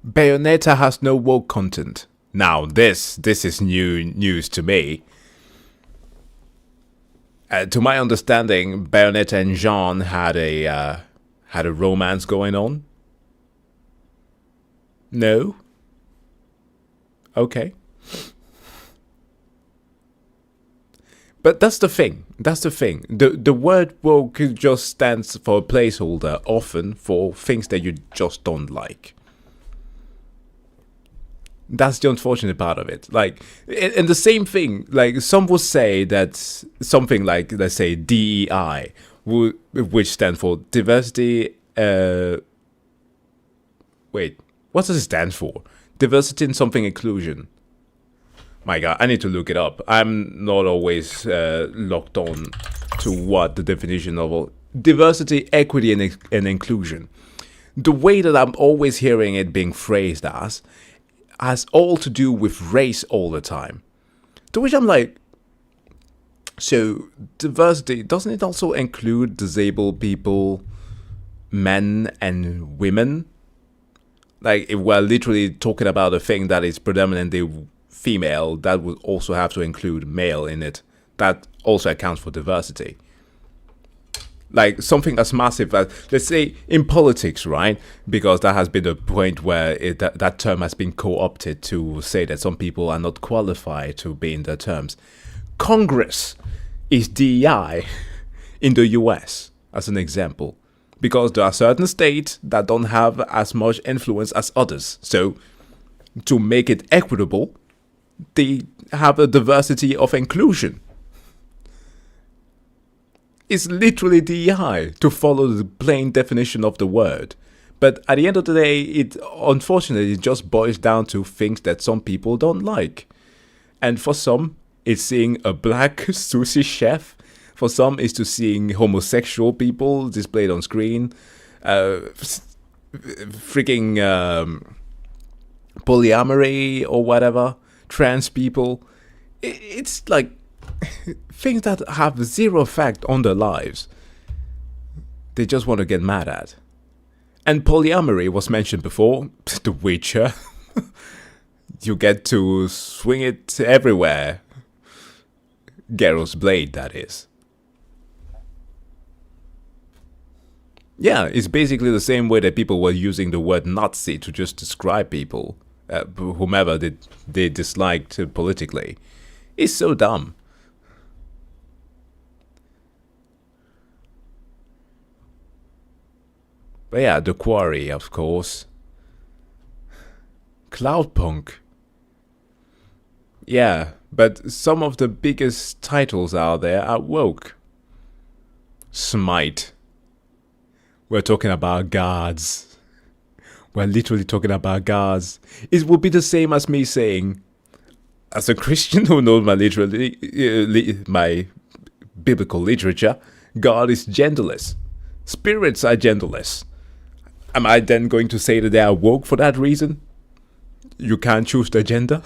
Bayonetta has no woke content. Now, this is new news to me. To my understanding, Bayonetta and Jean had a romance going on. No? Okay. But that's the thing. That's the thing. The word woke just stands for a placeholder, often for things that you just don't like. That's the unfortunate part of it. Like, and the same thing, like, some would say that something like, let's say, DEI, which stands for diversity, wait, what does it stand for? Diversity and something inclusion. My god, I need to look it up. I'm not always locked on to what the definition of diversity, equity, and inclusion. The way that I'm always hearing it being phrased as has all to do with race all the time. To which I'm like, so diversity, doesn't it also include disabled people, men and women? Like, if we're literally talking about a thing that is predominantly female, that would also have to include male in it. That also accounts for diversity. Like something as massive as, let's say, in politics, right? Because that has been the point where that term has been co-opted to say that some people are not qualified to be in the terms. Congress is DEI in the US, as an example. Because there are certain states that don't have as much influence as others. So, to make it equitable, they have a diversity of inclusion. It's literally DEI, to follow the plain definition of the word. But at the end of the day, it unfortunately just boils down to things that some people don't like. And for some, it's seeing a black sushi chef. For some, it's to seeing homosexual people displayed on screen. Polyamory or whatever. Trans people. It's like things that have zero effect on their lives. They just want to get mad at. And polyamory was mentioned before. The Witcher. You get to swing it everywhere. Geralt's blade, that is. Yeah, it's basically the same way that people were using the word Nazi to just describe people, whomever they disliked politically. It's so dumb. But yeah, The Quarry, of course. Cloudpunk. Yeah, but some of the biggest titles out there are woke. Smite. We're talking about gods. We're literally talking about gods. It would be the same as me saying, as a Christian who knows my biblical literature, God is genderless. Spirits are genderless. Am I then going to say that they are woke for that reason? You can't choose the gender?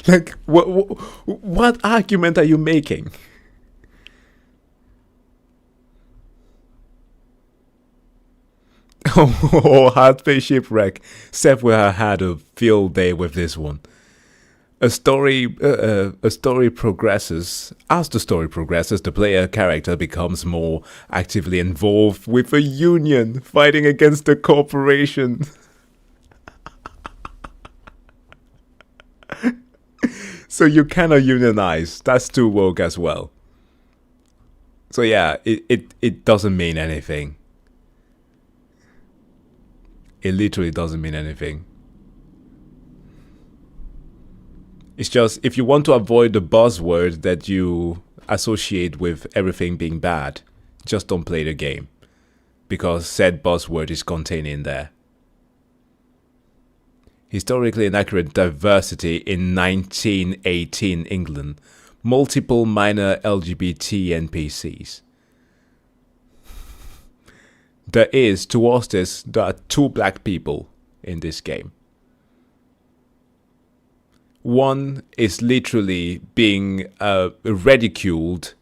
Like, what argument are you making? Oh, Hardface Shipwreck. Seth will have had a field day with this one. A story progresses. As the story progresses, the player character becomes more actively involved with a union fighting against the corporation. So you cannot unionize. That's too woke as well. So yeah, it doesn't mean anything. It literally doesn't mean anything. It's just, if you want to avoid the buzzword that you associate with everything being bad, just don't play the game. Because said buzzword is contained in there. Historically inaccurate diversity in 1918 England. Multiple minor LGBT NPCs. Towards this, there are 2 black people in this game. One is literally being ridiculed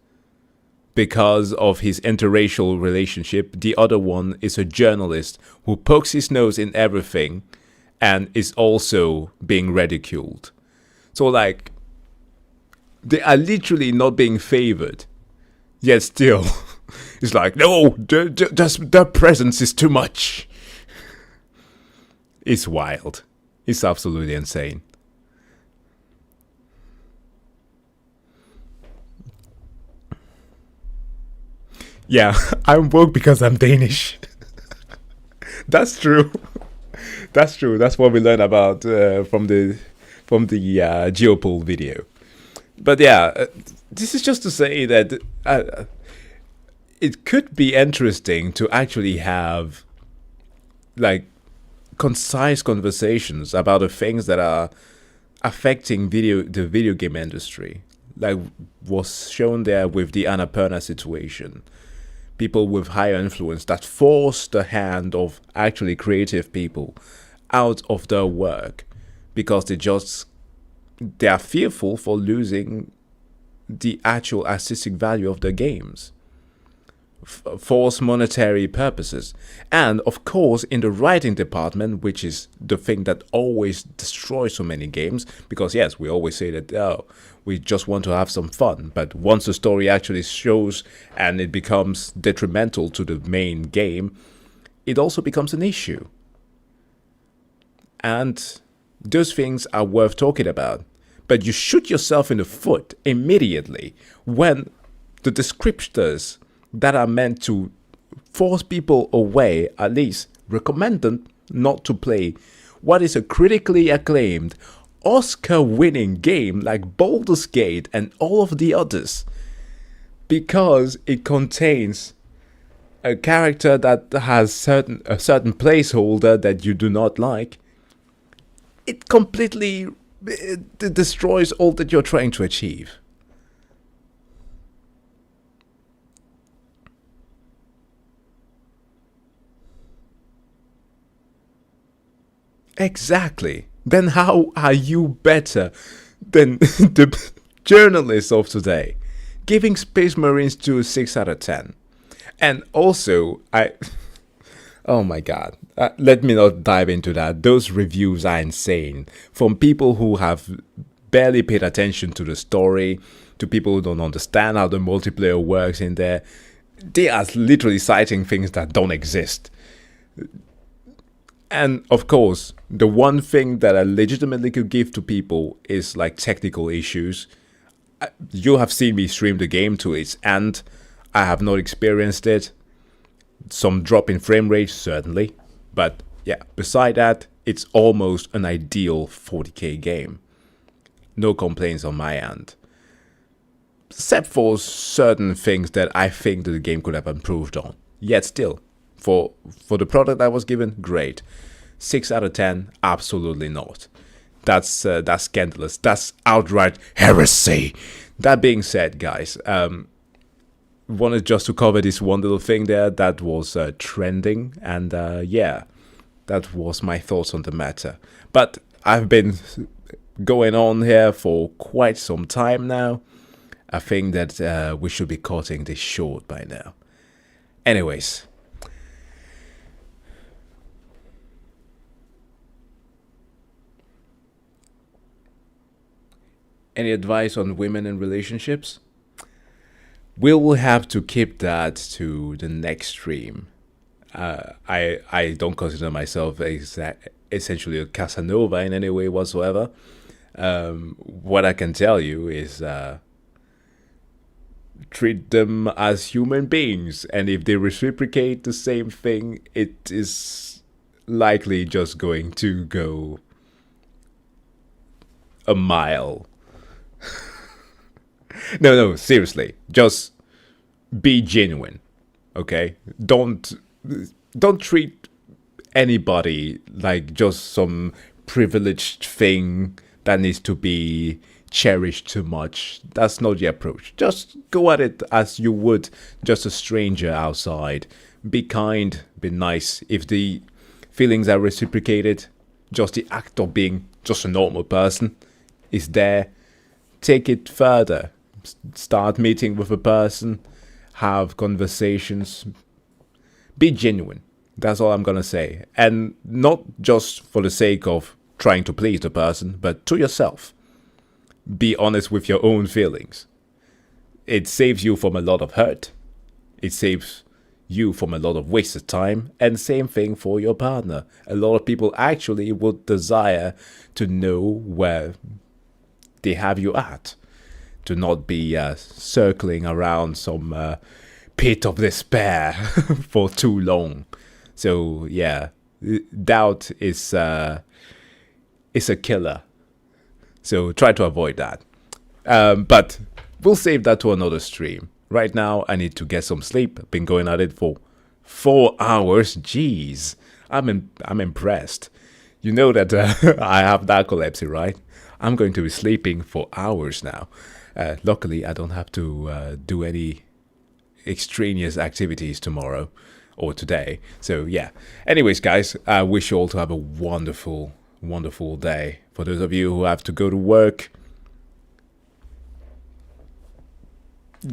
because of his interracial relationship. The other one is a journalist who pokes his nose in everything and is also being ridiculed. So like, they are literally not being favored. Yet still, it's like, no, their presence is too much. It's wild. It's absolutely insane. Yeah, I'm woke because I'm Danish. That's true. That's true. That's what we learned about from the Geopol video. But yeah, this is just to say that it could be interesting to actually have like concise conversations about the things that are affecting the video game industry, like was shown there with the Annapurna situation. People with higher influence that force the hand of actually creative people out of their work because they are fearful for losing the actual artistic value of their games. for monetary purposes. And of course, in the writing department, which is the thing that always destroys so many games, because yes, we always say that, oh, we just want to have some fun, but once the story actually shows and it becomes detrimental to the main game, it also becomes an issue. And those things are worth talking about. But you shoot yourself in the foot immediately when the descriptors that are meant to force people away, at least recommend them not to play what is a critically acclaimed, Oscar-winning game like Baldur's Gate and all of the others, because it contains a character that has a certain placeholder that you do not like. It completely destroys all that you're trying to achieve. Exactly. Then how are you better than the journalists of today? Giving Space Marines to 6 out of 10. And also, oh my god, let me not dive into that. Those reviews are insane. From people who have barely paid attention to the story, to people who don't understand how the multiplayer works in there. They are literally citing things that don't exist. And of course, the one thing that I legitimately could give to people is like technical issues. You have seen me stream the game to its end. I have not experienced it. Some drop in frame rate, certainly. But yeah, beside that, it's almost an ideal 40k game. No complaints on my end. Except for certain things that I think that the game could have improved on. Yet still, for the product I was given, great. 6 out of 10, absolutely not. That's scandalous. That's outright heresy. That being said, guys, wanted just to cover this one little thing there that was trending, and yeah, that was my thoughts on the matter. But I've been going on here for quite some time now. I think that we should be cutting this short by now. Anyways. Any advice on women in relationships? We will have to keep that to the next stream. I don't consider myself essentially a Casanova in any way whatsoever. What I can tell you is treat them as human beings, and if they reciprocate the same thing, it is likely just going to go a mile. No, seriously, just be genuine, okay? Don't treat anybody like just some privileged thing that needs to be cherished too much. That's not the approach. Just go at it as you would just a stranger outside. Be kind, be nice. If the feelings are reciprocated, just the act of being just a normal person is there. Take it further. Start meeting with a person. Have conversations. Be genuine. That's all I'm gonna say. And not just for the sake of trying to please the person, but to yourself. Be honest with your own feelings. It saves you from a lot of hurt. It saves you from a lot of wasted time. And same thing for your partner. A lot of people actually would desire to know where they have you at. To not be circling around some pit of despair for too long. So yeah, doubt is a killer. So try to avoid that. But we'll save that to another stream. Right now, I need to get some sleep. I've been going at it for 4 hours. Jeez, I'm impressed. You know that I have narcolepsy, right? I'm going to be sleeping for hours now. Luckily, I don't have to do any extraneous activities tomorrow or today. So yeah. Anyways, guys, I wish you all to have a wonderful, wonderful day. For those of you who have to go to work,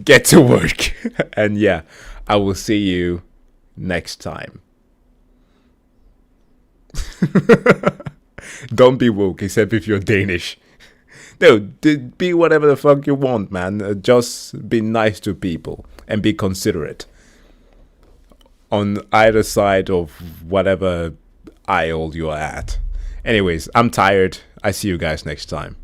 get to work. And yeah, I will see you next time. Don't be woke, except if you're Danish. No, be whatever the fuck you want, man. Just be nice to people and be considerate on either side of whatever aisle you're at. Anyways, I'm tired. I see you guys next time.